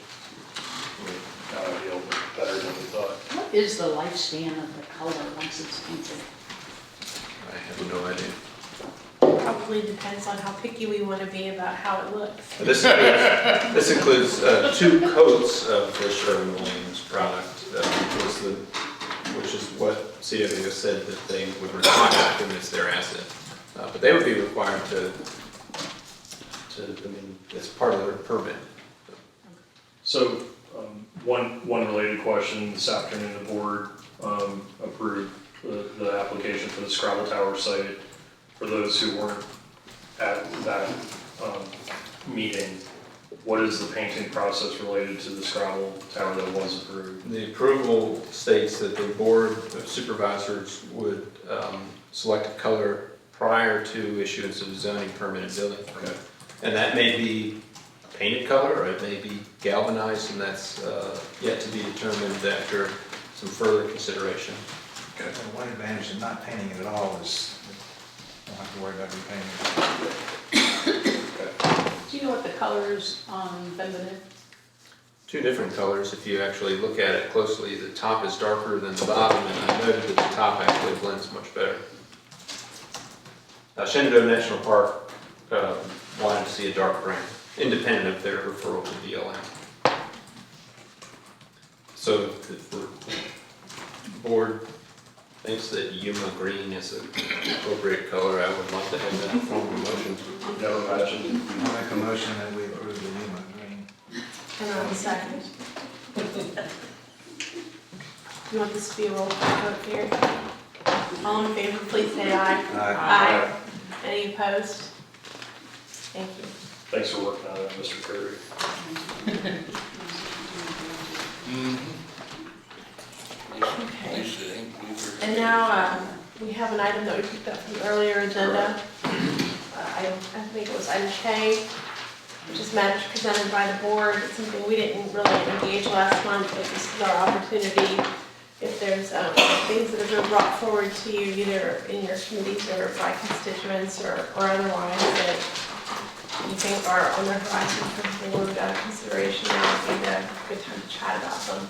Not ideal, but better than we thought. What is the lifespan of the color once it's painted? I have no idea. Probably depends on how picky we want to be about how it looks. This includes 2 coats of the Sherwin-Williams product, which is what CWS said that they would require, and it's their asset. But they would be required to, I mean, it's part of their permit. So, one related question, this afternoon the board approved the application for the Scrabble Tower site. For those who weren't at that meeting, what is the painting process related to the Scrabble Tower that was approved? The approval states that the board of supervisors would select a color prior to issuance of a zoning permit and building permit. Okay. And that may be a painted color, or it may be galvanized, and that's yet to be determined after some further consideration. Okay. The one advantage of not painting it at all is you don't have to worry about repainting it. Do you know what the colors been in? 2 different colors. If you actually look at it closely, the top is darker than the bottom, and I noted that the top actually blends much better. Shenandoah National Park wanted to see a dark brown, independent of their referral to BLM. So if the board thinks that Yuma green is an appropriate color, I would like to have that form of motion. Never imagined. I'll make a motion that we approve the Yuma green. And on the second. You want this to be a roll call vote, Gary? All in favor, please say aye. Aye. Any opposed? Thank you. Thanks for working on that, Mr. Curry. Okay. And now, we have an item that we picked up from the earlier agenda. I think it was item K, which is matters presented by the board. It's something we didn't really engage last month, but this is our opportunity. If there's things that have been brought forward to you, either in your committees or by constituents or otherwise, that you think are on the horizon for the board consideration, now would be a good time to chat about them.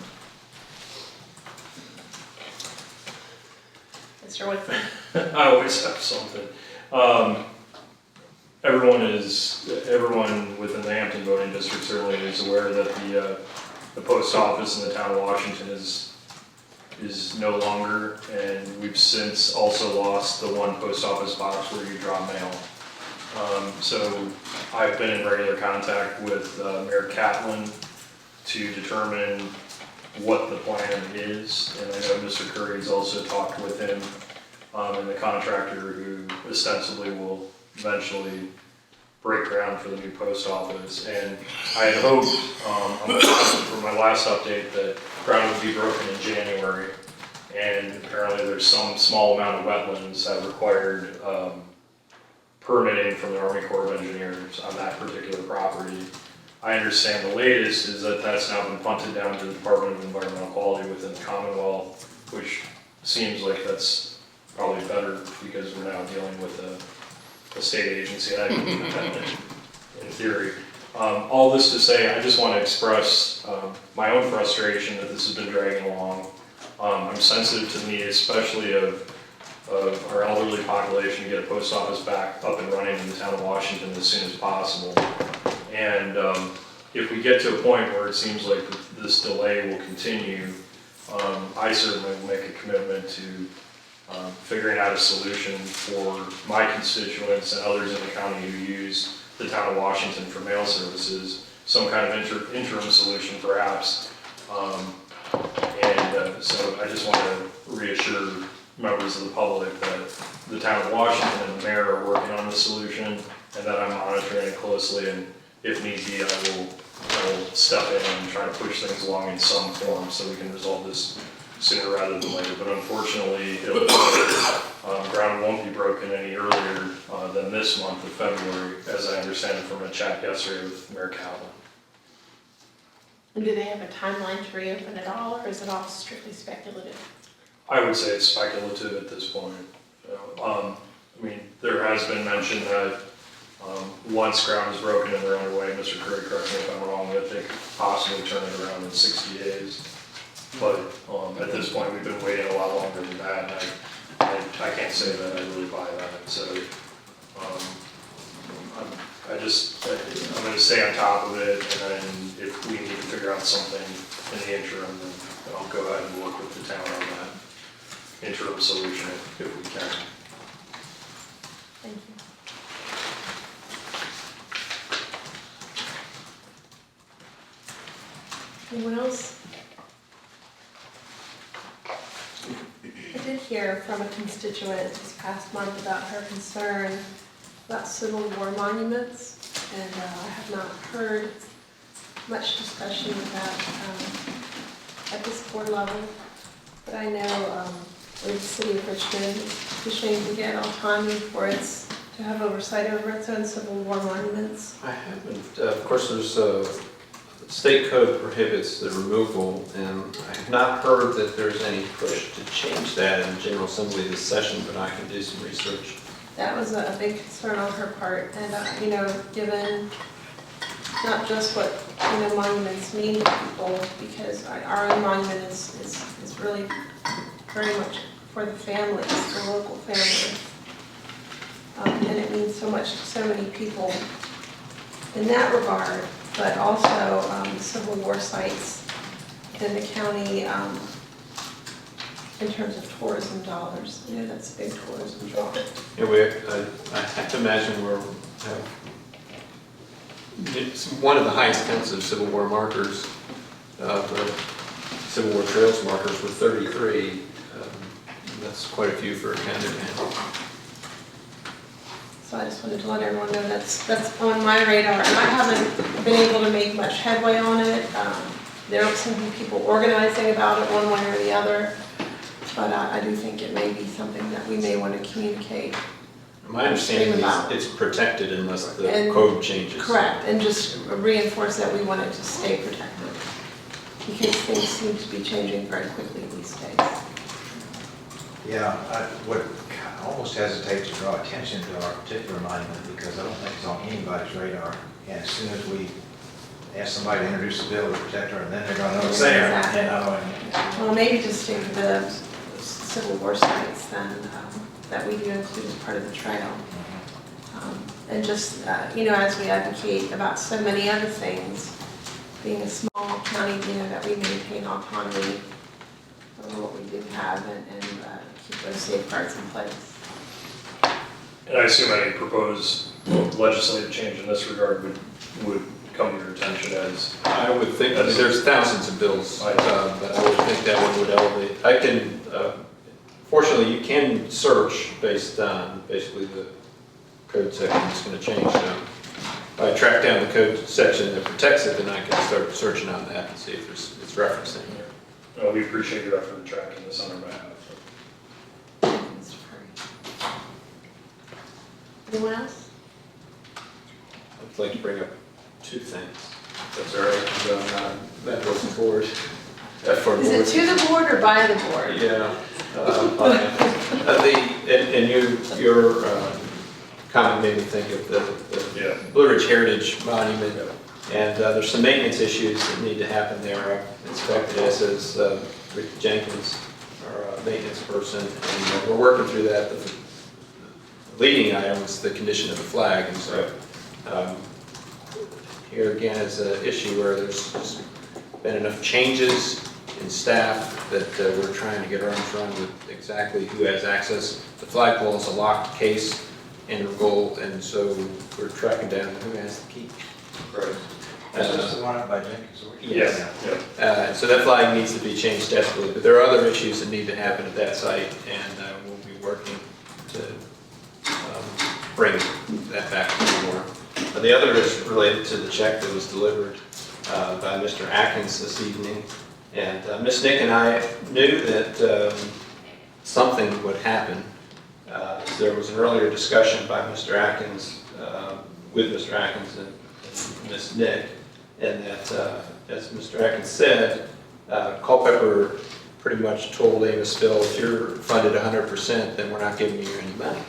Mr. Woodson. I always have something. Everyone within the Hampton voting district certainly is aware that the post office in the town of Washington is no longer, and we've since also lost the one post office box where you draw mail. So I've been in regular contact with Mayor Catlin to determine what the plan is, and I know Mr. Curry's also talked with him and the contractor who ostensibly will eventually break ground for the new post office. And I had hoped for my last update that ground would be broken in January, and apparently there's some small amount of wetlands that required permitting from the Army Corps of Engineers on that particular property. I understand the latest is that that's now been punted down to the Department of Environmental Quality within the Commonwealth, which seems like that's probably better because we're now dealing with a state agency that can be independent in theory. All this to say, I just want to express my own frustration that this has been dragging along. I'm sensitive to the need, especially of our elderly population, to get a post office back up and running in the town of Washington as soon as possible. And if we get to a point where it seems like this delay will continue, I certainly will make a commitment to figuring out a solution for my constituents and others in the county who use the town of Washington for mail services, some kind of interim solution perhaps. So I just want to reassure members of the public that the town of Washington and the mayor are working on the solution, and that I'm monitoring it closely, and if need be, I will step in and try to push things along in some form so we can resolve this sooner rather than later. But unfortunately, ground won't be broken any earlier than this month of February, as I understand it from a chat yesterday with Mayor Calvin. And do they have a timeline to reopen it all, or is it all strictly speculative? I would say it's speculative at this point. I mean, there has been mention that once ground is broken and they're underway, Mr. Curry, correct me if I'm wrong, that they could possibly turn it around in 60 days. But at this point, we've been waiting a lot longer than that, and I can't say that I really buy that. So I'm going to stay on top of it, and then if we need to figure out something in the interim, then I'll go ahead and work with the town on that interim solution if we can. Thank you. Anyone else? I did hear from a constituent this past month about her concern about Civil War monuments, and I have not heard much discussion of that at this board level, but I know the city of Richmond is pushing to get autonomy for its, to have oversight over its own Civil War monuments. I haven't, of course, there's state code prohibits the removal, and I have not heard that there's any push to change that in General Assembly this session, but I can do some research. That was a big concern on her part, and given not just what monuments mean to people, because our own monument is really very much for the families, for local families, and it means so much to so many people in that regard. But also Civil War sites in the county in terms of tourism dollars. That's a big tourism draw. Yeah, I have to imagine it's one of the highest counts of Civil War markers, the Civil War trails markers with 33. that's quite a few for a county to handle. So I just wanted to let everyone know that's on my radar, and I haven't been able to make much headway on it. There are some people organizing about it one way or the other, but I do think it may be something that we may want to communicate. My understanding is it's protected unless the And- code changes. Correct, and just reinforce that we want it to stay protected, because things seem to be changing very quickly these days. Yeah, I would almost hesitate to draw attention to our particular monument because I don't think it's on anybody's radar. And as soon as we ask somebody to introduce a bill to protect her, and then they're gonna know it's there. Exactly. You know, and- Well, maybe just take the Civil War sites then, that we do include as part of the trail. And just, as we advocate about so many other things, being a small county, that we maintain autonomy over what we do have and keep those safeguards in place. And I assume any proposed legislative change in this regard would come to your attention as. I would think, there's thousands of bills, but I would think that one would elevate. I can, fortunately, you can search based on basically the code section that's going to change. If I track down the code section that protects it, then I can start searching on that and see if it's referenced in there. Well, we appreciate your effort in tracking this on our behalf. Anyone else? I'd like to bring up two things. That's all right. That was the board. Is it to the board or by the board? Yeah. Your comment made me think of the Blue Ridge Heritage Monument, and there's some maintenance issues that need to happen there. I've inspected this as Rick Jenkins, our maintenance person, and we're working through that. The leading item is the condition of the flag, and so here again is an issue where there's just been enough changes in staff that we're trying to get our arms around with exactly who has access. The flagpole is a locked case integral, and so we're tracking down who has the key. Right. That's just the one up by Jenkins. Yes. So that flag needs to be changed desperately, but there are other issues that need to happen at that site, and we'll be working to bring that back to the board. The other is related to the check that was delivered by Mr. Atkins this evening. And Ms. Nick and I knew that something would happen. There was an earlier discussion by Mr. Atkins, with Mr. Atkins and Ms. Nick, and that, as Mr. Atkins said, Culpeper pretty much told Amosville, if you're funded 100%, then we're not giving you any money.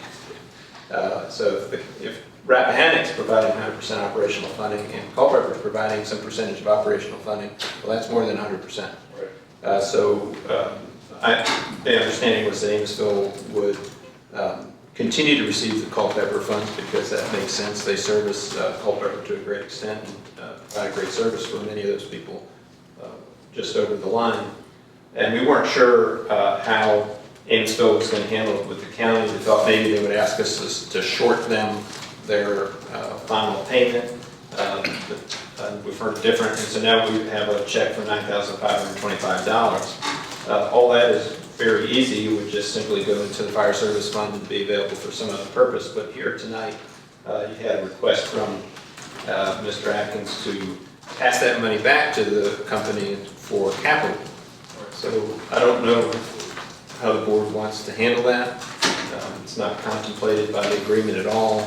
So if Rappahannock's providing 100% operational funding and Culpeper's providing some percentage of operational funding, well, that's more than 100%. Right. The understanding was that Amosville would continue to receive the Culpeper funds because that makes sense. They service Culpeper to a great extent and provide a great service for many of those people just over the line. And we weren't sure how Amosville was going to handle it with the county. We thought maybe they would ask us to short them their final payment, but we've heard different, and so now we have a check for $9,525. All that is very easy. You would just simply go into the fire service fund and be available for some other purpose, but here tonight you had a request from Mr. Atkins to pass that money back to the company for capital. So I don't know how the board wants to handle that. It's not contemplated by the agreement at all.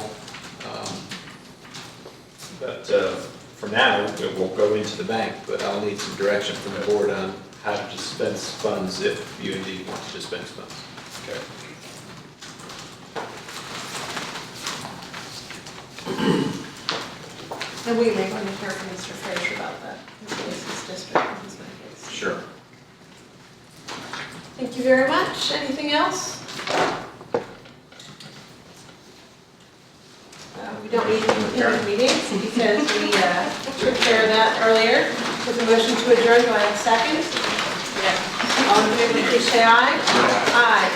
But for now, it will go into the bank, but I'll need some direction from the board on how to dispense funds if you indeed want to dispense funds. Okay. And we may want to hear from Mr. Fraser about that, because it's his district and his benefits. Sure. Thank you very much. Anything else? We don't need to continue meetings because we took care of that earlier. With a motion to adjourn, do I have a second? Yes. All in favor, please say aye. Aye.